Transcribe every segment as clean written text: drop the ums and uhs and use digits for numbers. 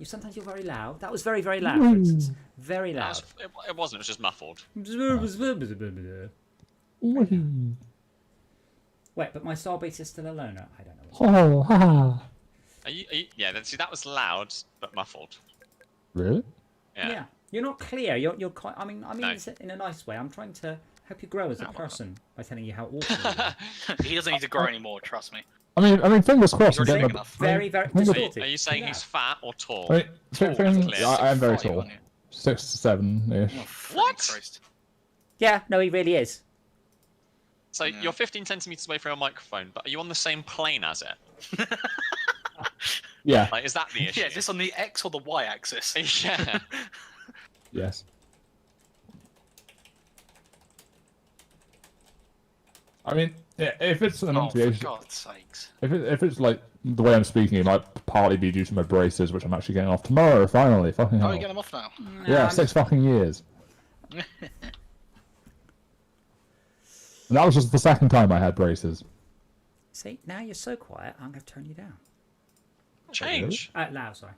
Sometimes you're very loud. That was very, very loud, for instance. Very loud. It wasn't. It was just muffled. Wait, but my Starbase is still a loner. I don't know. Are you, yeah, see, that was loud but muffled. Really? Yeah. You're not clear. You're quite. I mean, No. this in a nice way. I'm trying to help you grow as a person by telling you how awesome you are. He doesn't need to grow anymore. Trust me. I mean, fingers crossed. He's I'm already getting big a- enough. Very, very Fingers- distorted. Are you saying Yeah. he's fat or tall? I mean, I am very 5, tall. aren't you? 6 to 7-ish. Oh, freaking What? Christ. Yeah, no, he really is. So Yeah. you're 15 centimeters away from a microphone, but are you on the same plane as it? Yeah. Like, is that the issue? Yeah, is this on the X or the Y axis? Yeah. Yes. I mean, yeah, if it's an Oh, for enunciation, God's sakes. if it's like the way I'm speaking, it might partly be due to my braces, which I'm actually getting off tomorrow. Finally, fucking Oh, hell. you get him off now. Yeah, 6 fucking years. And that was just the second time I had braces. See, now you're so quiet, I'm going to turn you down. Change. Loud, sorry.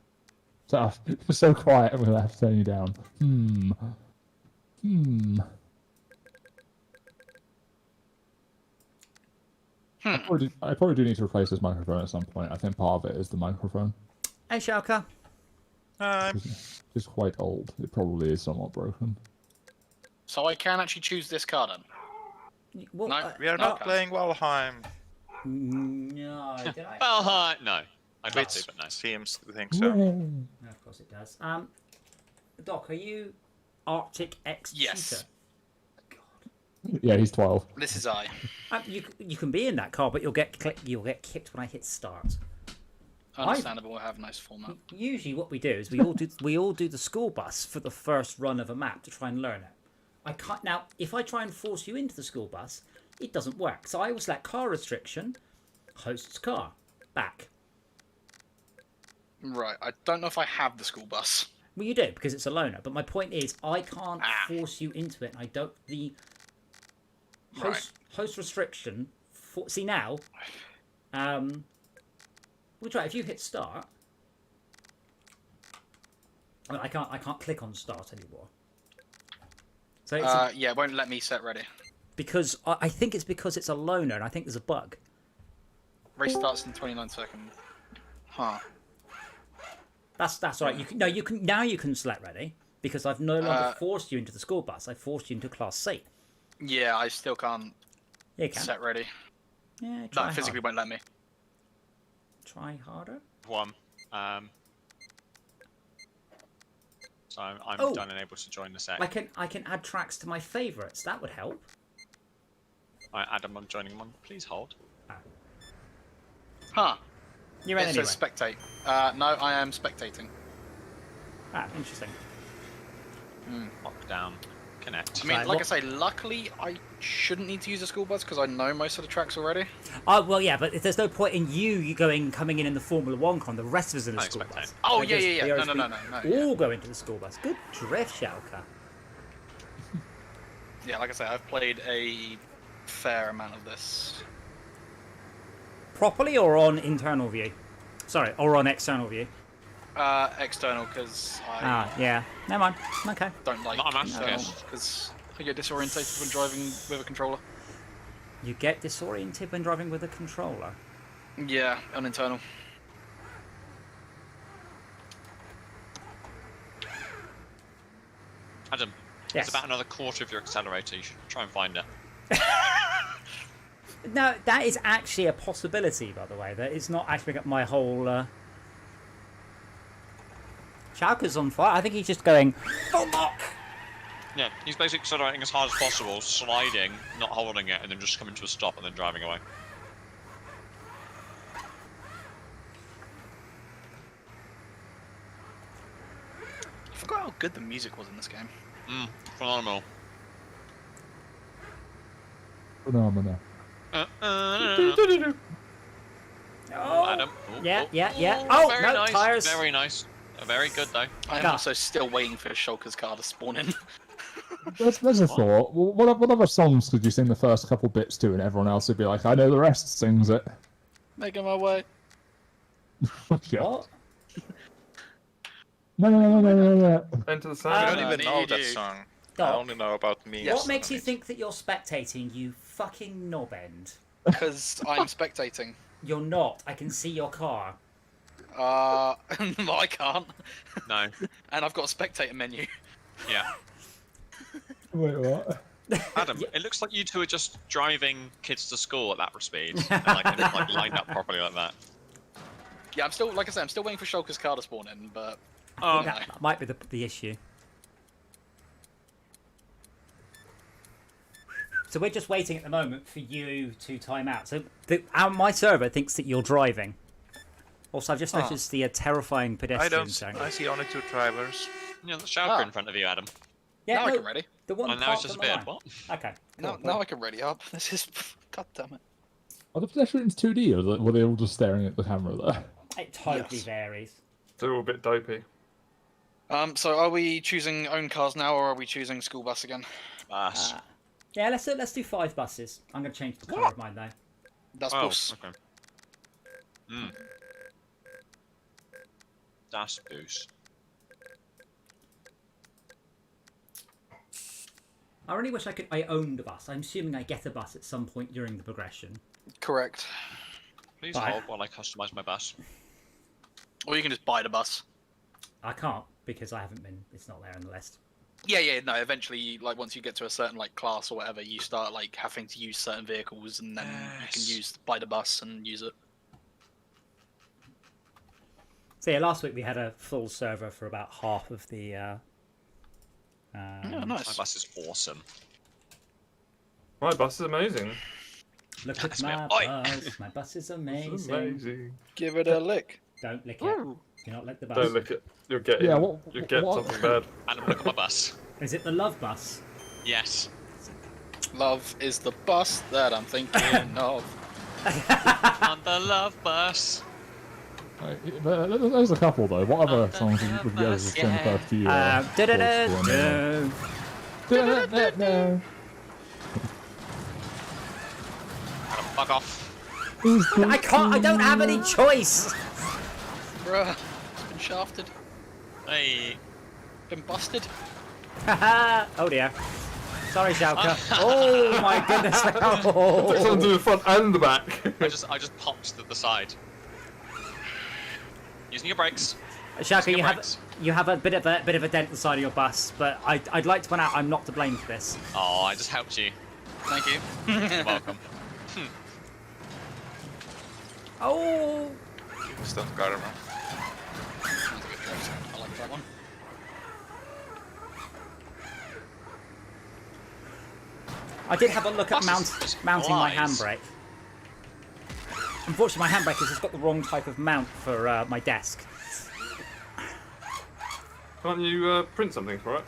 So it was so quiet, I'm gonna have to turn you down. I probably do need to replace this microphone at some point. I think part of it is the microphone. Hey, Shalka. It's quite old. It probably is somewhat broken. So I can actually choose this card then? Well, No. We are not Okay. playing Valheim. no, did I? Well, no. I'd love to, It but no. seems to think so. No, of course it does. Doc, are you Arctic X Yes. Cheetah? Yeah, he's 12. This is I. You can be in that car, but you'll get kicked when I hit start. Understandable, we'll have a nice format. Usually, what we do is we all do the school bus for the first run of a map to try and learn it. I can't now. If I try and force you into the school bus, it doesn't work. So I will select car restriction, host's car, back. Right, I don't know if I have the school bus. Well, you do because it's a loner. But my point is, I can't force you into it. I don't. The host restriction. See now. We'll try. If you hit start, I can't click on start anymore. So it's Yeah, it won't let me set ready. because I think it's because it's a loner, and I think there's a bug. Race starts in 29 seconds. Huh. That's all right. You can select ready because I've no longer forced you into the school bus. I forced you into Class C. Yeah, I still can't Yeah, you can. set ready. Yeah, try That physically won't let me. Try harder. One. So I'm done and able to join the set. I can add tracks to my favourites. That would help. Alright, Adam, I'm joining one. Please hold. Huh. You're in It anyway. says spectate. No, I am spectating. Interesting. Lockdown. Connect. I mean, Right, like I say, luckily I shouldn't need to use a school bus because I know most of the tracks already. Oh well, yeah, but there's no point in you coming in the Formula One car. The rest of us in the I school expect bus. it. Oh, Like, yeah, there's- yeah, the yeah. No, RSB yeah. All go into the school bus. Good drift, Shalka. Yeah, like I say, I've played a fair amount of this. Properly or on internal view? Sorry, or on external view? External, because I Yeah. Never mind. Okay. don't like Not a massive internal, guess. because I get disorientated when driving with a controller. You get disoriented when driving with a controller. Yeah, on internal. Adam, Yes. it's about another quarter of your accelerator. You should try and find it. No, that is actually a possibility, by the way. That it's not actually my whole. Shalka's on fire. I think he's just going. Full lock! Yeah, he's basically accelerating as hard as possible, sliding, not holding it, and then just coming to a stop and then driving away. I forgot how good the music was in this game. Phenomenal. Phenomena. Oh, Adam. yeah. Oh, very no, nice. tires. Very nice. Very good though. I am Car. also still waiting for Shulker's car to spawn in. There's a thought. What other songs could you sing the first couple bits to, and everyone else would be like, I know the rest sings it. Making my way. Yeah. What? No. Enter the I sand. don't even know that you. song. I Dot, only know about me. what makes you think that you're spectating, you fucking knob end? Because I'm spectating. You're not. I can see your car. I can't. No. And I've got a spectator menu. Yeah. Wait, what? Adam, it looks like you two are just driving kids to school at that speed, and like lined up properly like that. Yeah, I'm still, like I said, I'm still waiting for Shulker's car to spawn in, but That might be the issue. So we're just waiting at the moment for you to time out. So my server thinks that you're driving. Also, I've just noticed the terrifying pedestrian zone. I see only 2 drivers. Yeah, the shower in front of you, Adam. Yeah, now I can ready. The one And now it's parked on the disappeared. line. What? Okay. Now, cool. now I can ready up. This is, god damn it. Are the pedestrians 2D or were they all just staring at the camera there? It totally Yes. varies. They're all a bit dopey. So are we choosing own cars now, or are we choosing school bus again? Bus. Yeah, let's do 5 buses. I'm going to change the colour of mine though. That's Oh, bus. okay. Hmm. Das Bus. I really wish I owned a bus. I'm assuming I get a bus at some point during the progression. Correct. Please Bye. hold while I customize my bus. Or you can just buy the bus. I can't because I haven't been. It's not there on the list. Yeah, no, eventually, like, once you get to a certain, like, class or whatever, you start, like, having to use certain vehicles, and then you can buy the bus and use it. So yeah, last week we had a full server for about half of the. Yeah, My nice. bus is awesome. My bus is amazing. Look at my Oi. bus. My bus is amazing. This is amazing. Give it a lick. Don't lick it. Do not lick the bus. Don't look at. You'll get. Yeah, You'll get something bad. Adam, look at my bus. Is it the love bus? Yes. Love is the bus that I'm thinking of. On the love bus. Right, there's a couple though. What other songs would you guys send the first few? Da-da-da-da. Adam, fuck off. I can't. I don't have any choice. Bruh, it's been shafted. Hey. Been busted. Oh dear. Sorry, Shouka. Oh my goodness. Oh. Took someone to the front and the back. I just popped to the side. Using your brakes. Shouka, Your you have brakes. a bit of a dent inside of your bus, but I'd like to point out I'm not to blame for this. Oh, I just helped you. Thank you. You're welcome. Oh. Stuff karma. I like that one. I did have a look at Bus is mounting my lies. handbrake. Unfortunately, my handbrake has just got the wrong type of mount for my desk. Can't you print something for it?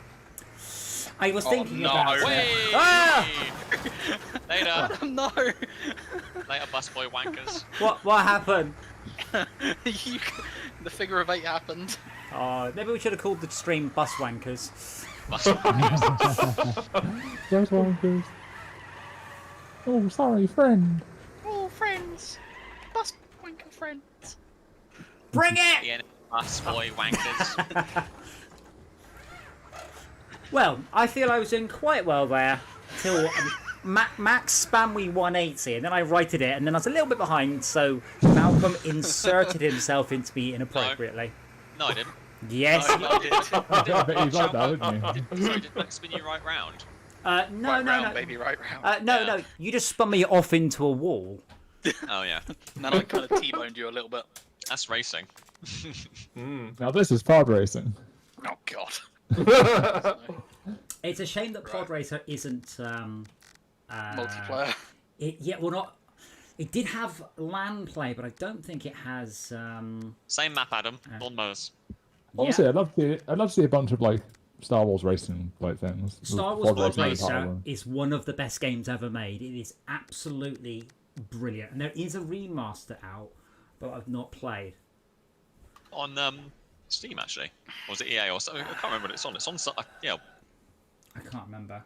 I was thinking no. about it. Whey! Ah! Later. No! Later, busboy wankers. What happened? You, the figure of 8 happened. Oh, maybe we should have called the stream Bus Wankers. Bus wankers. Those wankers. Oh, sorry, friend. Oh, friends. Bus wanker friends. Bring it! Yeah, busboy wankers. Well, I feel I was doing quite well there till Max spammed me 180, and then I righted it, and then I was a little bit behind, so Malcolm inserted himself into me inappropriately. No, I didn't. Yes. No, I did. I bet he's like that, isn't he? Sorry, did Max spin you right round? No, Right no, round, no. baby, right round. No, Yeah. no. You just spun me off into a wall. Oh yeah, And then I kind of T-boned you a little bit. that's racing. Now this is pod racing. Oh, God. It's a shame that Pod Right. Racer isn't Multiplayer. Well, not. It did have LAN play, but I don't think it has. Same map, Adam. Lawnmowers. Honestly, yeah. I'd love to see a bunch of like Star Wars racing like things. Star Wars Pod racing is part of Racer them. is one of the best games ever made. It is absolutely brilliant, and there is a remaster out, but I've not played. On Steam actually, or was it EA or something? I can't remember what it's on. It's on some, yeah, I can't remember.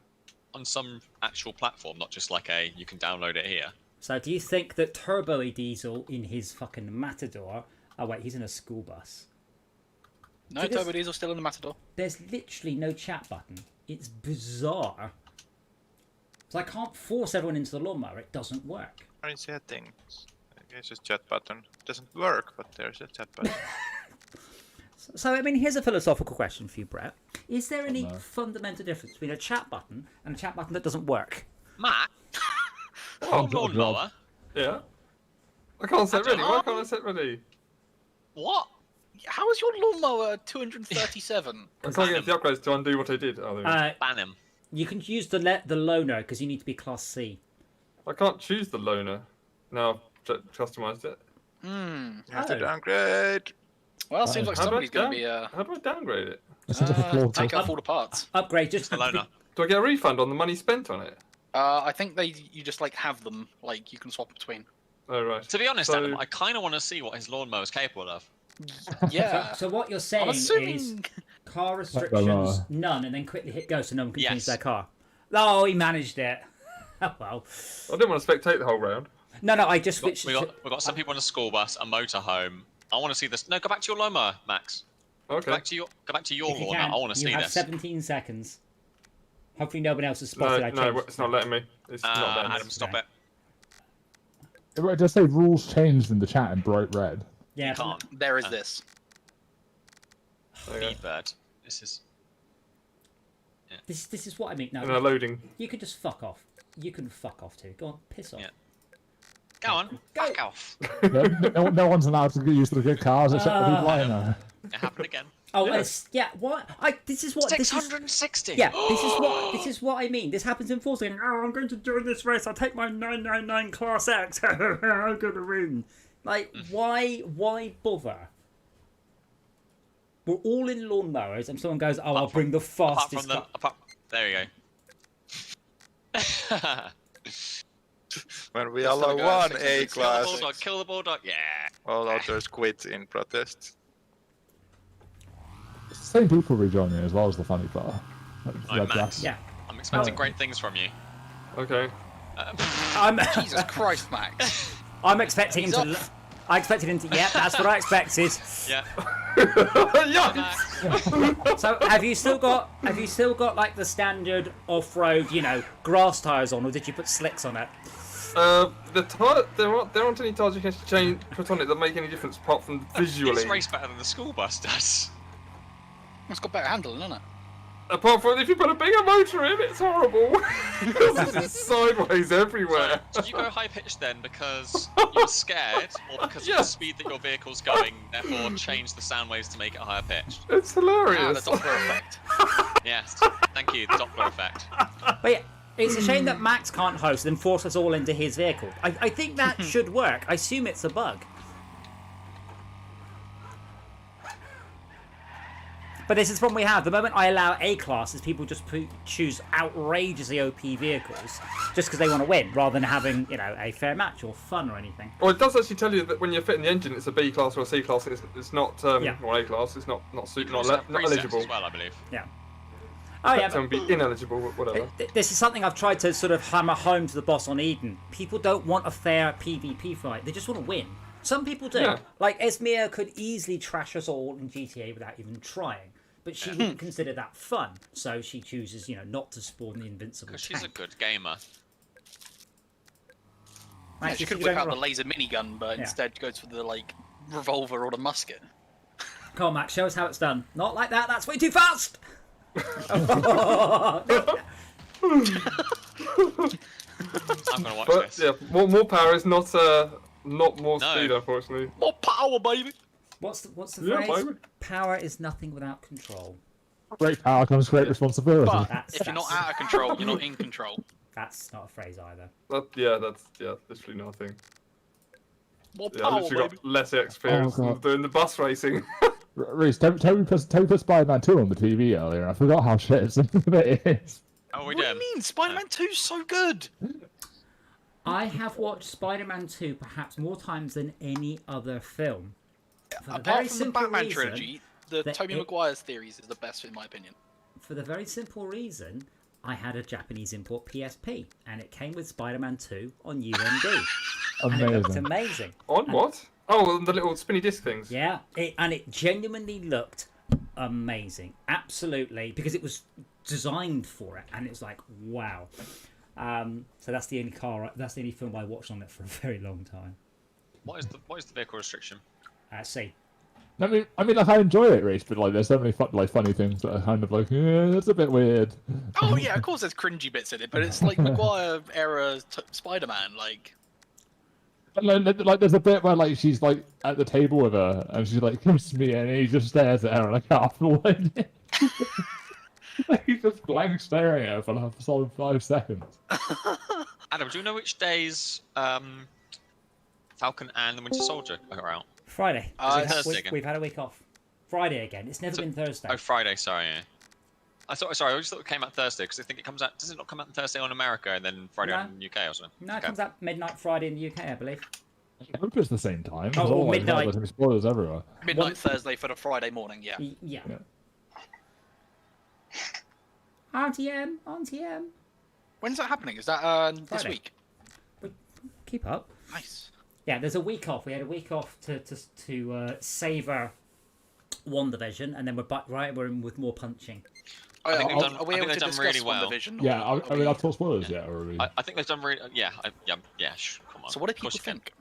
on some actual platform, not just like a you can download it here. So, do you think that Turbo Diesel in his fucking Matador? Oh wait, he's in a school bus. No, Because- turbo diesel still in the Matador. There's literally no chat button. It's bizarre. So I can't force everyone into the lawnmower. It doesn't work. Are in settings? There's a chat button. It doesn't work, but there's a chat button. So, I mean, here's a philosophical question for you, Brett. Is there any no. fundamental difference between a chat button and a chat button that doesn't work? Matt, Oh, your God. lawnmower. Yeah. I can't set ready. Why know. can't I set ready? What? How is your lawnmower 237? I can't get the upgrades to undo what I did. Oh, there we go. Ban him. You can use the loaner because you need to be Class C. I can't choose the loaner. Now I've customized it. You have to Oh. downgrade. Well, seems like How do I somebody's going to be How do I downgrade it? It seems like a flaw take to out all the parts. Upgrade just The loaner. Do I get a refund on the money spent on it? I think you just like have them, like you can swap between. Oh, right. To be honest, So- Adam, I kind of want to see what his lawnmower is capable of. Yeah. So what you're I'm saying is assuming. car restrictions, lower. none, and then quickly hit go so no one can change Yes. their car. Oh, he managed it. Oh, well. I didn't want to spectate the whole round. No, I just switched We got some people on a school bus, a motorhome. I want to see this. No, go back to your lawnmower, Max. Okay. Go back to your if you lawnmower. can, I want to you see have this. 17 seconds. Hopefully no one else has No, spotted I no, changed it's not letting me. It's not letting me. Adam, stop No. it. It does say rules changed in the chat in bright red. Yeah, You can't. There is this. There you go. Feedbird. This is. This is what I mean. And No, they're loading. you can just fuck off. You can fuck off too. Go on, piss off. Yeah. Go on, back off. No one's allowed to use the good cars except the people I know. It happened again. Oh, Yeah. yeah. What? This is what. This is, 660. yeah, this is what I mean. This happens in Forza. Going, oh, I'm going to join this race. I'll take my 999 Class X. I'm going to win. Like, why bother? We're all in lawnmowers, and someone goes, "Oh, I'll bring the Apart fastest from the. car." There you go. When we That's allow the guy, one 666. A Kill the class, bulldog. Kill the bulldog. Yeah. all others quit in protest. Same people rejoining as well as the funny part. Alright, Max. Yeah, I'm expecting great things from you. Okay. I'm Jesus Christ, Max. I'm expecting him He's to. off. I expected him to. Yeah, that's what I expected. Yeah. Yeah. Max. So have you still got like the standard off-road, grass tires on, or did you put slicks on it? The tire, there aren't any tires you can put on it that make any difference apart from visually. It's race better than the school bus does. It's got better handling, hasn't it? Apart from if you put a bigger motor in, it's horrible. Because it's sideways everywhere. Did you go high pitched then because you were scared, or because of Yeah. the speed that your vehicle's going, therefore change the sound waves to make it higher pitched? It's Ah, the hilarious. Doppler effect. Yes. Thank you, the Doppler effect. But yeah, it's a shame that Max can't host and force us all into his vehicle. I think that should work. I assume it's a bug. But this is the problem we have. The moment I allow A classes, people just choose outrageously OP vehicles just because they want to win, rather than having, a fair match or fun or anything. Well, it does actually tell you that when you're fitting the engine, it's a B class or a C class. It's not Yeah. or A class. It's not Also have presets eligible. as well, I believe. Yeah. Oh yeah. It can be ineligible, whatever. This is something I've tried to sort of hammer home to the boss on Eden. People don't want a fair PvP fight. They just want to win. Some people do. Yeah. Like, Esmea could easily trash us all in GTA without even trying. But she wouldn't consider that fun. So she chooses, not to spawn the invincible Because she's a tank. good gamer. Yeah, Max, she you could think whip you're out the going laser minigun, but Yeah. instead goes for the revolver or the musket. wrong. Come on, Max, show us how it's done. Not like that. That's way too fast. I'm gonna watch But this. yeah, more power is not more No. speed, unfortunately. More power, baby! What's the Yeah, phrase? baby. Power is nothing without control. Great power comes great responsibility. But That's- if you're not that's- out of control, you're not in control. That's not a phrase either. That's literally nothing. More Yeah, I power, literally baby! got less experience Oh, than God. doing the bus racing. Reece, Toby put Spider-Man 2 on the TV earlier, and I forgot how shit it is. Oh, we What do did. you mean? Spider-Man 2's so good! I have watched Spider-Man 2 perhaps more times than any other film. For the very Apart from the simple Batman reason, trilogy, the that Tobey it- Maguire's theories is the best in my opinion. for the very simple reason, I had a Japanese import PSP, and it came with Spider-Man 2 on UMD, and it looked Amazing. amazing. On what? Oh, the little spinny disc things. Yeah, it genuinely looked amazing, absolutely, because it was designed for it, and it was like, wow. So that's the only film I watched on it for a very long time. What is the vehicle restriction? See, I mean, like, I enjoy it, Reese, but like, there's so many funny things that are kind of like, yeah, that's a bit weird. Oh yeah, of course there's cringy bits in it, but it's like Maguire era Spider-Man. Like, Like, there's a bit where like she's like at the table with her, and she's like, "Come to me," and he just stares at her and I can't avoid it. Like, he's just blank staring at her for like a solid 5 seconds. Adam, do you know which days Falcon and the Winter Soldier are out? Friday. Thursday again? We've had a week off. Friday again. It's never been Thursday. Oh, Friday. Sorry. Yeah. I always thought it came out Thursday because I think it comes out. Does it not come out on Thursday on America and then Friday on UK or something? No, it comes out midnight Friday in the UK, I believe. I hope it's the same time. Oh, otherwise, midnight. There's spoilers everywhere. midnight Thursday for the Friday morning. Yeah. Yeah. Yeah. Auntie M. When's that happening? Is that this Friday. week? Keep up. Nice. Yeah, there's a week off. We had a week off to savour WandaVision, and then we're in with more punching. Oh, think yeah, they've done- are we I think able to they've done discuss really well. WandaVision? Yeah, or I mean, I've talked spoilers yet already. I think they've done really. Yeah. Come on. So what do Of course people you can. think?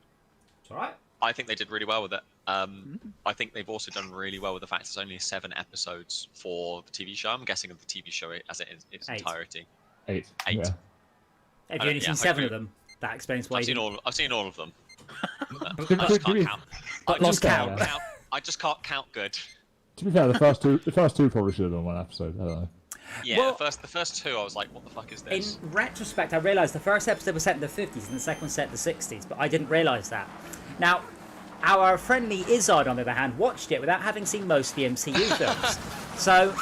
It's all right. I think they did really well with it. I think they've also done really well with the fact it's only 7 episodes for the TV show. I'm guessing of the TV show as it is its 8. entirety. 8. 8. Yeah. Have you only yeah, seen I 7 of agree. them? That explains why. I've seen all of them. I To just can't be- count. Lost count. I just can't count good. To be fair, the first two probably should have been one episode. I don't know. Yeah, Well- the first 2 I was like, what the fuck is In this? retrospect, I realised the first episode was set in the 50s and the second was set in the 60s, but I didn't realise that. Now, our friendly Izzard, on the other hand, watched it without having seen most of the MCU films. So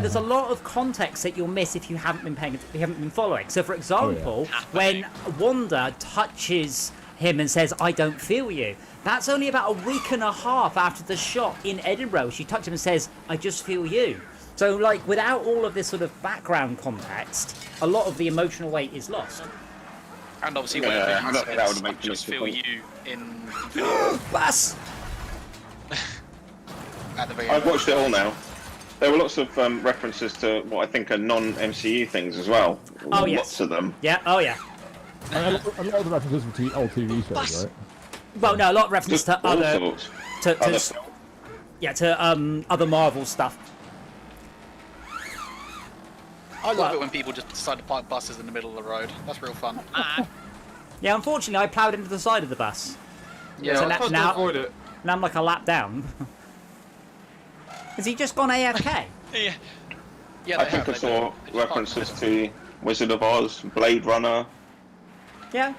there's a lot of context that you'll miss if you haven't been following. So, for example, when Wanda touches him and says, "I don't feel you," that's only about a week and a half after the shot in Edinburgh. She touches him and says, "I just feel you." So, like, without all of this sort of background context, a lot of the emotional weight is lost. And obviously, Yeah, when that would make I just feel sense. you in Infinity Bus! at the very I've end. watched it all now. There were lots of references to what I think are non-MCU things as well. Oh, yes. Lots of them. Yeah, oh yeah. A lot of the references were old TV shows, right? Well, no, a lot of reference Just to all other, sorts. to Other other Marvel stuff. I love it when people just decide to park buses in the middle of the road. That's real fun. Yeah, unfortunately, I ploughed into the side of the bus. Yeah, So I tried to now- avoid it. Now I'm like a lap down. Has he just gone AFK? Yeah. Yeah, I they think have. I saw references to Wizard of Oz, Blade Runner. Yeah.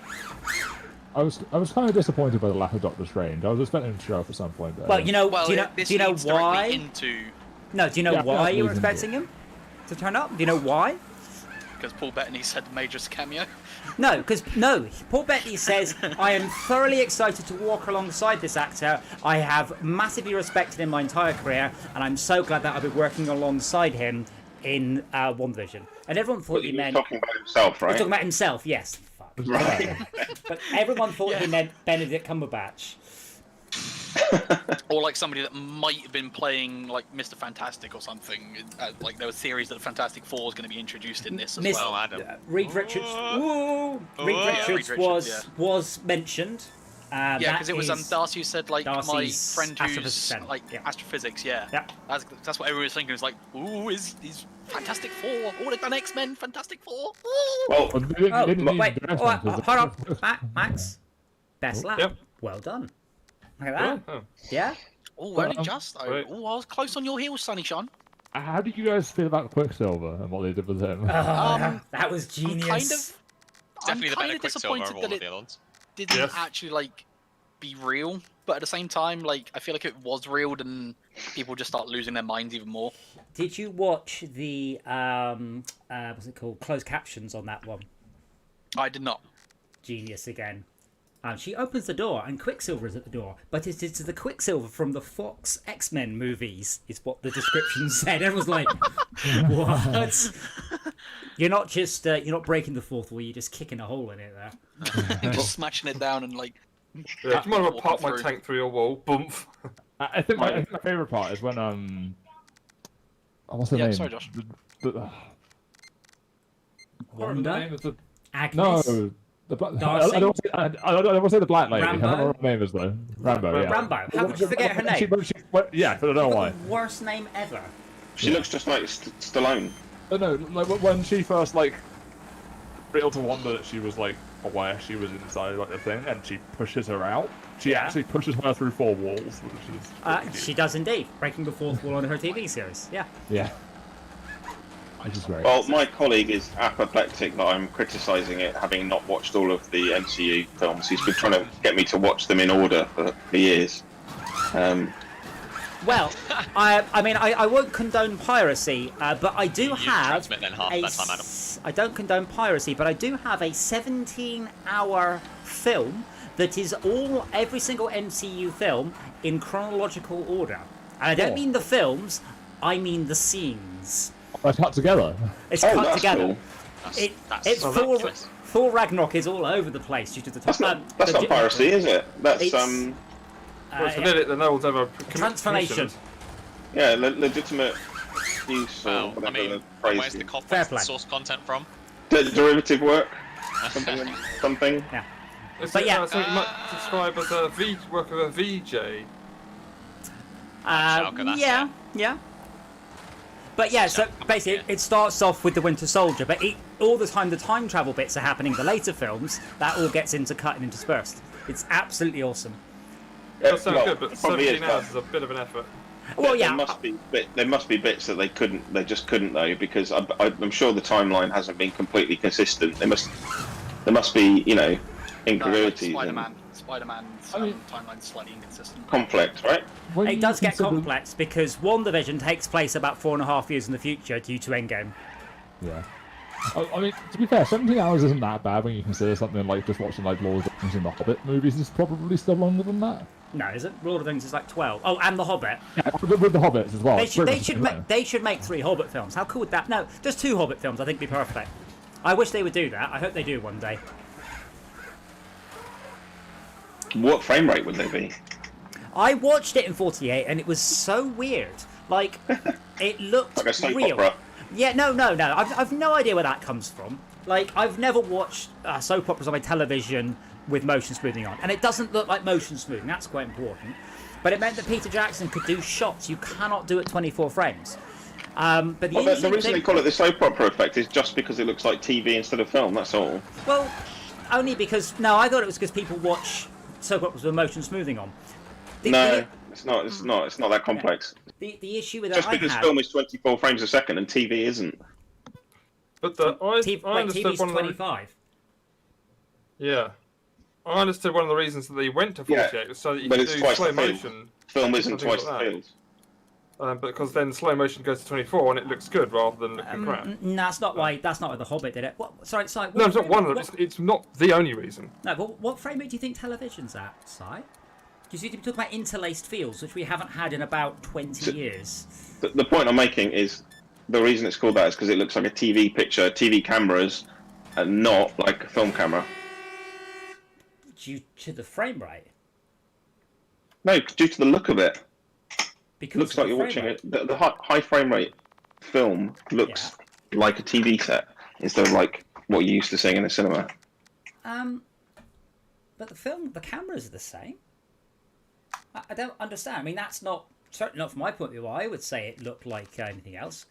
I was kind of disappointed by the lack of Doctor Strange. I was expecting him to show up at some point. But Well, you know, Well, do this you know leads directly why? into No, do you know Yeah, why you were reason to. expecting him to turn up? Do you know why? because Paul Bettany said Major's cameo. No, Paul Bettany says, "I am thoroughly excited to walk alongside this actor. I have massively respected him my entire career, and I'm so glad that I've been working alongside him in WandaVision." And everyone thought But he he was meant talking about himself, He's right? talking about himself. Yes. Fuck. Right. But everyone thought he meant Benedict Cumberbatch. Or like somebody that might have been playing like Mr. Fantastic or something. Like there was theories that the Fantastic Four was going to be introduced in this as Miss- well. Adam. Reed Richards. Woo! Reed Yeah, Richards Reed Richards, was mentioned. Yeah, because it was Darcy who said like my Darcy's friend who's astrophysics, like yeah. astrophysics. Yeah, Yeah. that's what everyone was thinking. It was like, ooh, is Fantastic Four? Oh, they've done X-Men, Fantastic Four. Ooh. Well, Well, they Oh, didn't need wait. the Oh, rest of them, hold on. 'cause Max. Best lap. Yep. Well done. Look at that. Oh. Yeah? Oh, only Well, just though. right. Oh, I was close on your heels, Sonny Sean. How did you guys feel about Quicksilver and what they did with him? That was I'm genius. kind of Definitely the better disappointed Quicksilver of all that of it the other ones. didn't Yes. actually like be real, but at the same time, like I feel like if it was real, then people just start losing their minds even more. Did you watch the what's it called? Closed captions on that one? I did not. Genius again. She opens the door and Quicksilver is at the door, but it is the Quicksilver from the Fox X-Men movies, is what the description said. Everyone's like, what? You're not just, you're not breaking the fourth wall, you're just kicking a hole in it there. Just smashing it down and like. Yeah, do you mind if I walking park my through. tank through your wall? Boomf. I think my favorite part is when what's her Yeah, name? sorry, Josh. What was the Wanda? name of the Agnes? no. The Darcy? I don't want to say the black lady. I don't know Rambo? what her name is though. Rambo. Yeah. Rambo. How could you forget her name? Yeah, I don't know why. The worst name ever. She looks just like Stallone. I don't know, like when she first like revealed to Wanda that she was like aware she was inside like the thing, and she pushes her out. She actually pushes her through 4 walls, which is pretty cute. She does indeed, breaking the fourth wall on her TV series. Yeah. Yeah. Which is great. Well, my colleague is apoplectic that I'm criticising it, having not watched all of the MCU films. He's been trying to get me to watch them in order for years. Well, I mean, I won't condone piracy, but I do You have transmit then half that time, Adam. I don't condone piracy, but I do have a 17-hour film that is every single MCU film in chronological order. And I don't mean the films, I mean the scenes. They're cut together. It's Oh, cut that's together. cool. It's Oh, Thor Ragnarok is all over the place due to the time. That's not piracy, is it? That's It's- Well, it's an edit that no one's ever transformation. commissioned. yeah, legitimate use or Well, I whatever mean, the phrase where's the is. Fair context, play. the source content from? Derivative work, something. Yeah. It's But yeah. something you might describe as a work of a VJ. Schalke, that's Yeah. But yeah, so basically it starts off with the Winter Soldier, but all the time the time travel bits are happening in the later films, that all gets intercut and interspersed. It's absolutely awesome. It does sound Well, good, but it probably 17 is, hours but- is a bit of an effort. Well, yeah, There must be bits that they just couldn't though, because I'm sure the timeline hasn't been completely consistent. There must be, you know, incongruities and Spider-Man's timeline's slightly inconsistent. complex, right? When it you does get consider- complex because WandaVision takes place about 4.5 years in the future due to Endgame. Yeah. I mean, to be fair, 17 hours isn't that bad when you consider something like just watching like Lord of the Rings and the Hobbit movies is probably still longer than that. No, is it? Lord of the Rings is like 12. Oh, and The Hobbit. Yeah, with the Hobbits as well. They it's should, pretty they, should much the make, same. they should make 3 Hobbit films. How cool would that? No, just 2 Hobbit films. I think would be perfect. I wish they would do that. I hope they do one day. What frame rate would they be? I watched it in 48 and it was so weird. Like, it looked Like a soap real. opera. Yeah, no. I've no idea where that comes from. Like, I've never watched soap operas on my television with motion smoothing on. And it doesn't look like motion smoothing. That's quite important. But it meant that Peter Jackson could do shots you cannot do at 24 frames. But the Well, the interesting reason thing, they call it the soap opera effect is just because it looks like TV instead of film. That's all. well, only because I thought it was because people watch soap operas with motion smoothing on. No, it's not. It's not that complex. The issue with Just that because I had, film is 24 frames a second and TV isn't. But I understood TV's one of the 25. yeah, I understood one of the reasons that they went to 48 was so that you but could it's do twice slow the field. motion. Film isn't Something like twice the that. field. Because then slow motion goes to 24 and it looks good rather than looking crap. No, that's not why. That's not why The Hobbit did it. What? Sorry. No, it's not frame one rate- of them. It's not the only reason. No, but what frame rate do you think television's at, Si? Do you see people talking about interlaced fields, which we haven't had in about 20 years? The point I'm making is the reason it's called that is because it looks like a TV picture, TV cameras, and not like a film camera. Due to the frame rate. No, due to the look of it. Because It looks of like the you're frame watching rate. it. The high frame rate film looks like a TV set instead of like what you used to seeing in a cinema. But the cameras are the same. I don't understand. I mean, that's certainly not from my point of view. I would say it looked like anything else.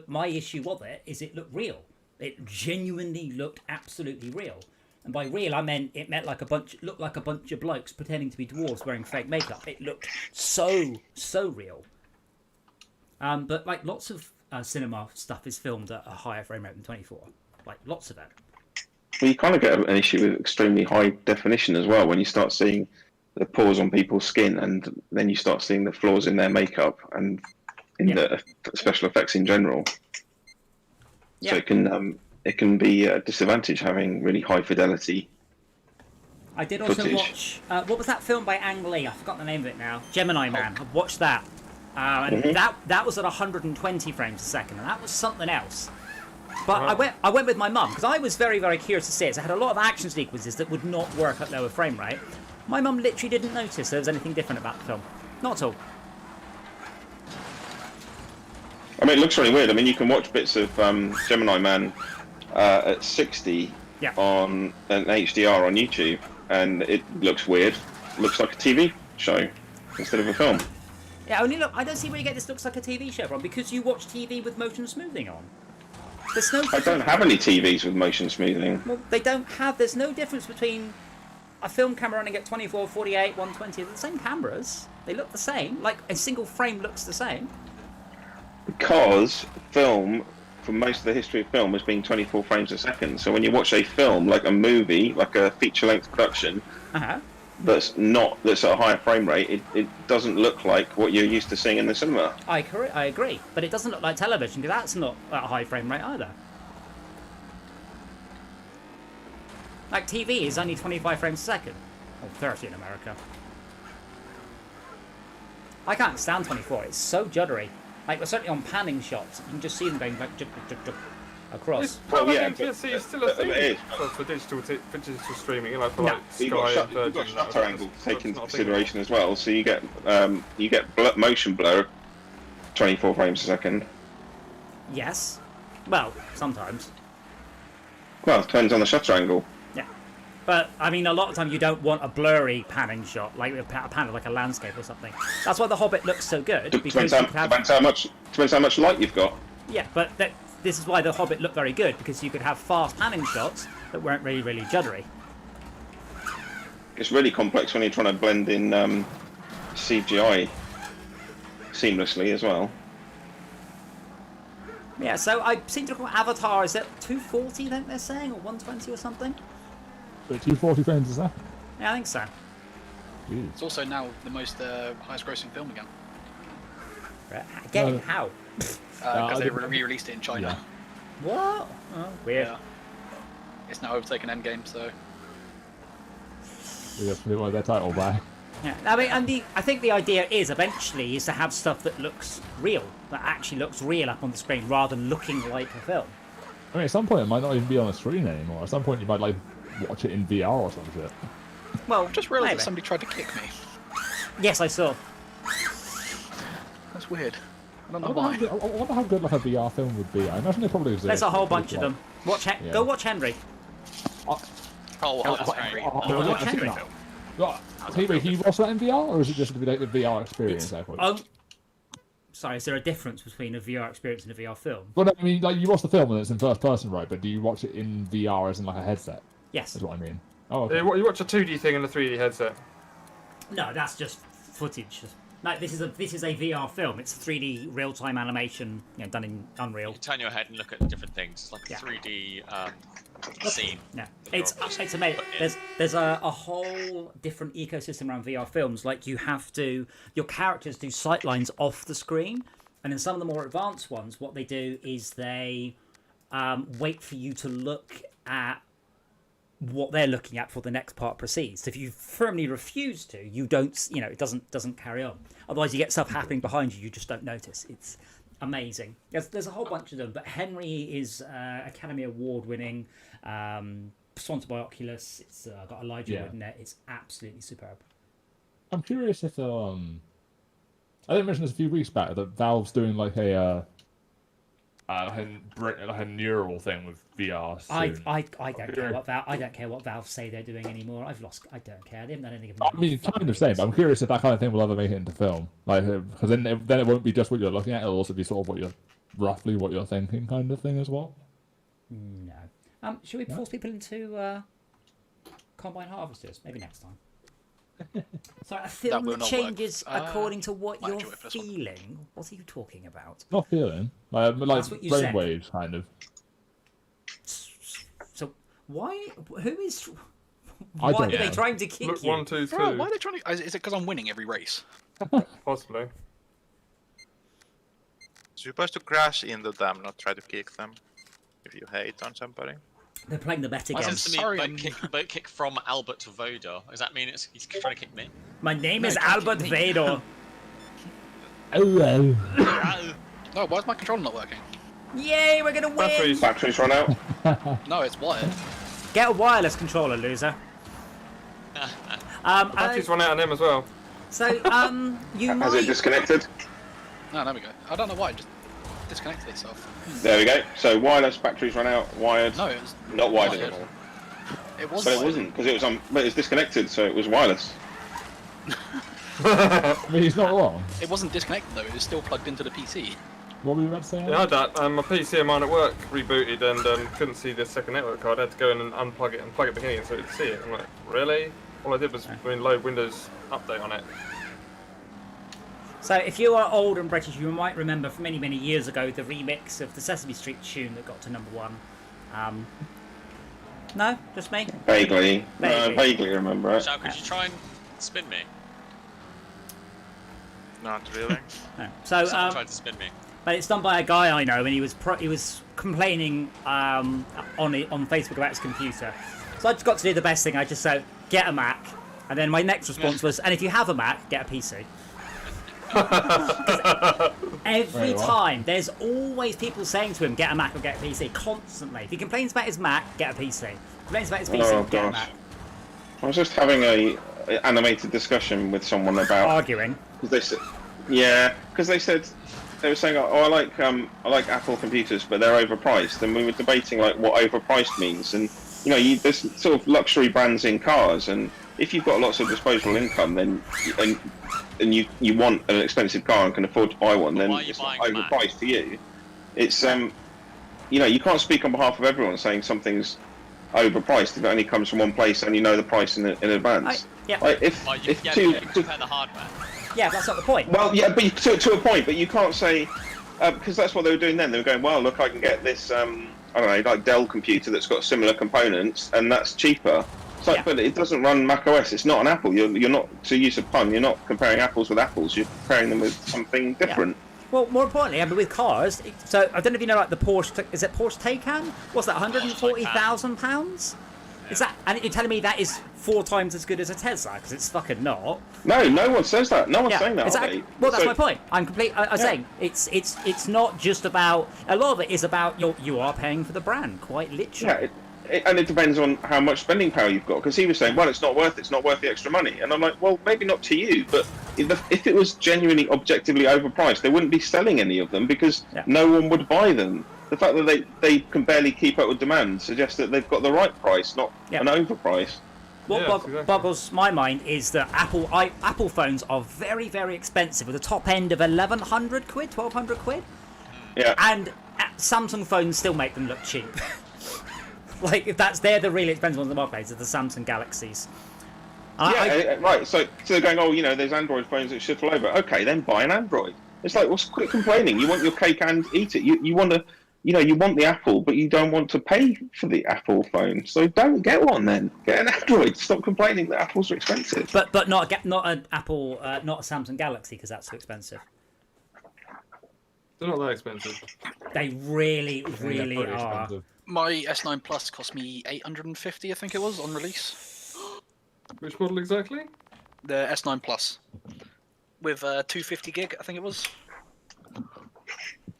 My issue with it is it looked real. It genuinely looked absolutely real. And by real, I meant it looked like a bunch of blokes pretending to be dwarves wearing fake makeup. It looked so real. But like lots of cinema stuff is filmed at a higher frame rate than 24. Like lots of it. Well, you kind of get an issue with extremely high definition as well when you start seeing the pores on people's skin, and then you start seeing the flaws in their makeup and in the special effects in general. Yeah. So it can be a disadvantage having really high fidelity. I did also footage. watch what was that film by Ang Lee? I forgot the name of it now. Gemini Man. I watched that, and that was at 120 frames a second, and that was something else. But I went with my mum because I was very curious to see it. So I had a lot of action sequences that would not work at lower frame rate. My mum literally didn't notice there was anything different about the film. Not at all. I mean, it looks really weird. I mean, you can watch bits of Gemini Man at 60 Yeah. on an HDR on YouTube, and it looks weird. It looks like a TV show instead of a film. Yeah, only look. I don't see where you get this looks like a TV show from, because you watch TV with motion smoothing on. There's no. I don't have any TVs with motion smoothing. Well, they don't have. There's no difference between a film camera running at 24, 48, 120. They're the same cameras. They look the same. Like a single frame looks the same. Because film, for most of the history of film, has been 24 frames a second. So when you watch a film, like a movie, like a feature-length production, that's at a higher frame rate, it doesn't look like what you're used to seeing in the cinema. I agree, but it doesn't look like television, because that's not at a high frame rate either. Like TV is only 25 frames a second, or 30 in America. I can't stand 24. It's so juddery. Like, we're certainly on panning shots, you can just see them going like across. Well, yeah, PSC is still a thing it is. for digital streaming, like for No. like You've Sky got, and you've got Virgin. shutter angle to take into not a thing. consideration as well. So you get motion blur, 24 frames a second. Yes. Well, sometimes. Well, it depends on the shutter angle. Yeah. But, I mean, a lot of the time you don't want a blurry panning shot, like a pan of like a landscape or something. That's why The Hobbit looks so good. Depends how much light you've got. Yeah, but this is why The Hobbit looked very good, because you could have fast panning shots that weren't really, really juddery. It's really complex when you're trying to blend in CGI seamlessly as well. Yeah, so I seem to recall Avatar is at 240, I think they're saying, or 120 or something? But 240 frames is that? Yeah, I think so. It's also now the most highest grossing film again. Right. Again, how? Because they re-released it in China. What? Oh, weird. Yeah. It's now overtaken Endgame, so... We have to do their title back. Yeah, I mean, and I think the idea is eventually is to have stuff that looks real, that actually looks real up on the screen, rather than looking like a film. I mean, at some point it might not even be on a screen anymore. At some point you might like watch it in VR or some shit. Well, I just realised maybe. that somebody tried to kick me. Yes, I saw. That's weird. I don't know I why. wonder how good like a VR film would be. I imagine they probably exist. There's a whole but bunch of them. Watch, Yeah. Go watch Henry. Oh, that's Henry. Watch Henry. Can you watch that in VR, or is it just the VR experience? Sorry, is there a difference between a VR experience and a VR film? Well, no, I mean, like you watch the film and it's in first person, right? But do you watch it in VR as in like a headset? Yes. Is what I mean. Oh, okay. You watch a 2D thing in a 3D headset. No, that's just footage. No, this is a VR film. It's 3D real-time animation, done in Unreal. You turn your head and look at different things. It's like a Yeah. 3D scene. Yeah, that it's you're amazing. put in. There's a whole different ecosystem around VR films. Like your characters do sightlines off the screen, and in some of the more advanced ones, what they do is they wait for you to look at what they're looking at for the next part proceeds. So if you firmly refuse to, you don't, it doesn't carry on. Otherwise, you get stuff happening behind you just don't notice. It's amazing. There's a whole bunch of them, but Henry is Academy Award winning, sponsored by Oculus. It's got Elijah Wood in it. It's absolutely superb. I'm curious if I didn't mention this a few weeks back that Valve's doing like a neural thing with VR soon. I don't care what Valve say they're doing anymore. I don't care. They haven't done anything. I mean, kind of same. But I'm curious if that kind of thing will ever make it into film, like because then it won't be just what you're looking at. It'll also be sort of roughly what you're thinking, kind of thing as well. No. Should we force people into combine harvesters? Maybe next time. So a film will that not changes work. according to what might you're enjoy it for this one. feeling. What are you talking about? Not feeling like That's what you said. brainwaves, kind of. So why? Who is? I Why don't are they know. trying to kick Look, you? 1, 2, 3. Bro, why are they trying to... Is it because I'm winning every race? Possibly. You're supposed to crash into them, not try to kick them. If you hate on somebody. They're playing the bet That again. seems to me sorry, boat kick from Albert to Voda. Does that mean he's trying to kick me? My name is Albert Vader. Oh, No, why is my controller not working? Yay, we're gonna win! Batteries run out. No, it's wired. Get a wireless controller, loser. Batteries run out on them as well. So, you Has it might. disconnected? No, there we go. I don't know why. disconnected itself. There we go. So wireless, batteries run out, wired. No, it was Not wired wired. anymore. It was. But it wired. wasn't because it was but it was disconnected, so it was wireless. I mean, he's not wrong. It wasn't disconnected though. It was still plugged into the PC. What were you about to say? Yeah, I had that. My PC and mine at work rebooted and couldn't see the second network card. I had to go in and unplug it and plug it back in so it could see it. I'm like, really? All I did was load Windows Update on it. So if you are old and British, you might remember from many, many years ago the remix of the Sesame Street tune that got to #1. No, just me? Vaguely. Vaguely. Vaguely remember it. So could you try and spin me? Not really. No. So, Someone tried to spin me. but it's done by a guy I know, and he was complaining on Facebook about his computer. So I just got to do the best thing. I just said, get a Mac, and then my next response was, and if you have a Mac, get a PC. Every time, there's always people saying to him, get a Mac or get a PC, constantly. If he complains about his Mac, get a PC. Complains about his PC, Oh, get a gosh. Mac. I was just having a animated discussion with someone about Arguing. because they said, yeah, because they were saying, oh, I like Apple computers, but they're overpriced, and we were debating like what overpriced means, and there's sort of luxury brands in cars, and if you've got lots of disposable income, then and you want an expensive car and can afford to buy one, But then why are you it's not buying a Mac? overpriced to you. It's you can't speak on behalf of everyone saying something's overpriced if it only comes from one place and you know the price in advance. Yeah. Like if You can compare the hardware. Yeah, that's not the point. well, yeah, but to a point, but you can't say because that's what they were doing then. They were going, well, look, I can get this I don't know, like Dell computer that's got similar components and that's cheaper. It's like, Yeah. but it doesn't run Mac OS. It's not an Apple. You're not, to use a pun, you're not comparing apples with apples. You're comparing them with something different. Well, more importantly, I mean, with cars, so I don't know if you know, like the Porsche, is it Porsche Taycan? What's that, £140,000? Is that, and you're telling me that is 4 times as good as a Tesla? Because it's fucking not. No, no one says that. No one's saying that. exactly. Are they? Well, that's So- my point. I'm saying it's not just about, a lot of it is about you are paying for the brand, quite literally. Yeah, and it depends on how much spending power you've got. Because he was saying, well, it's not worth the extra money. And I'm like, well, maybe not to you, but if it was genuinely objectively overpriced, they wouldn't be selling any of them because no one would buy them. The fact that they can barely keep up with demand suggests that they've got the right price, not an overprice. What exactly. boggles my mind is that Apple phones are very, very expensive, with a top end of 1,100 quid, 1,200 quid. Yeah. And Samsung phones still make them look cheap. Like, if they're the really expensive ones in the marketplace, are the Samsung Galaxies. Right. So they're going, oh, there's Android phones that should fall over. Okay, then buy an Android. It's like, well, quit complaining. You want your cake and eat it. You want to, you want the Apple, but you don't want to pay for the Apple phone. So don't get one then. Get an Android. Stop complaining that Apples are expensive. But not an Apple, not a Samsung Galaxy, because that's too expensive. They're not that expensive. They really, Yeah, really pretty are. expensive. My S9 Plus cost me 850, I think it was, on release. Which model exactly? The S9 Plus. With 250 gig, I think it was.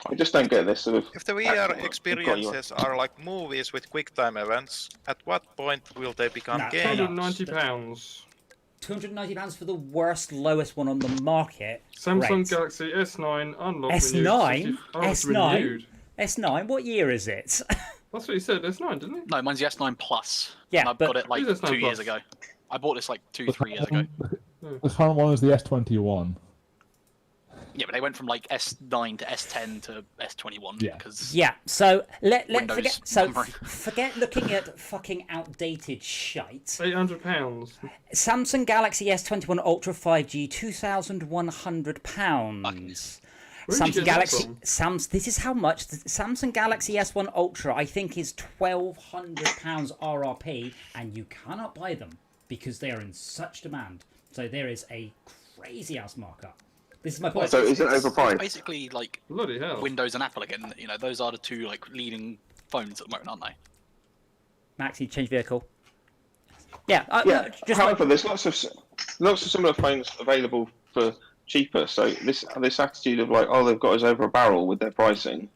I just don't get this sort of. If the VR experiences are like movies with QuickTime events, at what point will they become No, games? £190. £290 for the worst, lowest one on the market. Samsung Great. Galaxy S9 unlocked. S9? S9? S9? S9? What year is it? That's what he said, S9, didn't he? No, mine's the S9 Plus. Yeah, and I but- got it like Who's S9 2 years Plus? ago. I bought this like 3 years ago. The current one is the S21. Yeah, but they went from like S9 to S10 to S21 Yeah. because Yeah, so let Windows forget memory. forget looking at fucking outdated shite. £800. Samsung Galaxy S21 Ultra 5G, £2,100. Where did you Samsung get that Galaxy from? This is how much the Samsung Galaxy S1 Ultra I think is £1,200 RRP, and you cannot buy them because they are in such demand. So there is a crazy ass markup. This is my point. So is it it's overpriced? basically like Bloody hell. Windows and Apple again. You know, those are the two like leading phones at the moment, aren't they? Max, you change vehicle. Yeah, Yeah. just However, there's lots of similar phones available for cheaper. So this attitude of like, oh, they've got us over a barrel with their pricing.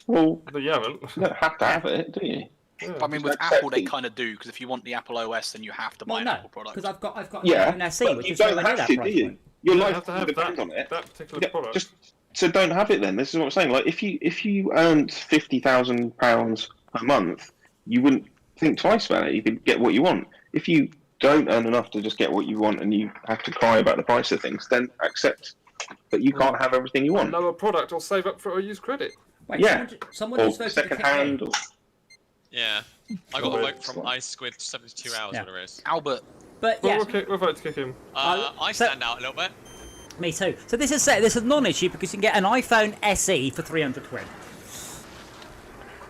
Well, But you haven't. you don't have to have it, do you? Yeah. I mean, with Accept Apple, they it. kind of do because if you want the Apple OS, then you have to buy well, an no, Apple product. because I've got Yeah, an SE, but which you is don't nowhere near have that to, do price you? point. Your You life have to have depends on it. that particular Yeah, product. just So don't have it then. This is what I'm saying. Like if you earned £50,000 a month, you wouldn't think twice about it. You could get what you want. If you don't earn enough to just get what you want and you have to cry about the price of things, then accept that you can't have everything you want. Another product or save up for it or use credit. Wait, Yeah. someone Or just voted to second kick hand. me. Or... Yeah. I got a vote from Ice Squid 72 hours, Yeah. whatever it is. Albert. But yeah, We'll vote to kick him. I so- stand out a little bit. me too. So this is a non-issue because you can get an iPhone SE for 300 quid.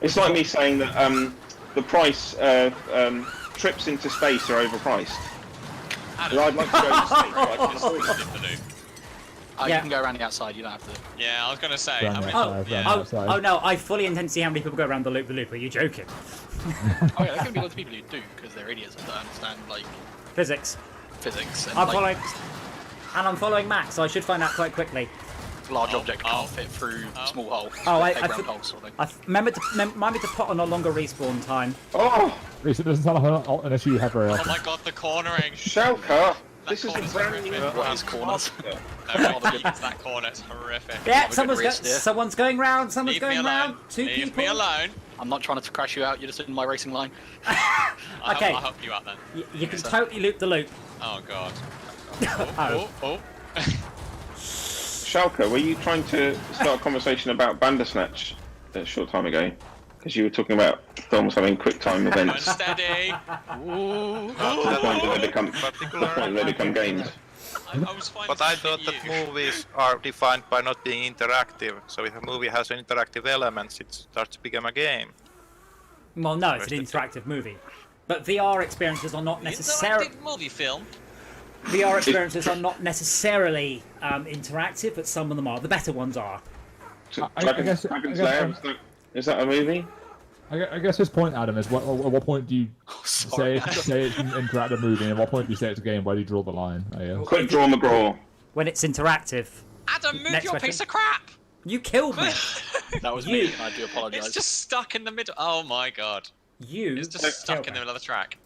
It's like me saying that the price of trips into space are overpriced. Adam, I'd like to go to space, but I can afford it. dip the loop. Yeah. You can go around the outside. You don't have to. Yeah, I was gonna say. Round how many- the outside, yeah. round the outside. No, I fully intend to see how many people go around the loop. Are you joking? Oh yeah, there's gonna be lots of people who do because they're idiots and don't understand like Physics. physics and I'm like following Max, so I should find out quite quickly. large object can't fit through small hole. Oh, I Playground for- hole sort of thing. Remind me to put on a longer respawn time. Oh, It doesn't sound like an issue you have very Oh often. my god, the cornering. Schalke! This is a corner's brand new horrific. What is corners? Nobody beats that corner. It's horrific. Yeah, Have a good wrist, yeah. someone's going round. Someone's Leave me going alone. round. Two Leave people. me alone. I'm not trying to crash you out. You're just in my racing line. Okay. I'll help you out then. You can totally loop the loop. Oh god. Oh. Oh. Schalke, were you trying to start a conversation about Bandersnatch a short time ago? Because you were talking about films having quick time events. Unsteady. Ooh. To the point where they become games. I was fine But to I hit thought that you. movies are defined by not being interactive. So if a movie has an interactive elements, it starts to become a game. Well, no, it's an interactive movie. But VR experiences are not necessarily Interactive movie film. VR experiences are not necessarily interactive, but some of them are. The better ones are. Dragon's Lair, is that a movie? I guess his point, Adam, is at what point do you say it's an interactive movie, and at what point do you say it's a game? Where do you draw the line? I guess. Quick Draw McGraw. When it's interactive. Adam, move Next your question. piece of crap. You killed me. That was me, and I do apologise. It's just stuck in the middle. Oh my god. You It's just stuck in the middle of the track.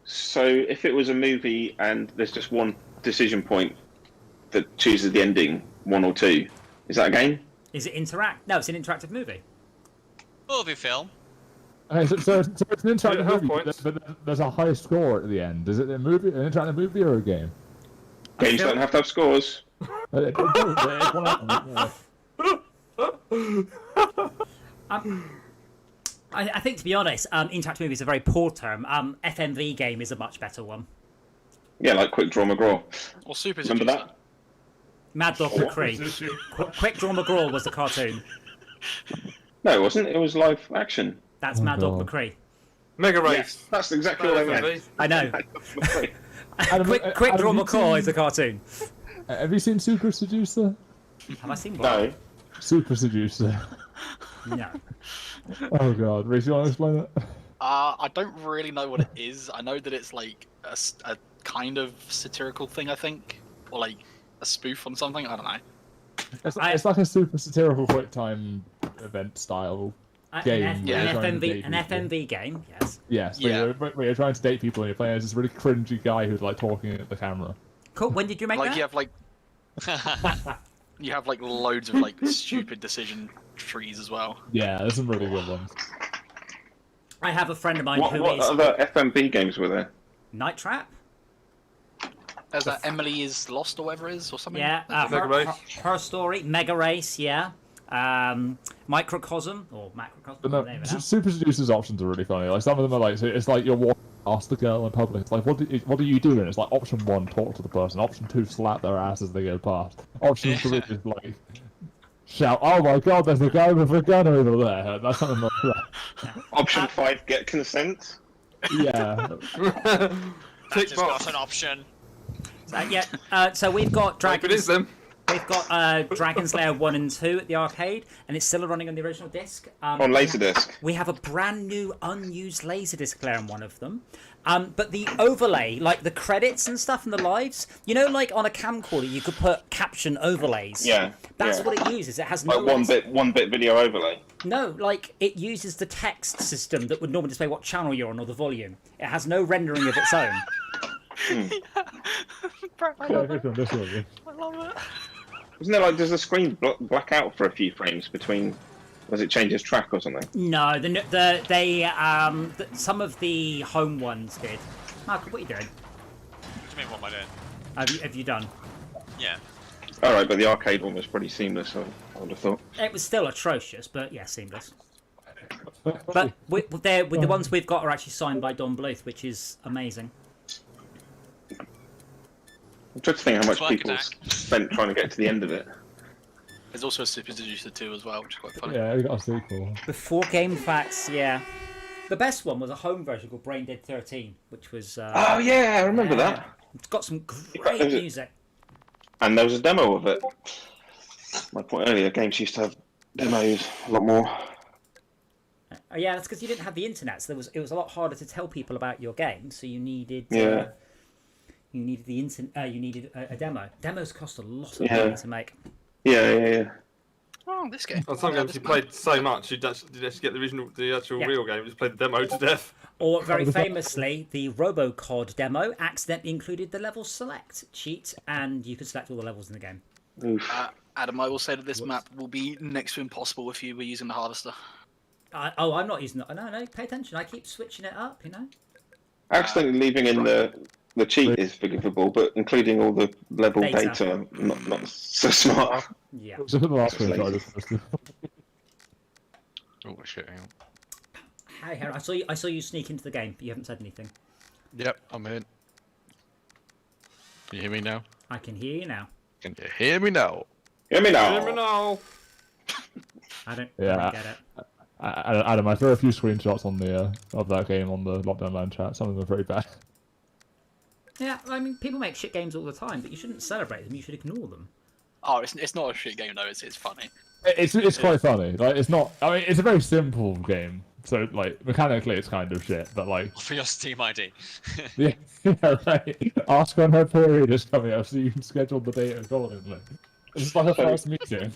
So if it was a movie and there's just one decision point that chooses the ending, 1 or 2, is that a game? Is it interact? No, it's an interactive movie. Movie film. Okay, so it's an interactive Yeah, movie, points. but there's a high score at the end. Is it an interactive movie, or a game? Games feel- don't have to have scores. It's one of them, yeah. I think, to be honest, interactive movie is a very poor term. FMV game is a much better one. Yeah, like Quick Draw McGraw. Or Super Remember Seducer. that? Mad Dog McCree. Quick Draw McGraw was the cartoon. No, it wasn't. It was live action. That's Oh, Mad Dog God. McCree. Mega Race. Yes, that's exactly what I meant. I know. Adam, Quick Adam, Draw have you McCaw seen- is a cartoon. Have you seen Super Seducer? Have I seen one? No. Super Seducer. No. Oh god, Reece, you want to explain it? I don't really know what it is. I know that it's like a kind of satirical thing, I think, or like a spoof on something. I don't know. It's like a super satirical quick time event style game. yeah, where you're trying to an date FMV game, yes. Yes, Yeah. where you're trying to date people and you're playing as this really cringy guy who's like talking at the camera. Cool. When did you make Like that? you have like loads of like stupid decision trees as well. Yeah, there's some really good ones. I have a friend of mine What who is other FMV games were there? Night Trap. There's that Emily is Lost or whatever it is or something. Yeah, Mega Race. her story, Mega Race, yeah. Microcosm or Macrocosm. But whatever no, now. Super Seducer's options are really funny. Like some of them are like, so it's like you're walking past the girl in public. It's like, what do you do? And it's like option 1, talk to the person. Option 2, slap their ass as they go past. Option 3 is like shout, "Oh my god, there's a guy with a gun over there." That's something like that. Option 5, get consent. Yeah. Tick Just box. got an option. So we've got If it is Dragons. them. We've got Dragon's Lair 1 and 2 at the arcade, and it's still running on the original disc. On Laserdisc. We have a brand new unused Laserdisc player on one of them. But the overlay, like the credits and stuff and the lives, you know, like on a camcorder, you could put caption overlays. Yeah. That's yeah. what it uses. It has no Like one bit video overlay. No, like it uses the text system that would normally display what channel you're on or the volume. It has no rendering of its own. Yeah, good one, this one, yeah. I love it. Isn't there like, does the screen black out for a few frames between? Does it changes track or something? No, some of the home ones did. Mark, what are you doing? What do you mean, what am I doing? Have you done? Yeah. Alright, but the arcade one was pretty seamless, I would have thought. It was still atrocious, but yeah, seamless. But with the ones we've got are actually signed by Don Bluth, which is amazing. I'm trying to think how much Clock people attack. spent trying to get to the end of it. There's also a Super Seducer 2 as well, which is quite funny. Yeah, we got a sequel. Before Game Facts, yeah. The best one was a home version called Brain Dead 13, which was... Oh yeah, I remember that. It's got some great music. And there was a demo of it. My point earlier, games used to have demos a lot more. Yeah, that's because you didn't have the internet, so it was a lot harder to tell people about your game. So you needed you needed a demo. Demos cost a lot of money to make. Yeah. Oh, this game. On some games you played so much, you didn't actually get the actual real game. You just played the demo to death. Or very famously, the RoboCod demo accidentally included the level select cheat, and you could select all the levels in the game. Adam, I will say that this map will be next to impossible if you were using the harvester. I'm not using it. No, pay attention. I keep switching it up, you know. Accidentally leaving in the cheat is forgivable, but including all the level data not so smart. Yeah. So the last one I tried this. Oh shit! Hang on. Hey, Harry, I saw you sneak into the game, but you haven't said anything. Yep, I'm in. Can you hear me now? I can hear you now. Can you hear me now? Hear me now. Hear me now. I don't Yeah. get it. Adam, I threw a few screenshots on the of that game on the LockDown LAN chat. Some of them are very bad. Yeah, I mean, people make shit games all the time, but you shouldn't celebrate them. You should ignore them. Oh, it's not a shit game though. It's funny. It's quite funny. Like it's not. I mean, it's a very simple game. So like mechanically, it's kind of shit. But like For your Steam ID. yeah, right. Ask when her period is coming up, so you can schedule the date accordingly. It's like a first meeting.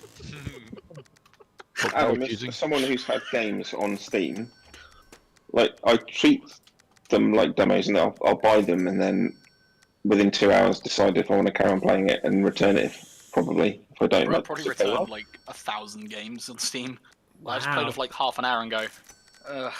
Adam, as someone who's had games on Steam, like I treat them like demos, and I'll buy them, and then within 2 hours decide if I want to carry on playing it and return it. Probably if I don't. I've like, probably returned like 1,000 games on Steam. I just played Wow. off like half an hour and go, I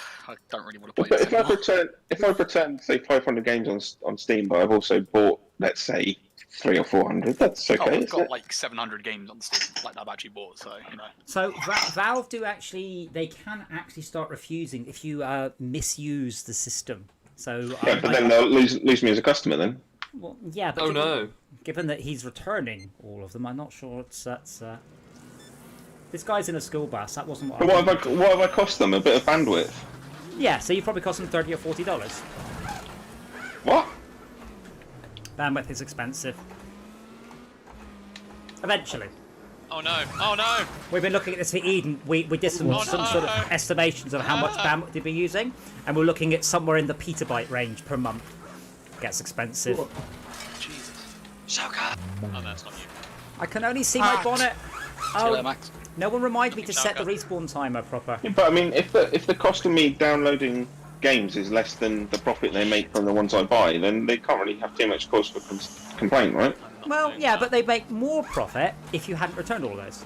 don't really want to play But this anymore. if I've returned say 500 games on Steam, but I've also bought, let's say, 300 or 400, that's okay. Oh, I've isn't got it? like 700 games on Steam, like that I've actually bought, so you know. So Valve they can actually start refusing if you misuse the system. So Yeah, but then they'll lose me as a customer then. well, yeah, but Oh no. given that he's returning all of them, I'm not sure that's. This guy's in a school bus. That wasn't what. But what have I cost them? A bit of bandwidth. Yeah, so you probably cost them $30 or $40. What? Bandwidth is expensive. Eventually. Oh no! Oh no! We've been looking at this for Eden. We did some Oh, sort no. of estimations of how much bandwidth they'd be using, and we're looking at somewhere in the petabyte range per month. Gets expensive. Jesus. Shouka! Oh, that's not you. I can only see my bonnet. See you later, Oh, Max. no one remind me to set the Shouka. respawn timer proper. Yeah, but I mean, if the cost of me downloading games is less than the profit they make from the ones I buy, then they can't really have too much cause for complaint, right? Well, yeah, but they make more profit if you hadn't returned all those.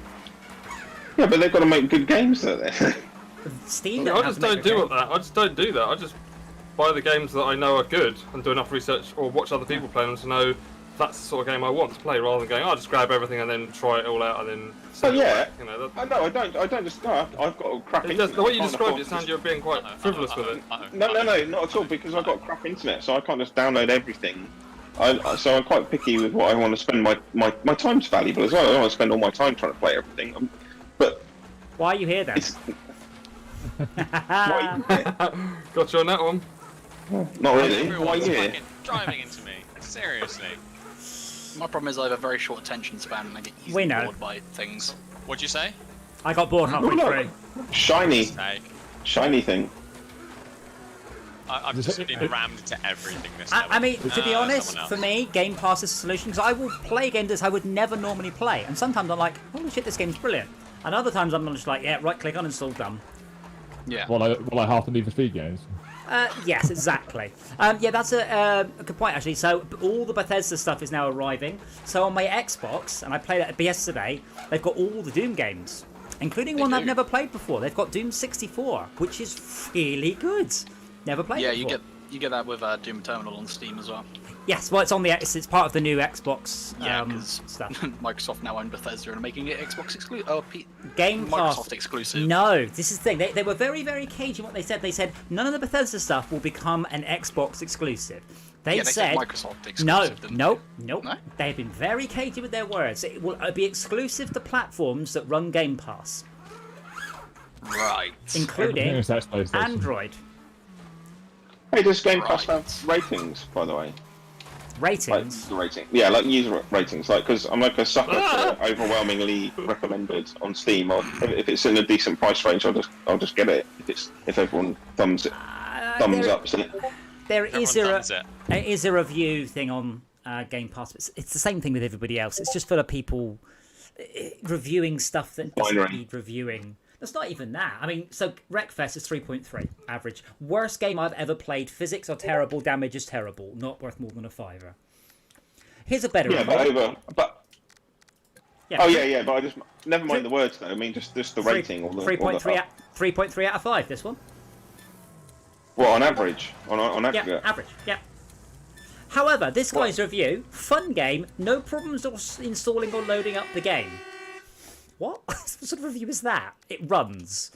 Yeah, but they've got to make good games, though. Then. Steam I don't have just to make don't do good that. I just don't do that. I just buy the games that I know are good and do enough research or watch other people play them to know that's the sort of game I want to play, rather than going, I'll just grab everything and then try it all out and then. Oh send it yeah. back, you know, I know. I don't just. No, I've got a crap it internet. does, the way you I can't described afford it sounds to- you're being quite frivolous with it. No, not at all. Because I've got crap internet, so I can't just download everything. So I'm quite picky with what I want to spend. My time's valuable as well. I don't want to spend all my time trying to play everything. But Why are you here then? it's why, Got you on that one. not really. Why Everyone's here? fucking driving into me. Seriously. My problem is I have a very short attention span and I get We easily know. bored by things. What'd you say? I got bored halfway Oh, through. no. Shiny Mistake. thing. I've just been rammed into everything this I mean, level. to be honest, Someone for else. me, Game Pass is a solution because I will play games that I would never normally play, and sometimes I'm like, holy shit, this game's brilliant, and other times I'm just like, yeah, right click on install, done. Yeah. Well, like half the Need for Speed games. Yes, exactly. Yeah, that's a good point, actually. So all the Bethesda stuff is now arriving. So on my Xbox, and I played it yesterday, they've got all the Doom games, including one I've never played before. They've got Doom 64, which is really good. Never played it before. You get that with Doom Terminal on Steam as well. Yes, well, it's part of the new Xbox stuff. Microsoft now own Bethesda and making it Xbox exclusive. Game Pass. Microsoft exclusive. No, this is the thing. They were very, very cagey in what they said. They said none of the Bethesda stuff will become an Xbox exclusive. They said Microsoft exclusive. Nope. No? They've been very cagey with their words. It will be exclusive to platforms that run Game Pass, right? Including Android. Hey, does Game Pass have ratings, by the way? Ratings? Yeah, like user ratings. Like, because I'm like a sucker for overwhelmingly recommended on Steam. Or if it's in a decent price range, I'll just get it. If everyone thumbs up. So. There is a review thing on Game Pass. But it's the same thing with everybody else. It's just full of people reviewing stuff that doesn't need reviewing. That's not even that. I mean, so Wreckfest is 3.3 average. Worst game I've ever played. Physics are terrible. Damage is terrible. Not worth more than a $5. Here's a better one. But I just never mind the words though. I mean, just the rating or the 3.3 out of 5. This one. What on average? On average? Yeah, average. Yeah. However, this guy's review: fun game, no problems installing or loading up the game. What? What sort of review is that? It runs.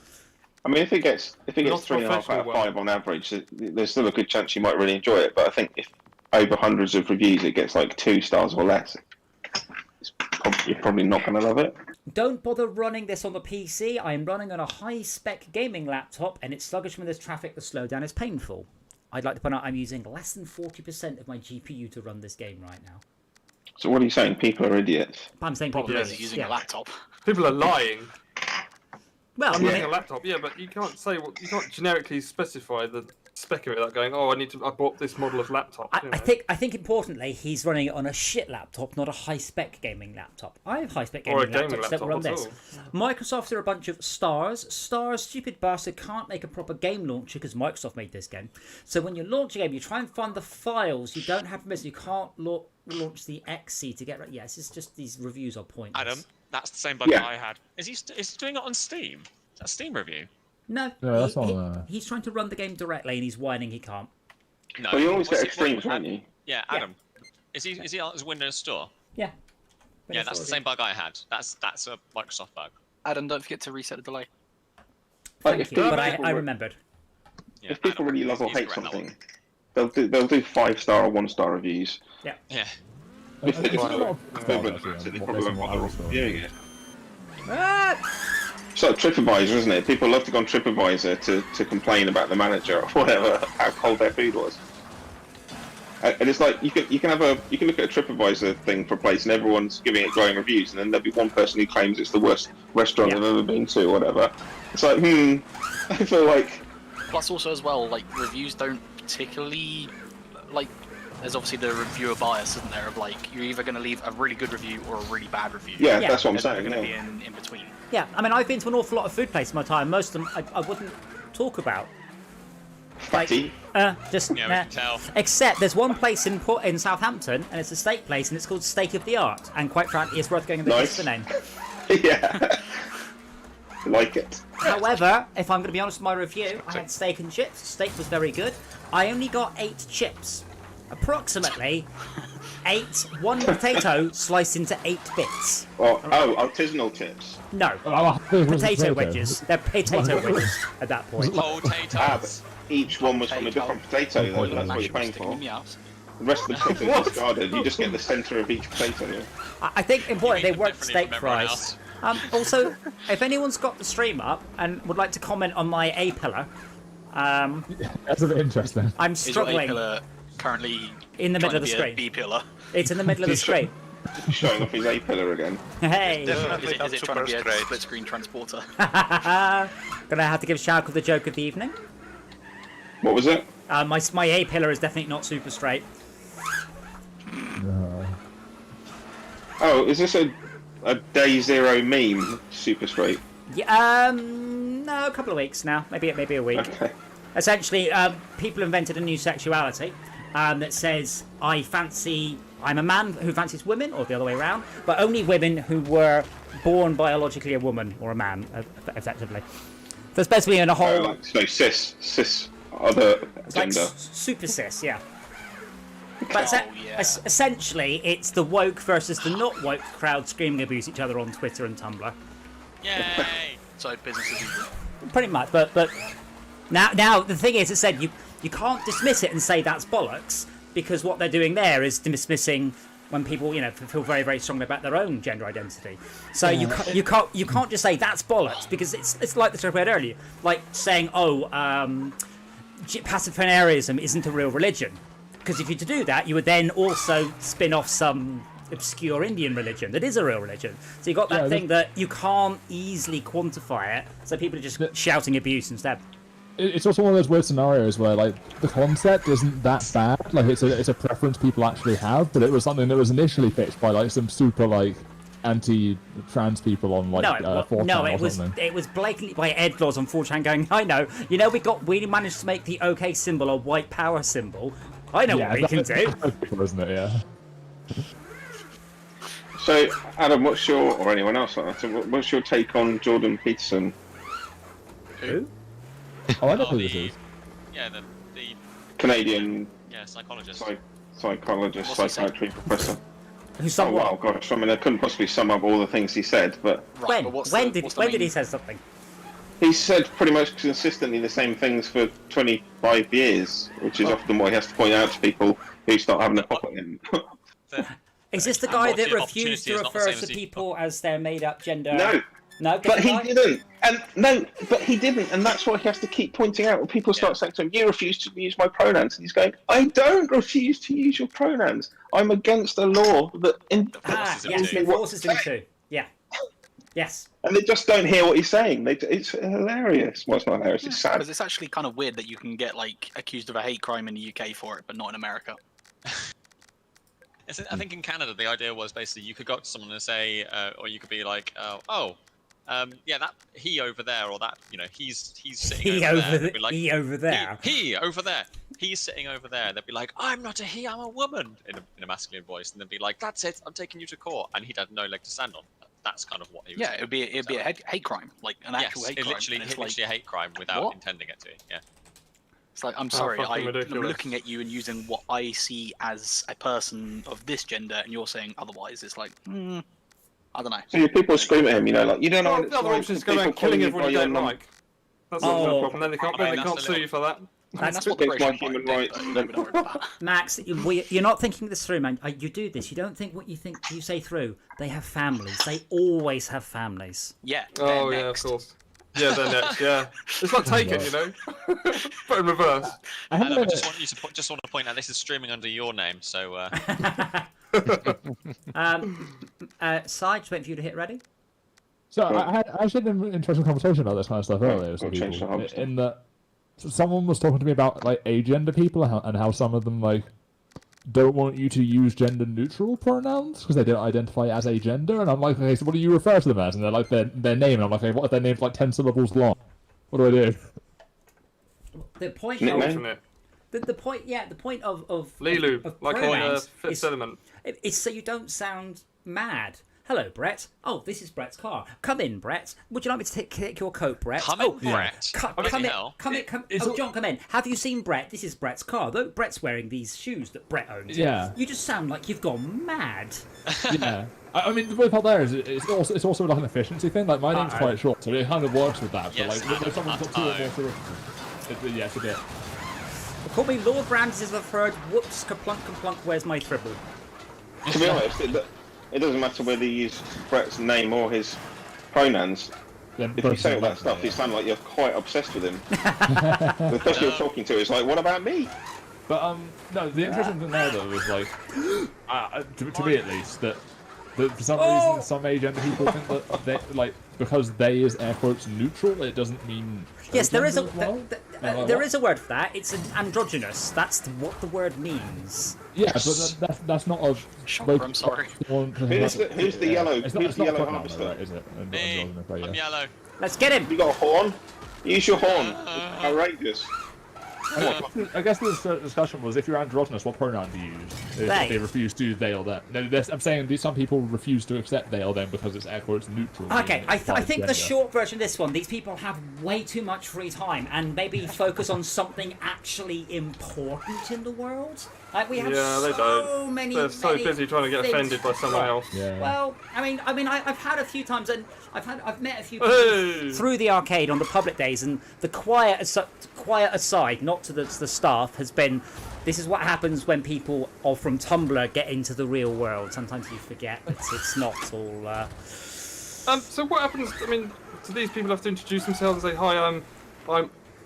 I mean, if it gets 3.5 out of 5 on average, there's still a good chance you might really enjoy it. But I think if over hundreds of reviews it gets like 2 stars or less, you're probably not going to love it. Don't bother running this on the PC. I am running on a high-spec gaming laptop, and it's sluggish when there's traffic. The slowdown is painful. I'd like to point out I'm using less than 40% of my GPU to run this game right now. So what are you saying? People are idiots. I'm saying people are using a laptop. People are lying. Well, I'm using a laptop, but you can't say you can't generically specify the spec of it, like going, I bought this model of laptop. I think importantly, he's running it on a shit laptop, not a high-spec gaming laptop. I have high-spec gaming laptops that will run this. Microsoft are a bunch of stars. Stars, stupid bastard, can't make a proper game launcher because Microsoft made this game. So when you launch a game, you try and find the files. You don't have permission. You can't launch the exe to get. Yes, it's just these reviews are pointless. Adam, that's the same bug that I had. Is he doing it on Steam? Is that a Steam review? No, that's not. He's trying to run the game directly, and he's whining he can't. No, well, you always get extremes, won't you? Yeah, Adam. Is he on his Windows Store? Yeah. Yeah, that's the same bug I had. That's a Microsoft bug. Adam, don't forget to reset the delay. Thank you, but I remembered. Yeah, if people really love or hate something, they'll do 5-star or 1-star reviews. Yeah. Yeah. If they probably won't bother reviewing it. It's like TripAdvisor, isn't it? People love to go on TripAdvisor to complain about the manager or whatever, how cold their food was. And it's like you can look at a TripAdvisor thing for a place and everyone's giving it glowing reviews, and then there'll be one person who claims it's the worst restaurant they've ever been to, or whatever. It's like, I feel like. Plus, also as well, like reviews don't particularly like. There's obviously the reviewer bias, isn't there? Of like, you're either going to leave a really good review or a really bad review. Yeah, that's what I'm saying. They're going to be in between. Yeah, I mean, I've been to an awful lot of food places in my time. Most of them I wouldn't talk about. Fatty. Just yeah, we can tell. Except there's one place in Southampton, and it's a steak place, and it's called Steak of the Art. And quite frankly, it's worth going and listen to the name. Yeah. Like it. However, if I'm going to be honest with my review, I had steak and chips. Steak was very good. I only got 8 chips. Approximately 1 potato sliced into 8 bits. Artisanal chips. No, potato wedges. They're potato wedges at that point. Potatoes. Each one was from a different potato, though. That's what you're paying for. The rest of the chips are discarded. You just get the centre of each potato. I think importantly, they weren't steak fries. Also, if anyone's got the stream up and would like to comment on my A pillar, that's a bit interesting. I'm struggling. Currently in the middle of the screen. B pillar. It's in the middle of the screen. Showing off his A pillar again. Hey. Is it trying to be a split screen transporter? Gonna have to give Shark the joke of the evening. What was it? My A pillar is definitely not super straight. Oh, is this a day 0 meme? Super straight. Yeah. No, a couple of weeks now. Maybe a week. Okay. Essentially, people invented a new sexuality that says, I'm a man who fancies women, or the other way around, but only women who were born biologically a woman or a man, effectively. So it's basically in a whole... so cis, other gender. Like super cis, yeah. But essentially, it's the woke versus the not woke crowd screaming abuse each other on Twitter and Tumblr. Yay! So business as usual. Pretty much, but now the thing is, it said you can't dismiss it and say that's bollocks, because what they're doing there is dismissing when people feel very, very strongly about their own gender identity. So you can't just say that's bollocks, because it's like the stuff we had earlier, like saying Pacifism isn't a real religion, because if you to do that, you would then also spin off some obscure Indian religion that is a real religion. So you got that thing that you can't easily quantify it, so people are just shouting abuse instead. It's also one of those weird scenarios where, like, the concept isn't that bad. Like, it's a preference people actually have, but it was something that was initially pitched by, like, some super, like, anti-trans people on, like, 4chan or something. It was blatantly by edgelords on 4chan going, I know, we managed to make the OK symbol a white power symbol. I know what we can do. Isn't it, yeah. So, Adam, or anyone else like that, what's your take on Jordan Peterson? Who? Oh, I know who this is. Yeah, the Canadian psychologist. Psychiatry professor. Who summed wow, gosh, I mean, I couldn't possibly sum up all the things he said, but... Right, when did he say something? He said pretty much consistently the same things for 25 years, which is often what he has to point out to people who start having a pop at him. Is this the guy that refused to refer to people as their made-up gender? No, but he didn't. But he didn't, and that's why he has to keep pointing out when people start saying to him, "You refuse to use my pronouns," and he's going, "I don't refuse to use your pronouns. I'm against a law that forces him to." Yeah. Yes. And they just don't hear what he's saying. It's hilarious. Well, it's not hilarious. It's sad. Because it's actually kind of weird that you can get accused of a hate crime in the UK for it, but not in America. I think in Canada the idea was basically you could go up to someone and say, or you could be like, that he over there, or that he's sitting over there. He over there. He over there. He's sitting over there. They'd be like, I'm not a he, I'm a woman, in a masculine voice, and they'd be like, that's it, I'm taking you to court, and he'd have no leg to stand on. That's kind of what he was. Yeah, it'd be a hate crime, like an actual hate crime. Literally a hate crime without intending it to. Yeah. It's like, I'm sorry, I'm looking at you and using what I see as a person of this gender, and you're saying otherwise. It's like, I don't know. So people scream at him, like, you don't know. The other option is go around killing everyone you don't like. That's not the problem. Then they can't sue you for that. That's what the human rights. Max, you're not thinking this through, man. You do this. You don't think what you think. You say through. They have families. They always have families. Yeah. Oh yeah, of course. Yeah, they're next. Yeah, it's not taken, but in reverse. I just want to point out this is streaming under your name, so. Sai, just waiting for you to hit ready. So I actually had an interesting conversation about this kind of stuff earlier with some people, in that someone was talking to me about agender people and how some of them don't want you to use gender neutral pronouns because they don't identify as a gender, and I'm like, okay, so what do you refer to them as? And they're like their name, and I'm like, okay, what if their name's 10 syllables long? What do I do? The point the point of Lilu, of like a fifth element. It's so you don't sound mad. Hello, Brett. Oh, this is Brett's car. Come in, Brett. Would you like me to take your coat, Brett? Come in, Brett. Come in. Oh, John, come in. Have you seen Brett? This is Brett's car. Though Brett's wearing these shoes that Brett owns. Yeah. You just sound like you've gone mad. Yeah. I mean, the weird part there is it's also like an efficiency thing. Like, my name's quite short, so it kind of works with that. Yes, but if someone's got 2 or more it's a bit. Call me Lord Brands is the third. Whoops, kaplunk, where's my triple? To be honest, it doesn't matter whether you use Brett's name or his pronouns. If you say all that stuff, you sound like you're quite obsessed with him. The person you're talking to is like, what about me? But no, the interesting thing there though is to me at least, that for some reason some agender people think that they because they is air quotes neutral, it doesn't mean. Yes, there is there is a word for that. It's an androgynous. That's what the word means. Yeah, but that's not a. I'm sorry. Who's the yellow? It's Who's the yellow harvester? harvester? Is it? Me. I'm yellow. Let's get him. You got a horn? Use your horn. It's outrageous. I guess the discussion was if you're androgynous, what pronoun do you use? If they refuse to use they or them. No, I'm saying some people refuse to accept they or them because it's air quotes neutral. Okay, I think the short version of this one, these people have way too much free time and maybe focus on something actually important in the world. Like we have so many. They're so busy trying to get offended by someone else. Yeah. Well, I mean, I've had a few times, and I've met a few people through the arcade on the public days, and the quiet aside, not to the staff, has been, this is what happens when people from Tumblr get into the real world. Sometimes you forget it's not all. So what happens? I mean, do these people have to introduce themselves and say, "Hi, I'm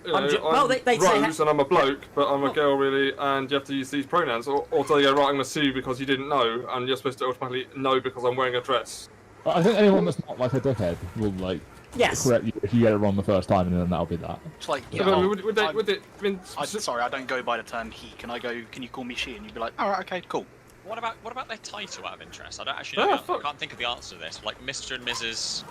they Rose, say, and I'm a bloke, but I'm a girl, really," and you have to use these pronouns, or do they go, "Right, I'm gonna sue you because you didn't know," and you're supposed to automatically know because I'm wearing a dress? I think anyone that's not like a dickhead will correct you if you get it wrong the first time, and then that'll be that. It's like, sorry, I don't go by the term he. Can you call me she? And you'd be like, alright, okay, cool. What about their title out of interest? I don't actually know. I can't think of the answer to this. Like Mr. and Mrs.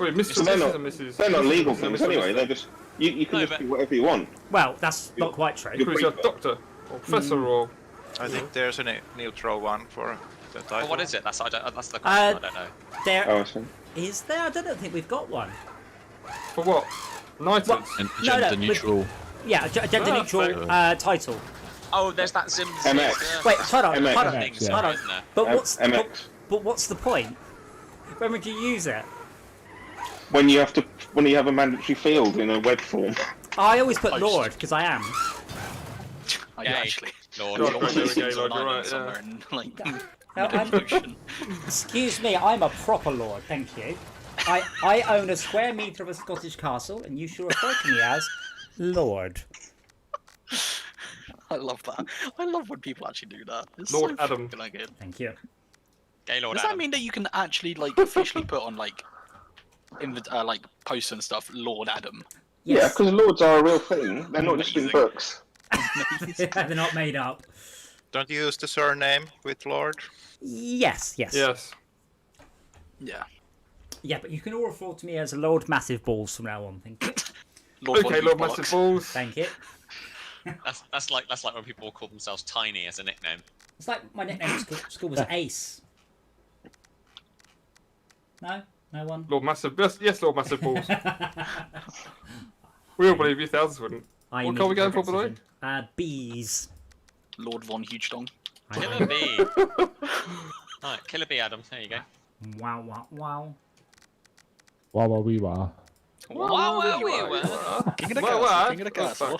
Wait, Mr. and Mrs. They're not legal things anyway. They're just you can just do whatever you want. Well, that's not quite true. You're a doctor or professor or. I think there's a neutral one for the title. Well, what is it? That's the question. I don't know. There is there. I don't think we've got one. For what? Knighted? And gender neutral. Yeah, gender neutral title. Oh, there's that Zim. MX. Wait, hold on. MX, Hold on. MX. But what's the point? When would you use it? When you have a mandatory field in a web form. I always put Lord because I am. Actually. Lord. Excuse me, I'm a proper lord, thank you. I own a square metre of a Scottish castle, and you should refer to me as Lord. I love that. I love when people actually do that. It's Lord so Adam. good. Thank you. Gay Lord Does Adam. that mean that you can actually officially put on posts and stuff, Lord Adam? Yes. Yeah, because lords are a real thing. They're not just in books. They're not made up. Don't you use the surname with Lord? Yes. Yes. Yeah. Yeah, but you can all refer to me as Lord Massive Balls from now on. Thank you. Okay, Lord Massive Balls. Thank you. That's like when people call themselves Tiny as a nickname. It's like my nickname at school was Ace. No one. Lord Massive. Yes, Lord Massive Balls. We all believe you. Thousands wouldn't. What car are we going for, by the way? Bees. Lord Von Huge Dong. Killer Bee. Alright, Killer Bee, Adam. There you go. Wow. Wow, wow, wee, wow. Wow. King of the castle.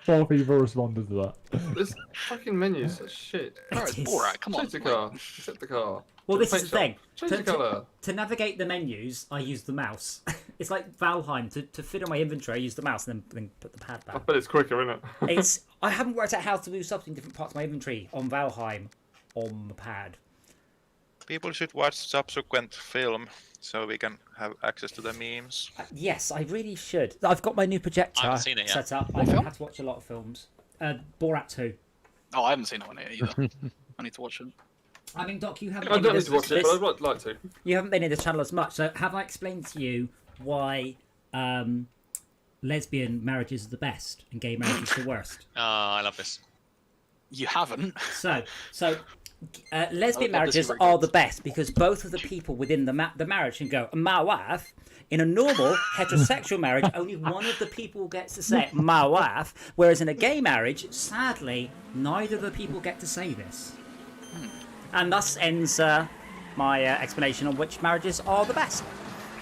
Four people responded to that. This fucking menu's such shit. Alright, Borat, come on. Change the car. Set the car. Well, this is the thing. Change the colour. To navigate the menus, I use the mouse. It's like Valheim. To fit on my inventory, I use the mouse and then put the pad I back. bet it's quicker, isn't it? I haven't worked out how to move stuff in different parts of my inventory on Valheim on the pad. People should watch subsequent film so we can have access to the memes. Yes, I really should. I've got my new projector I haven't seen it yet. set up. I've had to watch a lot of films. Borat 2. Oh, I haven't seen that one yet either. I need to watch it. I mean, Doc, you haven't. I don't need to watch it, but I'd like to. You haven't been in this channel as much, so have I explained to you why lesbian marriages are the best and gay marriages the worst? Oh, I love this. You haven't. So lesbian marriages are the best because both of the people within the marriage can go, my wife. In a normal heterosexual marriage, only one of the people gets to say my wife, whereas in a gay marriage, sadly, neither of the people get to say this. And thus ends my explanation on which marriages are the best.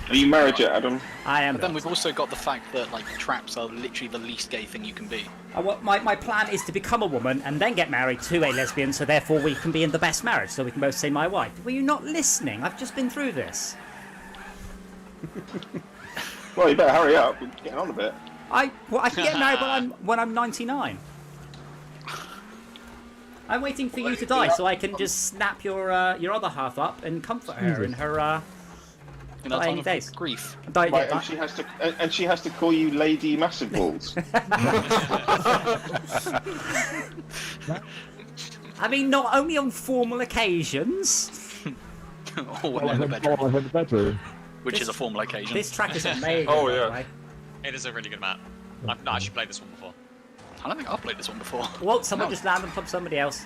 Are you married yet, Adam? I am. But then we've also got the fact that traps are literally the least gay thing you can be. My plan is to become a woman and then get married to a lesbian, so therefore we can be in the best marriage, so we can both say my wife. Were you not listening? I've just been through this. Well, you better hurry up. We're getting on a bit. I can get married when I'm 99. I'm waiting for you to die so I can just snap your other half up and comfort her in her dying days. Grief. And she has to call you Lady Massive Balls. I mean, not only on formal occasions. Or when in the bedroom. Which is a formal occasion. This track is amazing. Oh, yeah. It is a really good map. I've not actually played this one before. I don't think I've played this one before. Well, someone No. just landed on top of somebody else.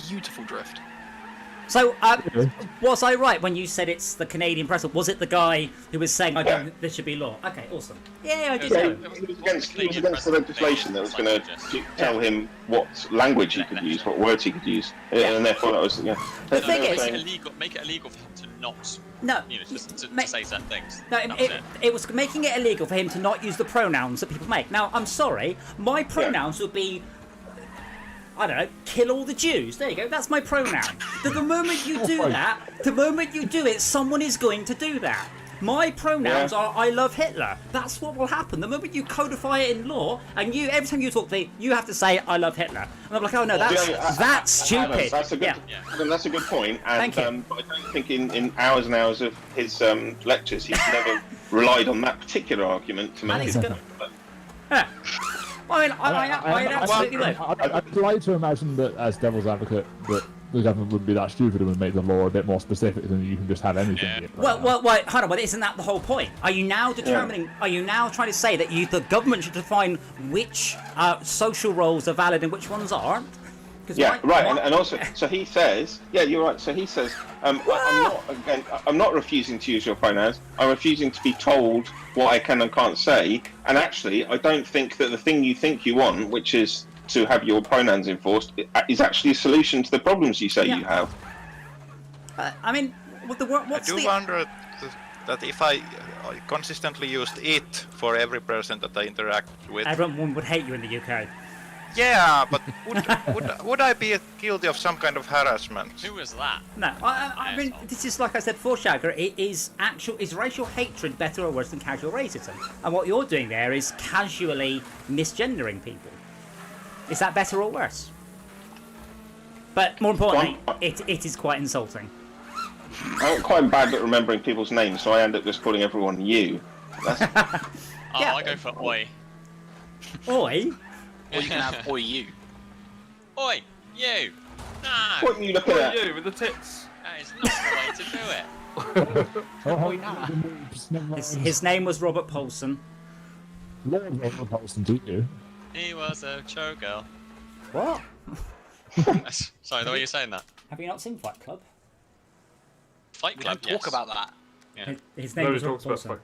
Beautiful drift. So, was I right when you said it's the Canadian president? Was it the guy who was saying, I don't think this should be law? Okay, awesome. Yeah, I did Yeah, know. he was against the legislation that was going to tell him what language he could use, what words he could use, and therefore that was The thing is, make it illegal for him to not, no, just to say certain things. no, That was it was making it illegal for him to not use the pronouns that people make. Now, I'm sorry, my pronouns would be, I don't know, kill all the Jews. There you go, that's my pronoun. The moment you do that, the moment you do it, someone is going to do that. My pronouns are I love Hitler. That's what will happen. The moment you codify it in law, and every time you talk to me, you have to say I love Hitler. And I'm like, oh no, that's stupid. That's a good, that's a good point. And, Thank you. But I don't think in hours and hours of his lectures, he's never relied on that particular argument to make And it's it. gonna- Yeah. I mean, I absolutely would. I'd like to imagine that, as devil's advocate, that the government would be that stupid and would make the law a bit more specific than you can just have anything. Yeah. Well, hold on. But isn't that the whole point? Are you now determining? Are you now trying to say that the government should define which social roles are valid and which ones aren't? Yeah, right, and also, so he says, yeah, you're right. So he says, I'm not refusing to use your pronouns. I'm refusing to be told what I can and can't say. And actually, I don't think that the thing you think you want, which is to have your pronouns enforced, is actually a solution to the problems you say you have. I mean, what's I do wonder that if I consistently used it for every person that I interact with. Everyone would hate you in the UK. Yeah, but would I be guilty of some kind of harassment? Who was that? No, I mean, this is like I said before, Shagger. Is racial hatred better or worse than casual racism? And what you're doing there is casually misgendering people. Is that better or worse? But more importantly, it is quite insulting. I'm quite bad at remembering people's names, so I end up just calling everyone you. I go for oi. Oi? Or you can have oi you. Oi, you. No, What are you looking What at? are you with the tits? that is not the way to do it. His name was Robert Paulson. Lord Robert Paulson, didn't you? He was a showgirl. What? Sorry, the way you're saying that. Have you not seen Fight Club? Fight We Club, don't talk yes. about that. Yeah. His name Nobody was Robert talks about Paulson.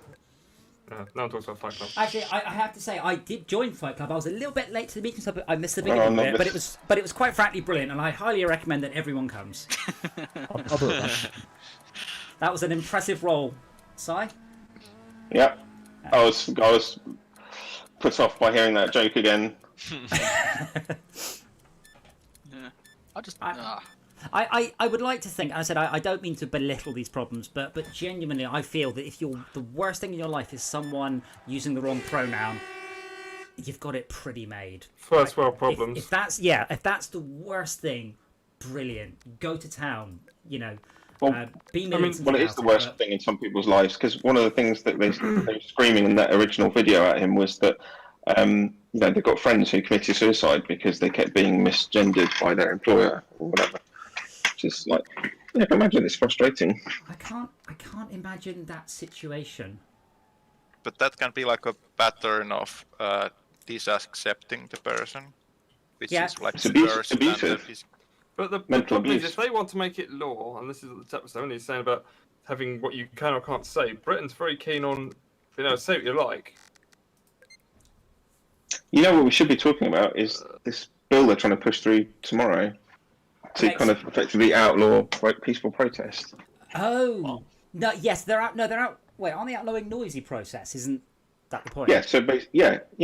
Fight Club. No one talks about Fight Club. Actually, I have to say, I did join Fight Club. I was a little bit late to the meeting, so I missed the beginning of it, but it was quite frankly brilliant, and I highly recommend that everyone comes. I'll do it. That was an impressive role, Si. Yeah, I was put off by hearing that joke again. Yeah. I would like to think, and I said I don't mean to belittle these problems, but genuinely I feel that if the worst thing in your life is someone using the wrong pronoun, you've got it pretty made. First world problems. If that's the worst thing, brilliant. Go to town, you know. Well, Be militant Well, it is about the worst thing in some people's lives, because one of the things that they were screaming in that original video at him was that they've got friends who committed suicide because they kept being misgendered by their employer or whatever. Just like, I can imagine it's frustrating. I can't imagine that situation. But that can be like a pattern of disaccepting the person, which is like It's worse than abusive. But the Mental problem is, abuse. if they want to make it law, and this is what the episode is saying about having what you can or can't say, Britain's very keen on being able to say what you like. You know what we should be talking about is this bill they're trying to push through tomorrow to kind of effectively outlaw peaceful protest. Oh no! Yes, they're out. No, they're out. Wait, aren't they outlawing noisy protests? Isn't that the point? Yeah. So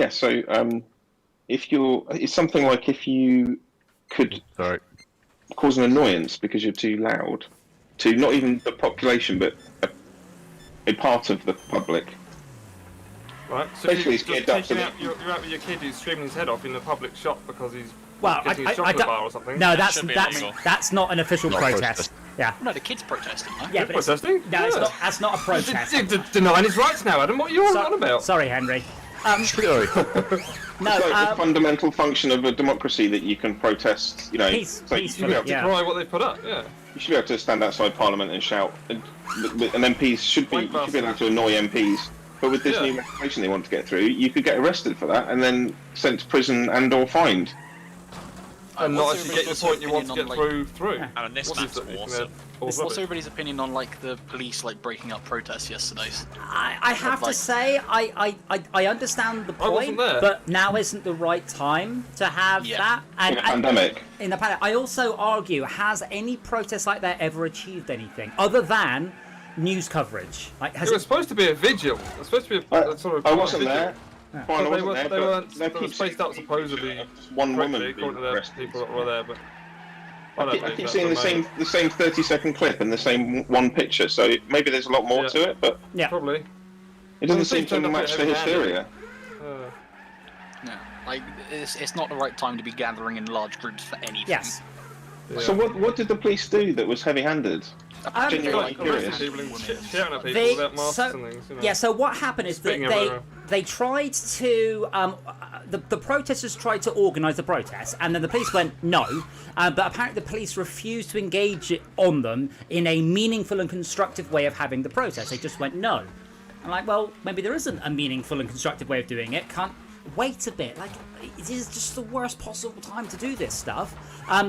So it's something like if you could cause an annoyance because you're too loud to not even the population, but a part of the public. Right. So Basically, if it's you're, geared up just to taking out, you're out with your kid who's screaming his head off in the public shop because he's Well, getting a I chocolate don't. bar or something. No, should be illegal. that's not an official Not protest. protest. Yeah. No, the kids protesting, no? Yeah, but it's, protesting? no, it's Yeah. not. That's not a protest. Denying his rights now, Adam. What are you on about? Sorry, Henry. No, It's like the fundamental function of a democracy that you can protest. You know, Peace- so peace- you should be able to- yeah. Decry what they put up. Yeah. you should be able to stand outside Parliament and shout, and MPs should be. You should be able to annoy MPs But with this Yeah. new legislation they want to get through, you could get arrested for that and then sent to prison and/or fined. And not What's actually get the everybody's point you want to opinion get on, through. Yeah. And this What's map's this that you can awesome. have all What's rubbish? everybody's opinion on like the police like breaking up protests yesterday? I have to like- say, I understand the I wasn't point, there. but now isn't the right time to have Yeah. that. In a pandemic. In the pandemic, I also argue: has any protest like that ever achieved anything other than news coverage? Like, has It was supposed to be a vigil. It was supposed to be a sort of. I wasn't vigil. there. Fine, I But they wasn't were, there, they but weren't. they They were keep spaced out saying supposedly. one woman correctly, being according to the arrested. people that were there, but I I don't keep believe that seeing for a moment. the same 30-second clip and the same one picture, so maybe there's a lot more Yeah. to it, but yeah. Probably. it doesn't Well, seem the to thing turned up match the heavy-handed. hysteria. No, like it's not the right time to be gathering in large groups for anything. Yes. Yeah. So what did the police do that was heavy-handed? Genuinely Like curious. arresting people and shouting at people They- without masks so- and things. You know. Yeah, so what happened is that Spitting everywhere. they tried to the protesters tried to organise the protest, and then the police went no, but apparently the police refused to engage on them in a meaningful and constructive way of having the protest. They just went no. I'm like, well, maybe there isn't a meaningful and constructive way of doing it. Can't wait a bit. Like, it is just the worst possible time to do this stuff.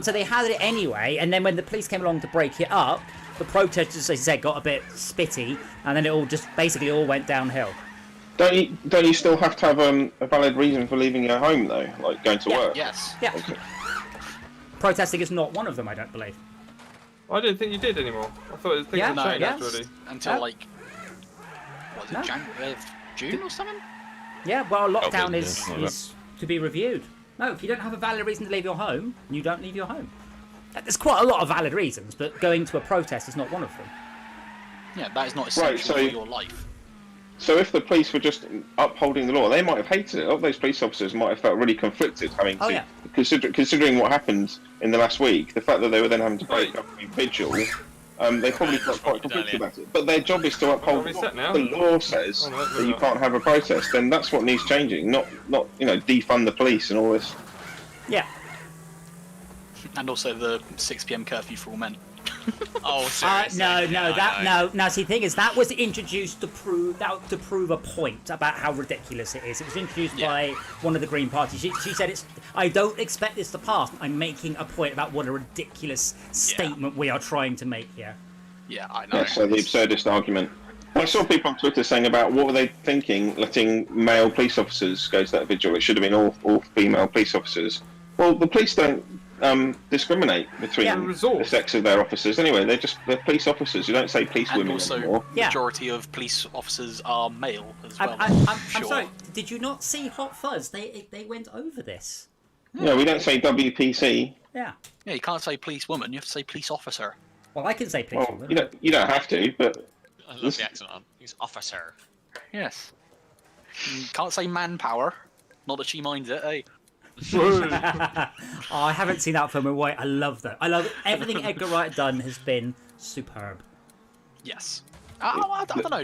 So they had it anyway, and then when the police came along to break it up, the protesters, as I said, got a bit spitty, and then it all just basically all went downhill. Don't you still have to have a valid reason for leaving your home though, like going to Yeah. work? Yes. Yeah, Okay. protesting is not one of them, I don't believe. I didn't think you did anymore. I thought things Yeah, had No, changed yeah. already. until Yeah. like what was it, No. June or something? Yeah, well, lockdown Okay, is yeah. is to be reviewed. No, if you don't have a valid reason to leave your home, you don't leave your home. There's quite a lot of valid reasons, but going to a protest is not one of them. Yeah, that is not essential so- for your life. So if the police were just upholding the law, they might have hated it. All those police officers might have felt really conflicted having to, Oh, yeah. considering what happened in the last week, the fact that they were then having to break Right. up a vigil, they probably felt quite conflicted earlier. about it. But their job is to uphold the law. reset now. The law says Oh, no, that you no. can't have a protest, then that's what needs changing, not defund the police and all this. Yeah. And also the 6 p.m. curfew for all men. Oh, seriously? No, Yeah, I know. no. Now, see, the thing is, that was introduced to prove a point about how ridiculous it is. It was introduced Yeah. by one of the Green Party. She said, I don't expect this to pass. I'm making a point about what a ridiculous statement we are trying to make here. Yeah, I know. Yeah, so the absurdist argument. I saw people on Twitter saying about what were they thinking letting male police officers go to that vigil. It should have been all female police officers. Well, the police don't discriminate between Yeah. the sex of their officers. Anyway, they're police officers. You don't say police And women also, anymore. Yeah. majority of police officers are male as well. I'm sure. sorry, did you not see Hot Fuzz? They went over this. Yeah, we don't say WPC. Yeah. Yeah, you can't say police woman. You have to say police officer. Well, I can say police Well, woman. you don't have to, but I love the accent on. He's officer. Yes. You can't say manpower. Not that she minds it, eh? Oh, I haven't seen that film in a while. I love that. I love everything Edgar Wright done has been superb. Yes. I don't know.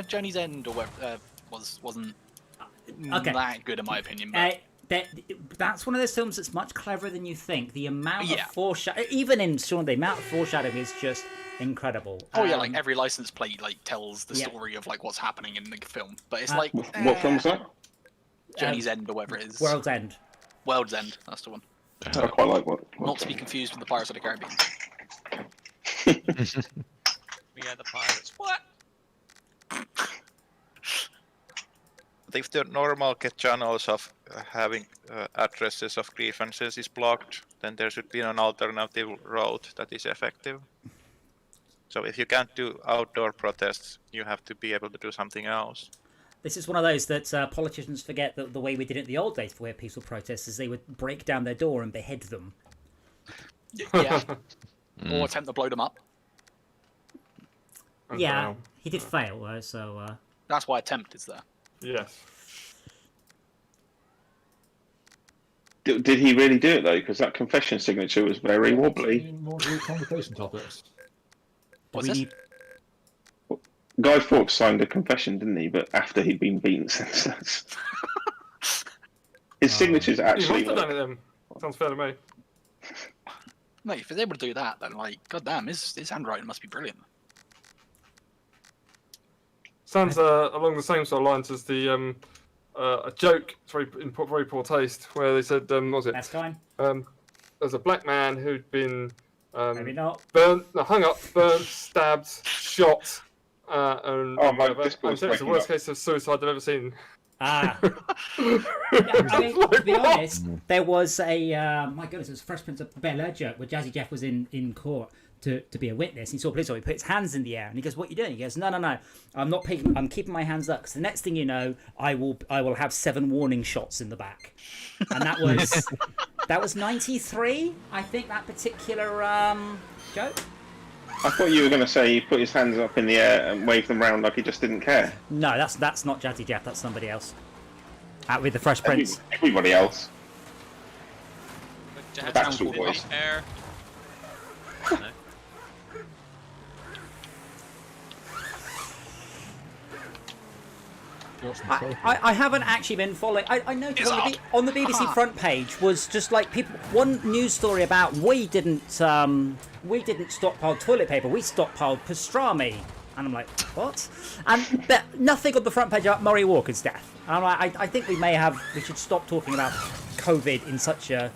Journey's End or whatever wasn't Okay. that good in my opinion. But That's one of those films that's much cleverer than you think. The amount Yeah. of foreshadowing, even in Shaun, the amount of foreshadowing is just incredible. oh yeah, like every license plate like tells the yeah. story of like what's happening in the film. But it's Uh, like what film's that? Journey's End or whatever it is. World's End. World's End. That's the one. I quite like what. Not to be confused with the Pirates of the Caribbean. We are the pirates. What? But if the normal channels of having addresses of grievances is blocked, then there should be an alternative route that is effective. So if you can't do outdoor protests, you have to be able to do something else. This is one of those that politicians forget that the way we did it in the old days for peaceful protests is they would break down their door and behead them. Yeah. Or attempt to blow them up. And Yeah, now- he did fail though, so That's why attempt is there. Yes. Did he really do it though? Because that confession signature was very wobbly. More conversation topics. What's we this? need- Guy Fawkes signed a confession, didn't he? But after he'd been beaten senseless. His signature's You actually. must have done it then. Sounds fair to me. Mate, if he's able to do that, then like, goddamn, his handwriting must be brilliant. Sounds along the same sort of lines as the a joke. It's very poor taste. Where they said, what was it? That's fine. There's a black man who'd been Maybe not. hung up, burnt, stabbed, shot, and it's the worst case of suicide I've ever seen. Ah. Yeah, I mean, to be honest, there was a my goodness, it was Fresh Prince of Bel-Air joke where Jazzy Jeff was in court to be a witness. He saw a police officer, he put his hands in the air and he goes, "What are you doing?" He goes, "No, I'm not picking. I'm keeping my hands up because the next thing you know, I will have 7 warning shots in the back." And that was 93, I think, that particular joke. I thought you were going to say he put his hands up in the air and waved them around like he just didn't care. No, that's not Jazzy Jeff. That's somebody else. Out with the Fresh Prince. Everybody else. Backstreet Boys. No. I haven't actually been following. I noticed on the BBC front page was just like people. One news story about we didn't stockpile toilet paper. We stockpiled pastrami, and I'm like, what? And nothing on the front page about Murray Walker's death. And I'm like, I think we should stop talking about COVID in such a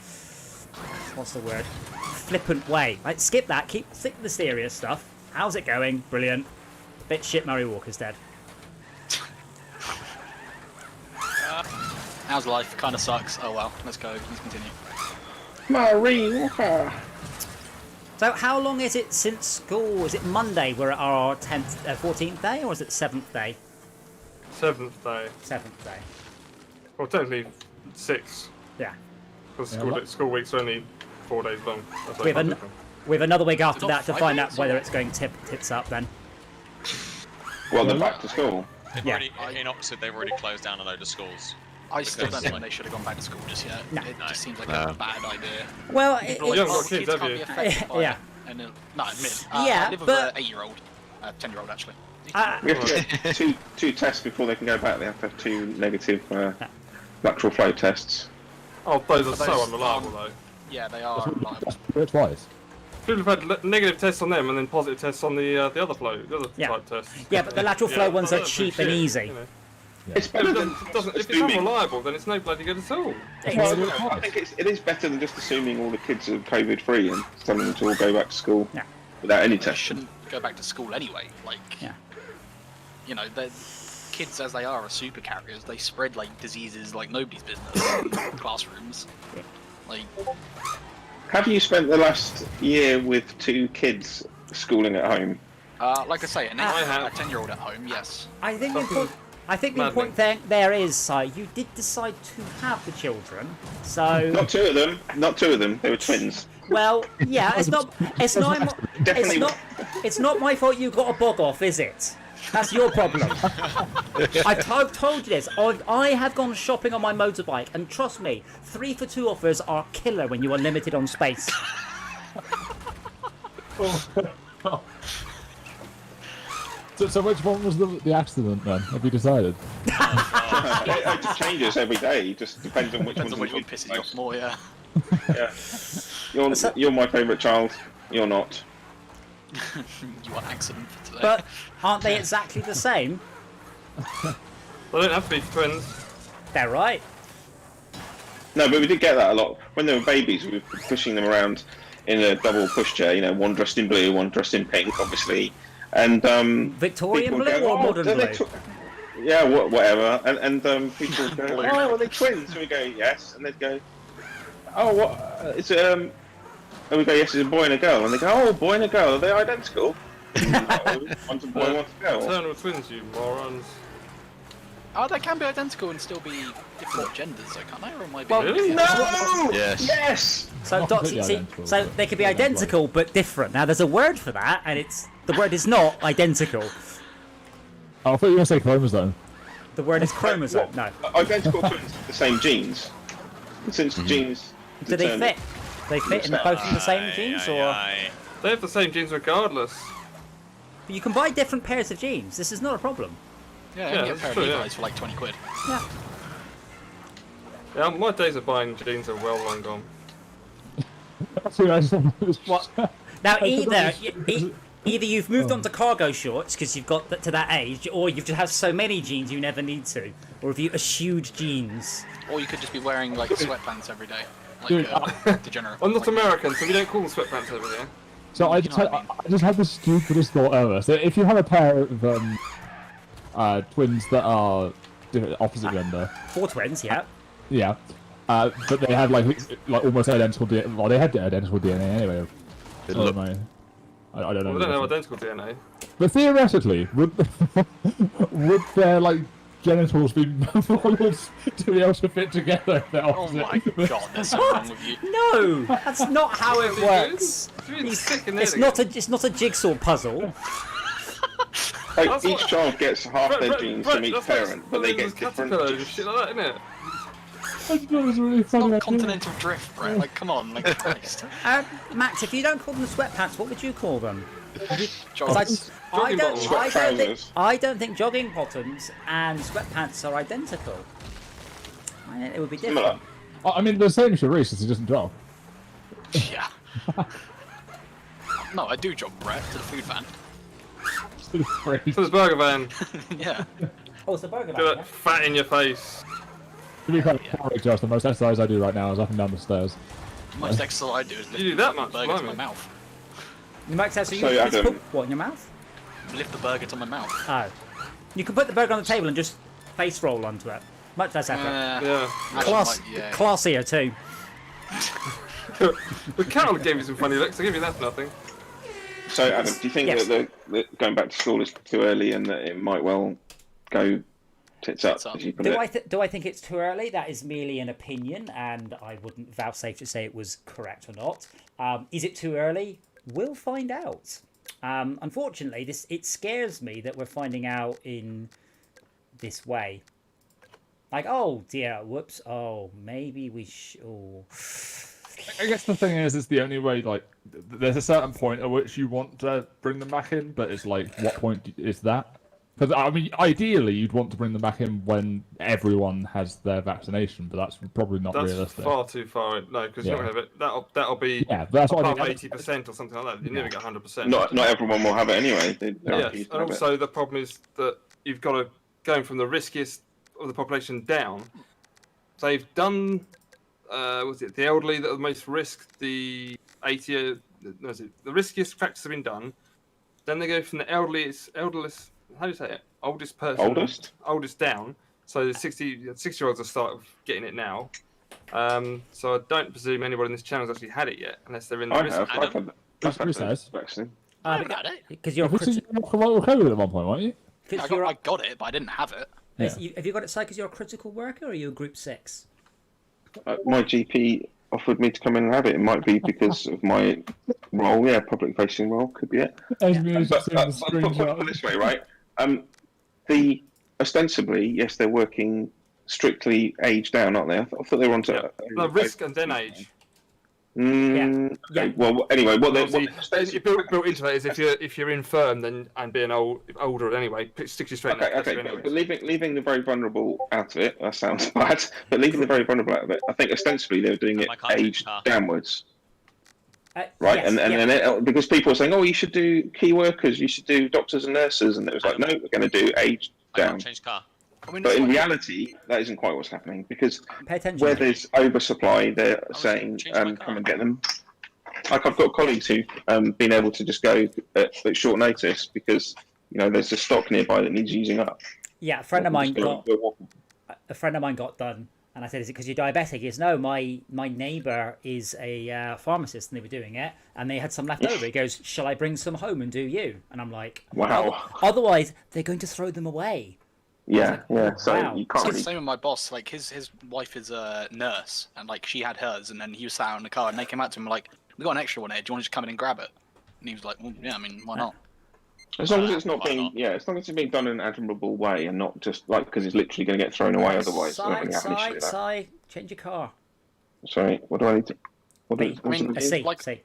what's the word? Flippant way. Like skip that. Stick to the serious stuff. How's it going? Brilliant. Bit shit. Murray Walker's dead. How's life? Kind of sucks. Oh well, let's go. Let's continue. Murray Walker. So how long is it since school? Is it Monday? We're at our 14th day, or is it 7th day? 7th day. 7th day. Well, technically 6. Yeah. Because school week's only 4 days long. We have another week after that to find out whether it's going tits up then. Well, they're back to school. In Oxford, they've already closed down a load of schools. I still don't think they should have gone back to school just yet. No. It just seems like a bad idea. Well, you haven't got kids, have can't you? be affected by Yeah. it. And, no, admit. Yeah, I live with but- an 8-year-old. 10-year-old, actually. We have to get two tests before they can go back. They have to have 2 negative lateral flow tests. Oh, those are so unreliable though. Yeah, they are reliable. Twice. People have had negative tests on them and then positive tests on the other flow, the other type tests. Yeah, but the lateral flow ones are that's cheap shit, and easy. you know. It's better than If it's assuming. unreliable, then it's no bloody good at all. Well, I think it is better than just assuming all the kids are COVID free and telling them to all go back to school Yeah. without any They tests. shouldn't go back to school anyway. Like, Yeah. you know, kids as they are super carriers. They spread like diseases like nobody's business in classrooms. Like, Have you spent the last year with 2 kids schooling at home? like I say, an I have. 10-year-old at home, yes. I think the Maddening. point there is, you did decide to have the children, so Not 2 of them. Not 2 of them. They were twins. well, yeah, it's not my fault you got a bog off, is it? That's your problem. I've told you this. I have gone shopping on my motorbike, and trust me, 3 for 2 offers are killer when you are limited on space. So which one was the accident then? Have you decided? It changes every day. It just depends on which Depends on one's which one pisses you off more, yeah. Yeah. You're my favourite child. You're not. You want accident for today. But aren't they exactly the same? They don't have to be twins. They're right. No, but we did get that a lot. When they were babies, we were pushing them around in a double pushchair, you know, one dressed in blue, one dressed in pink, obviously. And Victorian people blue go, or "Oh, modern they're blue? yeah, whatever. And people go, "Oh, are they twins?" And we go, "Yes." And they'd go, "Oh, what? It's And we go, "Yes, it's a boy and a girl." And they go, "Oh, boy and a girl. Are they identical?" No, one's a boy, one's a girl. Eternal twins, you morons. Oh, they can be identical and still be different genders, though, can't they? Or am I being... Well, Really? No! Yes. Yes! So, Not Dotsy, completely see, identical, so but they could be yeah, identical but different. Now, there's a word for that, and the word is not identical. Oh, I thought you were going to say chromosome. The word is chromosome. No. Identical twins have the same genes. Since the genes. Do they determine- fit? They fit in both of the same genes, or They have the same genes regardless. you can buy different pairs of genes. This is not a problem. Yeah, Yeah, you can get a that's pair of true, yeah. Levi's for like 20 quid. Yeah. Yeah, my days of buying genes are well long gone. What? Now, either Either you've moved on to cargo shorts because you've got to that age, or you've just have so many jeans you never need to, or have you eschewed jeans? Or you could just be wearing like sweatpants every day, like Dude, degenerate. I'm not Like, American, so we don't call them sweatpants over there. So I You just, know had, what I mean. I just had the stupidest thought ever. So if you have a pair of twins that are opposite gender, 4 twins, yeah. yeah, but they have like almost identical DNA. Well, they had identical DNA anyway. It Oh, look- my. I don't know. We don't have identical DNA. But theoretically, would would their like genitals be modeled to be able to fit together if they're oh opposite? my god, there's something wrong with you. No, that's not how it works. It's really sick in there. It's not a jigsaw puzzle. Like, That's each what- child gets half their genes from each that's parent, but they get different. caterpillars and shit like that, isn't it? I just thought it was really funny. Not continental drift, Brett. Like, come on, like Christ. Max, if you don't call them sweatpants, what would you call them? Joggers. I don't think jogging bottoms and sweatpants are identical. I think it would be different. Similar. I mean, the same Sharice, it's just a job. Yeah. No, I do jog, Brett, to the food van. To the burger van. Yeah. Oh, it's a burger Get van, that fat in your face. To be quite frank, Josh, the most exercise I do right now is up and down the stairs. Most exercise I do is lift You do that the much, burger to my blimey. mouth. You might say, so you So, just Adam- put what in your mouth? Lift the burger to my mouth. Oh. You can put the burger on the table and just face roll onto it. Much less effort. Yeah. Yeah. Classier too. The Carol gave you some funny looks. I give you that for nothing. So, Adam, do you think Yes. that going back to school is too early and that it might well go tits up, Tits up. as you put Do it? I think it's too early? That is merely an opinion, and I wouldn't vouchsafe to say it was correct or not. Is it too early? We'll find out. Unfortunately, it scares me that we're finding out in this way. Like, oh dear, whoops. Oh, maybe we should. Oh. I guess the thing is, it's the only way, like, there's a certain point at which you want to bring them back in, but it's like, what point is that? Because, I mean, ideally, you'd want to bring them back in when everyone has their vaccination, but that's probably not That's realistic. far too far. No, because Yeah. you're not gonna have it. That'll be Yeah, but that's what I above mean. 80% or something like that. You never get 100%. Not everyone will have it anyway. Yes, and also the problem is that you've got to going from the riskiest of the population down. So they've done, was it the elderly that are the most risk? The 80, no, is it the riskiest practice have been done. Then they go from the eldest. How do you say it? Oldest person. Oldest down. So the 60-year-olds are starting getting it now. So I don't presume anybody in this channel has actually had it yet, unless they're in the I risk. have. I've had Who the says? vaccine. I got it. Because you're, Because you were COVID at one point, weren't you? I got it, but I didn't have it. have you got it, because you're a critical worker, or are you a group 6? My GP offered me to come in and have it. It might be because of my role, public-facing role, could be it. But put it this way, right? Ostensibly, yes, they're working strictly age down, aren't they? I thought they were on to No, risk and then age. Okay. Well, anyway, Obviously, built into that is if you're infirm then and being older anyway, stick you straight in that category but anyway. leaving the very vulnerable out of it, that sounds bad. But leaving the very vulnerable out of it, I think ostensibly they were doing it age downwards, right? Yes, and then because people were saying, oh, you should do key workers, you should do doctors and nurses, and it was like, no, we're going to do age I down. can't change car. I mean, But it's in like- reality, that isn't quite what's happening because Pay attention. where there's oversupply, they're saying, change my car. come and get them. Like I've got colleagues who've been able to just go at short notice because there's a stock nearby that needs using up. Yeah, a friend of mine got done, and I said, "Is it because you're diabetic?" He goes, "No, my neighbour is a pharmacist, and they were doing it, and they had some left over." He goes, "Shall I bring some home and do you?" And I'm like, Wow. Otherwise, they're going to throw them away." Yeah. So Wow. you It's can't the really. same with my boss. Like his wife is a nurse, and like she had hers, and then he was sat in the car, and they came out to him like, "We got an extra one here. Do you want to just come in and grab it?" And he was like, "Well, yeah, I mean, why not?" As long as it's not Why being, not? as long as it's being done in an admirable way and not just like because it's literally going to get thrown away otherwise. I don't really have an issue with that. Change your car. Sorry, what do I need to? What B. what's I mean, it- it's C. like- C.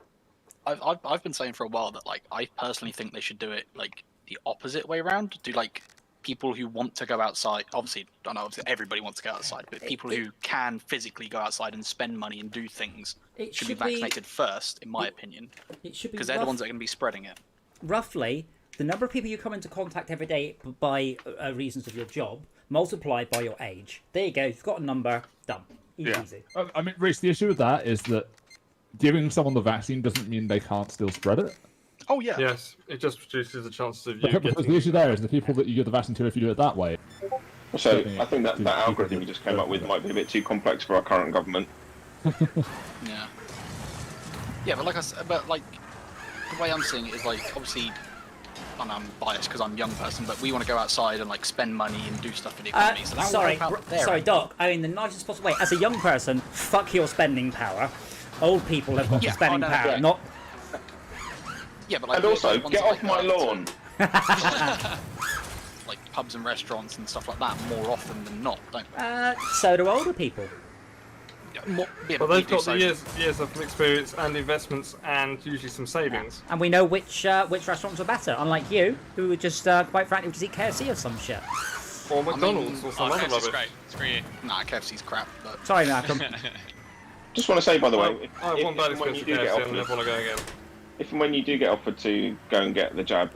I've been saying for a while that like I personally think they should do it like the opposite way around. Do like people who want to go outside. Obviously, I know obviously everybody wants to go outside, but people who can physically go outside and spend money and do things It should be vaccinated first, in my opinion, It should be because they're the ones that are going to be spreading it. roughly the number of people you come into contact every day by reasons of your job multiplied by your age. There you go. You've got a number. Done. Easy. I mean, Reece, the issue with that is that giving someone the vaccine doesn't mean they can't still spread it. Oh yeah. Yes, it just reduces the chances of you Because getting. the issue there is the people that you give the vaccine to, if you do it that way. So I think that algorithm you just came up with might be a bit too complex for our current government. Yeah. Yeah, but like I said, the way I'm seeing it is like obviously, and I'm biased because I'm a young person, but we want to go outside and like spend money and do stuff for the economy. So that sorry, sorry, Doc. I mean, the nicest possible way. As a young person, fuck your spending power. Old people have got the spending power, yeah. not. Yeah, but like, And also, ones get that, off my lawn. Like pubs and restaurants and stuff like that more often than not, don't they? So do older people. Yeah, Well, but we they've do got so. the years of experience and investments and usually some savings. And we know which restaurants are better. Unlike you, who would just, quite frankly, would just eat KFC or some shit. Or McDonald's or some other KFC's rubbish. great. Screw you. Nah, KFC's crap. But Sorry, Malcolm. Just want to say, by the way, I have one bad when experience you with do get KFC and I offered, never want to go again. if and when you do get offered to go and get the jab,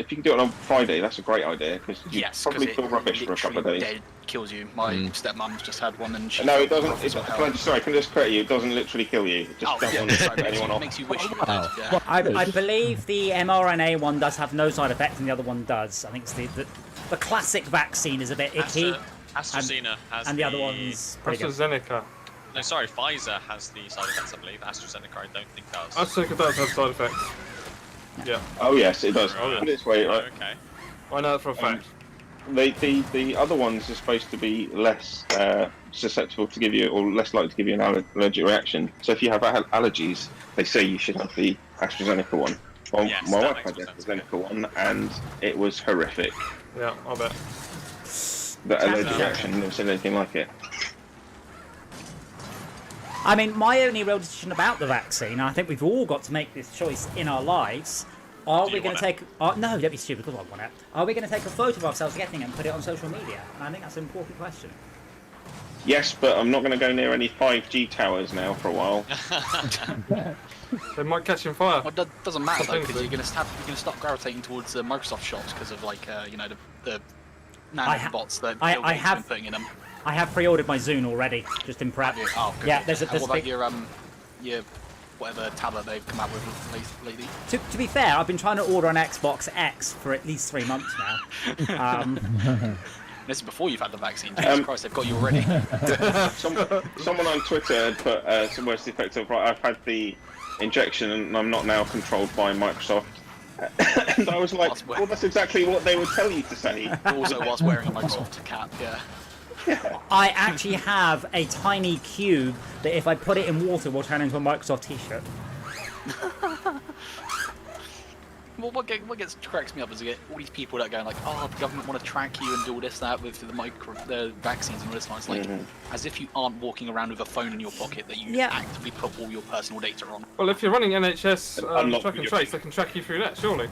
if you can do it on Friday, that's a great idea because you yes, probably because feel it rubbish for a couple of days. dead kills you. My stepmom's just had one and she. No, it felt doesn't. rough as hell. Sorry, can I just correct you? It doesn't literally kill you. It just Oh, doesn't yeah, hurt sorry, anyone it off. makes you wish you were dead. Yeah. I believe the mRNA one does have no side effects, and the other one does. I think it's the classic vaccine is a bit icky, AstraZeneca has and the other one's pretty good. AstraZeneca. No, sorry, Pfizer has the side effects, I believe. AstraZeneca, I don't think does. AstraZeneca does have side effects. Yeah, Oh yes, it does. Oh, yeah. Put it this way, Oh, okay. I know that for a fact. the other ones are supposed to be less susceptible to give you, or less likely to give you an allergic reaction. So if you have allergies, they say you should have the AstraZeneca one. Well, Yes, my that wife makes had the more sense, AstraZeneca one, and it was horrific. Yeah, I bet. The allergic Yeah. reaction, never seen anything like it. I mean, my only real decision about the vaccine, and I think we've all got to make this choice in our lives. Are Do we you going to want take? No, don't be stupid. Because I want it. Are we going to take a photo of ourselves getting it and put it on social media? And I think that's an important question. Yes, but I'm not going to go near any 5G towers now for a while. They might catch in fire. Well, that doesn't matter though, because Potentially. you're gonna start gravitating towards the Microsoft shops because of like the I nanobots that I Bill Gates have- been putting in them. I have pre-ordered my Zune already, just in prep. Oh, good. Yeah, there's a What about big. your whatever tablet they've come out with lately? To be fair, I've been trying to order an Xbox X for at least 3 months now. This is before you've had the vaccine. Jesus Christ, they've got you already. Someone on Twitter had put somewhere to the effect of, right, I've had the injection and I'm not now controlled by Microsoft. And I was like, well, that's exactly what they would tell you to say. Also, whilst wearing a Microsoft cap, yeah. I actually have a tiny cube that if I put it in water will turn into a Microsoft t-shirt. Well, what cracks me up is you get all these people that are going like, oh, the government want to track you and do all this, that with the vaccines and all this. And it's like, as if you aren't walking around with a phone in your pocket that you Yeah. actively put all your personal data on. Well, if you're running NHS Unlock track and your- trace, they can track you through that, surely.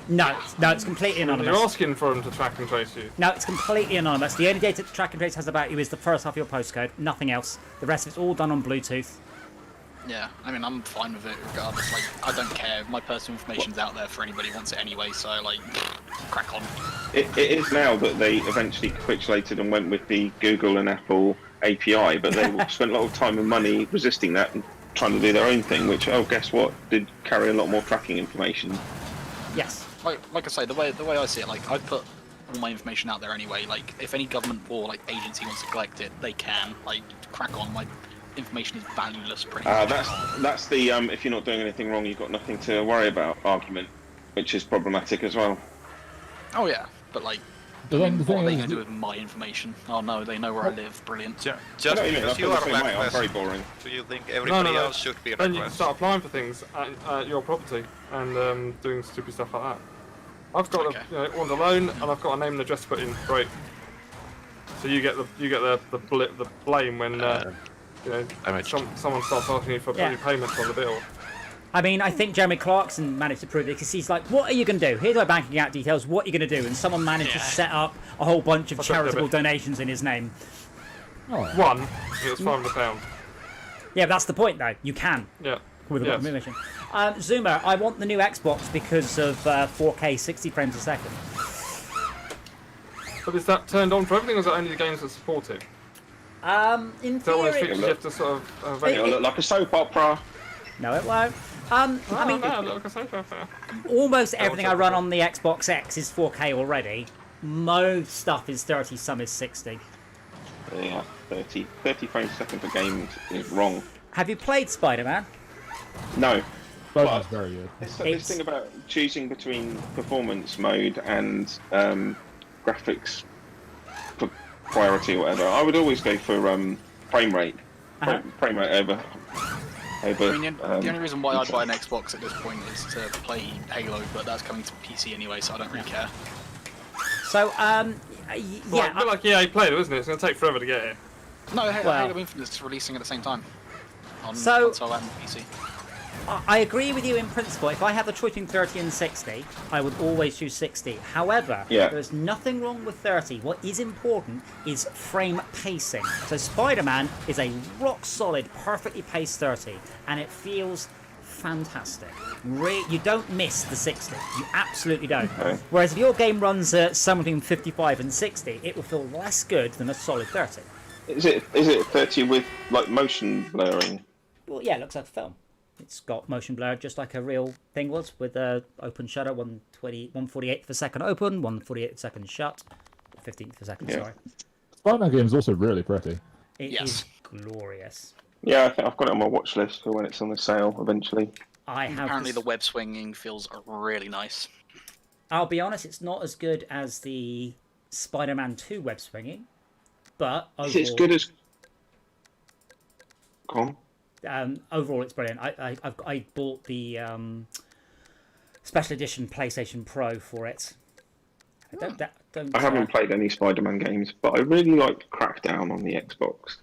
No, it's completely You're anonymous. asking for them to track and trace you. No, it's completely anonymous. The only data Track and Trace has about you is the first half of your postcode, nothing else. The rest of it's all done on Bluetooth. Yeah, I mean, I'm fine with it regardless. Like, I don't care. My personal information's out there for anybody who wants it anyway, so, like, crack on. It is now that they eventually capitulated and went with the Google and Apple API, but they spent a lot of time and money resisting that and trying to do their own thing, which, oh, guess what, did carry a lot more tracking information. Yes. Like I say, the way I see it, like, I put all my information out there anyway. Like, if any government or, like, agency wants to collect it, they can. Like, crack on. My information is valueless pretty much. That's the if you're not doing anything wrong, you've got nothing to worry about argument, which is problematic as well. Oh, yeah, but, like, But then the what are thing they is, going to do with my information? Oh, no, they know where I live. Brilliant. I Just don't even, I because feel you the are same way, I'm Wreckfest, very boring. do you think everybody else should be Then you can Wreckfest? start applying for things at your property and doing stupid stuff like that. I've got want a loan and I've got a name and address to put in. Great. So you get the blame when someone starts asking you for Yeah. payments on the bill. I mean, I think Jeremy Clarkson managed to prove it because he's like, what are you going to do? Here's my banking account details. What are you going to do? And someone managed to set up a whole bunch of What's that charitable debit? donations in his name. One, it was £500. Yeah, but that's the point, though. You can. Yeah. With a Yes. lot of permission. Zoomer, I want the new Xbox because of 4K 60 frames a second. But is that turned on for everything, or is that only the games that support it? In Is that one of those theory... features you have to sort of... It'll look like a soap opera. No, it won't. I mean, no, look, I say fair. almost everything I run on the Xbox X is 4K already. Most stuff is 30, some is 60. Yeah, 30 frames a second for games is wrong. Have you played Spider-Man? No. Spider-Man's very good. This thing about choosing between performance mode and graphics priority or whatever, I would always go for frame rate. Frame rate over. I mean, the only reason why I'd buy an Xbox at this point is to play Halo, but that's coming to PC anyway, so I don't really care. So, Well, yeah. a bit like EA Play, isn't it? It's going to take forever to get it. No, Well- Halo Infinite's releasing at the same time on So- console and PC. I agree with you in principle. If I had the choice between 30 and 60, I would always choose 60. However, there's nothing wrong with 30. What is important is frame pacing. So Spider-Man is a rock-solid, perfectly paced 30, and it feels fantastic. You don't miss the 60. You absolutely don't. Okay. Whereas if your game runs at somewhere between 55 and 60, it will feel less good than a solid 30. Is it 30 with like motion blurring? Well, yeah, it looks like a film. It's got motion blur just like a real thing was, with open shutter, 1/48th of a second open, 1/48th of a second shut, 15th of a second, sorry. Spider-Man game is also really pretty. It Yes. is glorious. Yeah, I think I've got it on my watch list for when it's on the sale eventually. I have Apparently the web swinging feels really nice. I'll be honest, it's not as good as the Spider-Man 2 web swinging, but Is it as good as... Go on. overall it's brilliant. I bought the special edition PlayStation Pro for it. I haven't played any Spider-Man games, but I really liked Crackdown on the Xbox.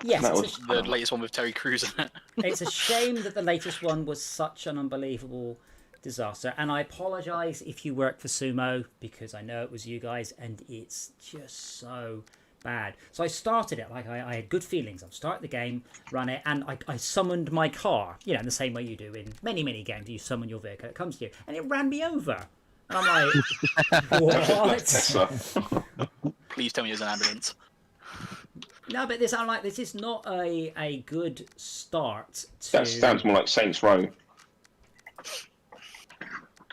Yes, That it's was- The latest one with Terry Crews in it. It's a shame that the latest one was such an unbelievable disaster, and I apologise if you work for Sumo, because I know it was you guys, and it's just so bad. So I started it, like I had good feelings. I'll start the game, run it, and I summoned my car, you know, in the same way you do in many, many games. You summon your vehicle, it comes to you, and it ran me over. And I'm like, what? Tesla. Please tell me there's an ambulance. No, but this, I'm like, this is not a good start to... That sounds more like Saints Row.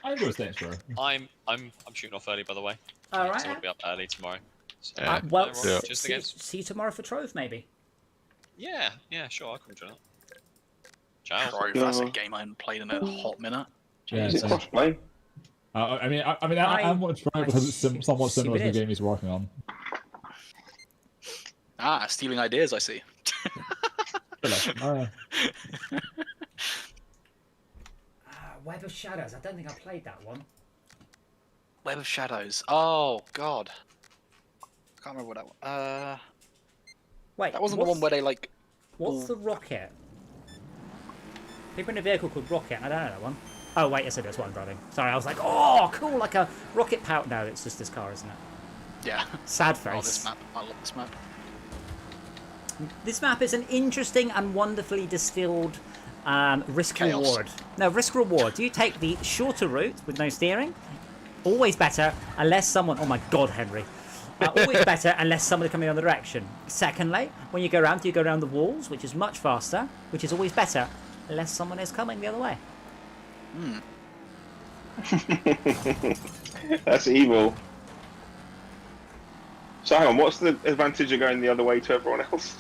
I enjoy Saints Row. I'm shooting off early, by the way. All So right. I'll be up early tomorrow. So, Yeah. Well, no worries, just see, against... see you tomorrow for Trove, maybe. Yeah, sure, I'll come join it. Ciao. Sorry, that's a game I haven't played in a hot minute. Yeah, Is it same. crossplay? I want to try it because it's somewhat see similar it to the is. game he's working on. Ah, stealing ideas, I see. Web of Shadows. I don't think I played that one. Web of Shadows. Oh, God. I can't remember what that one... Wait, that wasn't the one where they, like... What's the rocket? People in a vehicle called Rocket. I don't know that one. Oh wait, yes it is. What I'm driving. Sorry, I was like, oh, cool, like a rocket power. No, it's just this car, isn't it? Yeah. Sad Oh, face. this map. I love this map. This map is an interesting and wonderfully distilled risk Chaos. reward. No, risk reward. Do you take the shorter route with no steering? Always better unless someone. Oh my God, Henry. Always better unless someone is coming the other direction. Secondly, when you go around, you go around the walls, which is much faster, which is always better unless someone is coming the other way. That's evil. So hang on, what's the advantage of going the other way to everyone else?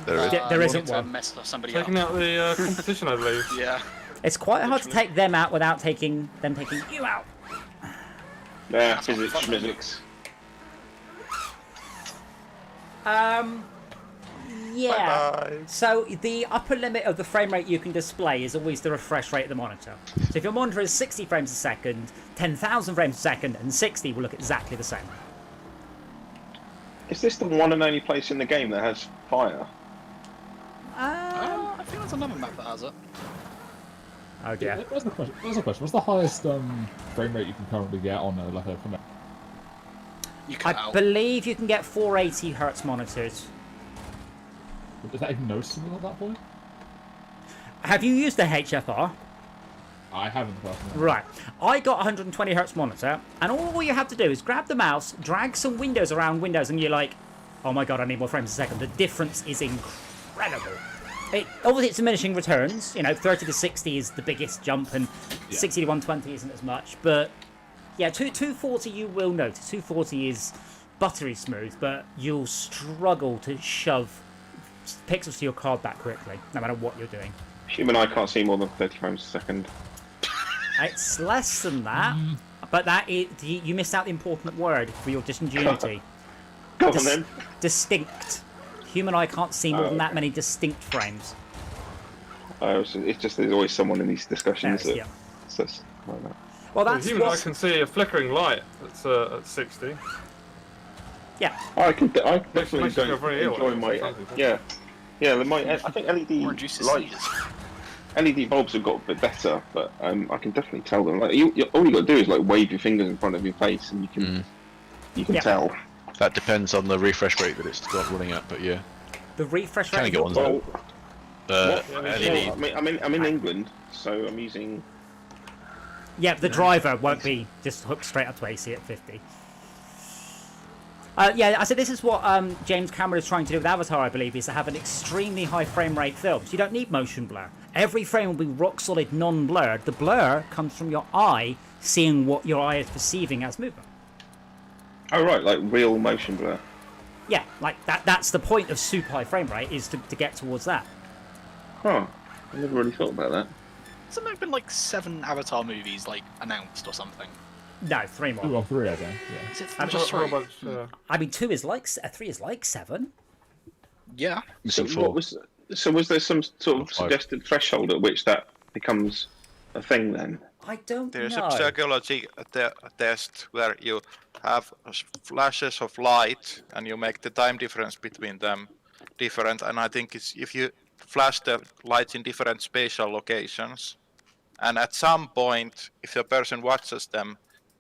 There isn't to one. mess somebody Taking up. out the competition, I believe. Yeah. It's quite hard to take them out without taking them taking you out. Yeah, physics, schmizzics. Yeah. Bye-bye. So the upper limit of the frame rate you can display is always the refresh rate of the monitor. So if your monitor is 60 frames a second, 10,000 frames a second, and 60 will look exactly the same. Is this the one and only place in the game that has fire? I think there's another map that has it. Oh dear. There's a question. What's the highest frame rate you can currently get on like a command? You cut I out. believe you can get 480 hertz monitors. Is that even noticeable at that point? Have you used the HFR? I haven't personally. Right. I got 120 hertz monitor, and all you have to do is grab the mouse, drag some windows around windows, and you're like, oh my god, I need more frames a second. The difference is incredible. Obviously, it's diminishing returns. 30 to 60 is the biggest jump, and 60 to 120 isn't as much. But yeah, 240 you will notice. 240 is buttery smooth, but you'll struggle to shove pixels to your card that quickly, no matter what you're doing. Human eye can't see more than 30 frames a second. It's less than that, but you missed out the important word for your disingenuity. Go on then. Distinct. Human eye can't see more than that many distinct frames. It's just there's always someone in these discussions Yes, that says like that. Well, that's Human eye what... can see a flickering light that's at 60. Yeah. I definitely makes you feel don't very ill, enjoy my something. yeah. I think LED Or reduces lights, seizures. LED bulbs have got a bit better, but I can definitely tell them. Like all you got to do is like wave your fingers in front of your face, and you can tell. That depends on the refresh rate that it's got running at, but yeah. The refresh Can rate... you get ones Well, LED. I'm in England, so I'm using. Yeah, the driver won't be just hooked straight up to AC at 50. Yeah, I said this is what James Cameron is trying to do with Avatar, I believe, is to have an extremely high frame rate film. So you don't need motion blur. Every frame will be rock solid, non-blurred. The blur comes from your eye seeing what your eye is perceiving as movement. Oh right, like real motion blur. Yeah, like that's the point of super high frame rate, is to get towards that. Huh. I never really thought about that. Hasn't there been like 7 Avatar movies like announced or something? No, 3 more. 2 or 3, I think. Yeah. Is it I'm just How 3? about, I mean, 2 is like... 3 is like 7. Yeah. So Missing 4. was there some sort of 5. suggested threshold at which that becomes a thing then? I don't There's know. a psychology test where you have flashes of light and you make the time difference between them different. And I think it's if you flash the lights in different spatial locations, and at some point, if a person watches them,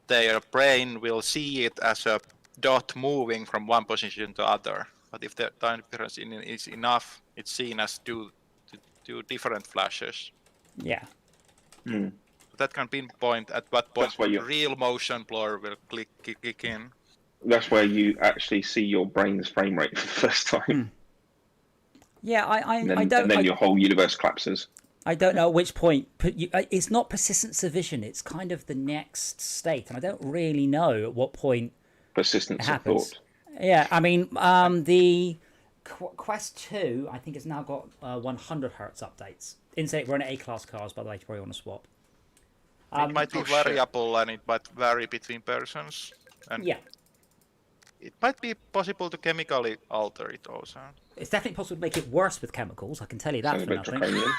their brain will see it as a dot moving from one position to other. But if the time difference is enough, it's seen as two different flashes. Yeah. That can pinpoint at what point That's why you- real motion blur will kick in. That's where you actually see your brain's frame rate for the first time, Yeah, and I don't... then your whole universe collapses. I don't know at which point. It's not persistence of vision. It's kind of the next state, and I don't really know at what point it Persistence of happens. thought. Yeah, I mean, the Quest 2, I think, has now got 100 hertz updates. Insane, we're in A-class cars, by the way, if you probably want to swap. It might be variable and it might vary between persons. And Yeah, it might be possible to chemically alter it also. it's definitely possible to make it worse with chemicals. I can tell you that Sounds a for bit nothing. draconian.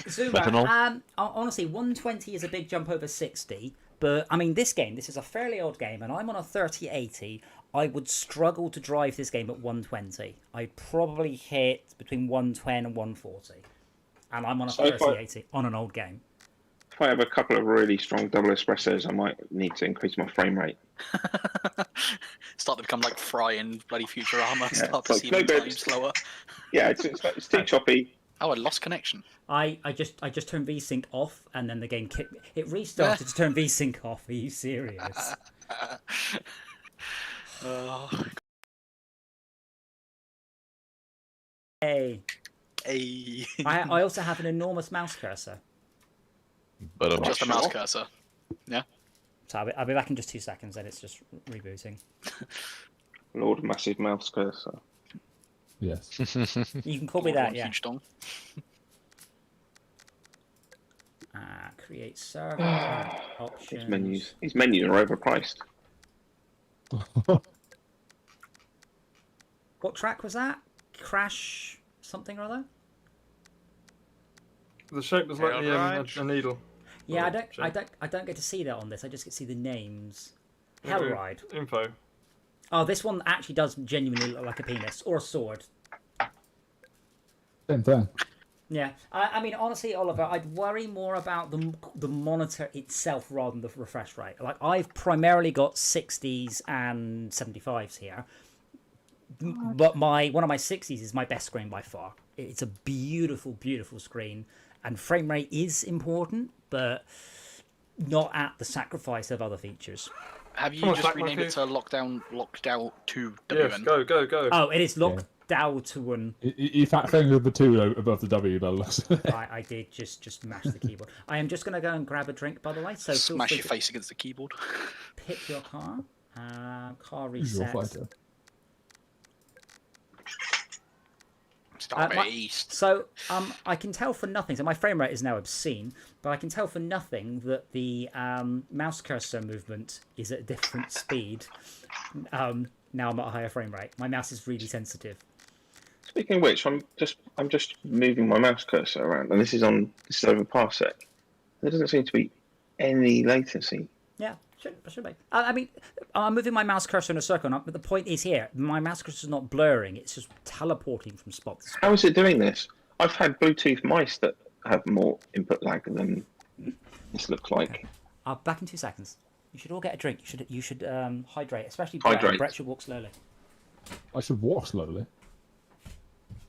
Zuma, Methanol? honestly, 120 is a big jump over 60, but I mean, this is a fairly old game, and I'm on a 3080. I would struggle to drive this game at 120. I'd probably hit between 110 and 140, and I'm on a So if I- 3080 on an old game. If I have a couple of really strong double espressos, I might need to increase my frame rate. Start to become like Fry in bloody Futurama. Yeah, Start it's like, perceiving no, time babes. slower. Yeah, it's too choppy. Oh, I lost connection. I just turned VSync off, and then the game it restarted to turn VSync off. Are you serious? Hey, Hey. I also have an enormous mouse cursor. But I'm Just a Sure. mouse cursor. Yeah. So I'll be back in just 2 seconds, and it's just rebooting. Lord Massive Mouse Cursor. Yes. You can call me Lord that, One yeah. Huge dong. Create server options. His menus are overpriced. What track was that? Crash something or other? The shape was like a needle. Yeah, Oh, I don't get to see that on this. I just get to see the names. Yeah, Hellride. Info. Oh, this one actually does genuinely look like a penis or a sword. Same thing. Yeah, I mean, honestly, Oliver, I'd worry more about the monitor itself rather than the refresh rate. Like, I've primarily got 60s and 75s here. but one of my 60s is my best screen by far. It's a beautiful, beautiful screen, and frame rate is important, but not at the sacrifice of other features. Have you Come on, just Black renamed Monkey. it to Lockdown 2 Yes, WN? go. Oh, it is LockDown to one. You fat finger the 2 above the W, Douglas. I did just mash the keyboard. I am just going to go and grab a drink, by the way. So feel Smash free your to face against the keyboard. pick your car. Car Who's your reset. fighter? Start my- East. So I can tell for nothing. So my frame rate is now obscene, but I can tell for nothing that the mouse cursor movement is at a different speed. Now I'm at a higher frame rate. My mouse is really sensitive. Speaking of which, I'm just moving my mouse cursor around, and this is over Parsec. There doesn't seem to be any latency. Yeah, should be. I mean, I'm moving my mouse cursor in a circle, but the point is here, my mouse cursor is not blurring; it's just teleporting from spot to spot. How is it doing this? I've had Bluetooth mice that have more input lag than this looks like. Okay. I'll back in 2 seconds. You should all get a drink. You should hydrate, especially Brett. Hydrate. Brett should walk slowly. I should walk slowly.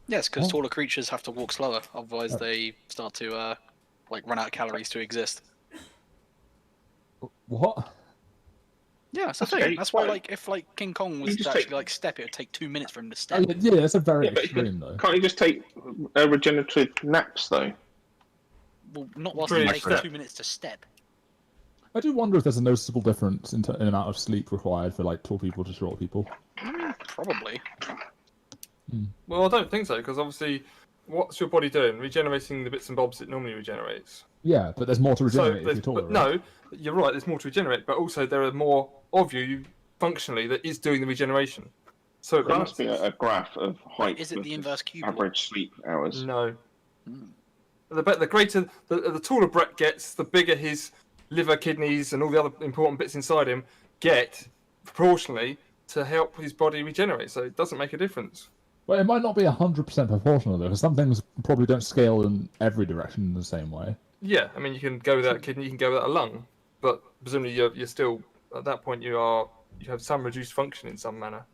Yes, because taller creatures have to walk slower, otherwise they start to run out of calories to exist. What? Yeah, that's the Okay, thing. That's why, fine. if King Kong was You to just actually take- step, it would take 2 minutes for him to Oh, step. yeah, that's a very Yeah, but extreme though. can't you just take regenerative naps though? Well, not whilst Really it takes step. 2 minutes to step. I do wonder if there's a noticeable difference in amount of sleep required for like tall people to short people. Probably. Well, I don't think so, because obviously, what's your body doing? Regenerating the bits and bobs it normally regenerates. Yeah, but there's more to regenerate if you're taller. but no, you're right. There's more to regenerate, but also there are more of you functionally that is doing the regeneration. So it There must be balances. a graph of height. Is it the versus inverse cube? average sleep hours? No. The greater, the taller Brett gets, the bigger his liver, kidneys, and all the other important bits inside him get proportionally to help his body regenerate. So it doesn't make a difference. Well, it might not be 100% proportional though, because some things probably don't scale in every direction in the same way. Yeah, I mean, you can go without a kidney, you can go without a lung, but presumably you're still at that point you have some reduced function in some manner.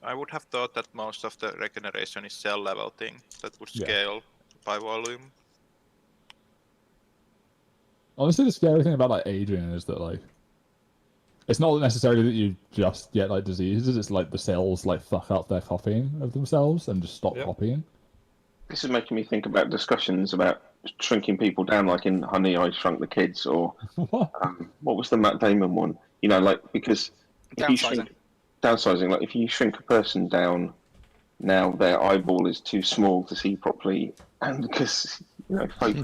I would have thought that most of the regeneration is cell level thing that would Yeah. scale by volume. Honestly, the scary thing about like aging is that like it's not necessarily that you just get like diseases. It's like the cells like fuck up their copying of themselves and just stop Yep. copying. This is making me think about discussions about shrinking people down, like in Honey, I Shrunk the Kids, or What? what was the Matt Damon one? You know, like because if you shrink, downsizing, like if you shrink a person down, now their eyeball is too small to see properly, and because folk,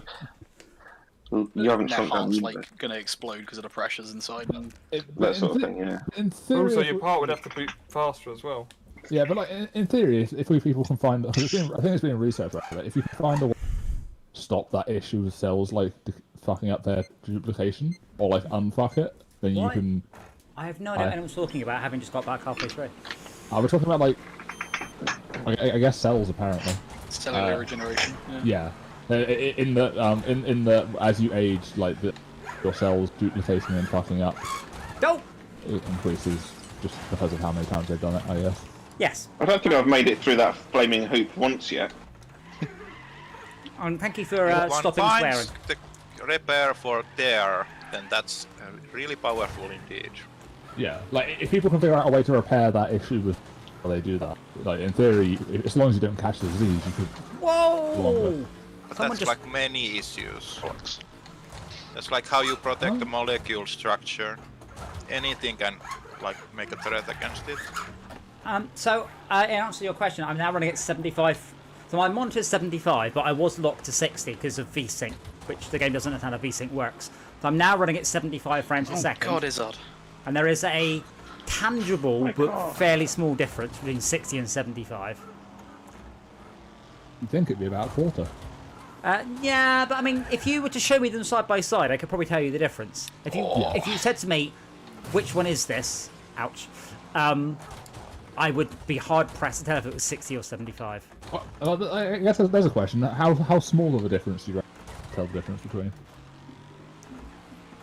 you haven't Their shrunk down heart's the like gonna explode because of the pressures inside. And that sort of thing. Yeah. In theory, Also, if your we- part would have to boot faster as well. yeah, but like in theory, if we people can find, I think it's been researched right. If you can find a way to stop that issue with cells like fucking up their duplication or like unfuck it, then What? you can. I have no idea what anyone's talking about, having just got back halfway through. We're talking about like, I guess cells apparently. cellular regeneration. Yeah. Yeah, in the as you age, like your cells duplicating and fucking up, No! it increases just because of how many times they've done it. I guess. Yes. I don't think I've made it through that flaming hoop once yet. And thank you for If one stopping swearing. finds the repair for there, then that's really powerful indeed. Yeah, like if people can figure out a way to repair that issue with, well, they do that. Like in theory, as long as you don't catch the disease, you could. Whoa! Longer. But Someone that's just- like many issues. That's like how you protect the molecule structure. Anything can like make a threat against it. So, in answer to your question, I'm now running at 75. So my monitor's 75, but I was locked to 60 because of VSync, which the game doesn't understand how VSync works. So I'm now running at 75 frames a Oh second. God, Izzard. And there is a tangible but fairly small difference between 60 and 75. You think it'd be about a quarter. Yeah, but I mean, if you were to show me them side by side, I could probably tell you the difference. If you said to me, which one is this? Ouch. I would be hard pressed to tell if it was 60 or 75. Well, I guess there's a question. How small of a difference do you tell the difference between?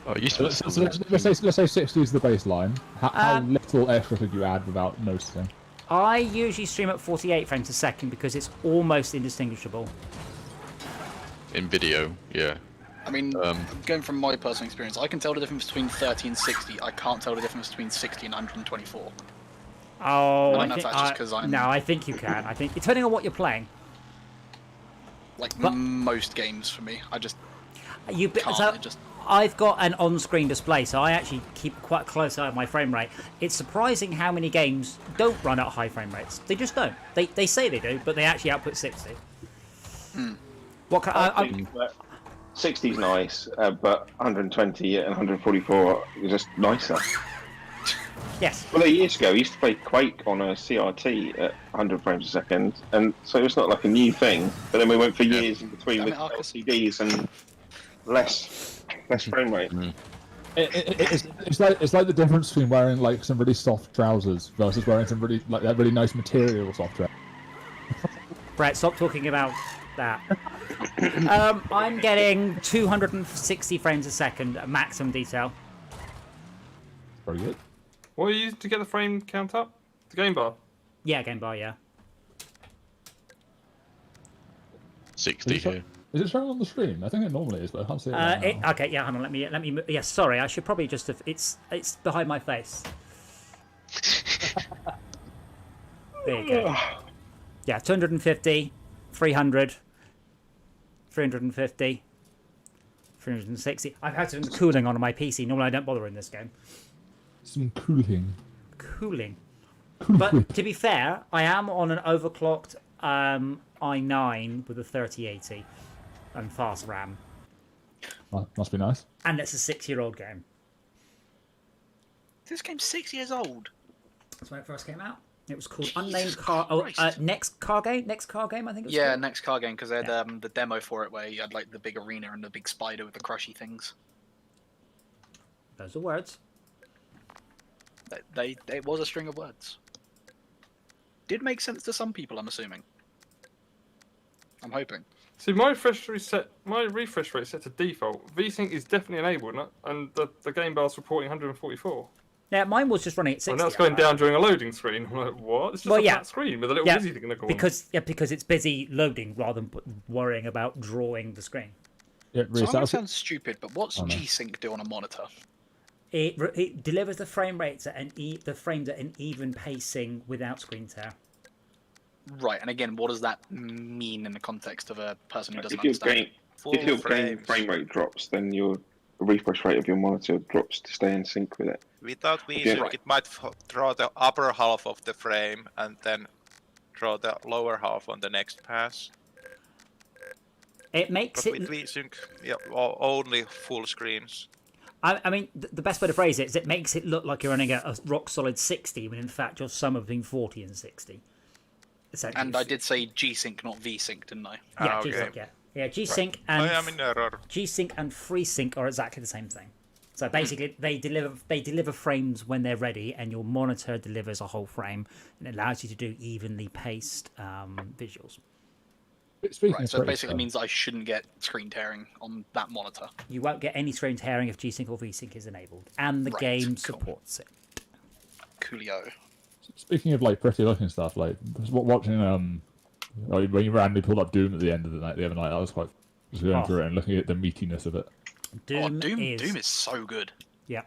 Oh, it used to be So let's say 60 is the baseline. How little extra could you add without noticing? I usually stream at 48 frames a second because it's almost indistinguishable. In video, yeah. I mean, going from my personal experience, I can tell the difference between 30 and 60. I can't tell the difference between 60 and 124. Oh, I don't know if that's just 'cause I'm- No, I think you can. I think depending on what you're playing. Like But- most games for me, I just You can't. so It just I've got an on-screen display, so I actually keep quite a close eye on my frame rate. It's surprising how many games don't run at high frame rates. They just don't. They say they do, but they actually output 60. What can I think that 60's nice, but 120 and 144 are just nicer. Yes. Well, years ago, we used to play Quake on a CRT at 100 frames a second, and so it's not like a new thing. But then we went for years in between with LCDs and less frame rate. It's like the difference between wearing like some really soft trousers versus wearing some really like that really nice material soft trousers. Brett, stop talking about that. I'm getting 260 frames a second at maximum detail. Very good. What are you using to get the frame count up? The game bar? Yeah, game bar, yeah. 60 here. Is it showing on the screen? I think it normally is, but I can't see it. Right now. Okay, yeah, hang on. Let me. Yeah, sorry. I should probably just have. It's behind my face. There you go. Yeah, 250, 300, 350, 360. I've had some cooling on my PC. Normally I don't bother in this game. Some cooling. Cooling. But to be fair, I am on an overclocked i9 with a 3080 and fast RAM. Oh, must be nice. And it's a 6-year-old game. this game's 6 years old. That's when it first came out. It was called Jesus Unnamed Car. Oh, Christ. Next Car Game. Next Car Game. I think it was. Yeah, called. next car game because they had Yeah. the demo for it where you had like the big arena and the big spider with the crushy things. Those are words. It was a string of words. Did make sense to some people, I'm assuming. I'm hoping. See, my refresh rate set to default. VSync is definitely enabled, and the game bar's reporting 144. Yeah, mine was just running at 60. And that's going down during a loading screen. I'm like, what? It's just Well, a yeah. flat screen with a little Yeah, busy thing in the corner. because it's busy loading rather than worrying about drawing the screen. Yeah, So Reece, I'm that gonna was- sound stupid, but what's Oh, no. G-Sync do on a monitor? It delivers the frame rates at the frames at an even pacing without screen tear. Right, and again, what does that mean in the context of a person who doesn't If your understand? game frame rate drops, then your refresh rate of your monitor drops to stay in sync with it. Without Okay. VSync, Right. it might draw the upper half of the frame and then draw the lower half on the next pass. It makes But it. with VSync, yeah, only full screens. I mean, the best way to phrase it is it makes it look like you're running a rock solid 60 when in fact you're somewhere between 40 and 60. Essentially. And I did say G-Sync, not V-Sync, didn't I? Yeah, Ah, okay. G-Sync, yeah, G-Sync I and am in error. G-Sync and FreeSync are exactly the same thing. So basically, they deliver frames when they're ready, and your monitor delivers a whole frame, and it allows you to do evenly paced visuals. Speaking Right, of so it Reece, basically means I shouldn't get screen tearing on that monitor. You won't get any screen tearing if G-Sync or V-Sync is enabled, and the Right, game cool. supports it. Coolio. speaking of like pretty looking stuff, like watching like, when you randomly pulled up Doom at the end of the night, the other night, I was quite just going Oh. through it and looking at the meatiness of it. Doom, Doom is, is so good. yeah.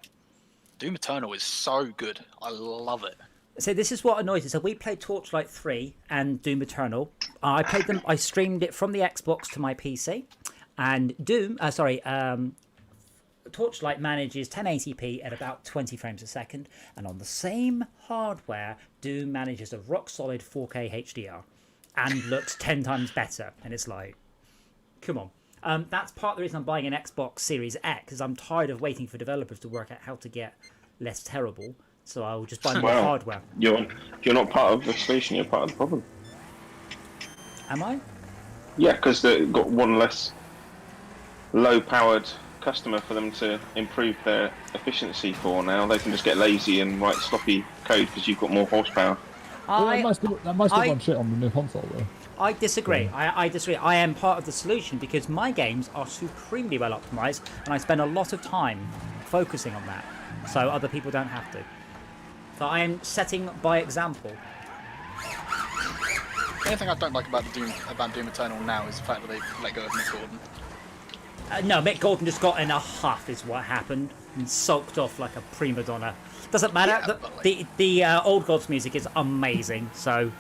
Doom Eternal is so good. I love it. So this is what annoys us. So we played Torchlight 3 and Doom Eternal. I played them. I streamed it from the Xbox to my PC, and Torchlight manages 1080p at about 20 frames a second, and on the same hardware, Doom manages a rock solid 4K HDR, and looks 10 times better. And it's like, come on. That's part of the reason I'm buying an Xbox Series X, because I'm tired of waiting for developers to work out how to get less terrible. So I'll just buy more Wow. hardware. You're not part of the solution. You're part of the problem. Am I? Yeah, because they've got one less low-powered customer for them to improve their efficiency for now. They can just get lazy and write sloppy code because you've got more horsepower. Well, that might still I- run shit on the new console though. I disagree. I disagree. I am part of the solution because my games are supremely well optimized, and I spend a lot of time focusing on that, so other people don't have to. So I am setting by example. only thing I don't like about Doom Eternal now is the fact that they've let go of Mick Gordon. No, Mick Gordon just got in a huff, is what happened, and sulked off like a prima donna. Doesn't matter. Yeah, but, like- The Old Gods music is amazing. So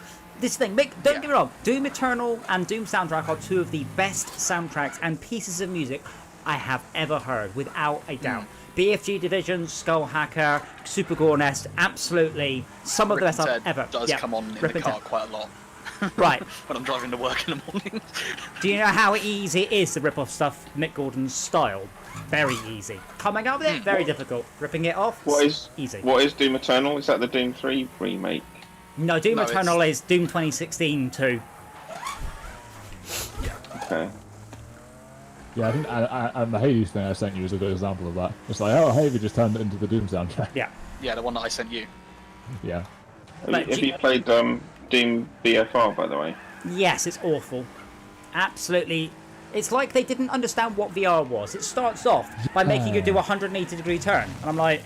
this thing, Mick, don't get me wrong. Doom Eternal and Doom soundtrack are two of the best soundtracks and pieces of music I have ever heard, without a doubt. BFG Division, Skull Hacker, Super Gore Nest, absolutely some of the Rip best and I've Ted ever. does come on in Rip the and car Ted. quite a lot Right. when I'm driving to work in the morning. Do you know how easy it is to rip off stuff Mick Gordon's style? Very easy. Coming up with it, very difficult. Ripping it off, easy. What is Doom Eternal? Is that the Doom 3 remake? No, Doom No, Eternal is Doom 2016 too. Okay. Yeah, I think and the Hades thing I sent you is a good example of that. It's like, oh, hey, we just turned it into the Doom soundtrack. Yeah. Yeah, the one that I sent you. Yeah. But Have you played Doom BFR, by the way? Yes, it's awful. Absolutely. It's like they didn't understand what VR was. It starts off by making you do a 180-degree turn. And I'm like,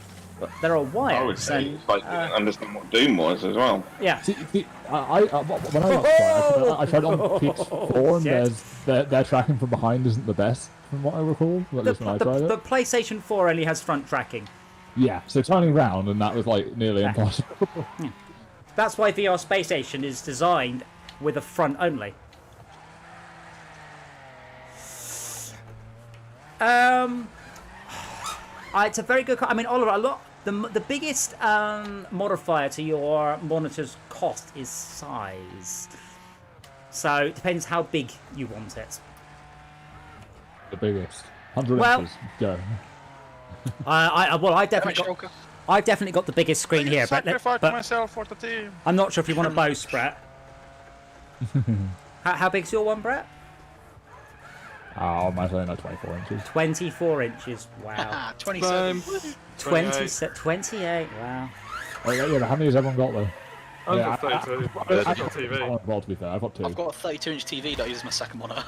there are wires. I would say and, it's like you didn't understand what Doom was as well. yeah. See, when I I tried on PS4 and Shit. their tracking from behind isn't the best, from what I recall. At least when I tried The it. PlayStation 4 only has front tracking. Yeah, so turning round and that was like nearly impossible. That's why VR Space Station is designed with a front only. It's a very good. I mean, Oliver, the biggest modifier to your monitor's cost is size. So it depends how big you want it. The biggest. 100 Well- inches. Go. I've definitely Right, got. Shulker? I've definitely got the biggest screen here, but Sacrificed myself for the team. I'm not sure if you want to boast, Brett. How big's your one, Brett? Oh, mine's only like 24 inches. 24 inches. Wow. Ah, 27. 28. Wow. Oh, yeah, but how many has everyone got though? I've Yeah, got 32. I- I've I- got TV. Well, to be fair, I've got two. I've got a 32-inch TV that uses my second monitor.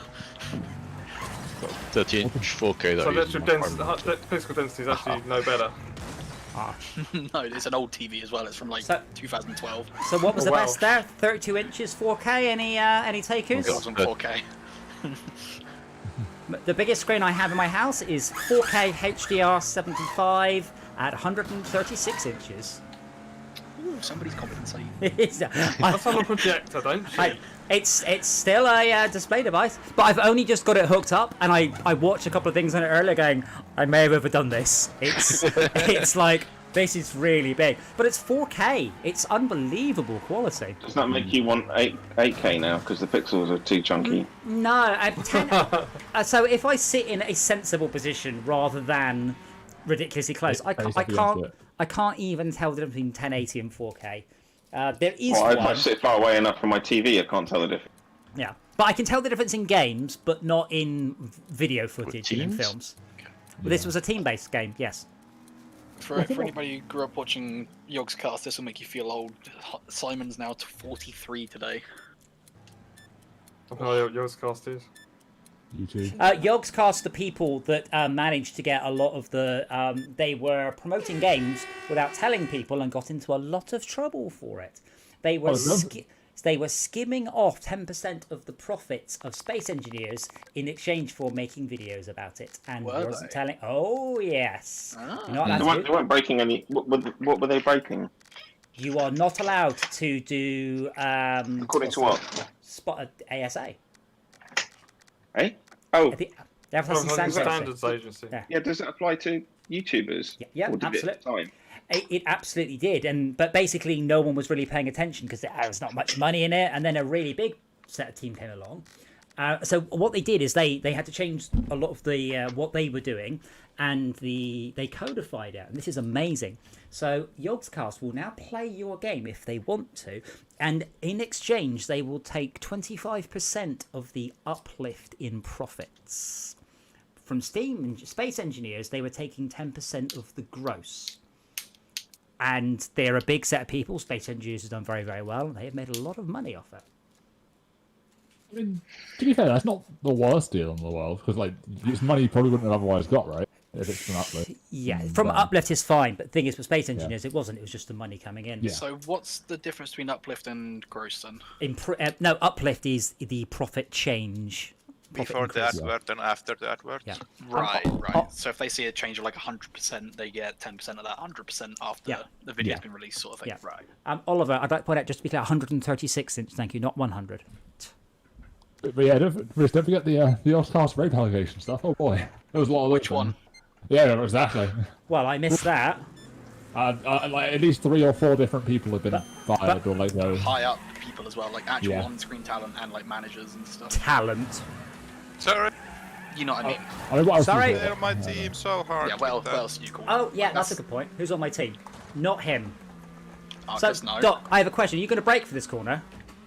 30-inch 4K that So I use electric on my density, phone. the physical density is actually no better. No, it's an old TV as well. It's from like So- 2012. So what was Oh, the wow. best there? 32 inches, 4K. Any takers? It was on 4K. The biggest screen I have in my house is 4K HDR 75 at 136 inches. Ooh, somebody's compensating. It's That's on a projector, don't you? it's still a display device, but I've only just got it hooked up, and I watched a couple of things on it earlier, going, I may have overdone this. It's like, this is really big, but it's 4K. It's unbelievable quality. Does that make you want 8K now because the pixels are too chunky? No, so if I sit in a sensible position rather than ridiculously close, I can't even tell the difference between 1080 and 4K. There is Well, one. I sit far away enough from my TV, I can't tell the difference. Yeah, but I can tell the difference in games, but not in video footage and in teams? films. But this was a team-based game, yes. For anybody who grew up watching Yogg's Cast, this will make you feel old. Simon's now 43 today. I don't know what yours cost is. YouTube. Yogs cast the people that managed to get a lot of the. They were promoting games without telling people and got into a lot of trouble for it. They were they were skimming off 10% of the profits of Space Engineers in exchange for making videos about it, and Were wasn't they? telling. Oh yes, Ah. you're not allowed They to weren't, do- they weren't breaking any. What were they breaking? You are not allowed to do. According to what? Spot ASA. Eh? Oh, The Oh, Advertising the Standards Agency. standards agency. Yeah. yeah. Does it apply to YouTubers? Yeah, Or did it at the absolutely. time? It absolutely did, but basically no one was really paying attention because there was not much money in it, and then a really big set of team came along. So what they did is they had to change a lot of the what they were doing, and they codified it, and this is amazing. So Yogscast will now play your game if they want to, and in exchange they will take 25% of the uplift in profits. From Steam and Space Engineers, they were taking 10% of the gross. And they're a big set of people. Space Engineers has done very, very well. They have made a lot of money off it. I mean, to be fair, that's not the worst deal in the world because like it's money you probably wouldn't have otherwise got, right? if it's an uplift. Yeah, from Uplift is fine, but the thing is, with Space Engineers, it wasn't. It was just the money coming in. Yeah. So what's the difference between uplift and gross then? No, Uplift is the profit change. Before the advert and after the advert. Yeah. Right. So if they see a change of like 100%, they get 10% of that 100% after the video's been released, sort of thing. Yeah. Right. Oliver, I'd like to point out, just to be clear, 136 inch, thank you, not 100. But yeah, don't forget the Oscars rape allegation stuff. Oh boy, there was a lot of Which one? Yeah, exactly. Well, I missed that. Like at least 3 or 4 different people have been fired or like those. High up people as well, like actual on-screen talent and like managers and stuff. Talent. Sorry, You know what I mean? I mean, what else Sorry. is there? they're my team so hard. Yeah, well, with what that. else do you call Oh, yeah, that's a good point. Who's on my team? Not him. So, no. Doc, I have a question. Are you going to break for this corner?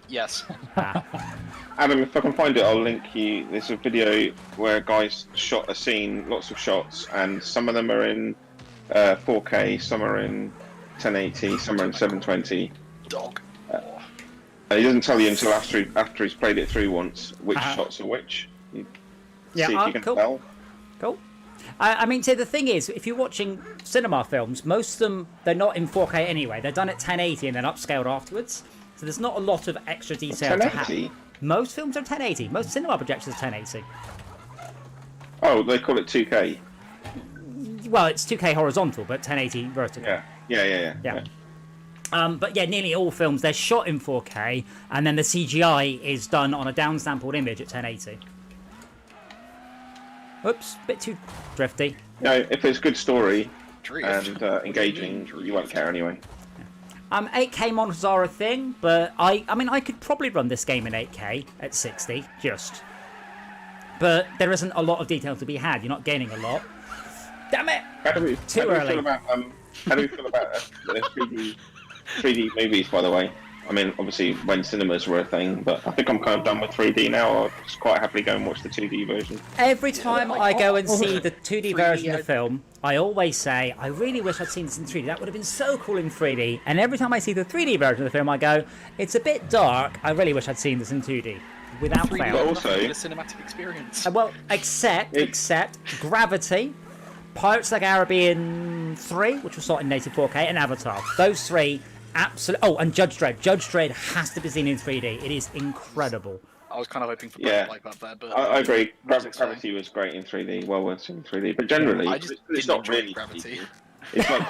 Yes. Adam, if I can find it, I'll link you. There's a video where guys shot a scene, lots of shots, and some of them are in 4K, some are in 1080, some are in 720. Dog. He doesn't tell you until after he's played it through once which shots are which. You see if you can tell. Cool. I mean, so the thing is, if you're watching cinema films, most of them, they're not in 4K anyway. They're done at 1080 and then upscaled afterwards. So there's not a lot of extra detail to 1080? have. Most films are 1080. Most cinema projectors are 1080. Oh, they call it 2K. Well, it's 2K horizontal, but 1080 vertical. Yeah. But yeah, nearly all films, they're shot in 4K, and then the CGI is done on a downsampled image at 1080. Oops, bit too drifty. No, if it's good story Drift. and engaging, you won't care anyway. 8K monitors are a thing, but I mean, I could probably run this game in 8K at 60, just. But there isn't a lot of detail to be had. You're not gaining a lot. Damn it! How do we feel about 3D movies, by the way? I mean, obviously when cinemas were a thing, but I think I'm kind of done with 3D now. I'll just quite happily go and watch the 2D version. Every time I go and see the 2D version of the film, I always say, I really wish I'd seen this in 3D. That would have been so cool in 3D. And every time I see the 3D version of the film, I go, it's a bit dark. I really wish I'd seen this in 2D. Without 3D fail. But also- a cinematic experience. Well, except Gravity, Pirates of the Caribbean 3, which was shot in native 4K, and Avatar. Those three, absolutely. Oh, and Judge Dredd. Judge Dredd has to be seen in 3D. It is incredible. I was kind of hoping for like that there, but I agree. Music's Gravity was great in 3D. Well worth seeing in 3D. But generally, I just it's didn't not enjoy really Gravity. 3D. It's like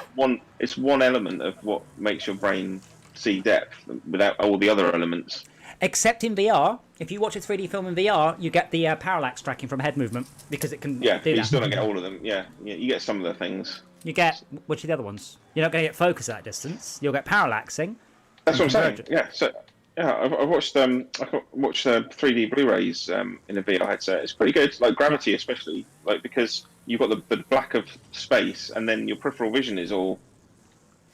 one element of what makes your brain see depth without all the other elements. Except in VR. If you watch a 3D film in VR, you get the parallax tracking from head movement, because it can Yeah, do but you that. still don't get all of them. Yeah, you get some of the things. You get, which are the other ones? You're not going to get focus at that distance. You'll get parallaxing. That's what I'm saying. convergence. Yeah, so I watched 3D Blu-rays in a VR headset. It's pretty good. Like Gravity, especially, like because you've got the black of space, and then your peripheral vision is all,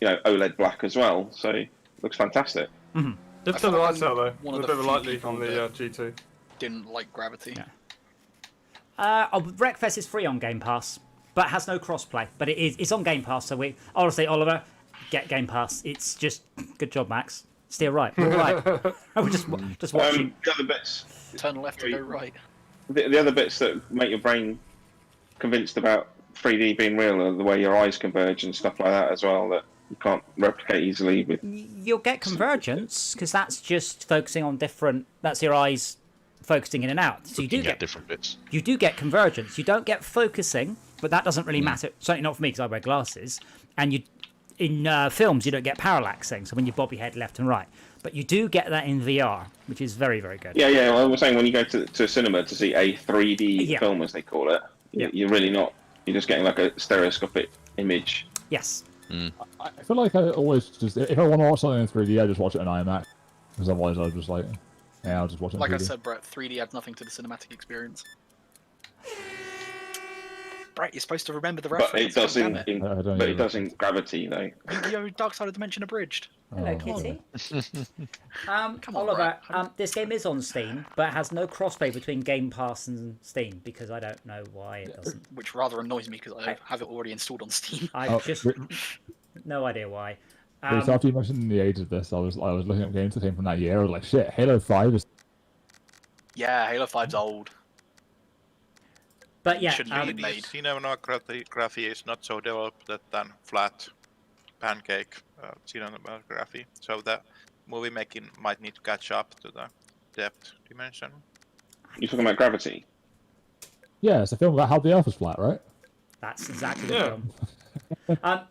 OLED black as well. So it looks fantastic. Mm-hmm. Just turn the lights out though. one There's of a the bit of a light few leak on the people G2. didn't like Gravity. Yeah. Wreckfest is free on Game Pass, but has no crossplay. But it's on Game Pass, so we honestly, Oliver, get Game Pass. It's just good job, Max. Steer right. We're right. We're just watching. The other bits, Turn left and go right. the other bits that make your brain convinced about 3D being real are the way your eyes converge and stuff like that as well. That you can't replicate easily with. You'll get convergence because that's just focusing on different. That's your eyes focusing in and out. So you do get different bits. You do get convergence. You don't get focusing, but that doesn't really matter. Certainly not for me because I wear glasses. And in films, you don't get parallaxing. So when you bob your head left and right, but you do get that in VR, which is very, very good. Yeah. Well, I was saying when you go to a cinema to see a 3D film, as they call it, you're really not. You're just getting like a stereoscopic image. Yes. I feel like I always just, if I want to watch something in 3D, I just watch it in IMAX. Because otherwise I'll just I'll just watch it in Like 3D. I said, Brett, 3D adds nothing to the cinematic experience. Brett, you're supposed to remember the reference. But it does damn it does in Gravity though. Yu-Gi-Oh! Dark Side of the Dimension abridged. Hello, Kitty. Come on, Oliver, Brett. this game is on Steam, but it has no crossplay between Game Pass and Steam because I don't know why it doesn't. Which rather annoys me because I have it already installed on Steam. I just no idea why. Bruce, after you mentioned the age of this, I was looking at games that came from that year. I was like, shit, Halo 5 is. Yeah, Halo 5's old. But yeah, Shouldn't be The made. cinematography is not so developed than flat pancake cinematography, so the movie making might need to catch up to the depth dimension. You're talking about Gravity. Yeah, it's a film about how the Earth is flat, right? that's exactly the Yeah. film.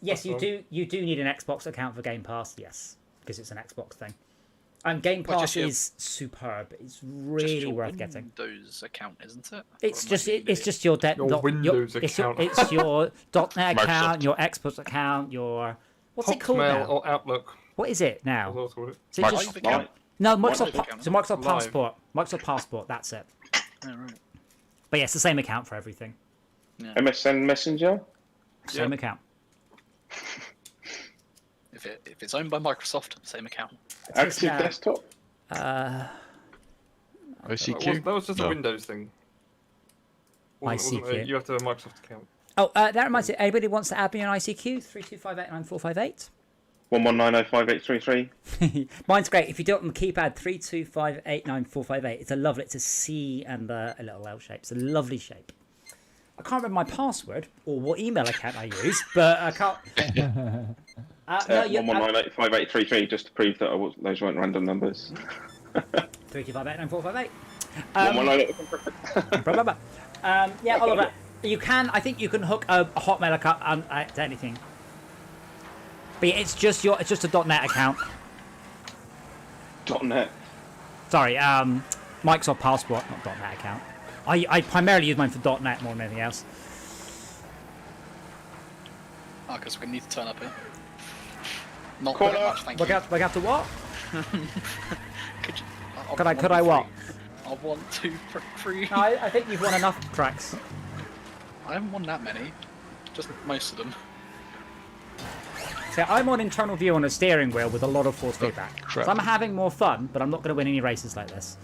Yes, you That's do need an Xbox account for Game Pass. Yes, because it's an Xbox thing. Game Well, Pass just your- is superb. It's Just really your worth getting. Windows account, isn't it? It's Or am I just being an it's idiot? just your Your Windows it's account. It's your .NET account, Microsoft. your Xbox account, your what's it called Hotmail now? or Outlook. What is it now? As well called it. Is it Microsoft just Live account. no Live Microsoft? account. So Microsoft Live. Passport. Microsoft Passport. That's it. Oh, right. But yeah, it's the same account for everything. MSN Messenger. Same Yeah. account. If it's owned by Microsoft, same account. Active now. Desktop. That ICQ? was just a No. Windows thing. Wasn't ICQ. it? You have to have a Microsoft account. Oh, that reminds me. Anybody wants to add me on ICQ? 32589458. 11905833. Mine's great. If you do it on the keypad, 32589458. It's a lovely. It's a C and a little L shape. It's a lovely shape. I can't remember my password or what email account I use, but I can't. No, you. 11905833, just to prove that those weren't random numbers. 32589458. 1190. Blah, blah, blah. Yeah, Oliver, you can. I think you can hook a Hotmail account to anything. But yeah, it's just a .NET account. .NET. Sorry, Microsoft Passport, not .NET account. I primarily use mine for .NET more than anything else. Oh, because we need to turn up here. Not Corner. very much, thank Look you. out to what? Could you? Could I what? I want to free. No, I think you've won enough tracks. I haven't won that many. Just most of them. So I'm on internal view on a steering wheel with a lot of force feedback. crap. So I'm having more fun, but I'm not going to win any races like this.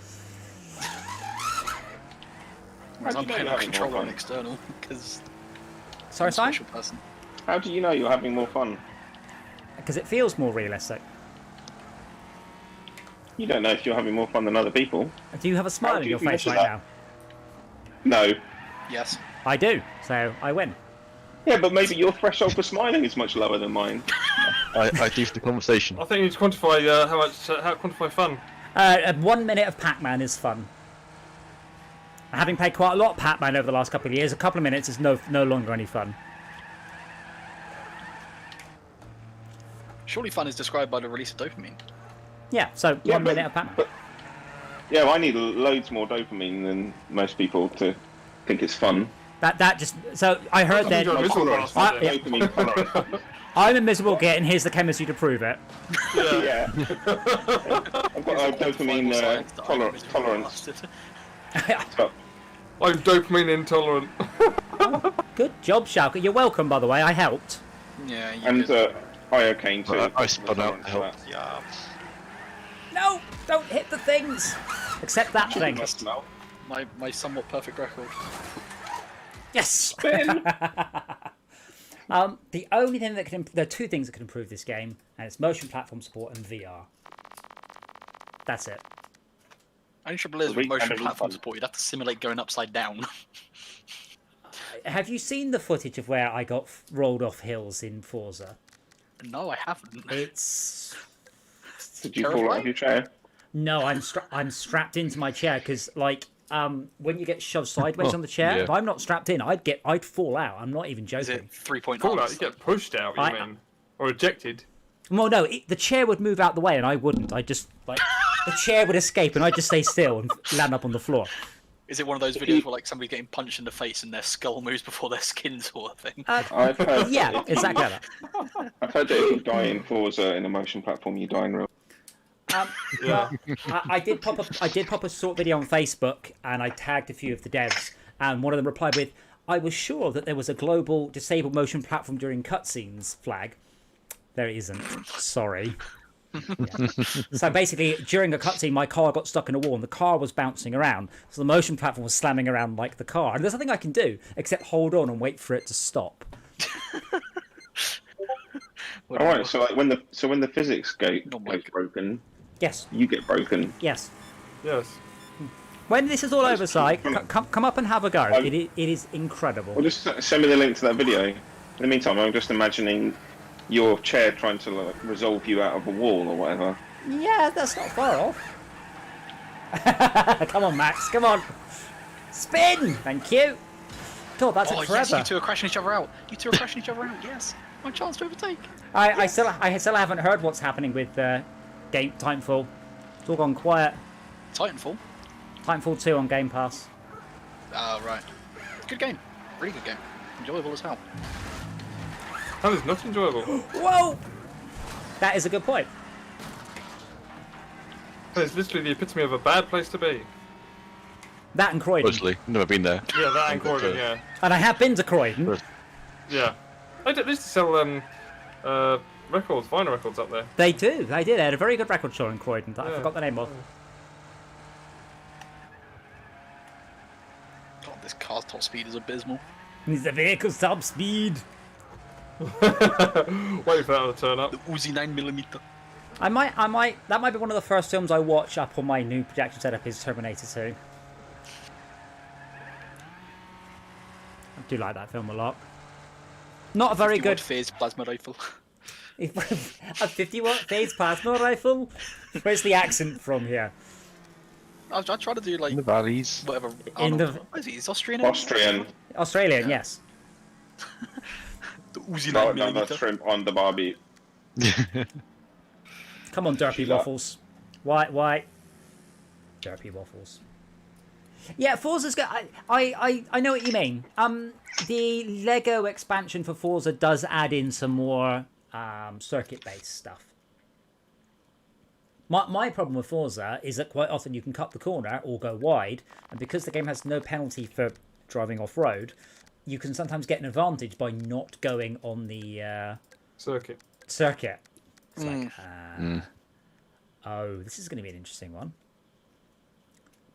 Whereas I'm playing having a controller more on fun? external because Sorry, I'm a Simon? special person. How do you know you're having more fun? Because it feels more realistic. You don't know if you're having more fun than other people. Do you have a smile How on do your you face measure right that? now? No. Yes. I do, so I win. Yeah, but maybe your threshold for smiling is much lower than mine. I leave the conversation. I think you need to quantify how quantify fun. 1 minute of Pac-Man is fun. Having played quite a lot of Pac-Man over the last couple of years, a couple of minutes is no longer any fun. Surely fun is described by the release of dopamine. Yeah, so Yeah, 1 but- minute of Pac-Man. but- Yeah, well, I need loads more dopamine than most people to think it's fun. That just so I heard that You're a miserable Tolerance. bastard. Yeah. Dopamine tolerance. I'm a miserable git, and here's the chemistry to prove it. Yeah. I've got a dopamine tolerance. But I'm dopamine intolerant. Good job, Schalke. You're welcome, by the way. I helped. Yeah, you and did. iocane too. I spun out to help. Yeah. No, don't hit the things. Except that thing. Must smell. My somewhat perfect record. Yes. The only thing that there are two things that can improve this game, and it's motion platform support and VR. That's it. Only trouble is with Sweet, motion and platform fun. support, you'd have to simulate going upside down. Have you seen the footage of where I got rolled off hills in Forza? No, I haven't. It's Did you fall out of your chair? no, I'm strapped into my chair because when you get shoved sideways Oh, on the chair, yeah. if I'm not strapped in, I'd fall out. I'm not even Is joking. it 3-point Fall out, arms? you get pushed out, you I- mean? Or ejected. Well, no, the chair would move out the way and I wouldn't. I just the chair would escape and I'd just stay still and land up on the floor. Is it one of those videos where like somebody's getting punched in the face and their skull moves before their skin sort of thing? I've heard Yeah, that if exactly you- that. I've heard that if you die in Forza in a motion platform, you die in real. Yeah. I did pop a short video on Facebook and I tagged a few of the devs and one of them replied with, "I was sure that there was a global disabled motion platform during cutscenes flag. There isn't. Sorry." Yeah. So basically, during a cutscene, my car got stuck in a wall and the car was bouncing around. So the motion platform was slamming around like the car. And there's nothing I can do except hold on and wait for it to stop. All right, so like when the physics Oh my goes broken, Yes, you get broken. yes. Yes. When this is all over, Si, come up and have a go. It is incredible. Well, just send me the link to that video. In the meantime, I'm just imagining your chair trying to like, resolve you out of a wall or whatever. Yeah, that's not far off. Come on, Max. Come on. Spin. Thank you. God, that's it Yes, forever. you two are crashing each other out. You two are crashing each other out. Yes, my chance to overtake. I still haven't heard what's happening with game Titanfall. It's all gone quiet. Titanfall. Titanfall 2 on Game Pass. Right. Good game. Really good game. Enjoyable as hell. That is not enjoyable. Whoa! That is a good point. That is literally the epitome of a bad place to be. That and Croydon. Supposedly, never been there. Yeah, that and Croydon, yeah. And I have been to Croydon. Yeah. They used to sell records, vinyl records up there. They do. They did. They had a very good record store in Croydon that I Yeah. forgot the name of. God, this car's top speed is abysmal. It's the vehicle's top speed. Waiting for that to turn up. The Uzi 9mm. That might be one of the first films I watch up on my new projection setup is Terminator 2. I do like that film a lot. Not a very 50 watt good... phase plasma rifle. A 50-watt phase plasma rifle? Where's the accent from here? I try to do like In the valleys. whatever. In the- What is he? He's Austrian. Austrian, Australian, yes. The Uzi not another 9mm. shrimp on the barbie. Come on, Derpy She's up. Waffles. Why? Derpy Waffles. Yeah, Forza's good. I know what you mean. The Lego expansion for Forza does add in some more circuit-based stuff. My problem with Forza is that quite often you can cut the corner or go wide, and because the game has no penalty for driving off-road, you can sometimes get an advantage by not going on the Circuit. circuit. It's like, oh, this is going to be an interesting one.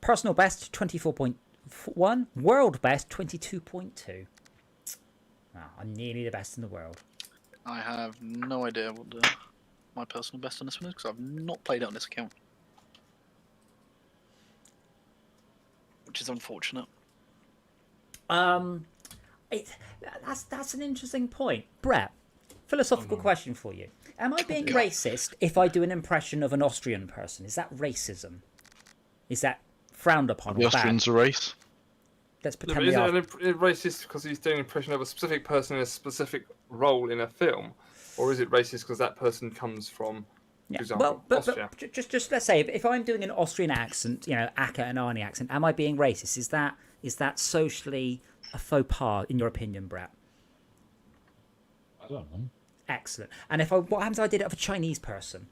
Personal best 24.1, world best 22.2. Wow, I'm nearly the best in the world. I have no idea what my personal best on this one is because I've not played it on this account, which is unfortunate. That's an interesting point, Brett. Philosophical question for you: am I being racist if I do an impression of an Austrian person? Is that racism? Is that frowned upon? The or bad? Austrians a race. Let's No, but pretend is they it are. racist because he's doing an impression of a specific person in a specific role in a film? Or is it racist because that person comes from, for example, Austria? But just let's say if I'm doing an Austrian accent, Aka and Arnie accent, am I being racist? Is that socially a faux pas in your opinion, Brett? I don't know. Excellent. And what happens if I did it of a Chinese person?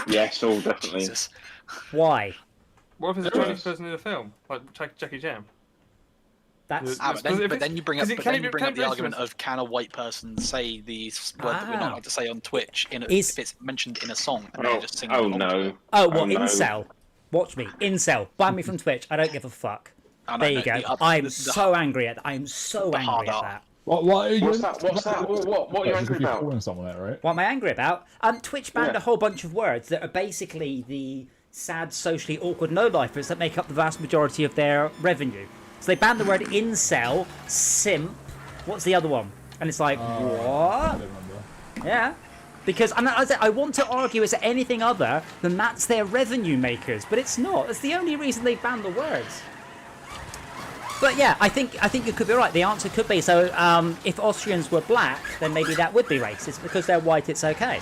Yes, all definitely. Jesus. Why? What if there's a Chinese person in a film? Like Jackie Chan? That's Yeah. But then you bring up, Is it- can it be- can it be the argument racist? of can a white person say the word that we're not allowed to say on Twitch if it's mentioned in a song and they're just singing along to no. it? Oh, what, no. incel? Watch me. Incel. Ban me from Twitch. I don't give a fuck. Oh, no, There you no, go. the- I'm the- so angry at that. I'm so angry at hard that. What are you? What's that? What are you angry about? Calling someone that, right? What am I angry about? Twitch banned Yeah. a whole bunch of words that are basically the sad, socially awkward no-lifers that make up the vast majority of their revenue. So they banned the word incel, simp. What's the other one? And it's like, I what? don't remember. Yeah. Because I want to argue it's anything other than that's their revenue makers, but it's not. That's the only reason they banned the words. But yeah, I think you could be right. The answer could be so. If Austrians were black, then maybe that would be racist. Because they're white, it's okay.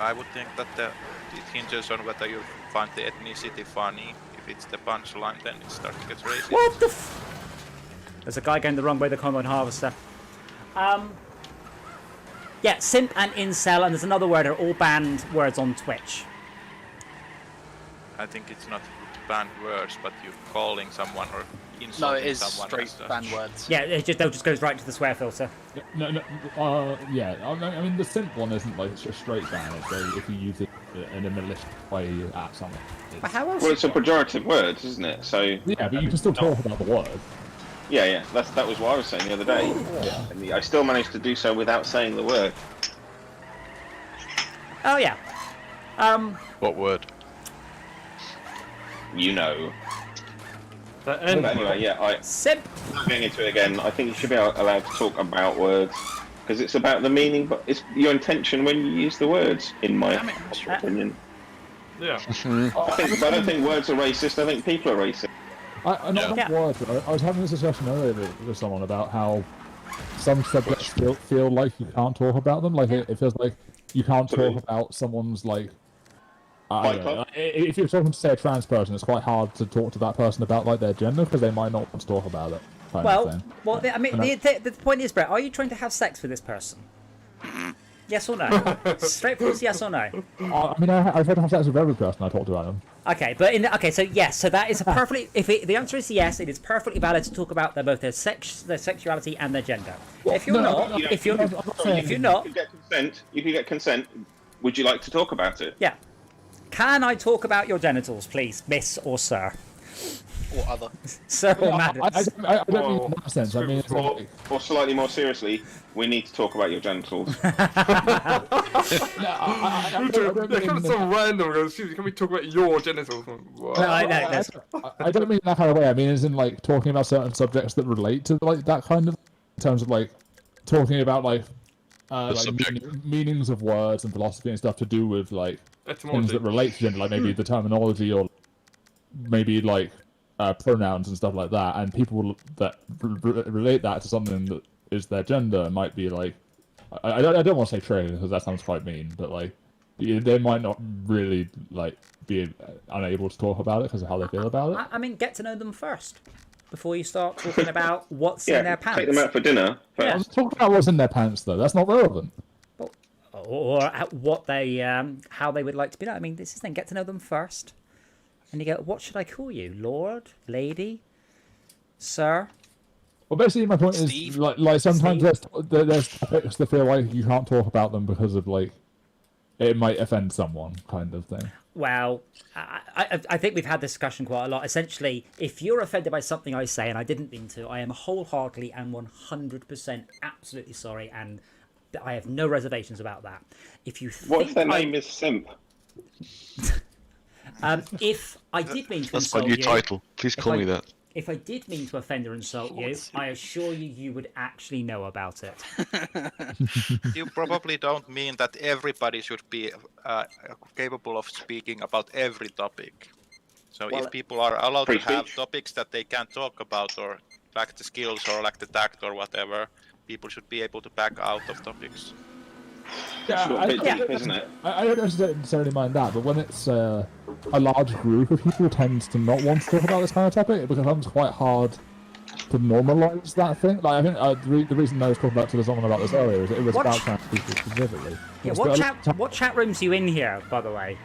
I would think that it hinges on whether you find the ethnicity funny. If it's the punchline, then it starts to get racist. What the? There's a guy going the wrong way. The combine harvester. Yeah, simp and incel, and there's another word are all banned words on Twitch. I think it's not banned words, but you calling someone or No, insulting it is someone straight as such. banned words. Yeah, they'll just goes right to the swear filter. No. Yeah. I mean, the simp one isn't like a straight ban. It's like if you use it in a malicious way at someone. But how else? Well, it's a pejorative word, isn't it? So Yeah, but you can still talk about the word. yeah. That was what I was saying the other day. Yeah. And I still managed to do so without saying the word. Oh yeah. What word? you know. But But anyway, yeah, Simp. not getting into it again. I think you should be allowed to talk about words because it's about the meaning, but it's your intention when you use the words. In my opinion, yeah. I don't think words are racist. I think people are racist. Not words. But I was having this discussion earlier with someone about how some subjects feel like you can't talk about them. Like it feels like you can't talk about someone's like. I don't know. If you're talking to say a trans person, it's quite hard to talk to that person about like their gender because they might not want to talk about it. Well, I mean, the point is, Brett, are you trying to have sex with this person? Yes or no? Straightforward, yes or no? I mean, I've had to have sex with every person I talk to about them. Okay, but so yes, so that is a perfectly. The answer is yes, it is perfectly valid to talk about both their sexuality and their gender. If you're not, if you're not, you can get consent. Would you like to talk about it? Yeah. Can I talk about your genitals, please, miss or sir? Or other. Sir or madam? I don't mean in that sense. I mean, it's like... Or slightly more seriously, we need to talk about your genitals. They're kind of so random. Excuse me, can we talk about your genitals? No, I don't mean that kind of way. I mean, as in like talking about certain subjects that relate to like that kind of, in terms of like talking about like meanings of words and philosophy and stuff to do with like things that relate to gender, like maybe the terminology or maybe like pronouns and stuff like that. And people that relate that to something that is their gender might be like, I don't want to say trade because that sounds quite mean, but like they might not really like be unable to talk about it because of how they feel about it. I mean, get to know them first before you start talking about what's in their pants. Take them out for dinner first. Yeah. Talk about what's in their pants though. That's not relevant. Or what they, how they would like to be known. I mean, this is the thing. Get to know them first, and you go, what should I call you? Lord, lady, sir. Well, basically, my point is like sometimes there's topics that feel like you can't talk about them because of like it might offend someone, kind of thing. Well, I think we've had this discussion quite a lot. Essentially, if you're offended by something I say and I didn't mean to, I am wholeheartedly and 100% absolutely sorry, and I have no reservations about that. If you think what if their name is Simp? If I did mean to That's insult my new you, title. Please call me that. If I did mean to offend or insult you, I assure you would actually know about it. You probably don't mean that everybody should be capable of speaking about every topic. So if people are allowed to have topics that they can't talk about or lack the skills or lack the tact or whatever, people should be able to back out of topics. Yeah, I don't necessarily mind that, but when it's a large group of people tends to not want to talk about this kind of topic, it becomes quite hard to normalise that thing. Like I think the reason I was talking to someone about this earlier is that it was about trans people specifically. Yeah, what chat rooms are you in here, by the way?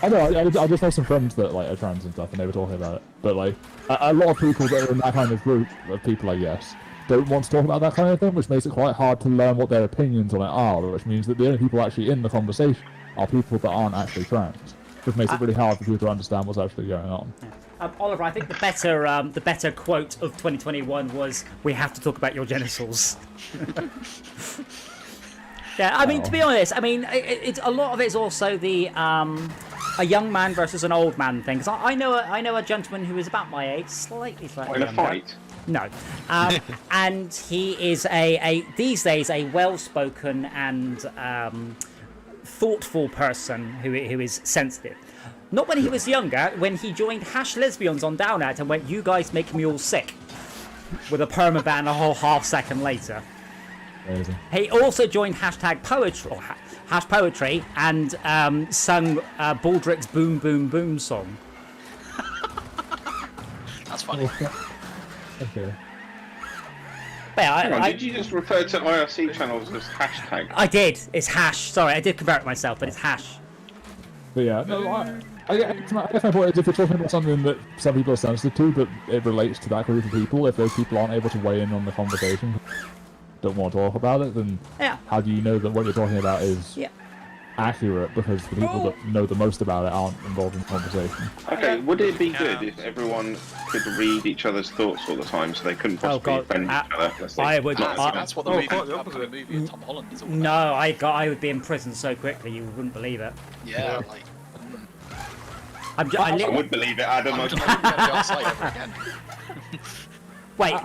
I know, I just know some friends that like are trans and stuff, and they were talking about it. But like a lot of people that are in that kind of group of people, I guess, don't want to talk about that kind of thing, which makes it quite hard to learn what their opinions on it are, which means that the only people actually in the conversation are people that aren't actually trans, which makes it really hard for people to understand what's actually going on. Oliver, I think the better quote of 2021 was, "We have to talk about your genitals." Yeah, I mean, to be honest, I mean, it's a lot of it's also the a young man versus an old man thing. Because I know a gentleman who is about my age, slightly in a fight. No, and he is these days a well-spoken and thoughtful person who is sensitive. Not when he was younger, when he joined #lesbians on Downat and went, "You guys make me all sick," with a permaban a whole half second later. Amazing. He also joined #poetry or #poetry and sung Baldrick's "Boom Boom Boom" song. That's funny. Okay. But did you just refer to IRC channels as hashtag? I did. It's hash. Sorry, I did convert myself, but it's hash. But yeah, no, I guess my point is if you're talking about something that some people are sensitive to, but it relates to that group of people, if those people aren't able to weigh in on the conversation, don't want to talk about it, then how do you know that what you're talking about is accurate? Because the people that know the most about it aren't involved in the conversation. Okay, would it be good if everyone could read each other's thoughts all the time so they couldn't possibly offend each other? I would. That's what the movie in Tom Holland is all about. No, I would be in prison so quickly you wouldn't believe it. Yeah, like. I would believe it, Adam. I'm not going to go outside ever again. Wait,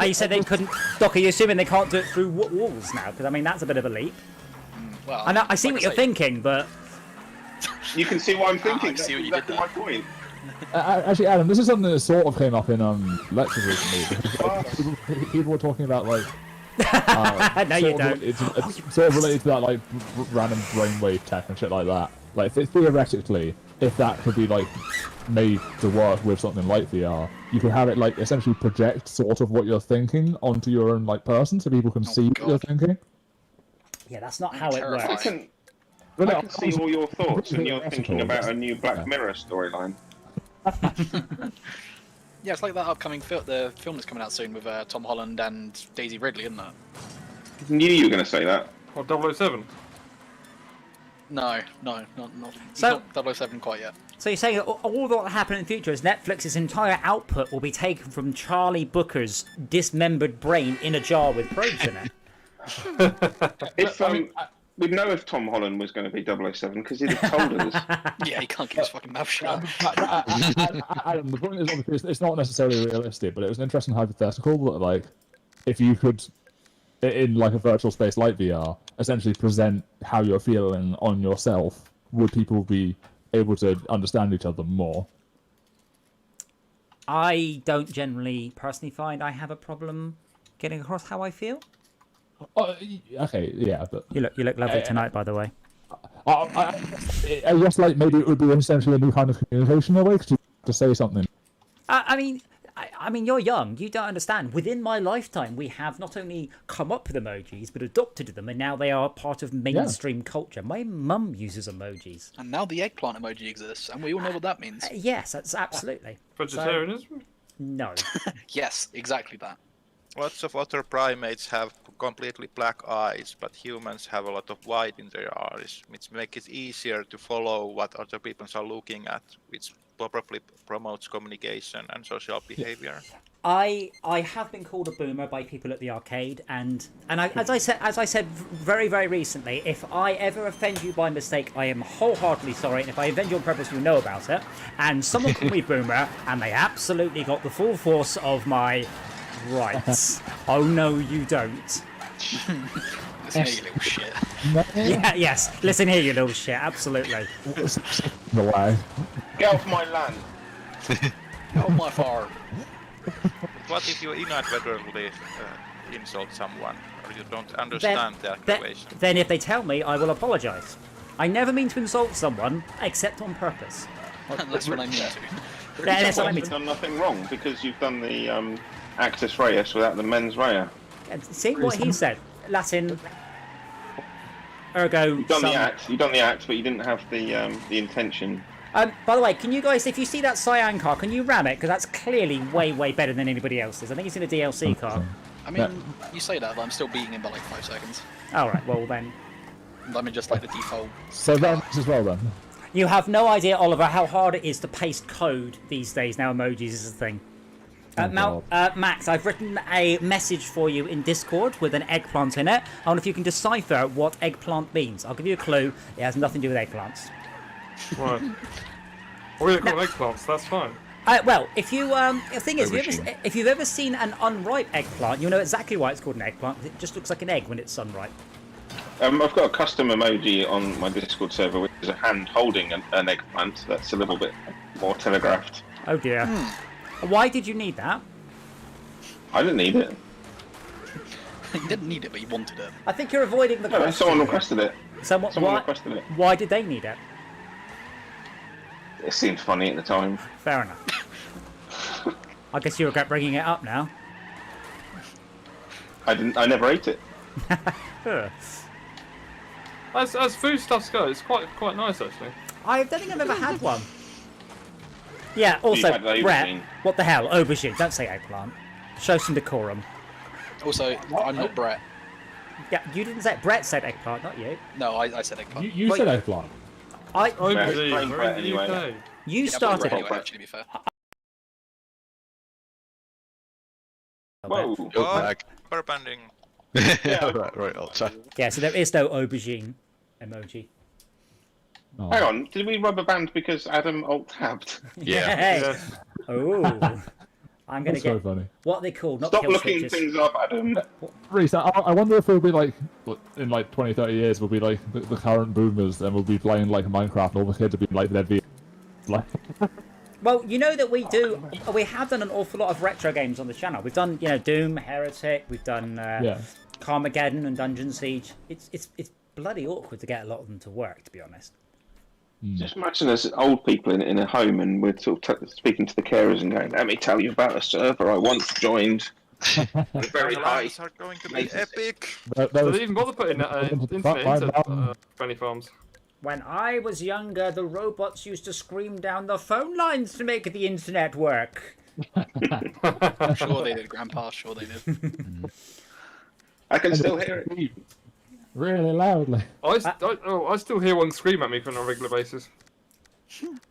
you said they couldn't. Doc, are you assuming they can't do it through walls now? Because I mean, that's a bit of a leap. Well, I know, I see like what you're thinking, but You can see what I'm thinking. I see what you That's did exactly my point. Actually, Adam, this is something that sort of came up in lectures recently. Because people were talking about like. no, you don't. It's sort of related to that like random brainwave tech and shit like that. Like theoretically, if that could be like made to work with something like VR, you could have it like essentially project sort of what you're thinking onto your own like person, so people can see what you're thinking. Yeah, that's not how it Terrifying. works. I can see all your thoughts, and you're thinking about a new Black Mirror storyline. Yeah, it's like that upcoming the film that's coming out soon with Tom Holland and Daisy Ridley, isn't it? Knew you were going to say that. Or 007. No, not So- not 007 quite yet. So you're saying all that will happen in the future is Netflix's entire output will be taken from Charlie Booker's dismembered brain in a jar with probes in it? If we'd know if Tom Holland was going to be 007 because he'd have told us. Yeah, he can't keep his fucking mouth shut. Adam, the point is obviously it's not necessarily realistic, but it was an interesting hypothetical that like if you could in like a virtual space like VR essentially present how you're feeling on yourself, would people be able to understand each other more? I don't generally personally find I have a problem getting across how I feel. Oh, okay, yeah, but You look lovely tonight, by the way. I guess like maybe it would be essentially a new kind of communication in a way to say something. I mean, you're young. You don't understand. Within my lifetime, we have not only come up with emojis, but adopted them, and now they are part of mainstream culture. My mum uses emojis. And now the eggplant emoji exists, and we all know what that means. Yes, that's absolutely. Vegetarianism? No. Yes, exactly that. Lots of other primates have completely black eyes, but humans have a lot of white in their eyes, which makes it easier to follow what other people are looking at, which probably promotes communication and social behavior. I have been called a boomer by people at the arcade, and as I said very, very recently, if I ever offend you by mistake, I am wholeheartedly sorry, and if I offend you on purpose, you know about it. And someone called me boomer, and they absolutely got the full force of my rights. Oh no, you don't. Listen here, you little shit. Yeah, yes. Listen here, you little shit. Absolutely. The way. Get off my land. Get off my farm. What if you inadvertently insult someone, or you don't understand the accusation? Then if they tell me, I will apologise. I never mean to insult someone, except on purpose. That's what I mean to. Yeah, that's what I mean. You've done nothing wrong because you've done the Actus Reus without the mens rea. See what he said. Latin. Ergo. You've done the act. You've done the act, but you didn't have the intention. By the way, can you guys, if you see that cyan car, can you ram it? Because that's clearly way, way better than anybody else's. I think it's in a DLC car. I mean, you say that, but I'm still beating him by like 5 seconds. Alright, well then. I mean, just like the default. So then as well then. You have no idea, Oliver, how hard it is to paste code these days. Now emojis is a thing. Max, I've written a message for you in Discord with an eggplant in it. I wonder if you can decipher what eggplant means. I'll give you a clue. It has nothing to do with eggplants. Right. We're going to call eggplants, that's fine. Well, if you the thing is, if you've ever seen an unripe eggplant, you'll know exactly why it's called an eggplant. It just looks like an egg when it's unripe. I've got a custom emoji on my Discord server, which is a hand holding an eggplant. That's a little bit more telegraphed. Oh dear. Why did you need that? I didn't need it. You didn't need it, but you wanted it. I think you're avoiding the No, question. someone requested it. Someone requested it. Why did they need it? It seemed funny at the time. Fair enough. I guess you regret bringing it up now. I never ate it. As foodstuffs go, it's quite nice actually. I don't think I've ever had one. Yeah, also, You've had aubergine. Brett, what the hell? Aubergine, don't say eggplant. Show some decorum. Also, I'm not Brett. Yeah, you didn't say Brett said eggplant, not you. No, I said eggplant. You said eggplant. Aubergine, Brett we're in the anyway. UK. You Yeah, but started Brett it. anyway, actually, to be fair. Whoa. Go back. Burpending. Right, I'll try. Yeah, so there is no aubergine emoji. Oh. Hang on, did we rubber band because Adam alt-tabbed? Yeah. Yes. Oh, I'm gonna That's so get funny. what are they called? Not Stop kill looking switches. things up, Adam. Reese, I wonder if it'll be like, in like 20, 30 years, we'll be like the current boomers and we'll be playing like Minecraft and all the kids will be like, they'd be like... Well, you know that we have done an awful lot of retro games on the channel. We've done, Doom, Heretic, we've done Carmageddon and Dungeon Siege. It's bloody awkward to get a lot of them to work, to be honest. Just imagine there's old people in a home and we're sort of speaking to the carers and going, let me tell you about a server I once joined. Very high. Are going to be epic. So they even bother putting internet into Granny Farms. When I was younger, the robots used to scream down the phone lines to make the internet work. I'm sure they did, Grandpa. Sure they did. I can still hear it. Really loudly. I still hear one scream at me on a regular basis.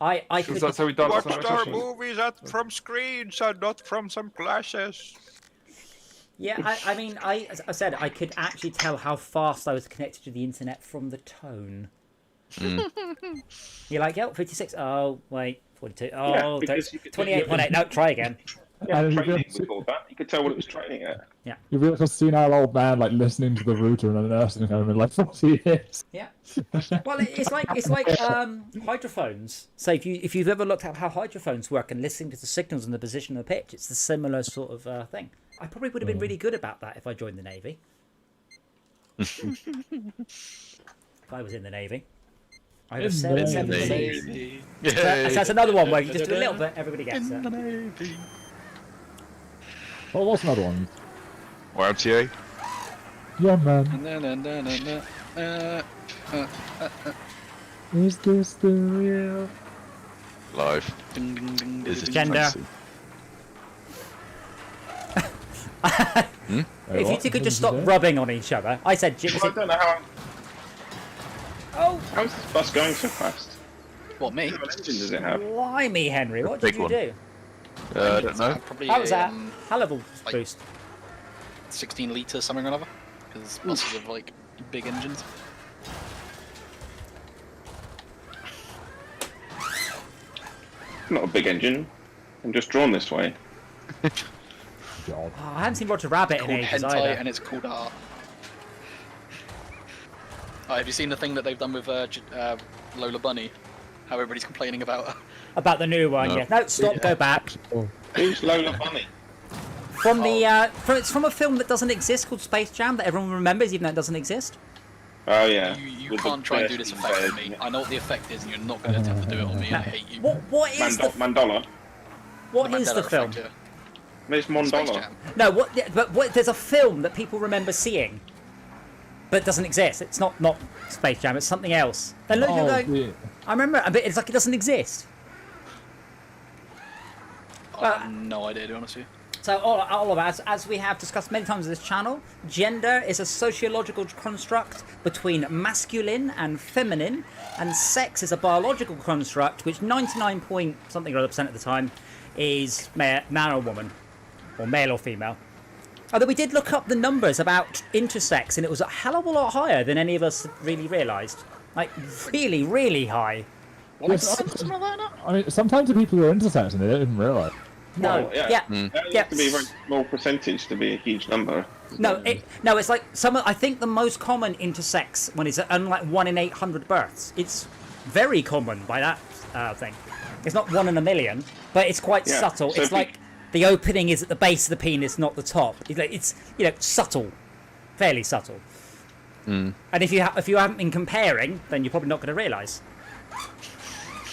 I Because that's how we done it. Watched our movies from screens and not from some glasses. Yeah, I mean, as I said, I could actually tell how fast I was connected to the internet from the tone. You're like, 56. Oh, wait, 42. Oh, Yeah, 28.8. No, try again. Yeah, training before that. You could tell what it was training at. You'll be like a senile old man like listening to the router in a nursing home in like 40 years. Yeah. Well, it's like hydrophones. So if you've ever looked at how hydrophones work and listening to the signals and the position of the pitch, it's a similar sort of thing. I probably would have been really good about that if I joined the Navy. If I was in the Navy. I would have said it. So that's another one where you just do a little bit, everybody gets it. Oh, what's another one? Or MTA? Yeah, man. Is this the real? Live. Is it Gender. fancy? If you two could just stop rubbing on each other. I said... I don't know how... Oh, How's this bus going so fast? What, me? How many engines does it have? blimey, Henry. What did Big you one. do? I don't know. Probably How was that? like Hell boost. 16 litres, something or another. Because buses have like big engines. Not a big engine. I'm just drawn this way. God. Oh, I haven't seen Roger Rabbit in Called ages hentai, either. and it's called art. Oh, have you seen the thing that they've done with Lola Bunny? How everybody's complaining about her. About the new one, No. yes. No, stop, go back. Who's Lola Bunny? From it's from a film that doesn't exist called Space Jam that everyone remembers even though it doesn't exist. Oh, yeah. You With can't the try and do this bears effect and on me. bears. I know what the effect is, and you're not going to attempt to do it on me. I hate you. What is the Mandola. what is Mandela the film? effect, There's yeah. Space Mondola. Jam. No, but there's a film that people remember seeing, but it doesn't exist. It's not Space Jam. It's something else. And look, you're going. dear. I remember, but it's like it doesn't exist. I have no idea, to be honest with you. So all of us, as we have discussed many times on this channel, gender is a sociological construct between masculine and feminine, and sex is a biological construct which 99 point something or other % of the time is man or woman, or male or female. Although we did look up the numbers about intersex, and it was a hell of a lot higher than any of us really realised. Like really, really high. I mean, sometimes the people who are intersex and they don't even realise. No, Well, yeah. yeah, That yeah. has to be a very small percentage to be a huge number. No, it's like I think the most common intersex one is unlike 1 in 800 births. It's very common by that thing. It's not 1 in a million, but it's quite Yeah, subtle. so It's like the opening is at the base of the penis, not the top. It's subtle, fairly subtle. And if you haven't been comparing, then you're probably not going to realise.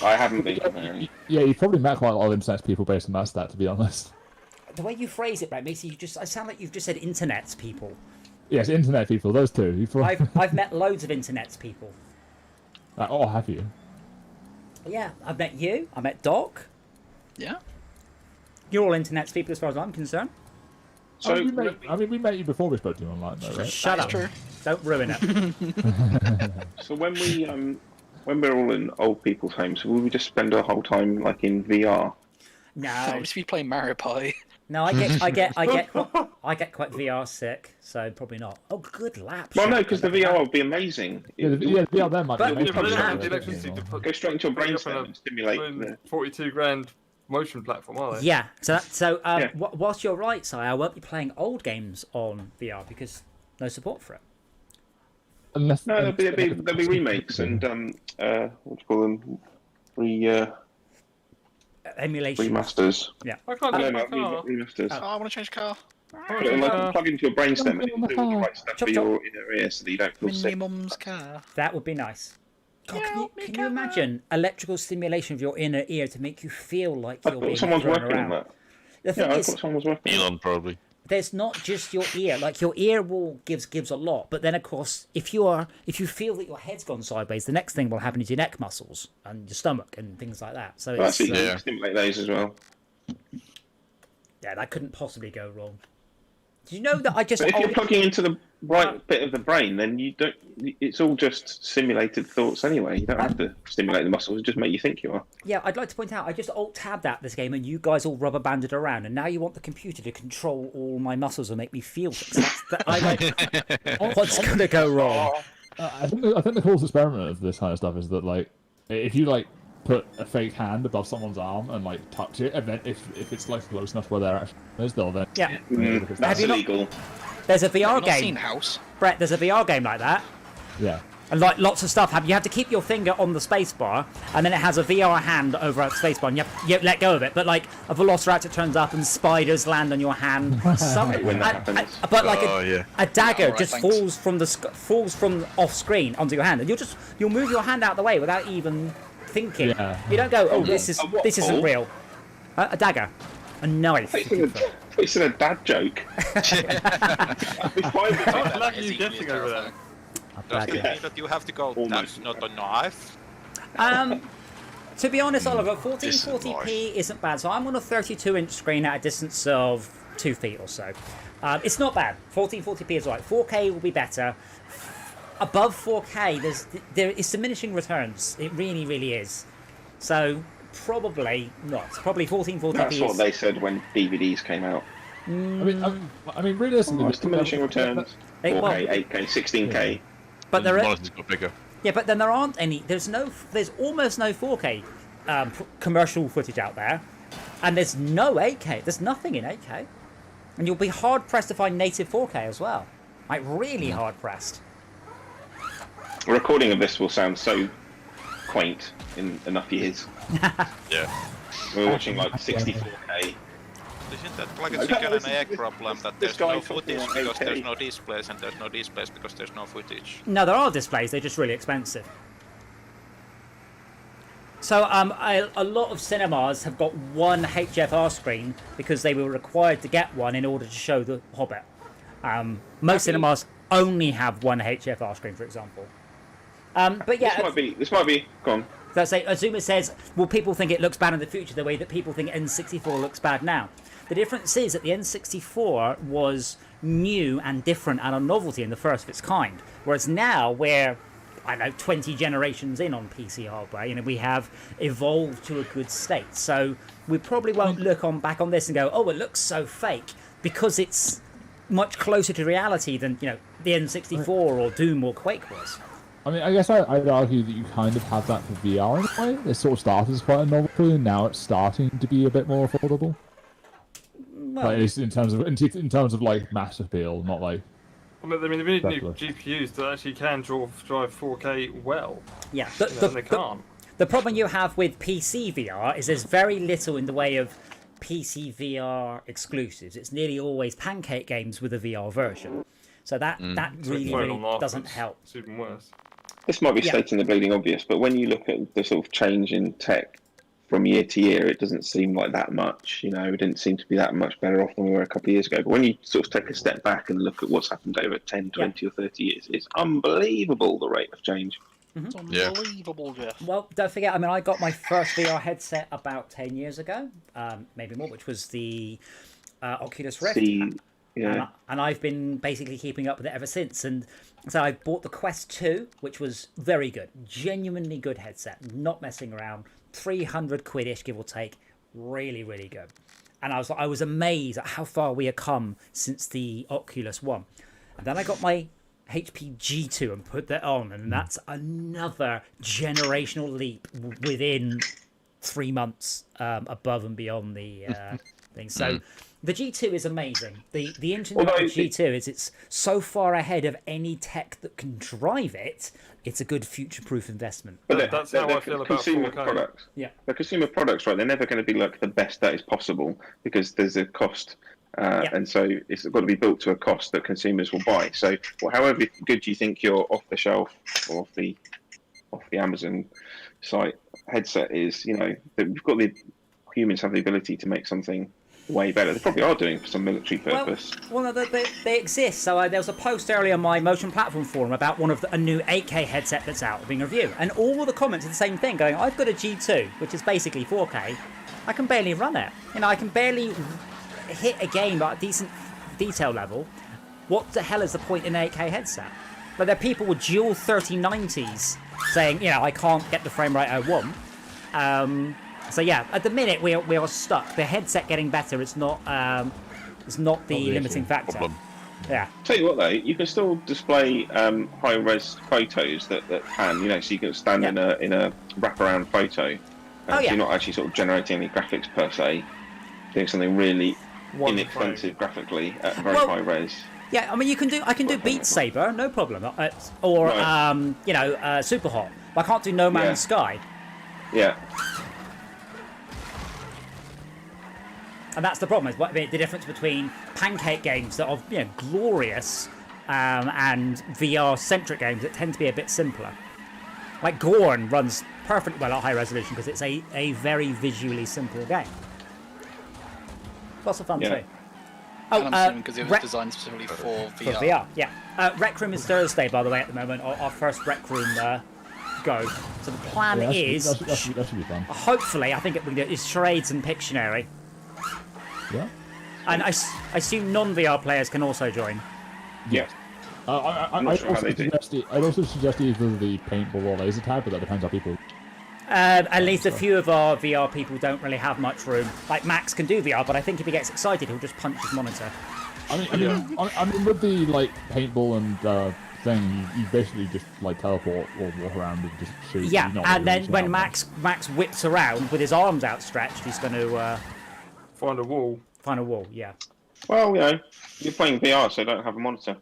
I haven't been comparing. Yeah, you've probably met quite a lot of intersex people based on that stat, to be honest. The way you phrase it, Brett, makes I sound like you've just said internets people. Yes, internet people, those two. You've probably... I've met loads of internets people. Oh, have you? Yeah, I've met you. I met Doc. Yeah. You're all internets people as far as I'm concerned. So, we met you before we spoke to you online, though, right? Shut up. True. Don't ruin it. so when we're all in old people's homes, will we just spend our whole time like in VR? I No. just be playing Mario Party. No, I get quite VR sick, so probably not. Oh, good lap. Well, no, shot. because the VR would be amazing. Yeah, the VR there might be But- amazing. But Yeah, the electricity to put Go straight into your put you up brainstem on and stimulate. a 42 grand motion platform, are they? Yeah. So Yeah. whilst you're right, Si, I won't be playing old games on VR because no support for it. Unless, No, there'll be remakes and what do you call them? Emulation. Remasters. I can't No, do no, my car. remasters. Oh, I want to change car. Put it like plug into your brainstem and it'll do all the right stuff Chop, for your inner ear so that you don't feel Minnie sick. Mum's car. That would be nice. God, can you imagine electrical stimulation of your inner ear to make you feel like I you're being thought someone's thrown working around? on that. The thing Yeah, I is, thought someone was working on that. Elon probably. there's not just your ear. Like your ear will gives a lot, but then of course, if you feel that your head's gone sideways, the next thing will happen is your neck muscles and your stomach and things like that. So Well, it's actually, you Yeah. can stimulate those as well. yeah, that couldn't possibly go wrong. Do you know that I just But if you're plugging into the right bit of the brain, then you don't. It's all just simulated thoughts anyway. You don't have to stimulate the muscles; just make you think you are. yeah, I'd like to point out I just alt-tabbed that this game and you guys all rubber banded around and now you want the computer to control all my muscles and make me feel things. What's gonna go wrong? I think the coolest experiment of this kind of stuff is that like if you like put a fake hand above someone's arm and like touch it, and then if it's like close enough where they're actually is, they'll then Yeah, That's you not- illegal. there's a VR I've not seen game, House. Brett. There's a VR game like that. yeah. And like lots of stuff happen. You have to keep your finger on the spacebar, and then it has a VR hand over at the spacebar, and you let go of it. But like a velociraptor turns up, and spiders land on your hand. When that happens. But like Oh, yeah. a dagger Alright, just thanks. falls from off screen onto your hand, and you'll move your hand out of the way without even thinking. Yeah. You don't go, oh, what- this what isn't for? real. A dagger, a knife. It's a dad joke. It's fine with How much that. lag are It's you equally getting over there? Does it Dagger. mean that you have to go, Almost. that's not a knife? To be honest, Oliver, This is 1440p isn't bad. So I'm on a 32-inch screen at a distance of 2 feet or so. It's not bad. 1440p is right. 4K will be better. Above 4K, there is diminishing returns. It really, really is. So probably not. Probably 1440p That's what is. they said when DVDs came out. I mean, realistically, It's diminishing returns. Hey, 4K, well- 8K, 16K. But The there are, monitor's got bigger. yeah, but then there aren't any. There's almost no 4K commercial footage out there, and there's no 8K. There's nothing in 8K, and you'll be hard pressed to find native 4K as well. Like really hard pressed. A recording of this will sound so quaint in enough years. Yeah. We're watching like 64K. Isn't that like a Okay, chicken and listen, egg this- problem that this there's no guy talking footage about because 8K. there's no displays and there's no displays because there's no footage? No, there are displays. They're just really expensive. So a lot of cinemas have got one HFR screen because they were required to get one in order to show The Hobbit. Most cinemas only have one HFR screen, for example. But yeah, This might be gone. let's say Azuma says, will people think it looks bad in the future the way that people think N64 looks bad now? The difference is that the N64 was new and different and a novelty in the first of its kind, whereas now we're, I don't know, 20 generations in on PC hardware. You know, we have evolved to a good state. So we probably won't look back on this and go, oh, it looks so fake, because it's much closer to reality than, you know, the N64 or Doom or Quake was. I mean, I guess I'd argue that you kind of have that for VR in a way. It sort of started as quite a novelty, and now it's starting to be a bit more affordable. Well, Like, at least in terms of like mass appeal, not like I mean, they need new Definitely. GPUs that actually can drive 4K well. yeah. You know, they can't. The problem you have with PC VR is there's very little in the way of PC VR exclusives. It's nearly always pancake games with a VR version. So that really, Phone really on market, doesn't help. It's even worse. This might be Yeah. stating the bleeding obvious, but when you look at the sort of change in tech from year to year, it doesn't seem like that much. You know, it didn't seem to be that much better off than we were a couple of years ago. But when you sort of take a step back and look at what's happened over 10, 20 or 30 years, it's unbelievable the rate of change. It's Yeah. unbelievable, Jeff. Well, don't forget, I mean, I got my first VR headset about 10 years ago, maybe more, which was the Oculus Rift. Yeah. And I've been basically keeping up with it ever since. And so I bought the Quest 2, which was very good, genuinely good headset, not messing around, 300 quid-ish, give or take, really, really good. And I was amazed at how far we had come since the Oculus One. And then I got my HP G2 and put that on, and that's another generational leap within 3 months above and beyond the thing. So the G2 is amazing. The internet of G2 is it's so far ahead of any tech that can drive it. It's a good future-proof investment. But that's how I feel about consumer 4K. products. Yeah. The consumer products, right? They're never going to be like the best that is possible because there's a cost. And so it's got to be built to a cost that consumers will buy. So, however good you think your off-the-shelf or off the Amazon site headset is, you know, we've got the humans have the ability to make something way better. They probably are doing for some military purpose. Well, no, they exist. So there was a post earlier on my Motion Platform forum about one of a new 8K headset that's out being reviewed, and all of the comments are the same thing, going, "I've got a G2, which is basically 4K. I can barely run it. You know, I can barely hit a game at a decent detail level. What the hell is the point in an 8K headset?" But there are people with dual 3090s saying, you know, I can't get the frame rate I want. So yeah, at the minute we are stuck. The headset getting better is not the limiting factor. Problem. Yeah. Tell you what though, you can still display high-res photos that can, you know, so you can stand in a wraparound photo. Oh, yeah. You're not actually sort of generating any graphics per se. Doing something really inexpensive graphically at very high res. Yeah, I mean, I can do Beat Saber, no problem. Or Right. you know, Super Hot. But I can't do No Man's Sky. Yeah. And that's the problem, is the difference between pancake games that are, you know, glorious and VR-centric games that tend to be a bit simpler. Like Gorn runs perfectly well at high resolution because it's a very visually simple game. Lots of fun too. And I'm assuming because it was designed specifically for VR. For VR, yeah. Rec Room is Thursday, by the way, at the moment. Our first Rec Room go. So the plan is... That should be fun. Hopefully, I think it's charades and Pictionary. Yeah? And I assume non-VR players can also join. Yeah. I'd also suggest either the paintball or laser tag, but that depends on people. At least a few of our VR people don't really have much room. Like Max can do VR, but I think if he gets excited, he'll just punch his monitor. I mean, with the like paintball and thing, you basically just like teleport or walk around and just shoot. Yeah, and then when Max whips around with his arms outstretched, he's going to find a wall. Find a wall, yeah. Well, you know, you're playing VR, so don't have a monitor.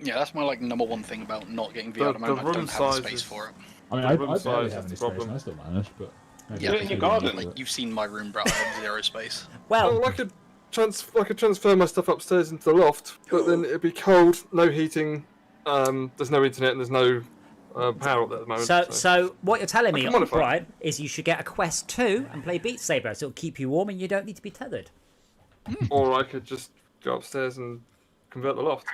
Yeah, that's my number one thing about not getting VR at the moment. I don't have the space for it. I mean, I barely have any space, and I still manage, but... Yeah, in your garden. Like, you've seen my room, bro. I have zero space. Well, I could transfer my stuff upstairs into the loft, but then it'd be cold, no heating, there's no internet, and there's no power up there at the moment. So what you're telling me, modify. Brian, is you should get a Quest 2 and play Beat Saber, so it'll keep you warm and you don't need to be tethered. Or I could just go upstairs and convert the loft.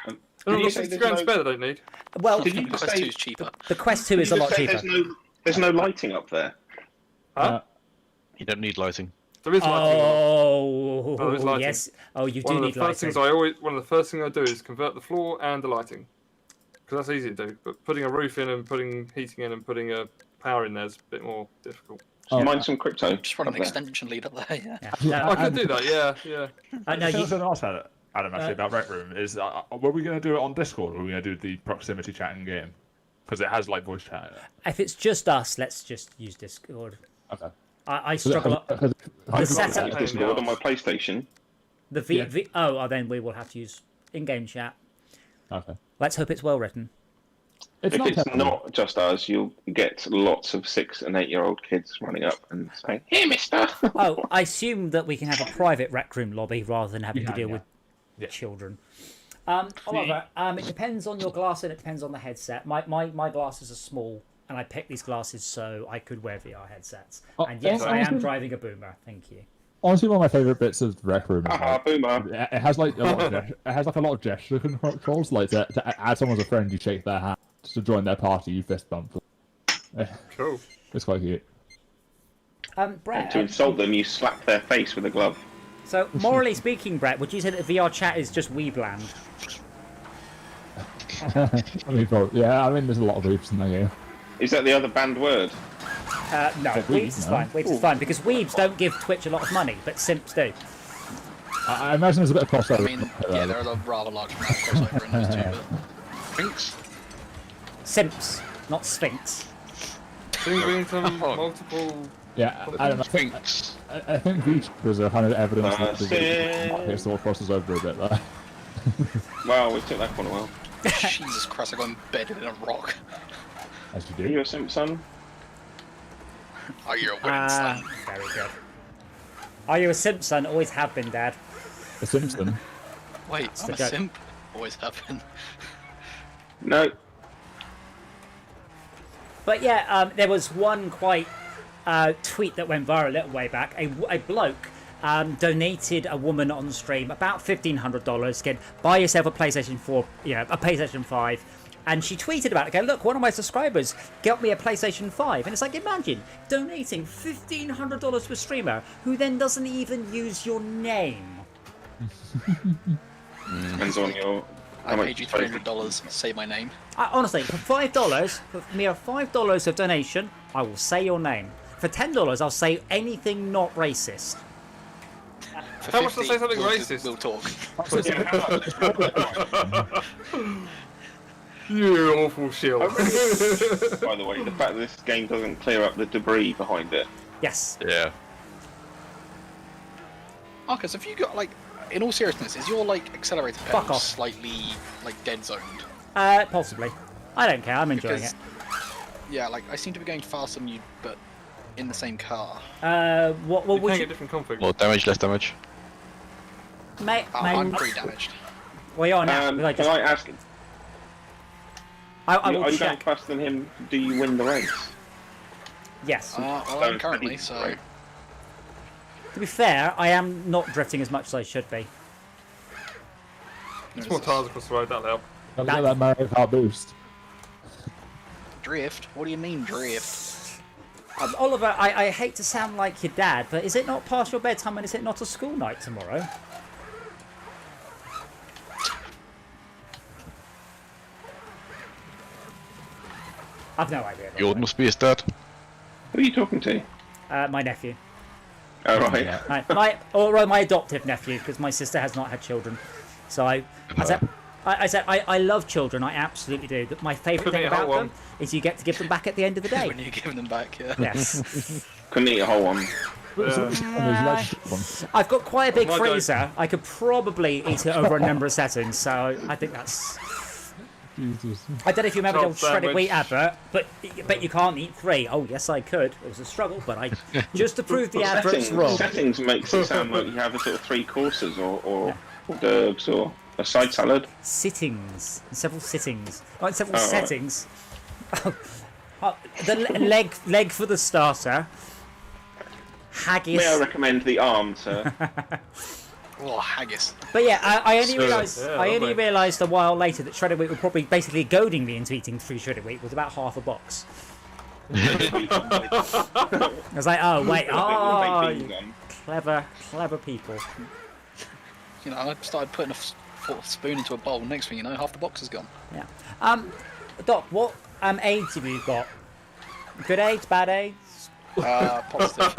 Did you say 60 there's grand no- spare I don't need. Well, Did you Quest say 2 is cheaper. the Quest 2 is a you lot just say cheaper. there's no lighting up there? Huh? You don't need lighting. There is lighting. Oh, there is lighting. yes. Oh, you One do of need the first lighting. one of the first things I do is convert the floor and the lighting, because that's easy to do. But putting a roof in and putting heating in and putting a power in there is a bit more difficult. Mine some crypto. Just run an up there. extension lead up there, yeah. Yeah. I could do that. Yeah. No, Something else, Adam, actually, about Rec Room is, were we going to do it on Discord, or were we going to do the proximity chat in game? Because it has, like, voice chat in it. if it's just us, let's just use Discord. Okay. I struggle. I've got setup- Discord on my PlayStation. Then we will have to use in-game chat. Okay. Let's hope it's well written. If it's terrible. not just us, you'll get lots of 6 and 8 year old kids running up and saying, "Here, mister." Oh, I assume that we can have a private Rec Room lobby rather than having to deal with children. However, it depends on your glass and it depends on the headset. My glasses are small, and I picked these glasses so I could wear VR headsets. And yes, I am driving a Boomer. Thank you. Honestly, one of my favourite bits of Rec Room is Haha, boomer. it has like a lot of gesture controls. Like to add someone as a friend, you shake their hand. To join their party, you fist bump. Cool. It's quite cute. Brett. To insult them, you slap their face with a glove. So, morally speaking, Brett, would you say that VR chat is just Weebland? I mean, there's a lot of weeps in that game. Is that the other banned word? No, Weebs is fine. Weebs is fine because Weebs don't give Twitch a lot of money, but Simps do. I imagine there's a bit of crossover. I mean, yeah, there is a rather large amount of crossover in those two. Sphinx? Simps, not Sphinx. Doing some multiple. Yeah, I don't know. Sphinx. I think VTubers are kind of evidence that That's it sort of crosses over a bit there. Wow, we took that one a while. Jesus Christ, I got embedded in a rock. As you Are do. you a simp, son? Oh, you're a winning son. Very good. Are you a simp, son? Always have been, Dad. A Simpson. Wait, I'm the a joke. simp? Always have been. No. But yeah, there was one quite tweet that went viral a little way back. A bloke donated a woman on stream about $1,500. Said, buy yourself a PlayStation 4, a PlayStation 5. And she tweeted about it, going, look, one of my subscribers got me a PlayStation 5. And it's like, imagine donating $1,500 to a streamer who then doesn't even use your name. Depends on your. I paid you $300, say my name. Honestly, for $5, for mere $5 of donation, I will say your name. For $10, I'll say anything not racist. For How much to 50, say something we'll racist? We'll talk. You awful shield. By the way, the fact that this game doesn't clear up the debris behind it. Yes. Yeah. Okay, so if you got, like, in all seriousness, is your, like, accelerator Fuck pedal off. slightly, like, dead zoned? Possibly. I don't care. I'm enjoying Because, yeah, like, I seem to be going faster than you, but in the same car. it. What You would can you... get different config. More damage, less damage. Mate, I'm pretty damaged. well, you are now. because I Can just- I ask? I Are will you going check. faster than him? Do you win the race? Yes. Well, I'm currently, so... To be fair, I am not drifting as much as I should be. It's more tires across the road, that'll help. Gotta get that Mario Kart boost. Drift? What do you mean, drift? Oliver, I hate to sound like your dad, but is it not past your bedtime and is it not a school night tomorrow? I've no idea. Jordan must be his dad. Who are you talking to? My nephew. Oh, right. Yeah. My adoptive nephew, because my sister has not had children. So I said I love children. I absolutely do. My favourite Couldn't thing eat a whole about them one. is you get to give them back at the end of the day. When you give them back, yeah. Yes. Couldn't eat a whole one. I've got quite a big My God. freezer. I could probably eat it over a number of settings. So I think that's. Jesus. I don't know if you remember the old Salt shredded wheat sandwich. advert, but you can't eat 3. Oh yes, I could. It was a struggle, but I just to prove the advert's wrong. Settings makes it sound like you have a sort of 3 courses or hors d'oeuvres or a side salad. Sittings, several sittings, several Oh, right. settings. The leg for the starter. Haggis. May I recommend the arm, sir? Oh, haggis. But yeah, I only So- realised Yeah, I only lovely. realised a while later that shredded wheat were probably basically goading me into eating 3 shredded wheat with about half a box. I was like, oh wait, oh, you clever people. You know, I started putting a spoon into a bowl. Next thing you know, half the box is gone. Yeah. Doc, what AIDS have you got? Good AIDS, bad AIDS? Positive.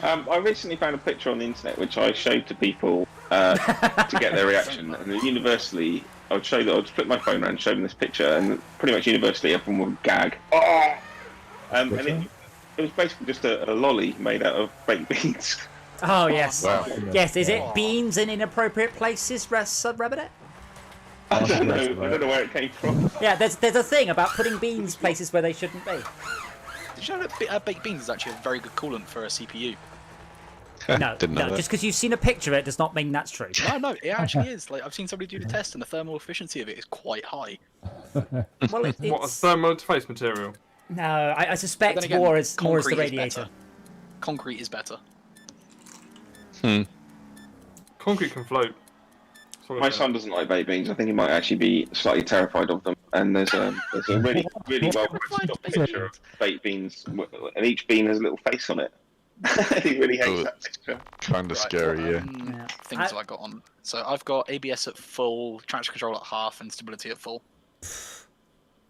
I recently found a picture on the internet which I showed to people to get their reaction, and universally, I would flip my phone around and show them this picture, and pretty much universally everyone would gag. Oh! And it was basically just a lolly made out of baked beans. Oh yes, Wow. yes. Is it Aw. beans in inappropriate places, Rabbit? I don't know where it came from. Yeah, there's a thing about putting beans places where they shouldn't be. Did you know that baked beans is actually a very good coolant for a CPU? No, Didn't know no. that. Just because you've seen a picture of it does not mean that's true. No, it actually is. Like, I've seen somebody do the test, and the thermal efficiency of it is quite high. Well, What, a it's thermal interface material? no. I But suspect then again, more is the concrete is radiator. better. Concrete is better. Concrete can float. That's what My it son doesn't like baked beans. I think he might actually be slightly terrified of them. And there's a really well put picture of baked beans, and each bean has a little face on it. He really hates Oh. that picture. Kind of Right, scary, what, yeah. Yeah. Things have I got on. So I've got ABS at full, traction control at half, and stability at full.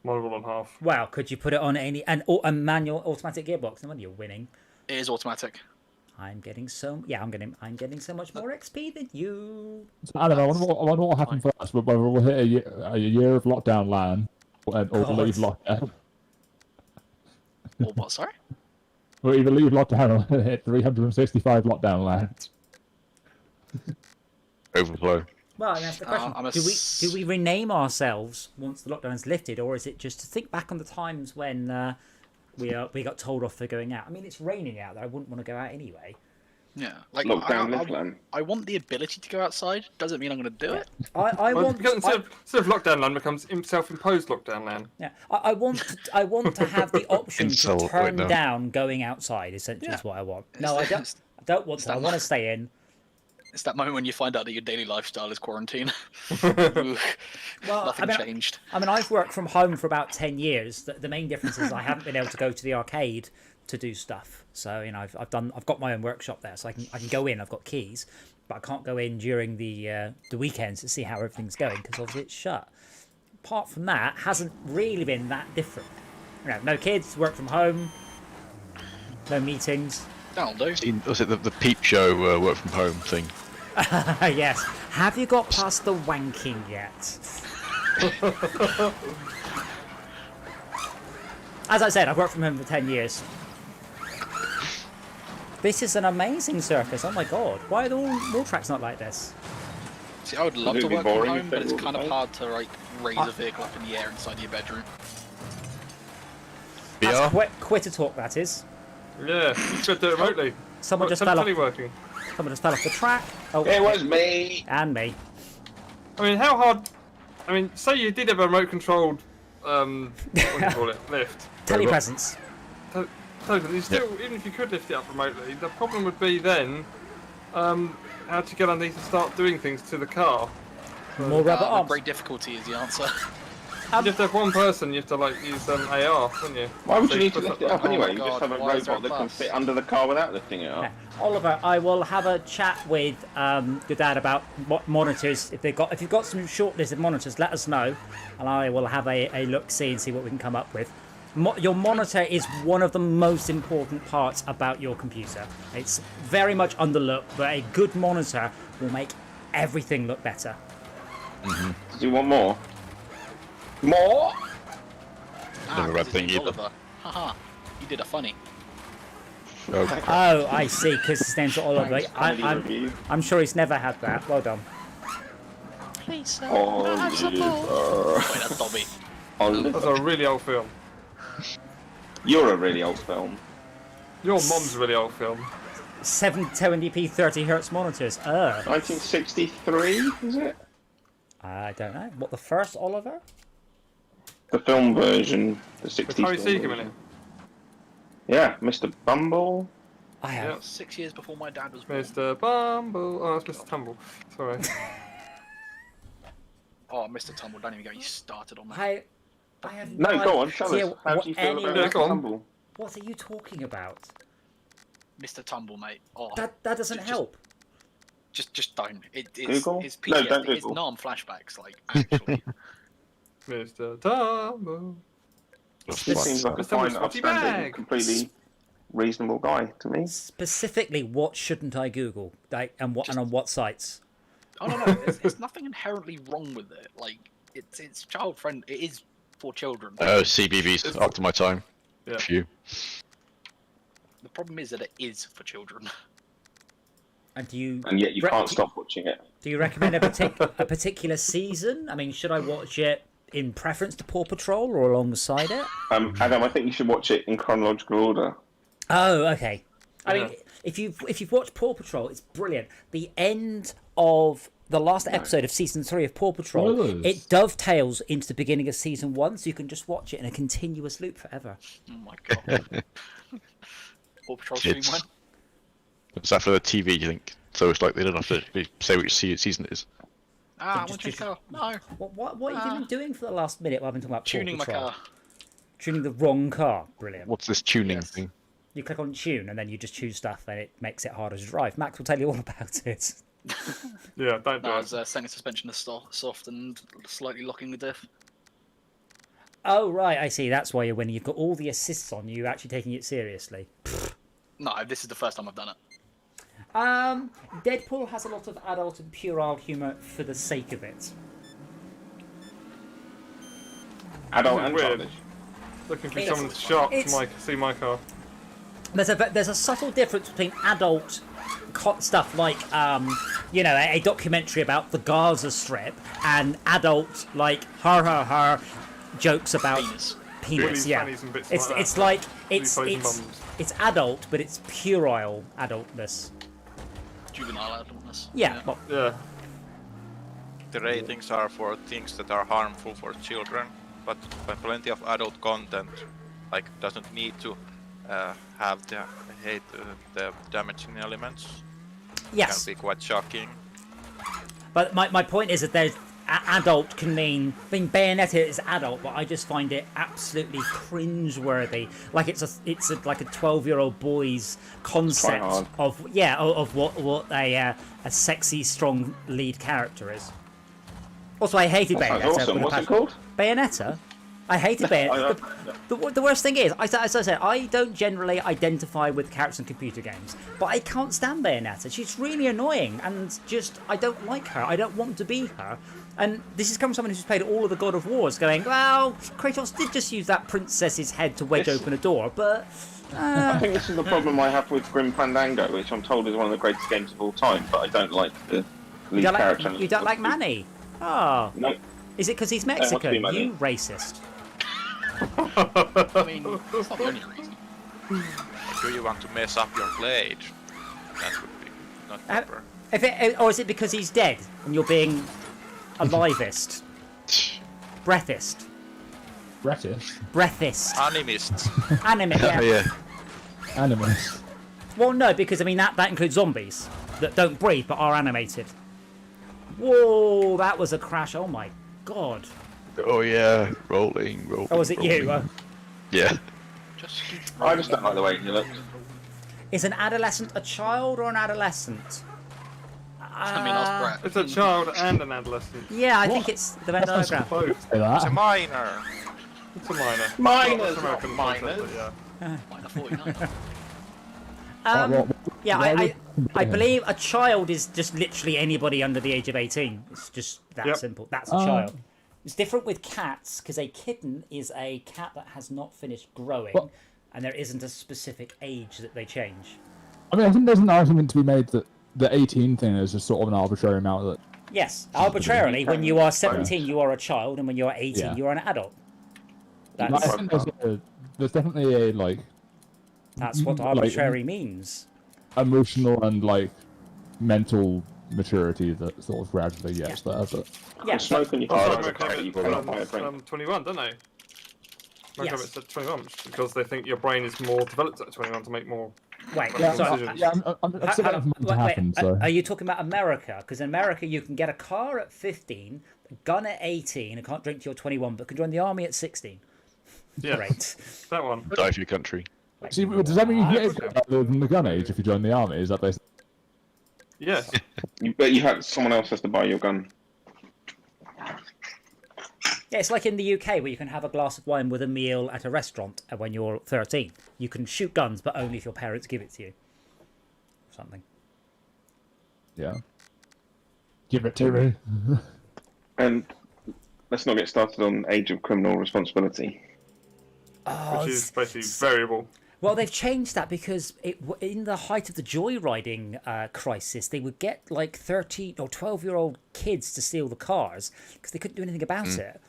Model on half. Wow, could you put it on a manual automatic gearbox? No wonder you're winning. It is automatic. I'm getting so much more XP than you. So, Adam, I wonder what will happen first. Whether we'll hit a year of lockdown LAN or leave lockdown. Or what? Sorry. We'll either leave lockdown or hit 365 lockdown LANs. Overflow. Well, I mean, that's the question. Do we rename ourselves once the lockdown's lifted, or is it just to think back on the times when we got told off for going out? I mean, it's raining out there. I wouldn't want to go out anyway. Yeah, like Lockdown, live LAN. I want the ability to go outside. Doesn't mean I'm going to do it. I want instead of lockdown LAN becomes self-imposed lockdown LAN. Yeah, I want to have the option to Insult, turn wait, no. down going outside. Essentially, is what I want. No, I don't. I don't want to. I want to stay in. It's that moment when you find out that your daily lifestyle is quarantine. Well, Nothing changed. I mean, I've worked from home for about 10 years. The main difference is I haven't been able to go to the arcade to do stuff. So, you know, I've got my own workshop there, so I can go in. I've got keys, but I can't go in during the weekends to see how everything's going because obviously it's shut. Apart from that, hasn't really been that different. You know, no kids, work from home, no meetings. That'll do. Was it the Peep Show work from home thing? Yes. Have you got past the wanking yet? As I said, I've worked from home for 10 years. This is an amazing circus. Oh my god. Why are all tracks not like this? See, I would love to It'd be work from boring home, if but it it's was kind of home. hard to like raise a vehicle up in the air inside your bedroom. That's VR? quitter talk, that is. Yeah, you should do it remotely. Someone just fell off. Teleworking. Someone just fell off the track. Oh, It was me. and me. I mean, how hard? I mean, say you did have a remote-controlled, what do you call it, lift. Telepresence. Totally. Still, even if you could lift it up remotely, the problem would be then, how to get underneath and start doing things to the car. More rubber arms. Great difficulty is the answer. You have to have one person. You have to like use AR, wouldn't you? Why would So you need to put lift that- it up Oh anyway? my You just God, have a why is there robot a that can bus? fit under the car without lifting it up. Yeah. Oliver, I will have a chat with your dad about what monitors. If you've got some shortlisted monitors, let us know, and I will have a look see and see what we can come up with. Your monitor is one of the most important parts about your computer. It's very much underlooked, but a good monitor will make everything look better. Do you want more? More? Never read thing either. Oliver. Haha, you did a funny. Oh, Oh, I see, because his name's Oliver. Comedy review. I'm sure he's never had that. Well done. Please, sir. Oliver. Wait, that's Dobby. That's a really old film. You're a really old film. Your mom's a really old film. 720p 30Hz monitors. 1963, is it? I don't know. What, the first Oliver? The film version, the With 60s. Harry film Seacombe in version. it. Yeah, Mr. Bumble. I have. Yeah. 6 years before my dad was born. Mr. Bumble. Oh, that's Mr. Tumble. Sorry. Oh, Mr. Tumble, don't even get me started on that. I have No, go on, tell idea us. How what do you feel about Yeah, Mr. go on. Bumble? What are you talking about? Mr. Tumble, mate. Oh, That doesn't Just- help. just don't. It's Google? It's No, PTSD. don't It's Google. non flashbacks. Like actually, Mr. Tumble. This seems like a Mr. fine, Spotty upstanding, Bag. completely reasonable guy to me. Specifically, what shouldn't I Google? Like, and on what sites? oh no, there's nothing inherently wrong with it. Like it's child friendly. It is for children. CBVs after my time. Yeah. Phew. The problem is that it is for children. And do you? And yet you re- can't stop watching it. Do you recommend a particular season? I mean, should I watch it in preference to Paw Patrol or alongside it? Adam, I think you should watch it in chronological order. Oh, okay. I mean, Yeah. if you've watched Paw Patrol, it's brilliant. The end of the last episode of season 3 of Paw Patrol, Spoilers. it dovetails into the beginning of season 1, so you can just watch it in a continuous loop forever. Oh my god. Paw Patrol stream It's- one. It's after the TV, you think? So it's like they don't have to say which season it is. Ah, I Just- want to just- car. No, What have you been doing for the last minute while I've been talking about tuning Paw my Patrol? car. Tuning the wrong car. Brilliant. What's this tuning Yes. thing? You click on tune and then you just choose stuff and it makes it harder to drive. Max will tell you all about it. Yeah, don't do No, I it. was setting suspension to soft and slightly locking the diff. Oh, right, I see. That's why when you've got all the assists on, you're actually taking it seriously. No, this is the first time I've done it. Deadpool has a lot of adult and puerile humour for the sake of it. Adult Isn't it and weird? childish. Looking for It's- someone sharp to it's- see my car. There's a subtle difference between adult stuff like a documentary about the Gaza Strip and adult like her jokes about Penis. penis. Willy's, Yeah, fannies and bits it's like it's that. like Willy it's toys and it's mums. it's adult, but it's puerile adultness. Juvenile adultness. Yeah, well, Yeah. The ratings are for things that are harmful for children, but plenty of adult content like doesn't need to have the the damaging elements. yes. Can be quite shocking. But my point is that there's adult can mean Bayonetta is adult, but I just find it absolutely cringeworthy. Like it's like a 12-year-old boy's concept hard. of what a sexy strong lead character is. Also, I hated That sounds Bayonetta. awesome. with a What's it passion. called? Bayonetta. I hated Bayonetta. The worst thing is, as I said, I don't generally identify with characters in computer games, but I can't stand Bayonetta. She's really annoying, and just I don't like her. I don't want to be her. And this is coming from someone who's played all of the God of Wars, going, well, Kratos did just use that princess's head to wedge Yes. open a door, but I think this is the problem I have with Grim Fandango, which I'm told is one of the greatest games of all time, but I don't like the you lead don't character. like, you don't like Manny. Oh, No. is it because he's wants to be Mexican? Manny. You racist. I mean, it's not the only reason. Do you want to mess up your blade? That would be not proper. Or is it because he's dead and you're being alivist? Breathist. British. Breathist. Animist. Anime, Oh yeah. yeah. Animus. Well, no, because I mean that includes zombies that don't breathe but are animated. Whoa, that was a crash! Oh my god! Oh yeah. Rolling. Oh, was it you? Yeah. Just keep I just don't like the way he looks. Is an adolescent a child or an adolescent? I mean, ask Brett. It's a child and an adolescent. Yeah, I think it's the Venn That's diagram. Both. Say that. It's a minor. It's a minor. Minors, It's not American minors. concept, but yeah. Minor 49. Yeah, Why I would- believe a child is just literally anybody under the age of 18. It's just that Yep. simple. That's a child. It's different with cats because a kitten is a cat that has not finished growing, Well- and there isn't a specific age that they change. I mean, I think there's an argument to be made that the 18 thing is just sort of an arbitrary amount that. Yes, arbitrarily, when you are 17, you are a child, and when you are 18, Yeah. you are an adult. I That's, think there's definitely a like that's what like- arbitrary means. emotional and like mental maturity that sort of gradually gets there. But Yeah, Smoking your Also, car as a American party, have you it will not buy a drink. 21, don't they? American have Yes. it said 21 because they think your brain is more developed at 21 to make more. wait, Yeah, sorry. decisions. yeah, I'm Hold still on, waiting for it to wait, happen. So Are you talking about America? Because in America, you can get a car at 15, a gun at 18, and can't drink till you're 21, but can join the army at 16. Yeah, Great. that one. Die for your country. see, does that mean you get it other than the gun age if you join the army? Is that basically? Yes. But you have someone else has to buy your gun. Yeah, it's like in the UK where you can have a glass of wine with a meal at a restaurant when you're 13. You can shoot guns, but only if your parents give it to you. Something. Yeah. Give it to me. And let's not get started on age of criminal responsibility. Oh, Which is basically variable. well, they've changed that because in the height of the joyriding crisis, they would get like 13 or 12-year-old kids to steal the cars because they couldn't do anything about it.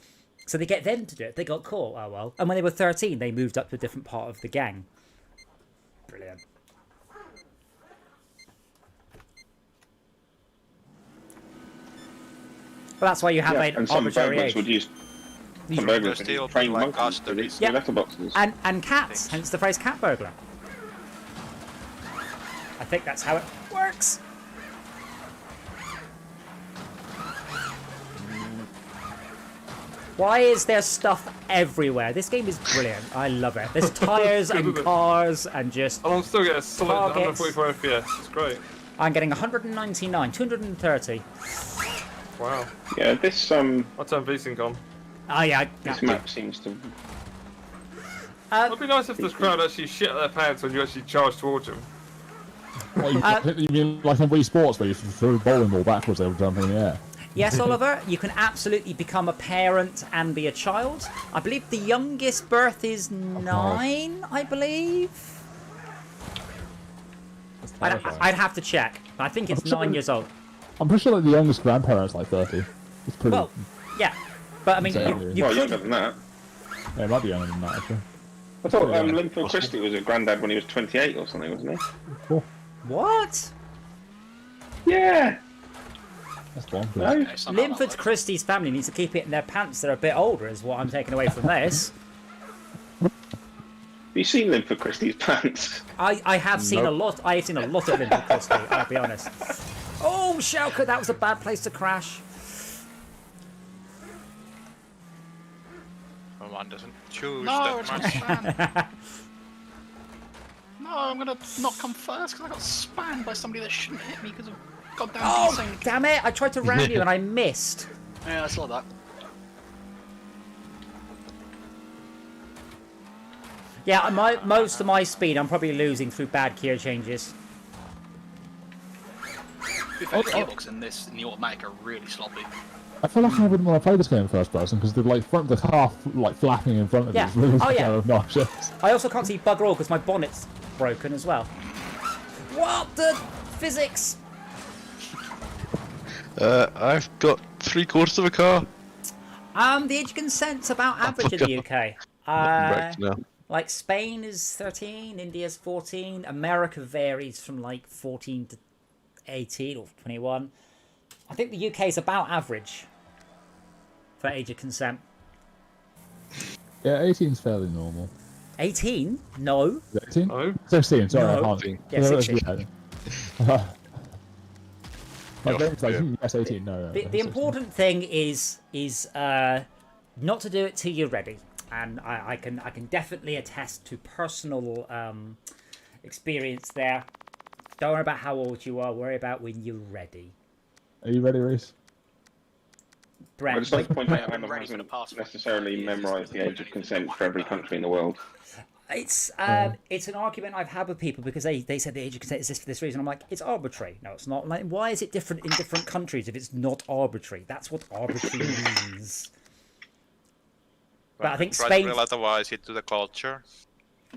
So they get them to do it. They got caught. Oh well. And when they were 13, they moved up to a different part of the gang. Brilliant. Well, that's why you have an and some arbitrary burglars age. would use. You- Some burglars Still would train like monkeys us to to these Yeah. letterboxes. And cats, hence the phrase cat burglar. I think that's how it works. Why is there stuff everywhere? This game is brilliant. I love it. There's tires and cars and just... And I'm still getting a solid Targets. 144 FPS. It's great. I'm getting 199, 230. Wow. Yeah, this I'll turn VSync on. Oh yeah. this map seems to. It'd be nice if this crowd actually shit their pants when you actually charge towards them. What, you mean like in Wii Sports where you throw a bowling ball backwards every time in the air? Yes, Oliver, you can absolutely become a parent and be a child. I believe the youngest birth is 9, I believe. I'd have to check. I think it's 9 years old. I'm pretty sure like the youngest grandparent's like 30. It's pretty. Well, yeah. But I mean, you Well, could... younger than that. Yeah, it might be younger than that actually. I thought Linfield Christie was a granddad when he was 28 or something, wasn't he? Cool. What? Yeah. That's one. No? Okay, somehow that Linford works. Christie's family needs to keep it in their pants. They're a bit older, is what I'm taking away from this. Have you seen Linford Christie's pants? I have seen a lot. I have seen a lot of Linford Christie. I'll be honest. Oh, Shelka, that was a bad place to crash. One doesn't choose No, it's that not much. spam. No, I'm gonna not come first because I got spammed by somebody that shouldn't hit me because of goddamn Oh, desync. damn it! I tried to ram you and I missed. Yeah, I saw that. Yeah, most of my speed I'm probably losing through bad gear changes. To be fair, the gearbox in the automatic are really sloppy. I feel like I wouldn't want to play this game in first person because the like front of the car like flapping in front of Yeah. you is really Oh, yeah. obnoxious. I also can't see bugger all because my bonnet's broken as well. What the physics? I've got 3/4 of a car. The age of consent's about average in the UK. Right now. Like Spain is 13, India's 14, America varies from like 14 to 18 or 21. I think the UK is about average for age of consent. Yeah, 18's fairly normal. 18? No. 18? No. 16, sorry, No. I can't. Yeah, 16. My brain's like, yes, 18, no. The 16. important thing is not to do it till you're ready, and I can definitely attest to personal experience there. Don't worry about how old you are. Worry about when you're ready. Are you ready, Reese? Brent, I'd just like to point out I'm Adam ready for the hasn't passport. necessarily memorised the age of consent for every country in the world. it's an argument I've had with people because they said the age of consent is this for this reason. I'm like, it's arbitrary. No, it's not. Like, why is it different in different countries if it's not arbitrary? That's what arbitrary means. But I think Try Spain. to relativize it to the culture.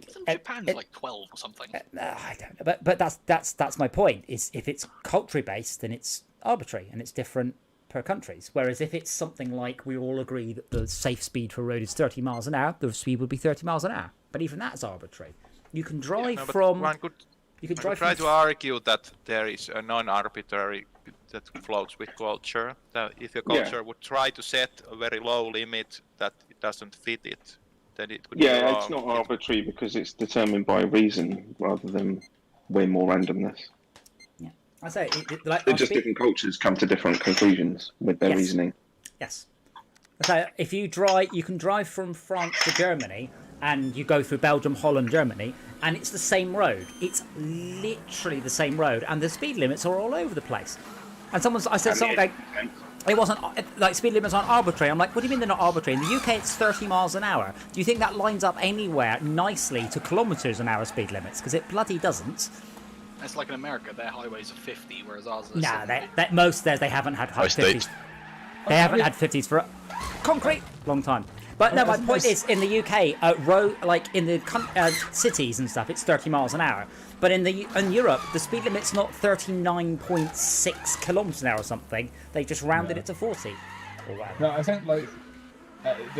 Isn't Japan's like 12 or something? I don't know, but that's my point. Is if it's culturally based, then it's arbitrary and it's different per countries. Whereas if it's something like we all agree that the safe speed for a road is 30 miles an hour, the speed would be 30 miles an hour. But even that's arbitrary. You can drive No, but from. one could You can I drive could try from. to argue that there is a non-arbitrary that flows with culture. That if a Yeah. culture would try to set a very low limit that it doesn't fit it, then it could be Yeah, wrong. it's not arbitrary because it's determined by reason rather than way more randomness. I say like They're on just speed- different cultures come to different conclusions with their Yes. reasoning. Yes. So if you can drive from France to Germany, and you go through Belgium, Holland, Germany, and it's the same road. It's literally the same road, and the speed limits are all over the place. And I said something like, it wasn't like speed limits aren't arbitrary. I'm like, what do you mean they're not arbitrary? In the UK, it's 30 miles an hour. Do you think that lines up anywhere nicely to kilometres an hour speed limits? Because it bloody doesn't. It's like in America, their highways are 50, whereas ours are Nah, 70. most theirs they haven't had high High state. 50s. They haven't had 50s for a concrete long time. But no, my point is, in the UK, like in the cities and stuff, it's 30 miles an hour. But in Europe, the speed limit's not 39.6 kilometers an hour or something. They just rounded it to 40 or whatever. No, I think like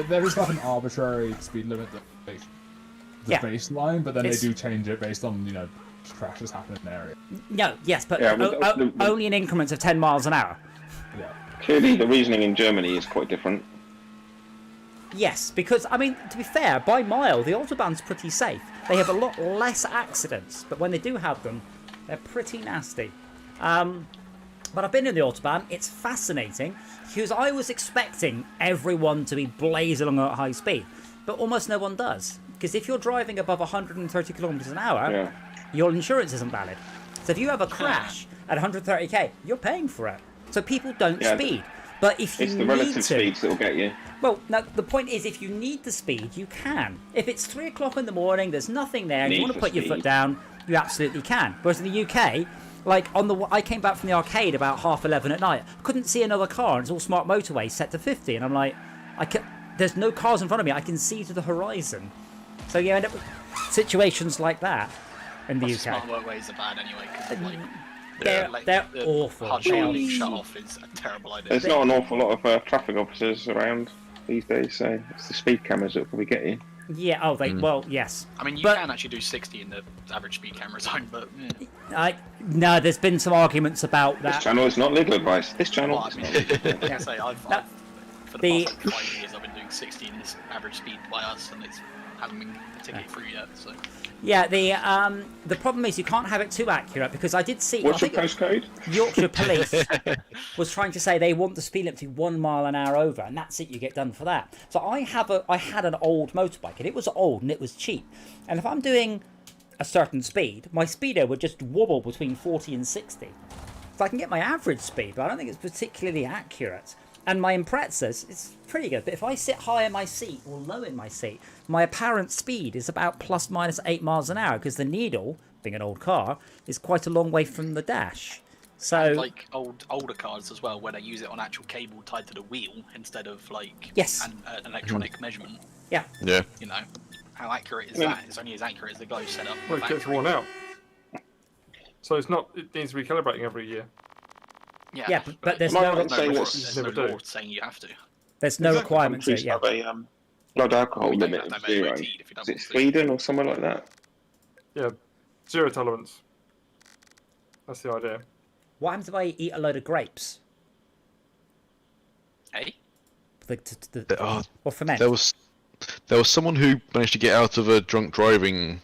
there is like an arbitrary speed limit that like, the Yeah. baseline, but then It's- they do change it based on crashes happening in the area. No, yes, but Yeah, but only in increments of 10 miles an hour. Yeah. Clearly, the reasoning in Germany is quite different. Yes, because, I mean, to be fair, by mile, the Autobahn's pretty safe. They have a lot less accidents, but when they do have them, they're pretty nasty. But I've been in the Autobahn. It's fascinating, because I was expecting everyone to be blazing along at high speed, but almost no one does. Because if you're driving above 130 kilometers an hour, Yeah. your insurance isn't valid. So if you have a crash at 130k, you're paying for it. So people don't Yeah, speed. But if you It's the need relative to, speeds that will get you. well, now the point is, if you need the speed, you can. If it's 3 o'clock in the morning, there's nothing there, and you Need want to for put your foot speed. down, you absolutely can. Whereas in the UK, like I came back from the arcade about 11:30 at night. I couldn't see another car. It's all smart motorways set to 50, and I'm like, there's no cars in front of me. I can see to the horizon. So you end up with situations like that in the UK. Smart motorways are bad anyway, because They're awful. Hard being shut off is a terrible idea. There's not an awful lot of traffic officers around these days, so it's the speed cameras that will probably get you. Yeah. Well, yes. I mean, you can actually do 60 in the average speed camera zone, but No, there's been some arguments about that. This channel is not legal advice. This channel. well, I mean, for the past 5 years, I've been doing 60 in this average speed by us, and it hasn't been particularly through yet. So. Yeah, the problem is you can't have it too accurate, because I did see. What's your postcode? Yorkshire Police was trying to say they want the speed limit to be 1 mile an hour over, and that's it. You get done for that. So I had an old motorbike, and it was old and it was cheap. And if I'm doing a certain speed, my speedo would just wobble between 40 and 60. So I can get my average speed, but I don't think it's particularly accurate. And my Imprezza's, it's pretty good. But if I sit high in my seat or low in my seat, my apparent speed is about plus minus 8 miles an hour, because the needle, being an old car, is quite a long way from the dash. So And like older cars as well, where they use it on actual cable tied to the wheel instead of like an electronic measurement. Yeah. Yeah. You know, how accurate is that? It's only as accurate as the glow set up. Well, it gets worn out. So it's not. It needs recalibrating every year. Yeah, but there's Am I no, right in saying there's no never do. law saying you have to. there's no requirement to it. Yeah. Have a blood alcohol You don't limit have of to have 0. MOT if you don't Is it want to. Sweden or somewhere like that? Yeah, 0 tolerance. That's the idea. What happens if I eat a load of grapes? Hey? Or ferment? There was someone who managed to get out of a drunk driving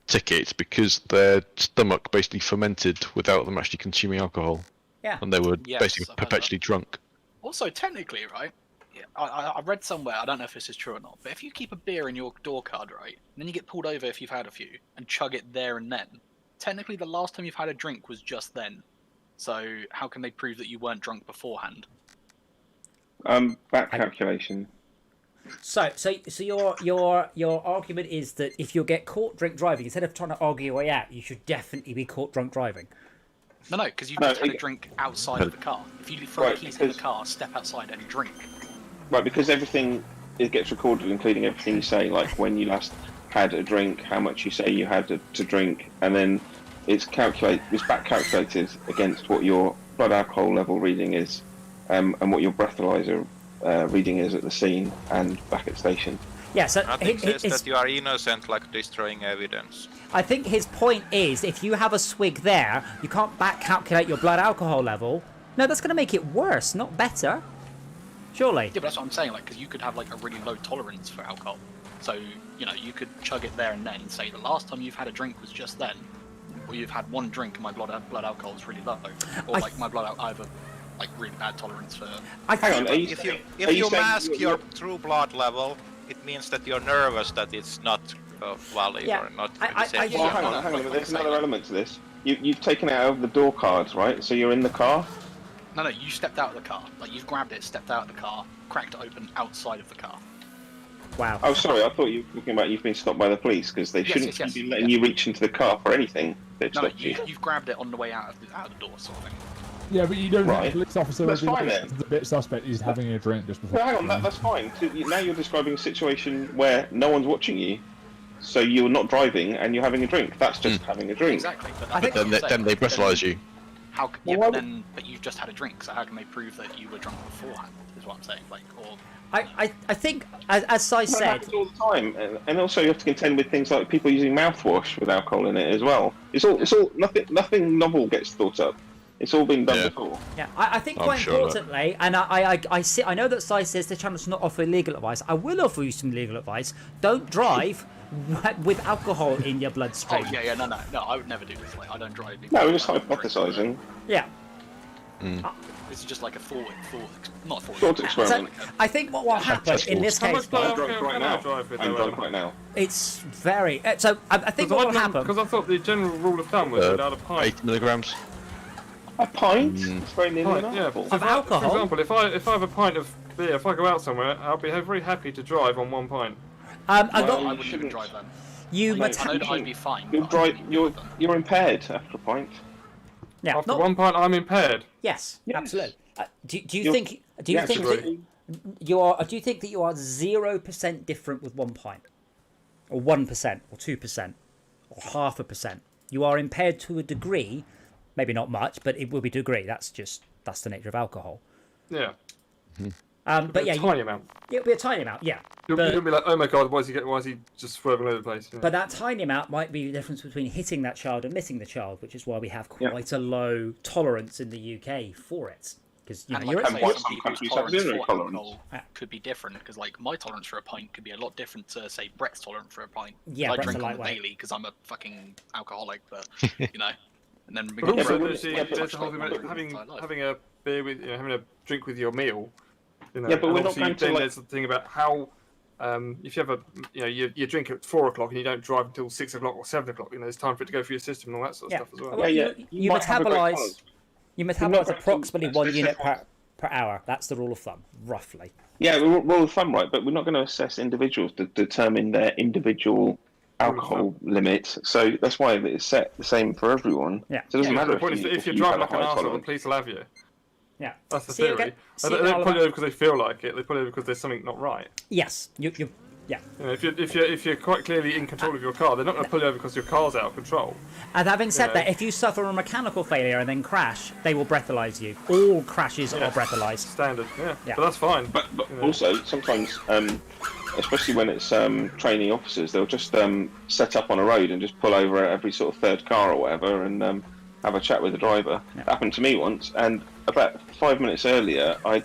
ticket because their stomach basically fermented without them actually consuming alcohol, Yeah. and they were Yes, basically I've heard perpetually drunk. Also, technically, right? Yeah, I read somewhere, I don't know if this is true or not, but if you keep a beer in your door card, right, and then you get pulled over if you've had a few, and chug it there and then, technically the last time you've had a drink was just then. So how can they prove that you weren't drunk beforehand? Back calculation. So your argument is that if you get caught drink driving, instead of trying to argue your way out, you should definitely be caught drunk driving. No, because you just had a drink outside of the car. If you throw the keys in the car, step outside and drink. Right, because everything it gets recorded, including everything you say, like when you last had a drink, how much you say you had to drink, and then it's back calculated against what your blood alcohol level reading is, and what your breathalyzer reading is at the scene and back at station. Yeah, so Nothing says that you are innocent, like destroying evidence. I think his point is, if you have a swig there, you can't back calculate your blood alcohol level. No, that's going to make it worse, not better. Surely. Yeah, but that's what I'm saying, like, because you could have like a really low tolerance for alcohol. So, you know, you could chug it there and then and say the last time you've had a drink was just then, or you've had one drink and my blood alcohol is really low, or like my blood I have a like really bad tolerance for. Hang on, If you mask your true blood level, it means that you're nervous that it's not valid Yeah, or not. I- safe. Well, hang on. There's another element to this. You've taken it out of the door cards, right? So you're in the car. No, you stepped out of the car. Like, you've grabbed it, stepped out of the car, cracked it open outside of the car. Wow. Oh, sorry. I thought you were talking about you've been stopped by the police, because they shouldn't be letting you reach into the car for anything. They've No, stopped you. you've grabbed it on the way out of the door, sort of thing. Yeah, but you don't think Right. the police officer That's would be fine like, then. it's a bit suspect he's having a drink just before. Well, hang on. That's fine. Now you're describing a situation where no one's watching you, so you're not driving and you're having a drink. That's just having a drink. Exactly. But I think- Then they breathalyze you. How? Well, But you've just had a drink, so how can they prove that you were drunk beforehand? Is what I'm saying. Like, or I think, as Si That said, happens all the time, and also you have to contend with things like people using mouthwash with alcohol in it as well. It's all nothing novel gets thought up. It's all been done before. yeah, I think I'm quite sure of that. importantly, and I know that Si says the channel does not offer legal advice. I will offer you some legal advice. Don't drive with alcohol in your bloodstream. no, I would never do this. Like, I don't drive. No, we're just hypothesising. Yeah. This is just like a not a Thought experiment. So I think what will happen in this How case, much blood I'm alcohol drunk right can I now. drive with I'm no drunk alcohol? right now. it's very. So I think what will happen. Because I thought the general rule of thumb was without a pint. 8 milligrams. A pint? It's very nearly an Pint, yeah. apple. So Of alcohol? For example, if I have a pint of beer, if I go out somewhere, I'll be very happy to drive on 1 pint. I'm Well, not. I you wouldn't even shouldn't. drive then. You No, I meta- know that I'd be fine. You're but I think you're impaired after a pint. yeah, After not- 1 pint, I'm impaired. yes, Yes. absolutely. Do you You're- think do you think that Absolutely. you are? Do you think that you are 0% different with 1 pint, or 1%, or 2%, or 0.5%? You are impaired to a degree, maybe not much, but it will be degree. That's the nature of alcohol. Yeah. But yeah, tiny amount. it'll be a tiny amount. Yeah, You'll but, be like, oh my god, why is he just swerving all over the place? Yeah. but that tiny amount might be the difference between hitting that child and missing the child, which is why we have quite a low tolerance in the UK for it. Because And you're like I say, why some some people's countries have tolerance zero for tolerance. alcohol could be different. Because like my tolerance for a pint could be a lot different to say Brett's tolerant for a pint. Yeah, I Brett's a drink on the lightweight. daily because I'm a fucking alcoholic. But you know, and then we But also, but- there's the yeah, but- there's the whole thing about having a beer with, having a drink with your meal. You know, Yeah, but and we're not obviously going to, then like- there's the thing about how, if you have you drink at 4 o'clock and you don't drive until 6 o'clock or 7 o'clock, there's time for it to go through your system and all that sort of Yeah. stuff as well. Well, Yeah, you might have a great metabolize tolerance. you not metabolize going to approximately 1 unit specify- per hour. That's the rule of thumb, roughly. Yeah, rule of thumb, right? But we're not going to assess individuals to determine their individual alcohol limit. So that's why it's set the same for everyone. Yeah. So it doesn't Yeah. matter The point is that if you're you have driving a like an high arsehole, the tolerance. police will have you. Yeah. That's the See you theory. again- see They you don't again, pull you Oliver. over because they feel like it. They pull you over because there's something not right. Yes, yeah. If you're quite clearly in control of your car, they're not going to pull you over because your car's out of control. And having said Yeah. that, if you suffer a mechanical failure and then crash, they will breathalyze you. All crashes Yeah. are breathalyzed. Standard, yeah. Yeah. But that's fine. But You know. also sometimes, especially when it's trainee officers, they'll just set up on a road and just pull over every sort of third car or whatever and have a chat with the driver. Yeah. It happened to me once, and about 5 minutes earlier, I'd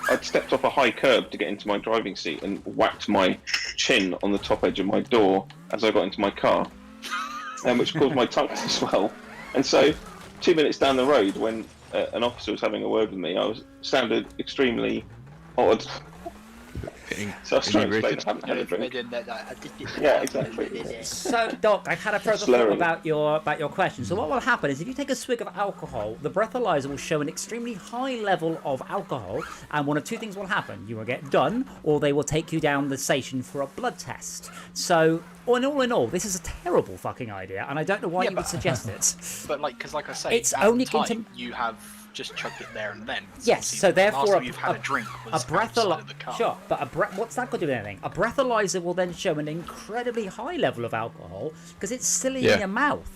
I'd stepped off a high curb to get into my driving seat and whacked my chin on the top edge of my door as I got into my car, which caused my tongue to swell. And so, 2 minutes down the road, when an officer was having a word with me, I sounded extremely odd. So I was trying to explain I haven't had a drink. Yeah, exactly. So, Doc, I had a further thought Slurring. about your question. So, what will happen is if you take a swig of alcohol, the breathalyzer will show an extremely high level of alcohol, and one of two things will happen: you will get done, or they will take you down the station for a blood test. So, all in all, this is a terrible fucking idea, and I don't know why Yeah, you would but- suggest it. But like I say, It's at only the going time, to- you have just chugged it there and then. Yes, obviously so the therefore last time you've had a drink a was outside of the car. sure, but what's that got to do with anything? A breathalyzer will then show an incredibly high level of alcohol because it's still in Yeah. your mouth.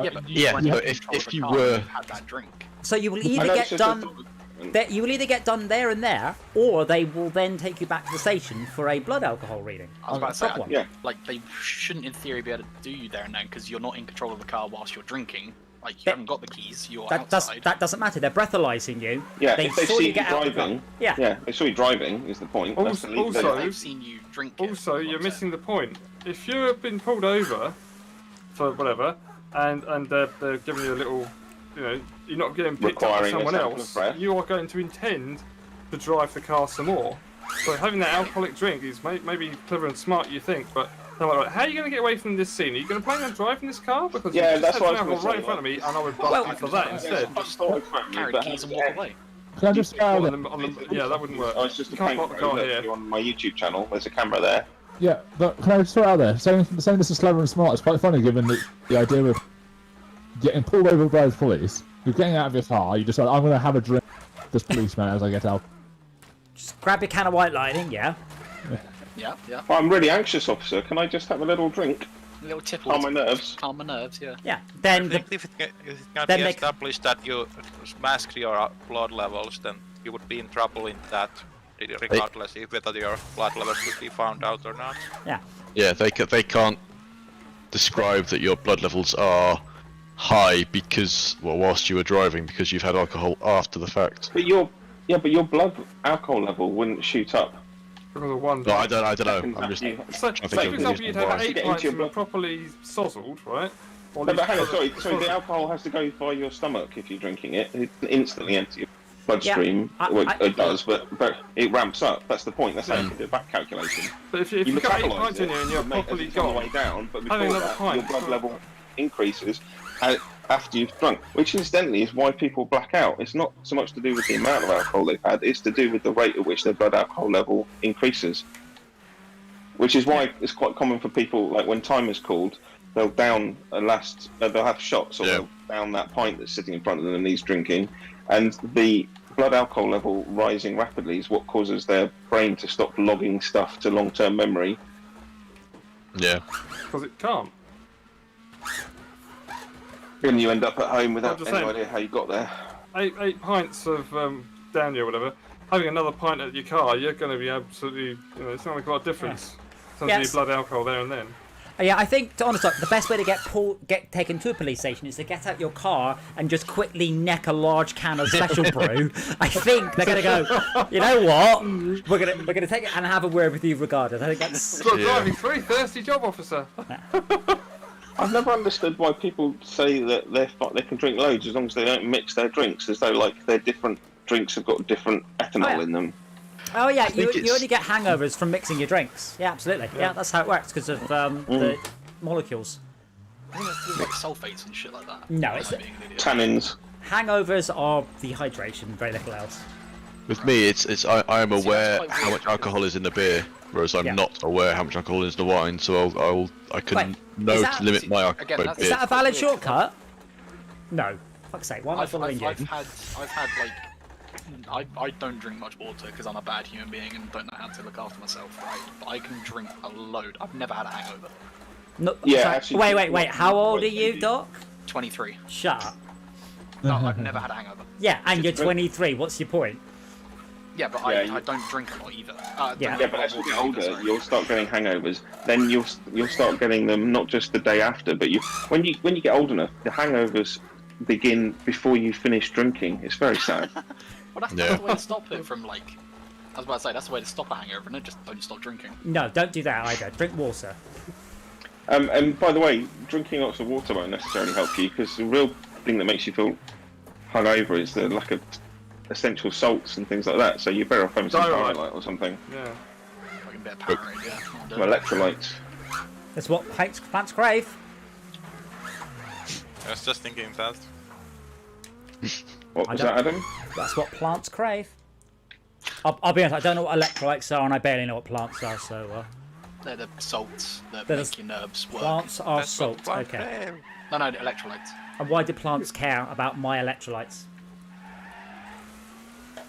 Yeah, but Yeah, when so you're in if control of the you car, were- you've had that drink. So you will I either know get it's just a done. thought. You will either get done there and there, or they will then take you back to the station for a blood alcohol reading. I was about to say, Proper one. Yeah. like they shouldn't in theory be able to do you there and then because you're not in control of the car whilst you're drinking. Like you That- haven't got the keys, you're That outside. doesn't matter. They're breathalyzing you. Yeah, they if they saw see you you get out of the car. driving, Yeah. they saw you driving is the point. That's the lead- Also- They've seen you drink it. Also, is what you're I'm missing the point. If you've been pulled over for whatever, and they're giving you a little, you're not getting picked up by Requiring a someone sample of else, breath. you are going to intend to drive the car some more. So having that alcoholic drink is maybe clever and smart, you think, but they're like, how are you going to get away from this scene? Are you going to plan on driving this car? Because Yeah, you that's just what had I was some alcohol gonna right in say, front of me, and I would bust Well, you for that instead. Carry the keys and walk away. Can I just Yeah, that wouldn't work. Oh, it's just a You can't paint park the road. car Look, here. you're on my YouTube channel. There's a camera there. Yeah, but can I just throw it out there? Saying this is clever and smart, it's quite funny given the idea of getting pulled over by the police. You're getting out of your car, you decide, I'm going to have a drink with this policeman as I get out. Just grab your can of White Lightning. Yeah. Yeah, yeah. Oh, I'm really anxious, officer. Can I just have a little drink? A little tipple. Calm my nerves. Calm my nerves, yeah. Yeah. I Then think if it can then be they- established that you mask your blood levels, then you would be in trouble in that, regardless if whether your blood levels would be found out or not. Yeah, they can't describe that your blood levels are high because, well, whilst you were driving, because you've had alcohol after the fact. But your blood alcohol level wouldn't shoot up. Because of one. No, I don't know. I'm just. You- So, think say of for it example, as you'd why. have To 8 get pints into your and were blood. properly sozzled, right? Or No, these but hang on, colours- sorry, the alcohol has to go via your stomach if you're drinking it. It instantly enters your bloodstream. Yeah, Well, I- it does, but it ramps up. That's the point. That's how you can do a back calculation. But if you You got 8 metabolise pints in it, you and you're to make as properly it's on the gone, way down, but having before another that, pint, your blood sure. level increases after you've drunk, which incidentally is why people black out. It's not so much to do with the amount of alcohol they've had, it's to do with the rate at which their blood alcohol level increases. which is why it's quite common for people, like when timer's called, they'll down they'll have shots, or they'll down that pint that's sitting in front of them and he's drinking, and the blood alcohol level rising rapidly is what causes their brain to stop logging stuff to long-term memory. Yeah. Because it can't. And you end up at home without any idea how you got there. 8 pints of Danny or whatever. Having another pint at your car, you're going to be absolutely, it's not going to make a difference. In terms of your blood alcohol there and then. Yeah, I think, to honest, the best way to get taken to a police station is to get out your car and just quickly neck a large can of special brew. I think they're going to go, you know what? We're gonna take it and have a word with you regardless. I think that's... Stop driving through, thirsty job officer. I've never understood why people say that they can drink loads as long as they don't mix their drinks, as though like their different drinks have got different ethanol in them. Oh yeah, you only get hangovers from mixing your drinks. Yeah, absolutely. Yeah, that's how it works because of the molecules. I think it's like sulfates and shit like that. No, it's tannins. Hangovers are dehydration, very little else. With me, I am aware how much alcohol is in the beer, whereas I'm not aware how much alcohol is in the wine. So I can know to limit my alcohol. Again, is that a valid shortcut? No. Fuck's sake, why am I following you? I've had like. I don't drink much water because I'm a bad human being and don't know how to look after myself, right? But I can drink a load. I've never had a hangover. No, actually, wait. How old are you, Doc? 23. Shut up. No, I've never had a hangover. Yeah, and you're 23. What's your point? Yeah, but I don't drink a lot either. But as you get older, you'll start getting hangovers. Then you'll start getting them not just the day after, but when you get old enough, the hangovers begin before you finish drinking. It's very sad. Well, that's the way to stop it from, like... I was about to say, that's the way to stop a hangover, and just don't stop drinking. No, don't do that either. Drink water. And by the way, drinking lots of water won't necessarily help you, because the real thing that makes you feel hungover is the lack of essential salts and things like that, so you're better off having some Dialite or something. Yeah. Like a bit of Powerade, yeah. Some electrolytes. That's what plants crave. I was just thinking that. What was that, Adam? That's what plants crave. I'll be honest, I don't know what electrolytes are, and I barely know what plants are, so... They're the salts that They're make your nerves work. Plants are salts, okay. No, electrolytes. And why do plants care about my electrolytes?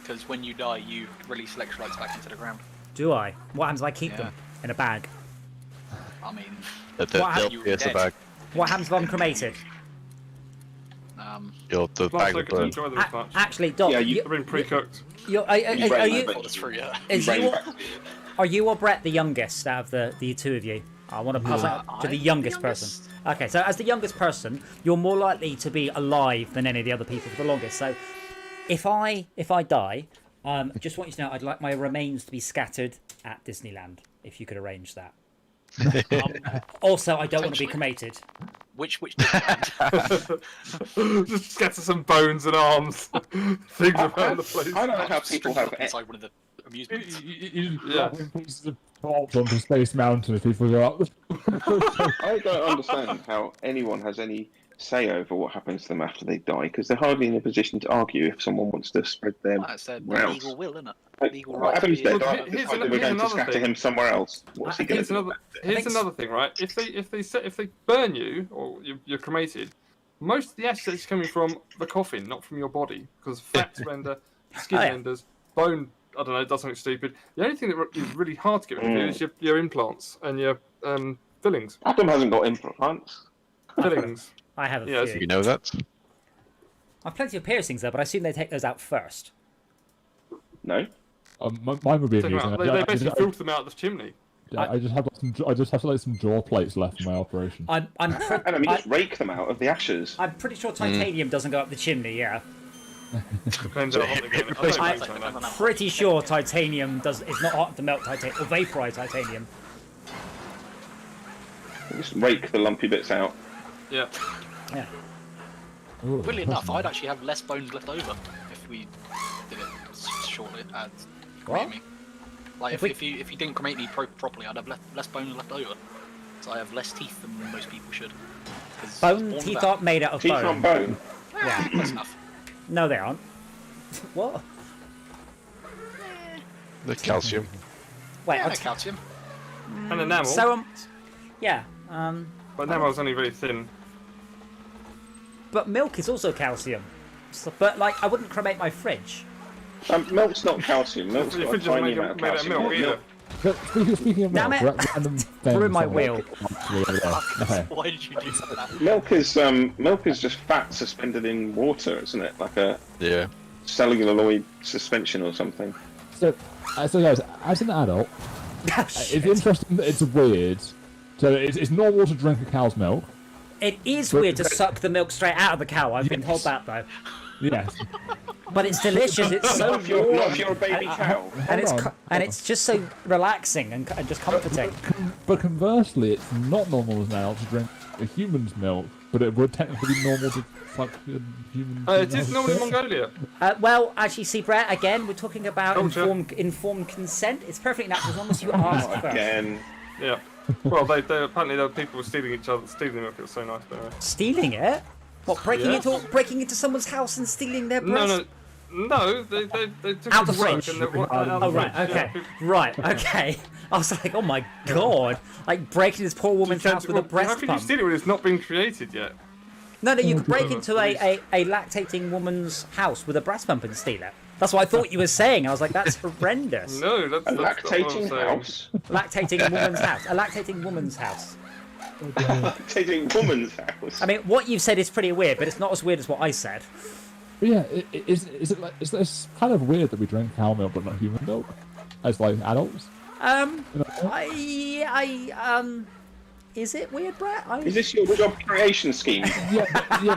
Because when you die, you release electrolytes back into the ground. Do I? What happens if I keep them in a bag? I mean... It's a bag. What happens if I'm cremated? The bag will burn. Actually, Doc, you've been pre-cooked. Are you or Brett the youngest out of the two of you? I want to pass that to the youngest person. Okay, so as the youngest person, you're more likely to be alive than any of the other people for the longest. So, if I die, I just want you to know I'd like my remains to be scattered at Disneyland. If you could arrange that. Also, I don't want to be cremated. Which Just scatter some bones and arms. Things around the place. I don't know how people have... inside one of the amusements. Pieces of corpse onto Space Mountain if people go up. I don't understand how anyone has any say over what happens to them after they die, because they're hardly in a position to argue if someone wants to spread their It's their routes. legal will, isn't it? Legal What right happens to be- dead? We're going to scatter him somewhere else. What's he going to do? Here's another thing, right? If they burn you or you're cremated, most of the ash is coming from the coffin, not from your body, because fats render, skin renders, bone. I don't know, does something stupid. The only thing that is really hard to get rid of is your implants and your fillings. Adam hasn't got implants. Fillings. I have a few. You know that? I've plenty of piercings though, but I assume they take those out first. No. Mine would be amusing. They basically filter them out of the chimney. Yeah, I just have like some jaw plates left for my operation. And you just rake them out of the ashes. I'm pretty sure titanium doesn't go up the chimney. Yeah. Depends on I'm pretty sure titanium is not hot to melt titanium or vaporize titanium. Just rake the lumpy bits out. Yeah. Yeah. Weirdly enough, I'd actually have less bones left over if we did it shortly. What? Me. Like if you didn't cremate me properly, I'd have less bones left over. So I have less teeth than most people should. Teeth aren't made out of teeth bone. on bone. Yeah, that's enough. No, they aren't. What? The calcium. Wait, calcium. And enamel. So yeah. But enamel's only very thin. But milk is also calcium. So, but like, I wouldn't cremate my fridge. Milk's not calcium. Milk's Your got a fridge doesn't tiny make amount of made out of calcium. milk either. But speaking of Damn milk, it. random Ruined my things wheel. Okay. Why did you do that? Milk is just fat suspended in water, isn't it? Like a Yeah. celluloid suspension or something. So guys, as an adult, it's interesting that it's weird. So it's normal to drink a cow's milk. It is weird to suck the milk straight out of the cow. I've been told that though. Yes. But it's delicious. It's so Not if you're, warm. not if you're a baby cow. And it's Hold on. and it's just so relaxing and just comforting. But conversely, it's not normal as an adult to drink a human's milk, but it would technically be normal to fuck a human. It is normal in Mongolia. Well, actually, see, Brett, again, we're talking about Culture. informed consent. It's perfectly natural as long as you ask first. Again. Yeah. Well, they apparently there were people stealing the milk. It was so nice. But anyway. Stealing it? What, breaking Yes. breaking into someone's house and stealing their breast? No. They took Out it the to work fridge. and they, out Oh, the right, fridge, okay. yeah. Right, okay. I was like, oh my god. Like, breaking this poor woman's house with a How breast can you pump. steal it when it's not been created yet? No, you could break God. into a lactating woman's house with a breast pump and steal it. That's what I thought you were saying. I was like, that's horrendous. No, that's A not what I'm lactating saying. house. Lactating woman's house. A lactating woman's house. Lactating woman's house. I mean, what you've said is pretty weird, but it's not as weird as what I said. But yeah, is it's kind of weird that we drink cow milk but not human milk as like adults? Is it weird, Brett? Is this your job creation scheme? Yeah,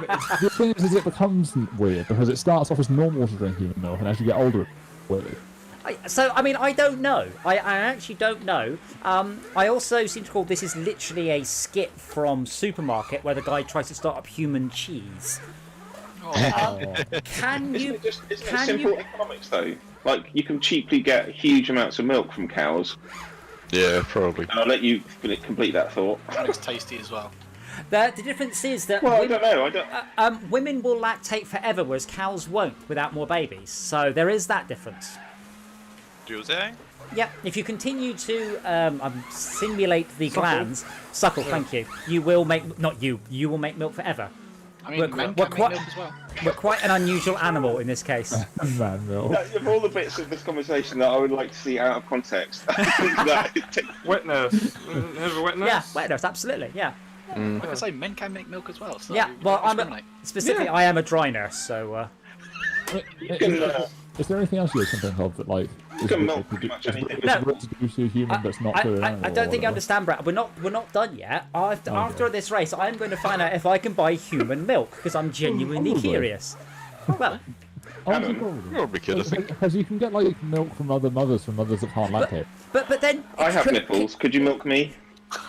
but the thing is it becomes weird because it starts off as normal to drink human milk, and as you get older, it's weird. I don't know. I actually don't know. I also seem to call this is literally a skit from Supermarket where the guy tries to start up human cheese. Can you? Isn't it can simple you? economics though? Like you can cheaply get huge amounts of milk from cows. Yeah, probably. And I'll let you complete that thought. And it's tasty as well. The difference is that Well, women, I don't know. women will lactate forever, whereas cows won't without more babies. So there is that difference. Do they? Yeah, if you continue to simulate the Suckle. glands, suckle, thank you, you will make, not you, you will make milk forever. I mean, We're men qu- can we're make milk as well. We're quite an unusual animal in this case. Man milk. Of all the bits of this conversation that I would like to see out of context, Wet nurse. Have a wet nurse? Yeah, wet nurse, absolutely, yeah. Like I say, men can make milk as well. So Yeah, well, don't discriminate. specifically, Yeah. I am a dry nurse, so... Is there anything else you can think of that like is can weird milk to pretty do- much is anything. weird to do to a human that's not to an I animal don't or think you whatever? understand, Brad. We're not done yet. After this race, I'm going to find out if I can buy human milk because I'm genuinely Probably. curious. Well, Honestly, Probably could, I think. Because you can get like milk from other mothers that can't lactate. but then I have nipples. Could you milk me?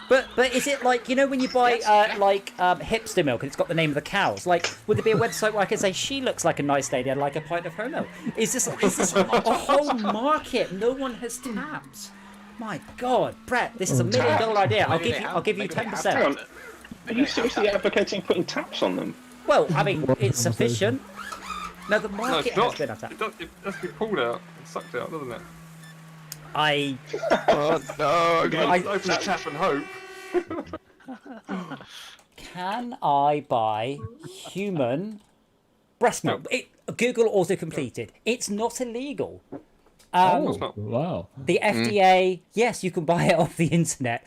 But is it like, you know, when you buy hipster milk and it's got the name of the cows? Like, would there be a website where I could say she looks like a nice lady? I'd like a pint of her milk. Is this a whole market no one has tapped? My God, Brett, this is $1 million idea. I'll give you Maybe they have 10%. Hang on. tapped it. Are you seriously advocating putting taps on them? Well, I mean, it's sufficient. No, the No, market it's has not. been attacked. It has to be pulled out and sucked out, doesn't it? I Oh, no. You can open the tap and hope. Can I buy human breast milk? Google auto-completed. It's not illegal. Oh, wow. The FDA, yes, you can buy it off the internet.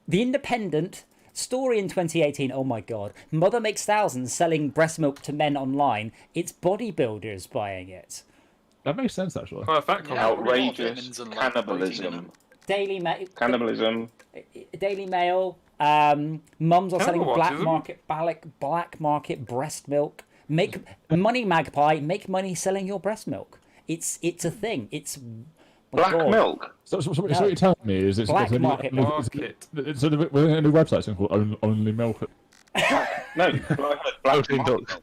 The Independent, story in 2018, oh my God. Mother makes thousands selling breast milk to men online. It's bodybuilders buying it. That makes sense actually. Oh, a fat comment. Outrageous vitamins and, like, protein in cannibalism. Cannibalism. Daily Mail. Mums are selling black market breast milk. Make money, magpie. Make money selling your breast milk. It's a thing. It's Black milk. So what you're telling me is it's Black it's a new- market market. It's a new website thing called Only Milk. No, black Protein milk. milk.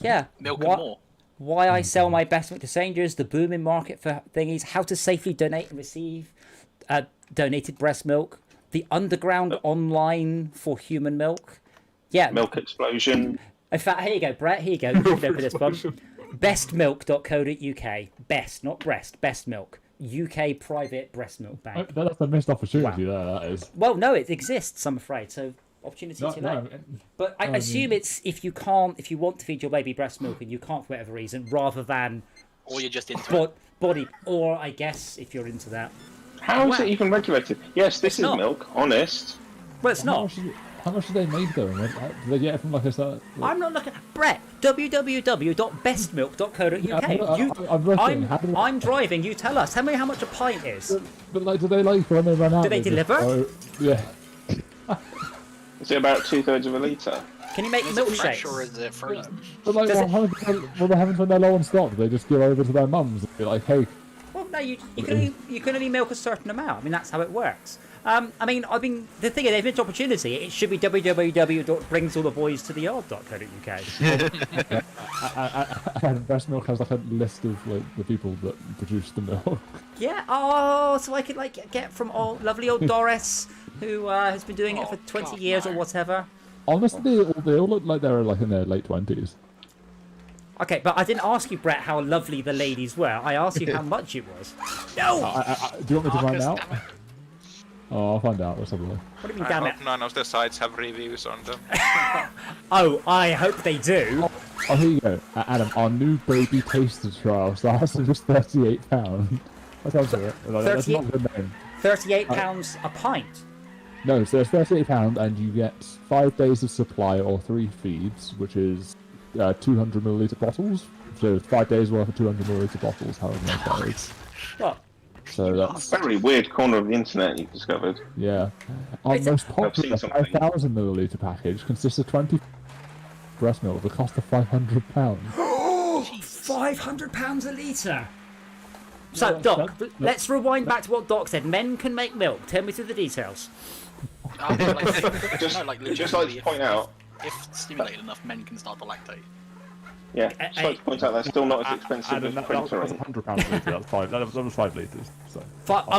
Yeah. Milk What- and more. Why I sell my breast milk to strangers, the booming market for thingies, how to safely donate and receive donated breast milk, the underground online for human milk. Yeah. Milk explosion. In fact, here you go, Brett. Here you go. You can open this one. Bestmilk.co.uk. Best, not breast. Best milk. UK private breast milk bank. That's a missed opportunity there, that is. Well, no, it exists, I'm afraid. So opportunity too late. But I assume it's if you want to feed your baby breast milk and you can't for whatever reason, rather than Or you're just into it. body, or I guess if you're into that. How is it even regulated? Yes, this is not. milk, honest. Well, it's not. How much do they make though? Do they get it from like a certain... I'm not looking. Brett, www.bestmilk.co.uk. I'm driving. You tell us. Tell me how much a pint is. But like, do they like when they run out? Do they deliver? Yeah. Is it about 2/3 of a litre? Can you make Is it fresh milkshakes? or is it frozen? But like, Does it- what happens when they're low on stock? Do they just give over to their mums and be like, hey, Well, no, you can only milk a certain amount. I mean, that's how it works. The thing is, if it's opportunity, it should be www.bringsalltheboys-to-the-yard.co.uk. and breast milk has like a list of like the people that produce the milk. Yeah. Oh, so I could like get from lovely old Doris, who has been doing it for 20 years or whatever. Honestly, they all look like they're like in their late 20s. Okay, but I didn't ask you, Brett, how lovely the ladies were. I asked you how much it was. No! Do you want me to find out? Damn it. Oh, I'll find out. Let's have a look. What do you mean, I damn it? hope none of the sites have reviews on them. Oh, I hope they do. Oh, here you go. Adam, our new baby taster trial starts at just £38. That sounds right. That's not a good name. £38 a pint. No, so it's £38 and you get 5 days of supply or 3 feeds, which is 200ml bottles. So 5 days worth of 200ml bottles, however many that is. What? So that's, Very weird corner of the internet you've discovered. yeah. Our It's a- most popular I've seen something. 5,000ml package consists of 20 breast milk at the cost of £500. £500 a litre. So, Yeah, Doc, that- let's rewind back to what Doc said. Men can make milk. Tell me through the details. Just like to legitimately, point out, if stimulated enough, men can start to lactate. yeah, just like to point out that's still not as expensive as That was printer. £100 a litre. That's fine. That was 5 litres. So.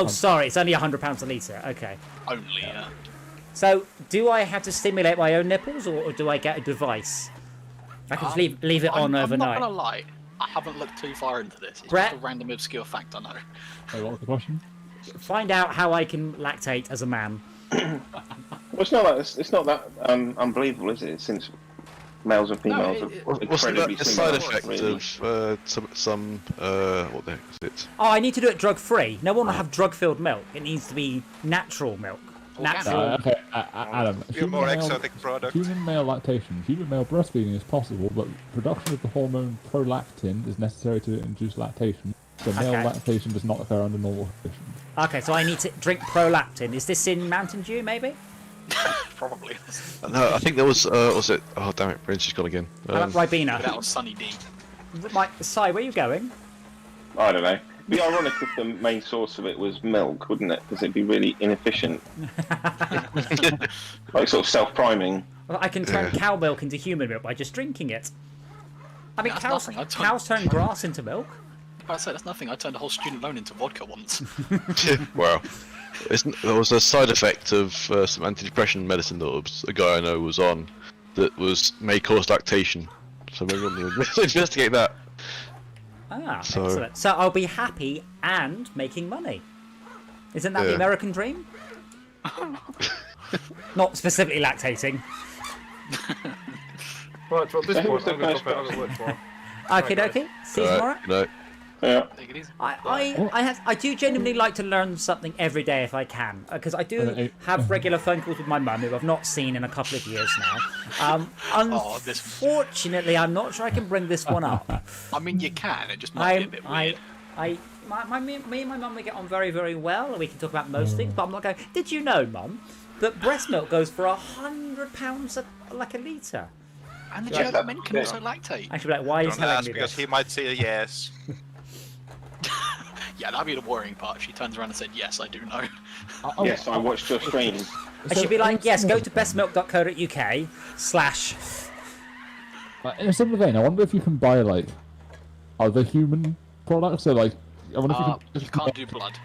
Sorry, it's only £100 a litre. Okay. Only, yeah. So, do I have to stimulate my own nipples, or do I get a device? I can just leave it on I'm overnight. not gonna lie, I haven't looked too far into this. It's Brett? just a random obscure fact I know. Hey, what was the question? Find out how I can lactate as a man. Well, it's not that unbelievable, is it? Since males and females are Wasn't incredibly that a side similar. effect really. of some what the heck is it? Oh, I need to do it drug-free. No one will have drug-filled milk. It needs to be natural milk. Natural. Okay, Adam. Few more exotic products. Human male lactation. Human male breastfeeding is possible, but production of the hormone prolactin is necessary to induce lactation. So male Okay. lactation does not occur under normal conditions. Okay, so I need to drink prolactin. Is this in Mountain Dew, maybe? Probably. No, I think there was it? Oh damn it, Prince has gone again. How about Ribena? That was Sunny D. Sai, where are you going? I don't know. It'd be ironic if the main source of it was milk, wouldn't it? Because it'd be really inefficient. Like sort of self-priming. Well, I can turn Yeah. cow milk into human milk by just drinking it. I mean, That's cows, nothing. cows turn grass into milk. I say that's nothing. I turned a whole student loan into vodka once. Wow. There was a side effect of some antidepressant medicine that a guy I know was on that may cause lactation. So maybe we'll investigate that. Ah, So- excellent. So I'll be happy and making money. Isn't that the Yeah. American dream? Not specifically lactating. Right, well, at this So who point, was the I'm going to first drop it. I'm going to work tomorrow. Okay, dokie. See you tomorrow. No. Yeah. Take it easy. I do genuinely like to learn something every day if I can, because I do have regular phone calls with my mum, who I've not seen in a couple of years now. Oh, this- Unfortunately, I'm not sure I can bring this one up. I mean, you can. It just might be a bit weird. Me and my mum, we get on very, very well, and we can talk about most things, but I'm not going, did you know, mum, that breast milk goes for £100 like a litre? And the Yeah, German men can yeah. also lactate. Actually, like, why are you Don't telling ask me because this? he might say yes. Yeah, that'd be the worrying part. If she turns around and said, "Yes, I do know." Yes, I watched your stream. I should be like, yes, go to bestmilk.co.uk/ In a similar vein, I wonder if you can buy like other human products. So like, I wonder if You can't do blood.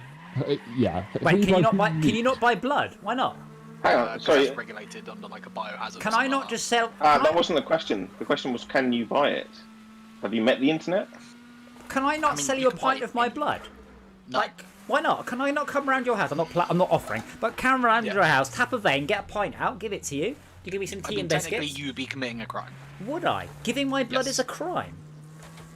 Yeah. Wait, can you not buy blood? Why not? Hang on, 'Cause sorry. That's regulated under like a biohazard. Can I not just sell? That wasn't the question. The question was, can you buy it? Have you met the internet? Can I not I mean, sell you you a can buy pint of my any- blood? No. Like, why not? Can I not come around your house? I'm not offering, but come around your house, tap a vein, get a pint out, give it to you. You give me some tea and technically, biscuits. you would be committing a crime. Would I? Giving my blood Yes. is a crime.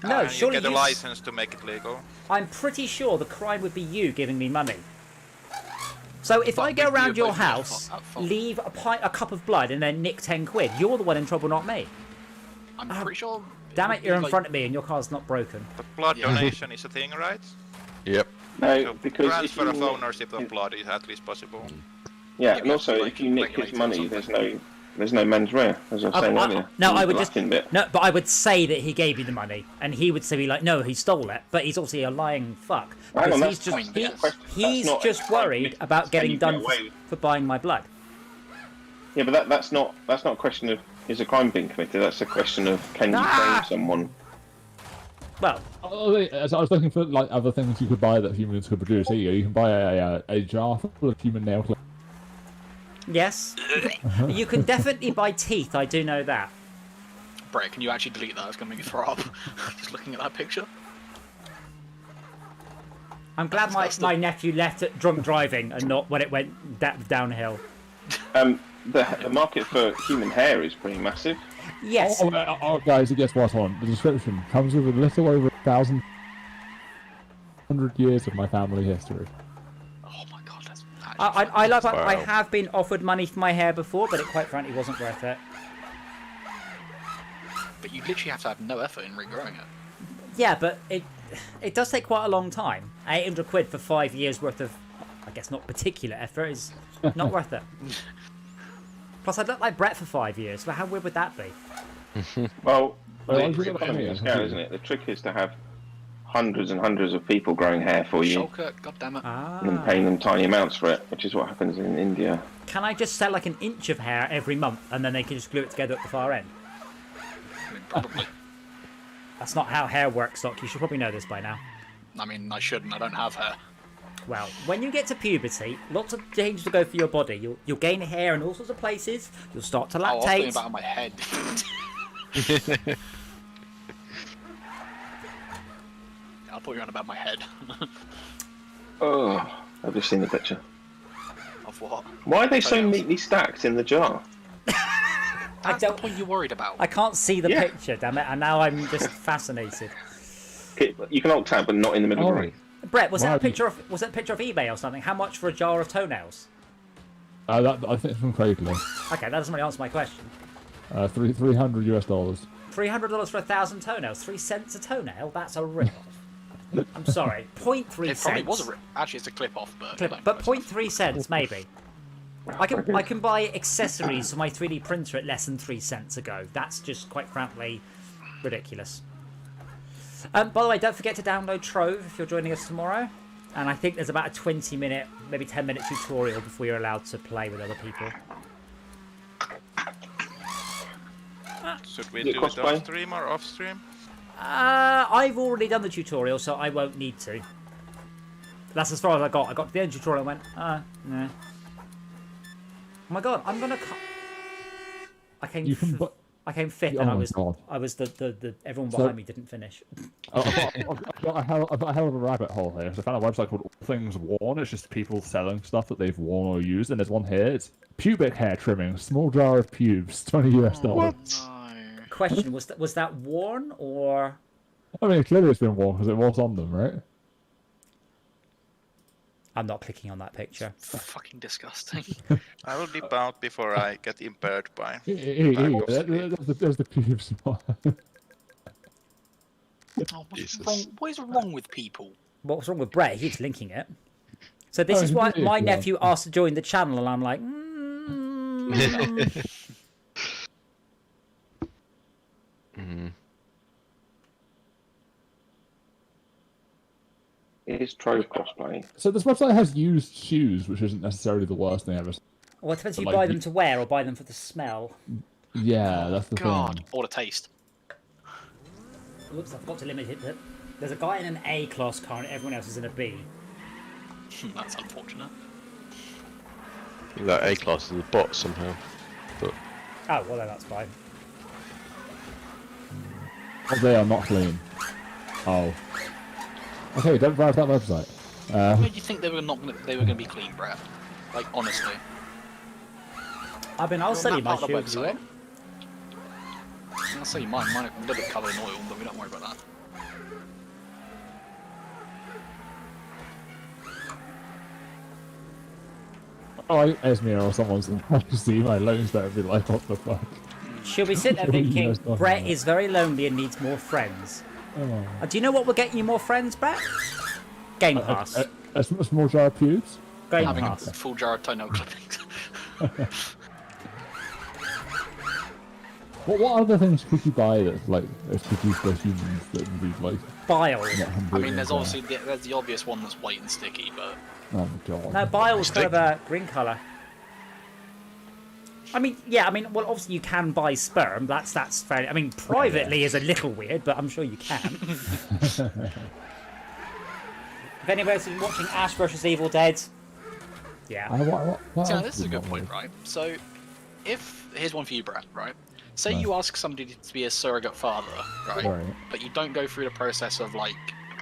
No, You surely get a license to make it legal. I'm pretty sure the crime would be you giving me money. So if I go we around are your both house, at fault. leave a cup of blood, and then nick 10 quid, you're the one in trouble, not me. I'm pretty sure. Damn would it, be, you're in like- front of me and your car's not broken. But blood Yeah. donation is a thing, right? Yep. No, So because if transfer of you, ownership of blood is at least possible. yeah, you and also like, if you nick his regulate it or money, something. there's no mens rea, as I was saying earlier. No, in I the would just Latin bit. no, but I would say that he gave me the money, and he would say like, no, he stole it, but he's obviously a lying fuck. Hang on, Because that's he's just fine, but that's he's not a just crime worried committed, about and getting you get done away with- for buying my blood. Yeah, but that's not a question of is a crime being committed. That's a question of can you frame someone. Well, So I was looking for like other things you could buy that humans could produce. Here you can buy a jar full of human nail clippers. yes, you can definitely buy teeth. I do know that. Brett, can you actually delete that? It's going to make me throw up. Just looking at that picture. I'm glad my nephew left it drunk driving and not when it went downhill. The market for human hair is pretty massive. Yes. Oh, guys, guess what? On the description comes with a little over 1,100 years of my family history. Oh my god, that's I love it. I Wow. have been offered money for my hair before, but it quite frankly wasn't worth it. But you literally have to have no effort in regrowing it. Yeah, but it does take quite a long time. 800 quid for 5 years worth of, I guess, not particular effort is not worth it. Plus, I'd look like Brett for 5 years, so how weird would that be? Well, Well, the I've trick got of money, having a scale, isn't it? The trick is to have hundreds and hundreds of people growing hair for you Shulker, goddammit. and then Ah. paying them tiny amounts for it, which is what happens in India. Can I just sell like an inch of hair every month and then they can just glue it together at the far end? I mean, probably. That's not how hair works, Doc. You should probably know this by now. I mean, I shouldn't. I don't have hair. Well, when you get to puberty, lots of changes will go for your body. You'll gain hair in all sorts of places. You'll start to Oh, I was thinking lactate. about my head. I thought you were on about my head. Oh, I've just seen the picture. Of what? Why are they so Toenails. neatly stacked in the jar? That's don't- the point you're worried about. I can't see the Yeah. picture, damn it, and now I'm just fascinated. Okay, you can alt tab, but not in the middle of the ring. Brett, was Why that a have you- picture of eBay or something? How much for a jar of toenails? I think it's from Craigslist. Okay, that doesn't really answer my question. $300 US. $300 for 1,000 toenails, 3 cents a toenail? That's a rip-off. I'm sorry, 0.3 It cents. probably was actually, it's a clip off, but But 0.3 cents, maybe. I can buy accessories for my 3D printer at less than 3 cents a go. That's just quite frankly ridiculous. By the way, don't forget to download Trove if you're joining us tomorrow. And I think there's about a 20-minute, maybe 10-minute tutorial before you're allowed to play with other people. Should we Is it do it cosplay? on stream or off stream? I've already done the tutorial, so I won't need to. That's as far as I got. I got to the end of the tutorial and went, nah. Oh my god, I'm gonna. I came. You can bu- I came fifth, Oh and I my was. God. I was the. Everyone So- behind me didn't finish. I've got a hell of a rabbit hole here. So I found a website called All Things Worn. It's just people selling stuff that they've worn or used. And there's one here. It's pubic hair trimming, small jar of pubes, $20 US. no. Question: was that worn or? I mean, clearly it's been worn because it was on them, right? I'm not clicking on that picture. Fucking disgusting. I will be bound before I get impaired by. Here you go. There's the pubes. Oh, what's Jesus. wrong? What is wrong with people? What's wrong with Brett? He keeps linking it. So this is he why did, my yeah. nephew asked to join the channel, and I'm like, It is Trove cosplay. So this website has used shoes, which isn't necessarily the worst thing ever. well, it depends if you Like buy you- them to wear or buy them for the smell. Yeah, that's the God, thing. or the taste. Whoops, I forgot to limit it. There's a guy in an A class car, and everyone else is in a B. That's unfortunate. That A class is a bot somehow. But Oh, well, then that's fine. Oh, they are not clean. Oh. Okay, don't browse that website. Why made you think they were gonna be clean, Brett? Like honestly. I mean, I'll You're sell on you that my part of the shoes if you website. want. I'll sell you mine. Mine are a little bit covered in oil, but we don't worry about that. Oh, Esmir or someone's going to see my loans there and be like, what the fuck? She'll be sitting there What are you thinking, guys talking Brett about? is very lonely and needs more friends. Oh. Do you know what will get you more friends, Brett? Game Pass. A small jar of pubes? Game Having a Pass. full jar of toenail clippings. What other things could you buy that's like that's produced by humans that would be like Bile. not I hungry mean, there's and, obviously there's the obvious one that's white and sticky, but oh my god. No, bile's kind of Stick. a green colour. I mean, yeah, I mean, well, obviously you can buy sperm. That's fair. I mean, privately is a little weird, but I'm sure you can. If anybody's been watching Ash vs Evil Dead, yeah. What so else this is a do good you point, want? right? So, here's one for you, Brad. Right? Say Right. you ask somebody to be a surrogate father, right? Right. But you don't go through the process of like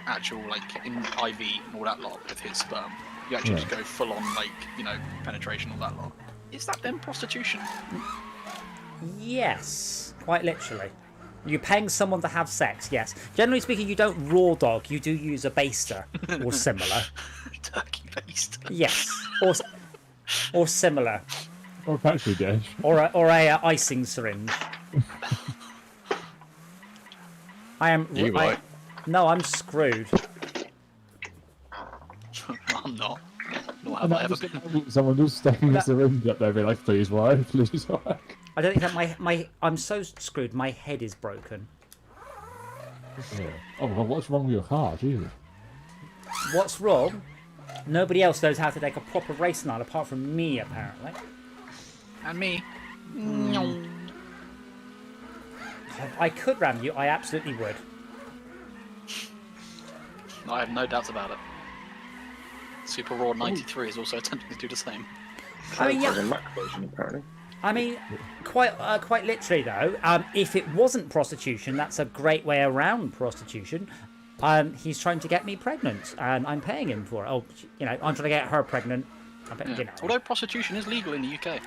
actual like in IV and all that lot with his sperm. You actually just go full on like penetration all that lot. Is that then prostitution? Yes, quite literally. You're paying someone to have sex, yes. Generally speaking, you don't raw dog, you do use a baster or similar. Turkey based. Yes, or similar. Or a petri dish. Or a icing syringe. You might. No, I'm screwed. I'm not. Nor And have I that ever just been. someone just sticking a syringe up there, and be like, please work, please work. I don't think that I'm so screwed. My head is broken. Oh, well, what's wrong with your car? Jesus. What's wrong? Nobody else knows how to take a proper race line apart from me, apparently. And me. I could ram you. I absolutely would. I have no doubts about it. Super Raw 93 is also attempting to do the same. I mean, There's yeah. a Mac version apparently. I mean, quite literally though. If it wasn't prostitution, that's a great way around prostitution. He's trying to get me pregnant, and I'm paying him for it. Oh, I'm trying to get her pregnant. Yeah. Although prostitution is legal in the UK.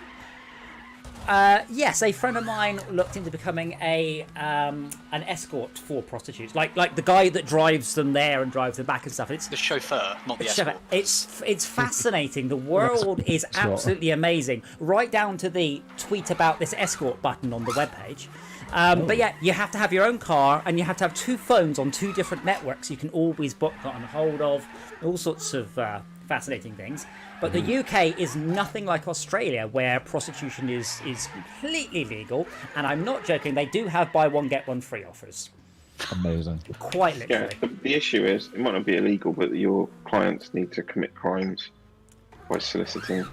Yes, a friend of mine looked into becoming an escort for prostitutes, like the guy that drives them there and drives them back and stuff. It's The chauffeur, not the escort. it's fascinating. The world is absolutely amazing, right down to the tweet about this escort button on the webpage. But yeah, you have to have your own car, and you have to have 2 phones on 2 different networks. You can always book on hold of all sorts of fascinating things. But the UK is nothing like Australia, where prostitution is completely legal. And I'm not joking, they do have buy one, get one free offers. Amazing. Quite Yeah, literally. the issue is it might not be illegal, but your clients need to commit crimes by soliciting.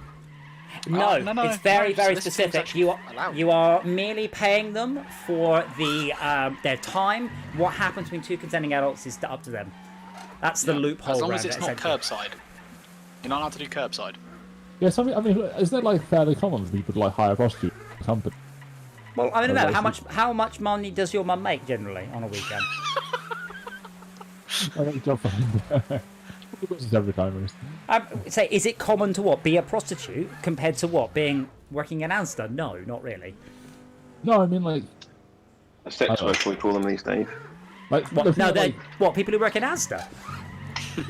No, no, it's very, very soliciting is specific. actually allowed. You are merely paying them for their time. What happens between 2 consenting adults is up to them. That's the loophole. As long as around it's it, not essentially. curbside. You're not allowed to do curbside. Yes, I mean, isn't it like fairly common for people to like hire a prostitute company? Well, I don't know. Otherwise How much money does your mum make generally on a weekend? I got a job for him. This every time. Say, is it common to what? Be a prostitute compared to what? Working in Asda? No, not really. No, I mean like A sex worker, we call them these days. Like What? looking No, at, they like, what? People who work in Asda?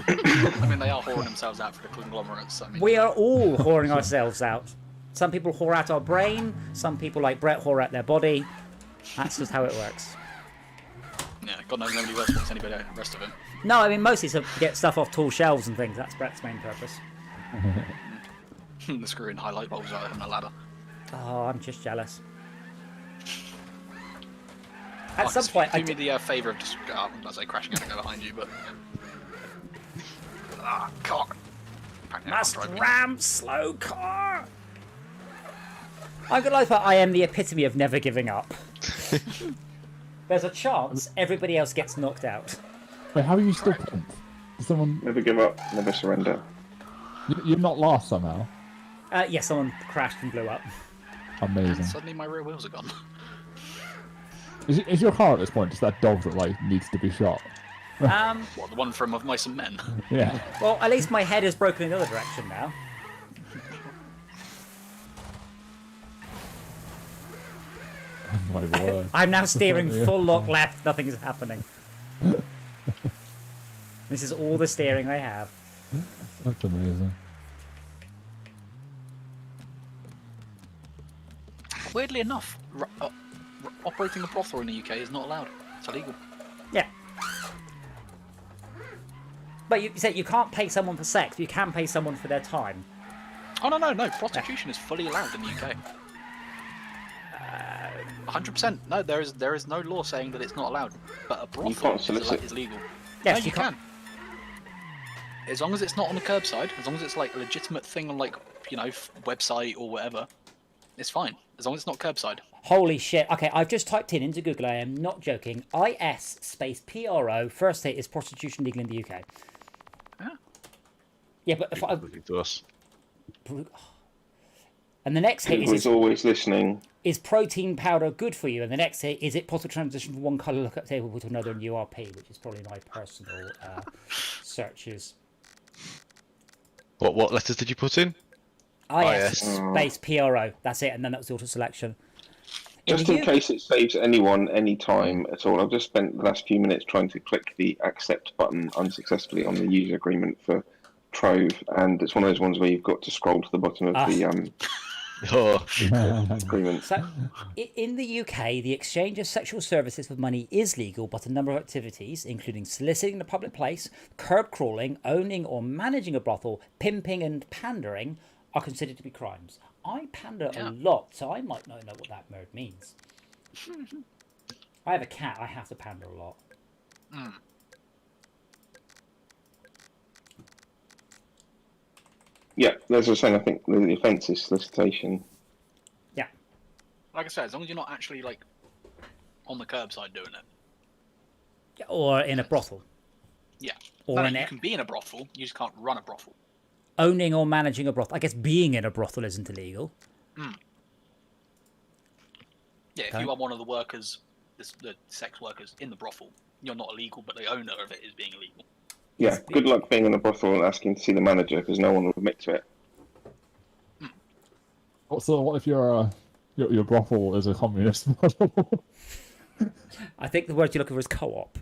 I mean, they are whoring themselves out for the conglomerates. I mean, We are all whoring ourselves out. Some people whore out our brain. Some people, like Brett, whore out their body. That's just how it works. yeah, God knows nobody worse than anybody else, the rest of him. No, I mean mostly to get stuff off tall shelves and things. That's Brett's main purpose. The screwing highlight bulbs out on a ladder. Oh, I'm just jealous. At some point, do me the favour of just I say crashing out and go behind you, but cock. Apparently I can't must drive ram slow car. I'm gonna lie, I am the epitome of never giving up. There's a chance everybody else gets knocked out. wait, how are you still pumped? Someone, Never give up, never surrender. you're not lost somehow. Yeah, someone crashed and blew up. Amazing. Suddenly my rear wheels are gone. Is your car at this point just that dog that like needs to be shot? What, the one from Of Mice and Men? Yeah. Well, at least my head is broken in the other direction now. Oh my word. I'm now steering Yeah. full lock left. Nothing is happening. This is all the steering I have. That's amazing. Weirdly enough, operating a brothel in the UK is not allowed. It's illegal. Yeah. But you said you can't pay someone for sex, but you can pay someone for their time. Oh no! Prostitution is fully allowed in the UK. 100%. No, there is no law saying that it's not allowed. But a brothel can't solicit. is legal. Yes, no, you can. As long as it's not on the curbside, as long as it's like a legitimate thing on like website or whatever, it's fine. As long as it's not curbside. Holy shit. Okay, I've just typed in into Google, I am not joking, IS space PRO, first hit is prostitution legal in the UK. Yeah. Yeah, but if I... Looking to us. And the next hit Google is always listening. is protein powder good for you? And the next hit, is it possible to transition from one colour lookup table to another in URP, which is probably my personal searches. What letters did you put in? IS space PRO, that's it, and then that was the auto selection. Just in case it saves anyone any time at all, I've just spent the last few minutes trying to click the accept button unsuccessfully on the user agreement for Trove, and it's one of those ones where you've got to scroll to the bottom of the Oh, agreement. So, in the UK, the exchange of sexual services for money is legal, but a number of activities, including soliciting the public place, curb crawling, owning or managing a brothel, pimping and pandering, are considered to be crimes. I pander a lot, so I might not know what that word means. I have a cat, I have to pander a lot. Yeah, as I was saying, I think the offence is solicitation. Yeah. Like I said, as long as you're not actually like on the curbside doing it. Or in a brothel. Yeah. Or No, in you can be in a brothel, you just can't run a brothel. owning or managing a brothel. I guess being in a brothel isn't illegal. Yeah, if you are one of the workers, the sex workers in the brothel, you're not illegal, but the owner of it is being illegal. Yeah, good luck being in a brothel and asking to see the manager, because no one will admit to it. So what if your brothel is a communist model? I think the word you're looking for is co-op.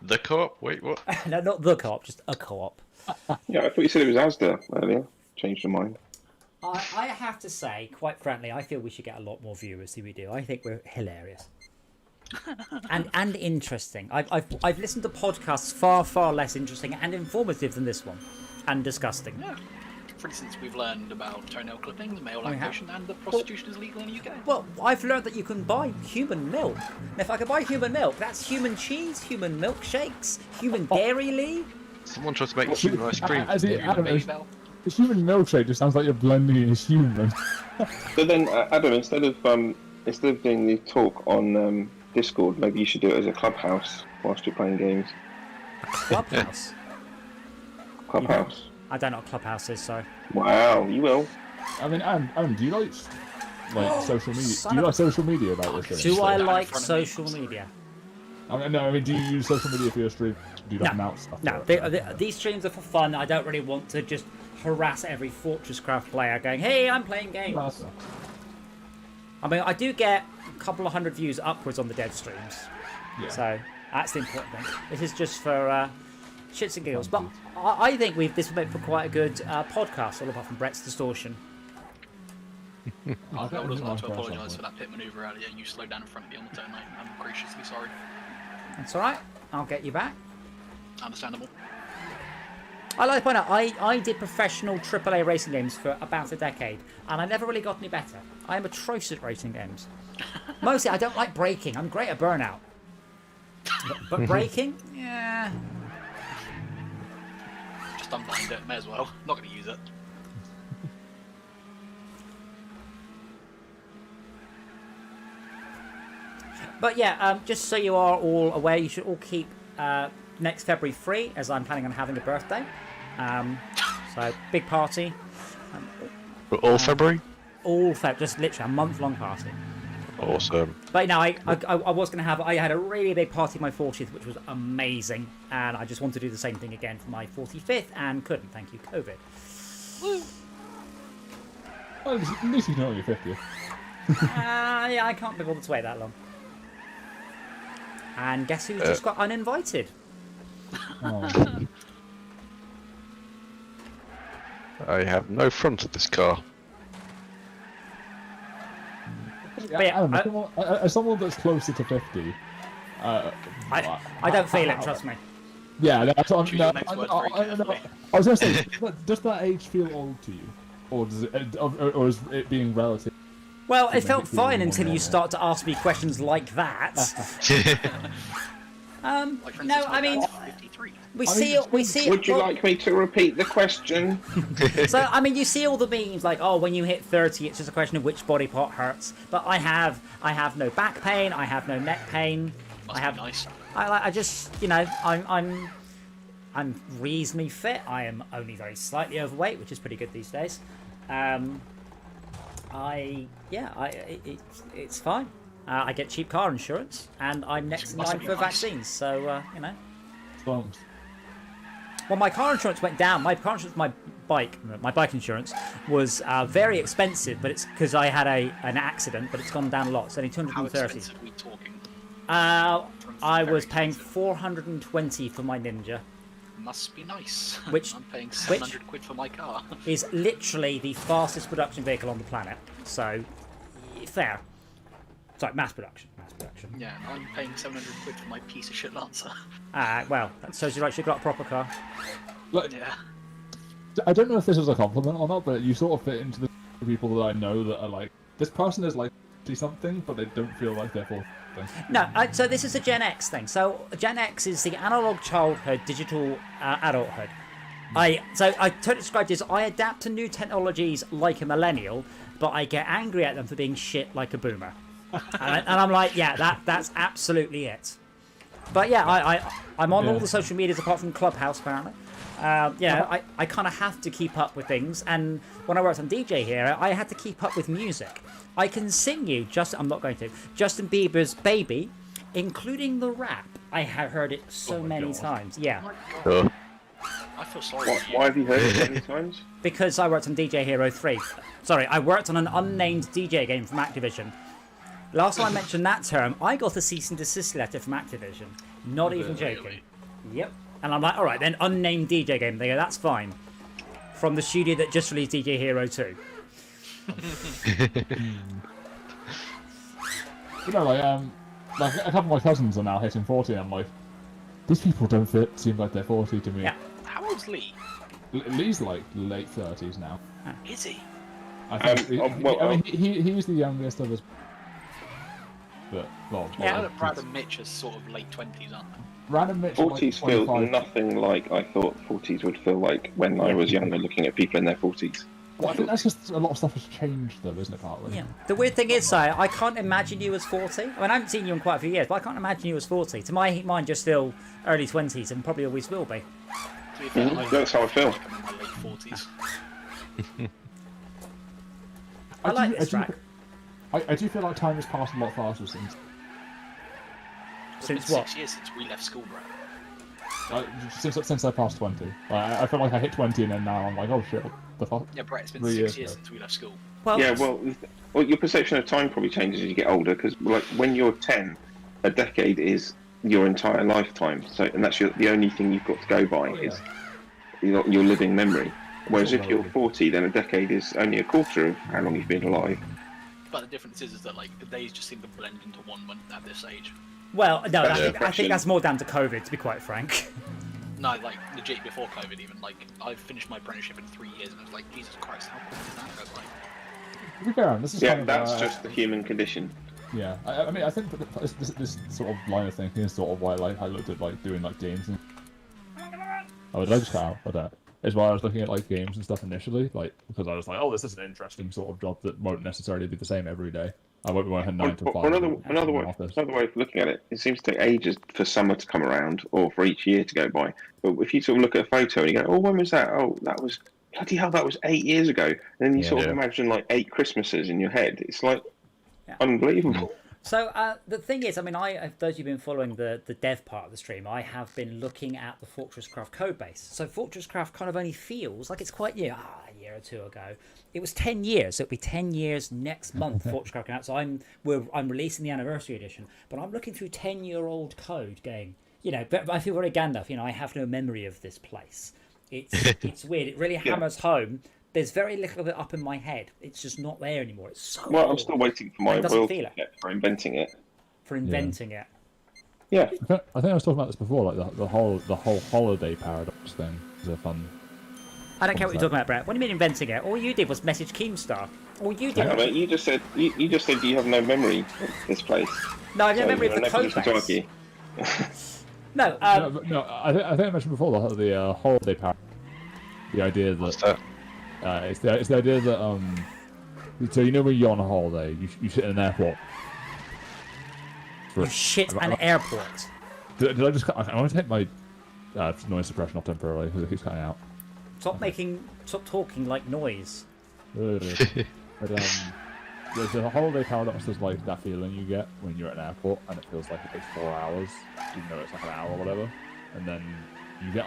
the co-op? Wait, what? No, not the co-op, just a co-op. Yeah, I thought you said it was Asda earlier. Changed your mind. I have to say, quite frankly, I feel we should get a lot more viewers than we do. I think we're hilarious. and interesting. I've listened to podcasts far less interesting and informative than this one, and disgusting. Yeah. For instance, we've learned about toenail clippings, male lactation, and that prostitution is legal in the UK. Well, I've learned that you can buy human milk. And if I can buy human milk, that's human cheese, human milkshakes, human dairy. Someone tried to make human ice cream. Adam, the human milkshake just sounds like you're blending in as human. But then, Adam, instead of doing the talk on Discord, maybe you should do it as a clubhouse whilst you're playing games. Clubhouse? Clubhouse. I don't know what Clubhouse is, so... Wow, you will. I mean, Adam, do you like social media? Do you like social media about this? Do I like social media? I mean, do you use social media for your stream? Do you like announce stuff? No, these streams are for fun. I don't really want to just harass every Fortress Craft player going, hey, I'm playing games. I mean, I do get a couple of hundred views upwards on the dead streams. Yeah. So that's the important thing. This is just for shits and giggles. But I think this will make for quite a good podcast, all apart from Brett's distortion. I would also like to apologise for that pit manoeuvre earlier. You slowed down in front of me on the turn lane. I'm graciously sorry. That's alright. I'll get you back. Understandable. I like to point out, I did professional AAA racing games for about a decade, and I never really got any better. I am atrocious at racing games. Mostly, I don't like braking. I'm great at Burnout. But braking? Yeah. Just unbind it, may as well. Not going to use it. But yeah, just so you are all aware, you should all keep next February free, as I'm planning on having a birthday. So, big party. All February? All February, just literally a month-long party. Awesome. But no, I was going to have. I had a really big party for my 40th, which was amazing, and I just wanted to do the same thing again for my 45th, and couldn't. Thank you, COVID. Well, at least you know you're 50th. Yeah, I can't be bothered to wait that long. And guess who just got uninvited? Oh. I have no front of this car. Yeah, as someone that's closer to 50, I don't feel it. Trust me. Yeah, that's what Choose your next words very carefully. I was going to say, does that age feel old to you, or does it, or is it being relative? Well, it make felt it feel fine more until you normal. start to ask me questions like that. Like, for No, instance, I my mean, dad's 53. we see. Would you well, like me to repeat the question? So I mean, you see all the memes like, oh, when you hit 30, it's just a question of which body part hurts. But I have no back pain. I have no neck pain. Must I have. be nice. I just, I'm reasonably fit. I am only very slightly overweight, which is pretty good these days. It's fine. I get cheap car insurance, and I'm next in Must line be for nice. vaccines. So Bumps. Well, my car insurance went down. My car insurance, my bike insurance was very expensive, but it's because I had an accident. But it's gone down a lot. It's only How 230. expensive are we talking? I was Very paying expensive. 420 for my Ninja. Must be nice. Which- I'm paying 700 quid for my car. Is literally the fastest production vehicle on the planet. So, fair. Sorry, mass production. Yeah, and I'm paying 700 quid for my piece of shit Lancer. Well, that shows you like you've got a proper car. Like, Yeah. I don't know if this is a compliment or not, but you sort of fit into the people that I know that are like, this person is like 50 something, but they don't feel like they're 40 something. No, so this is a Gen X thing. So Gen X is the analog childhood, digital adulthood. I totally described it as I adapt to new technologies like a millennial, but I get angry at them for being shit like a boomer. and I'm like, yeah, that's absolutely it. But yeah, I'm on all the social medias apart from Clubhouse apparently. I kind of have to keep up with things, and when I worked on DJ here, I had to keep up with music. I can sing you I'm not going to Justin Bieber's "Baby," including the rap. I have heard it so many times. Yeah, I feel sorry for you. Why have you heard it so many times? because I worked on DJ Hero 3. Sorry, I worked on an unnamed DJ game from Activision. Last time I mentioned that term, I got a cease and desist letter from Activision. Not even joking. Really? Yep. And I'm like, alright then, unnamed DJ game. They go, that's fine. From the studio that just released DJ Hero 2. You know, like a couple of my cousins are now hitting 40, and I'm like, these people don't seem like they're 40 to me. Yeah. How old's Lee? Lee's like late 30s now. Is he? I think. well, I mean, he's the youngest of us. But well, Yeah. I know that Brad and Mitch are sort of late 20s, aren't they? Random Mitch are like 40s feel 25. nothing like I thought 40s would feel like when I was younger looking at people in their 40s. Well, I think that's just a lot of stuff has changed, though, isn't it, partly? Yeah. The weird thing is, I can't imagine you as 40. I mean, I haven't seen you in quite a few years, but I can't imagine you as 40. To my mind, you're still early 20s and probably always will be. To be fair, That's how I feel. I'm in my late 40s. I like this track. I do feel like time has passed a lot faster since. It's been Since what? 6 years since we left school, Brad. Since I passed 20. I feel like I hit 20 and then now I'm like, oh shit, what the fuck? Yeah, Brett, it's been 3 6 years years ago. since we left school. Well, Yeah, well, your perception of time probably changes as you get older because, like, when you're 10, a decade is your entire lifetime. So, and that's the only thing you've got to go by is your living memory. Whereas if you're 40, then a decade is only a quarter of how long you've been alive. But the difference is that like the days just seem to blend into one when at this age. well, no, That's I depression. think that's more down to COVID, to be quite frank. No, like legit before COVID even. Like I finished my apprenticeship in 3 years and I was like, Jesus Christ, how quick did that go by? To be fair, this is Yeah, kind of, that's just the human condition. Yeah, I mean, I think that this sort of line of thinking is sort of why like I looked at like doing like games and. Oh, did I just cut out? But is why I was looking at like games and stuff initially, like because I was like, oh, this is an interesting sort of job that won't necessarily be the same every day. I won't be working 9 to 5. Another way of looking at it, it seems to take ages for summer to come around or for each year to go by. But if you sort of look at a photo and you go, oh, when was that? Oh, that was, bloody hell, that was 8 years ago. And then you sort of imagine like 8 Christmases in your head. It's like, unbelievable. So the thing is, I mean, those who've been following the dev part of the stream, I have been looking at the Fortress Craft code base. So Fortress Craft kind of only feels like it's quite new. A year or two ago, it was 10 years. So it'll be 10 years next month. Fortress Craft came out. So I'm releasing the anniversary edition, but I'm looking through 10-year-old code, going, But I feel very Gandalf. I have no memory of this place. It's weird. It really hammers home. There's very little of it up in my head. It's just not there anymore. It's so Well, I'm old. still waiting for my It doesn't royalty feel it. check for inventing it. For inventing it. Yeah. I think I was talking about this before, like the whole holiday paradox thing is a fun. I don't care what you're talking about, Brett. What do you mean inventing it? All you did was message Keemstar. All you did. Hang on, mate, you just said you have no memory of this place. No, I have no memory of the code position to base. argue. No, No, I think I mentioned before the holiday paradox. The idea that What's that? it's the idea that so when you're on a holiday, you sit in an airport. you shit an airport. Did I just? I want to take my noise suppression off temporarily because it keeps cutting out. Stop talking like noise. But there's a holiday paradox. There's like that feeling you get when you're at an airport and it feels like it takes 4 hours, even though it's like an hour or whatever. And then you get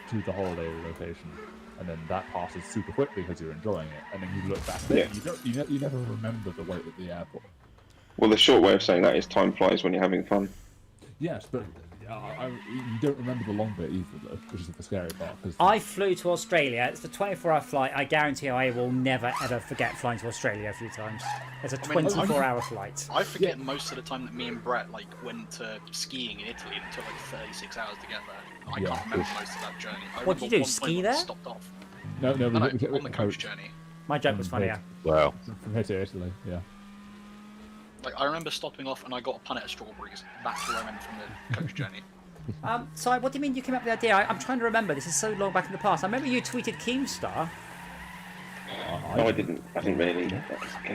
to the holiday location, and then that passes super quickly because you're enjoying it. And then you look back there, you never remember the wait at the airport. Well, the short way of saying that is time flies when you're having fun. Yes, but you don't remember the long bit either, though, which is the scary part. I flew to Australia. It's a 24-hour flight. I guarantee I will never ever forget flying to Australia a few times. It's a 24-hour flight. I forget most of the time that me and Brett went to skiing in Italy and it took 36 hours to get there. I can't remember most of that journey. What did you do? Ski there? Stopped off. No, on the coach journey. My joke was funnier. Wow. From here to Italy, yeah. I remember stopping off and I got a punnet of strawberries. That's what I remember from the coach journey. So what do you mean you came up with the idea? I'm trying to remember. This is so long back in the past. I remember you tweeted Keemstar. No, I didn't really.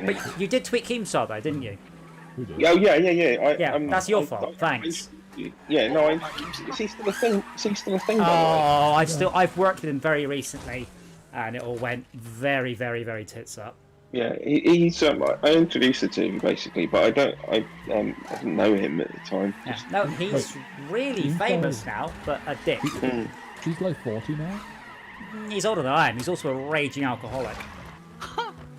But you did tweet Keemstar though, didn't you? Who did? Oh yeah. That's your fault. Thanks. Yeah, no, is he still a thing? Is he still a thing? By the way? I've worked with him very recently, and it all went very, very, very tits up. Yeah, he's. I introduced it to him basically, but I didn't know him at the time. Yeah. No, he's really famous now, but a dick. He's like 40 now. He's older than I am. He's also a raging alcoholic.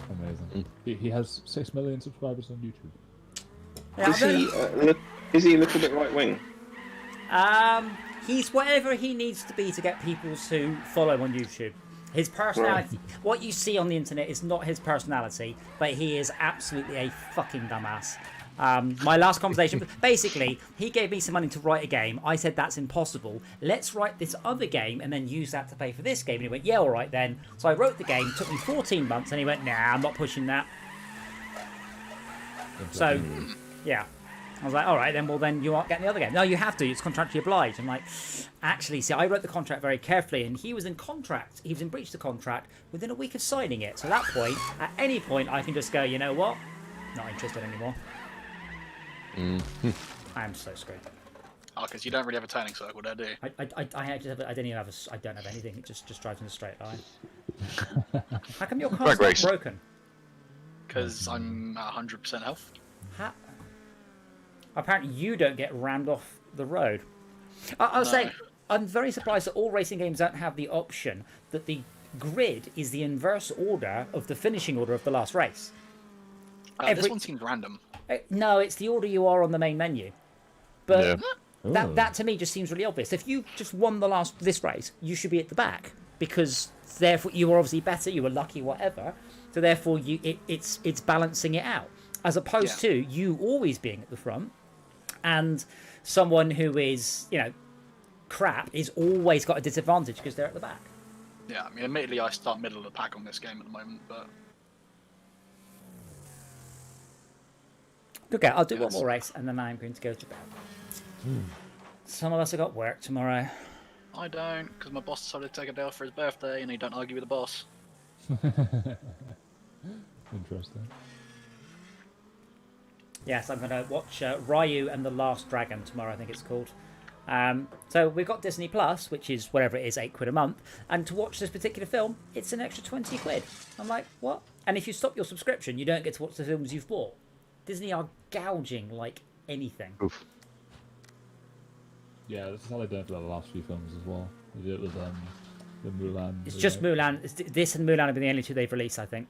Amazing. He has 6 million subscribers on YouTube. Yeah, Is he a little bit right wing? He's whatever he needs to be to get people to follow him on YouTube. His personality, what you see on the internet is not his personality, but he is absolutely a fucking dumbass. My last conversation, basically, he gave me some money to write a game. I said, that's impossible. Let's write this other game and then use that to pay for this game. And he went, yeah, all right then. So I wrote the game, took me 14 months, and he went, nah, I'm not pushing that. So, yeah. I was like, all right, then you aren't getting the other game. No, you have to. It's contractually obliged. I'm like, actually, see, I wrote the contract very carefully, and he was in contract. He was in breach of the contract within a week of signing it. So at that point, at any point, I can just go, you know what? Not interested anymore. I am so screwed. Oh, because you don't really have a turning circle there, do you? I don't have anything. It just drives in a straight line. How come your car's not broken? Because I'm at 100% health. Apparently you don't get rammed off the road. I'll say, I'm very surprised that all racing games don't have the option that the grid is the inverse order of the finishing order of the last race. This one seems random. No, it's the order you are on the main menu. But that to me just seems really obvious. If you just won this race, you should be at the back because therefore you were obviously better, you were lucky, whatever. So therefore it's balancing it out, as opposed to you always being at the front. And someone who is, crap is always got a disadvantage because they're at the back. Yeah, I mean, admittedly, I start middle of the pack on this game at the moment, but... Okay, I'll do one more race, and then I'm going to go to bed. Some of us have got work tomorrow. I don't, because my boss decided to take a day off for his birthday, and he don't argue with the boss. Interesting. Yes, I'm going to watch Ryu and the Last Dragon tomorrow, I think it's called. So we've got Disney Plus, which is whatever it is, £8 a month. And to watch this particular film, it's an extra £20. I'm like, what? And if you stop your subscription, you don't get to watch the films you've bought. Disney are gouging like anything. Oof. Yeah, this is how they've done it for the last few films as well. They did it with the Mulan. It's just Mulan. This and Mulan have been the only two they've released, I think.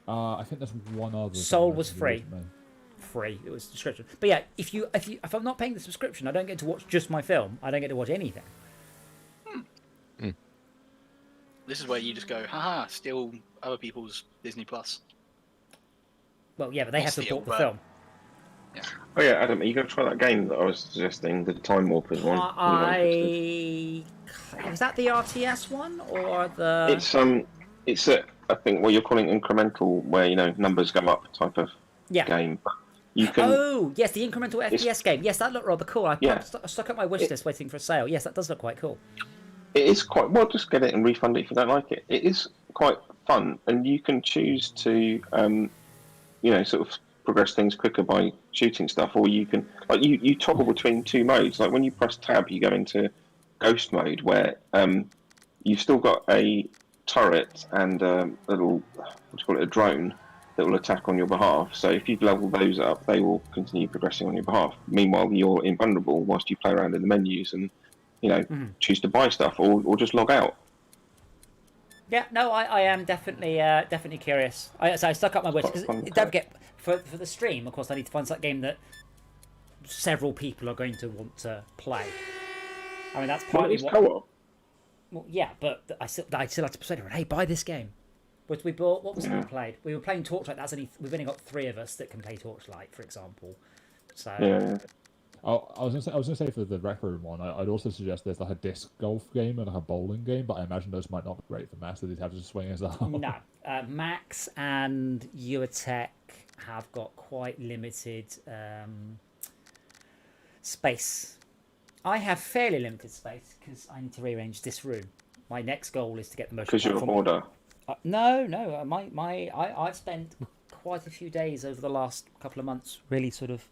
I think there's one other. Soul thing was that's free. recently. Free. It was subscription. But yeah, if I'm not paying the subscription, I don't get to watch just my film. I don't get to watch anything. This is where you just go, haha, steal other people's Disney Plus. Well, yeah, but they have to Steal, support the but- film. Oh yeah, Adam, are you going to try that game that I was suggesting, the Time Warpers one? Is that the RTS one or the? It's a, I think what you're calling incremental, where numbers go up type of Yeah. game. But you can. Oh yes, the incremental FPS game. Yes, that looked rather cool. I Yeah. stuck up my wish list waiting for a sale. Yes, that does look quite cool. It is quite well. Just get it and refund it if you don't like it. It is quite fun, and you can choose to, sort of progress things quicker by shooting stuff, or you can you toggle between two modes. Like when you press tab, you go into ghost mode, where you've still got a turret and a little a drone that will attack on your behalf. So if you level those up, they will continue progressing on your behalf. Meanwhile, you're invulnerable whilst you play around in the menus and choose to buy stuff or just log out. Yeah, no, I am definitely curious. So I stuck up my wish because don't forget for the stream. Of course, I need to find that game that several people are going to want to play. I mean, that's partly It's what. co-op. Well, yeah, but I still have to persuade her. Hey, buy this game. Which we bought. What was it we played? We were playing Torchlight. We've only got 3 of us that can play Torchlight, for example. So. Yeah. Oh, I was gonna say for the Rec Room one, I'd also suggest there's like a disc golf game and like a bowling game, but I imagine those might not be great for Max. They'd have to swing as well. No, Max and Eurotech have got quite limited space. I have fairly limited space because I need to rearrange this room. My next goal is to get the motion. Because you're a hoarder. I've spent quite a few days over the last couple of months really sort of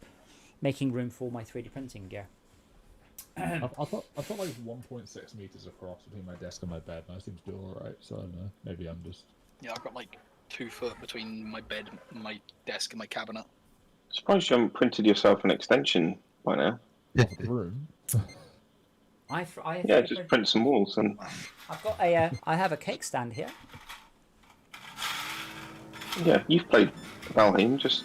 making room for my 3D printing gear. I've got like 1.6 meters across between my desk and my bed, and I seem to do all right. So I don't know. Maybe I'm just. Yeah, I've got like 2 foot between my bed, my desk, and my cabinet. Surprised you haven't printed yourself an extension by now. The room. Yeah, just print some walls and. I've got I have a cake stand here. Yeah, you've played Valheim. Just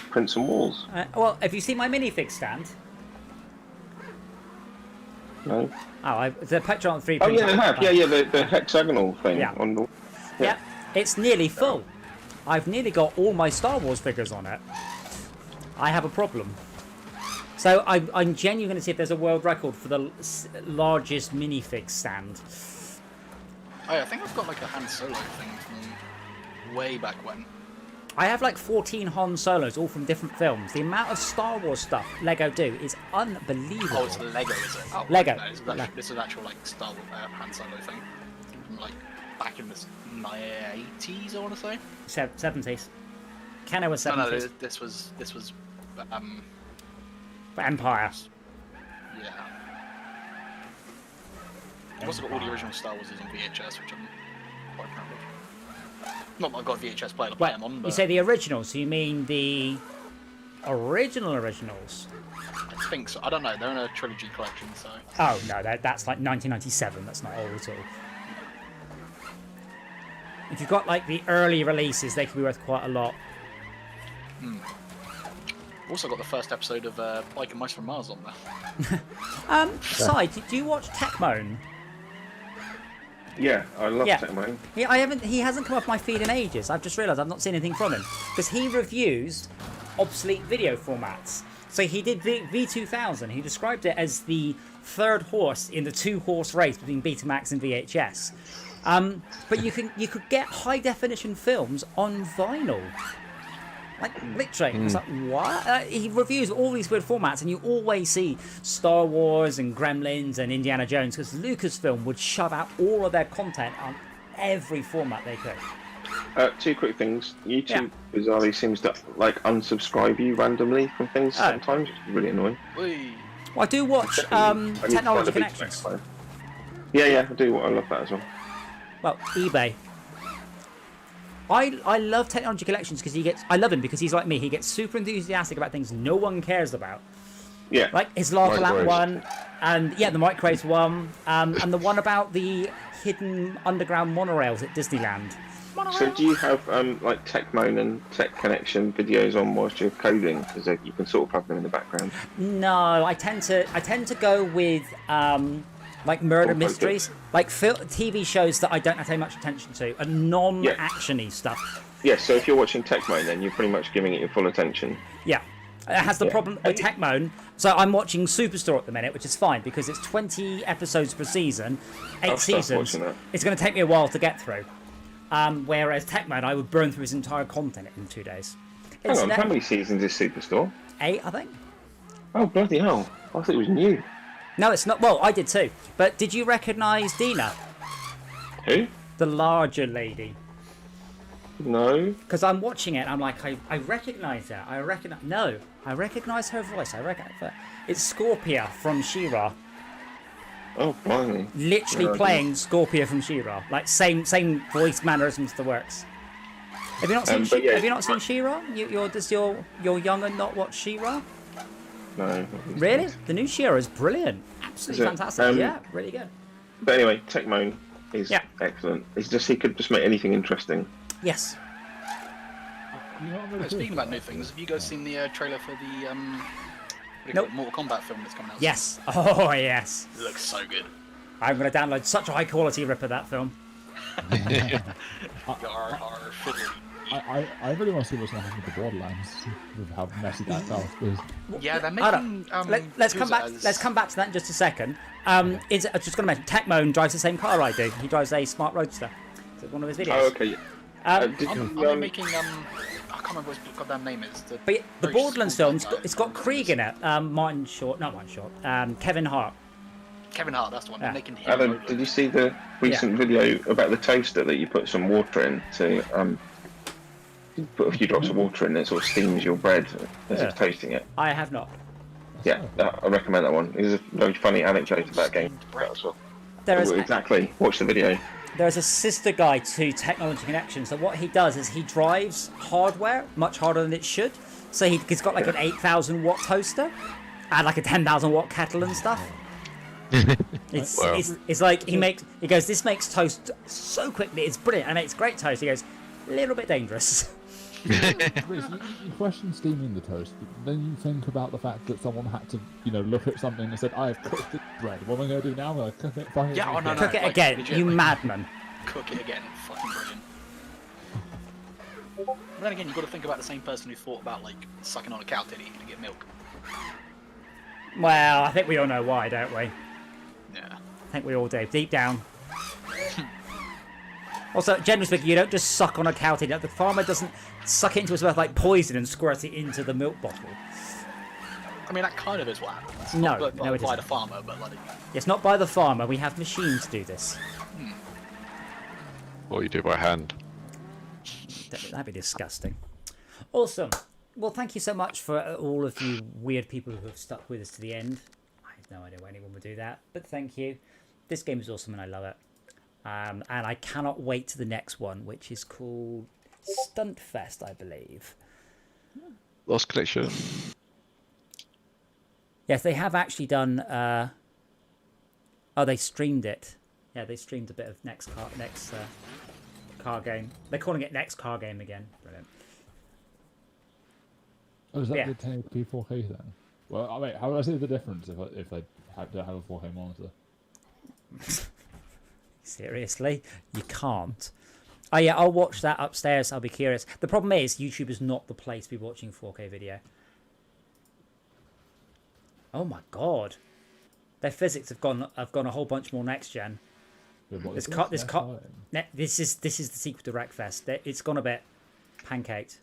print some walls. Well, have you seen my minifig stand? No. Oh, the picture on 3D. Oh yeah, I have. Yeah, the hexagonal thing Yeah. on the. Yeah, it's nearly full. I've nearly got all my Star Wars figures on it. I have a problem. So I'm genuinely going to see if there's a world record for the largest minifig stand. Oh, yeah, I think I've got like a Han Solo thing from way back when. I have like 14 Han Solos, all from different films. The amount of Star Wars stuff Lego do is unbelievable. Oh, it's the Lego, is it? Oh, Lego. No, this is actual like Star Wars Han Solo thing from like back in the 80s, I want to say. 70s. Kenner was 70s. No, this was Empire. yeah. I've also got all the original Star Wars on VHS, which I'm quite proud of. Not that I've got a VHS player to play them on, but You say the originals, so you mean the originals? I think so. I don't know. They're in a trilogy collection, so. Oh, no, that's like 1997. That's not old at all. If you've got like the early releases, they could be worth quite a lot. Also got the first episode of Bike and Mice from Mars on there. Side, do you watch Techmoan? Yeah, I love Yeah. Techmoan. He hasn't come off my feed in ages. I've just realised I've not seen anything from him because he reviews obsolete video formats. So he did V2000. He described it as the third horse in the 2-horse race between Betamax and VHS. But you could get high definition films on vinyl. Like literally, it's like what? He reviews all these weird formats, and you always see Star Wars and Gremlins and Indiana Jones because Lucasfilm would shove out all of their content on every format they could. 2 quick things. YouTube bizarrely seems to like unsubscribe you randomly from things sometimes. It's really annoying. Whee! Well, I do watch I need to find Technology a big Connections. backfire. Yeah, I do. I love that as well. Well, eBay. I love Technology Collections because I love him because he's like me. He gets super enthusiastic about things no one cares about. Yeah. Like his Lark Microwaves. one, and the Microwaves one, and the one about the hidden underground monorails at Disneyland. So do you have like TechMoan and Tech Connection videos on whilst you're coding? Because you can sort of have them in the background. No, I tend to go with like murder Or mysteries, like TV shows that I don't have to pay much attention to, and non-actiony stuff. Yeah, so if you're watching TechMoan, then you're pretty much giving it your full attention. Yeah. It has the Yeah. problem with Techmoan. So I'm watching Superstore at the minute, which is fine because it's 20 episodes per season, 8 I'll start seasons. watching that. It's going to take me a while to get through. Whereas Techmoan, I would burn through his entire content in 2 days. Hang on, how many seasons is Superstore? 8, I think. Oh, bloody hell. I thought it was new. No, it's not. Well, I did too. But did you recognise Dina, Who? the larger lady? No. Because I'm watching it, and I'm like, I recognise her. I recognise her voice. I recognise her. It's Scorpia from She-Ra. Oh, blimey. Literally Yeah, playing Scorpia from She-Ra. Like same voice mannerisms, the works. Have you not seen? but yeah, have you not seen She-Ra? Does your younger not watch She-Ra? No. Really? The new She-Ra is brilliant. Absolutely Is it? fantastic. Yeah, really good. But anyway, TechMoan is Yeah. excellent. He could just make anything interesting. Yes. You know what I'm really Speaking curious about new things, have you guys seen the trailer for the what do you Nope. call it, Mortal Kombat film that's coming out? Yes. Oh yes. It looks so good. I'm going to download such a high quality rip of that film. Our fiddly. I really want to see what's going to happen with the Borderlands, with how messy that does. Because Yeah, they're Hold on. making. Let's come who's back. it as- Let's come back to that in just a second. I'm just going to mention Techmoan drives the same car I do. He drives a Smart Roadster. It's one of his videos. Oh, okay. Did Are you, they making I can't remember what his goddamn name is. But the very Borderlands small film, guy. it's got Krieg in it. Martin Short, not Martin Short. Kevin Hart. Kevin Hart, that's the one. They're Yeah. making him. Adam, did you see the recent video about the toaster that you put some water in to you put a few drops of water in, it sort of steams your bread as Yeah. it's toasting it. I have not. Yeah, I recommend that one. It's a very funny anecdote about game. As well. There is Exactly. Watch the video. there's a sister guide to Technology Connection. So what he does is he drives hardware much harder than it should. So he's got like an 8,000 watt toaster and like a 10,000 watt kettle and stuff. Wow. It's like he goes, this makes toast so quickly, it's brilliant, and it makes great toast. He goes, a little bit dangerous. Rich, you question steaming the toast, but then you think about the fact that someone had to, look at something and said, "I have cooked the bread. What am I going to do now? I'm going to cook it." Yeah, oh, no, no. Cook it like, again, legit, you like, madman. Cook it again. Fucking brilliant. But then again, you've got to think about the same person who thought about like sucking on a cow titty to get milk. Well, I think we all know why, don't we? Yeah. I think we all do, deep down. Also, generally speaking, you don't just suck on a cow titty. The farmer doesn't suck it into his mouth like poison and squirt it into the milk bottle. I mean, that kind of is what happens. No, Not no, it by isn't. the farmer, but like. It's not by the farmer. We have machines to do this. What you do by hand. That'd be disgusting. Awesome. Well, thank you so much for all of you weird people who have stuck with us to the end. I have no idea why anyone would do that, but thank you. This game is awesome and I love it. And I cannot wait to the next one, which is called Stuntfest, I believe. Lost connection. Yes, they have actually done. Oh, they streamed it. Yeah, they streamed a bit of next car game. They're calling it next car game again. Brilliant. Oh, is that Yeah. the 1080p 4K then? Well, wait, how do I see the difference if they have to have a 4K monitor? Seriously, you can't. Oh yeah, I'll watch that upstairs. I'll be curious. The problem is YouTube is not the place to be watching 4K video. Oh my god, their physics have gone a whole bunch more next gen. Wait, what This is cut, this? this Next cut. time? This is the sequel to Wreckfest. It's gone a bit pancaked.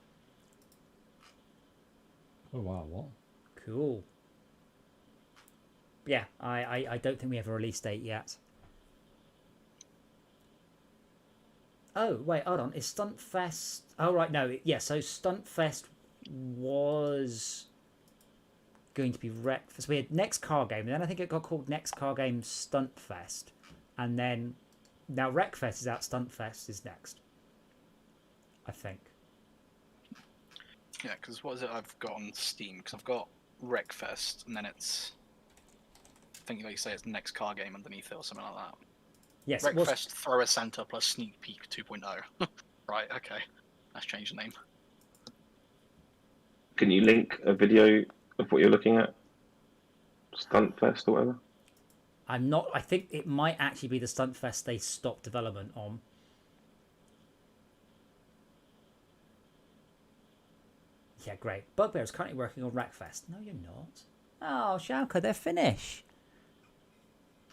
Oh wow, what? Cool. Yeah, I don't think we have a release date yet. Oh, wait, hold on. Is Stuntfest... Oh, right, no. Yeah, so Stuntfest was going to be Wreckfest. We had Next Car Game, and then I think it got called Next Car Game Stuntfest. And then... Now Wreckfest is out, Stuntfest is next. I think. Yeah, because what is it I've got on Steam? Because I've got Wreckfest, and then it's, I think like you say, it's the next car game underneath it or something like that. Yes, it was. Wreckfest Thrower Center plus Sneak Peek 2.0. Right, okay. Let's change the name. Can you link a video of what you're looking at? Stuntfest or whatever? I'm not. I think it might actually be the Stuntfest they stopped development on. Yeah, great. Bugbear is currently working on Wreckfest. No, you're not. Oh, Shauka, they're Finnish.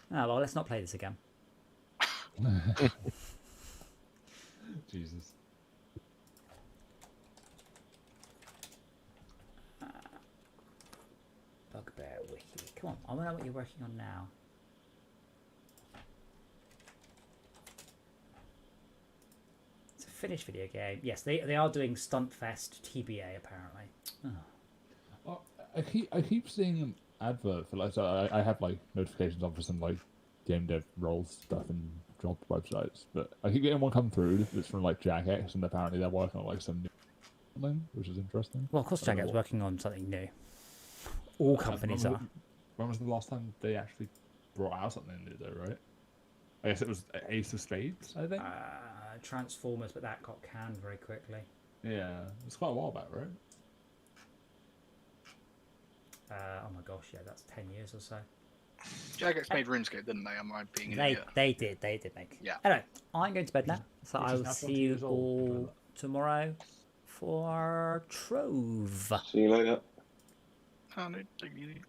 Oh, well, let's not play this again. Jesus. Bugbear Wiki. Come on, I want to know what you're working on now. It's a Finnish video game. Yes, they are doing Stuntfest TBA apparently. Oh. Well, I keep seeing an advert for like, so I have like notifications on for some like game dev roles stuff and job websites, but I keep getting one come through that's from like Jack X, and apparently they're working on like some new something, which is interesting. Well, of course, I don't Jacket's know what- working on something new. All companies are. When was the last time they actually brought out something new, though? Right? I guess it was Ace of Spades, I think. Transformers, but that got canned very quickly. Yeah, it's quite a while back, right? Oh my gosh, yeah, that's 10 years or so. Jagex made RuneScape, didn't they? Am I being an They idiot? they did make. Yeah. Anyway, I'm going to bed now, so Which I is will now see 20 you years old. all tomorrow for Trove. See you later. Oh, no, take it easy.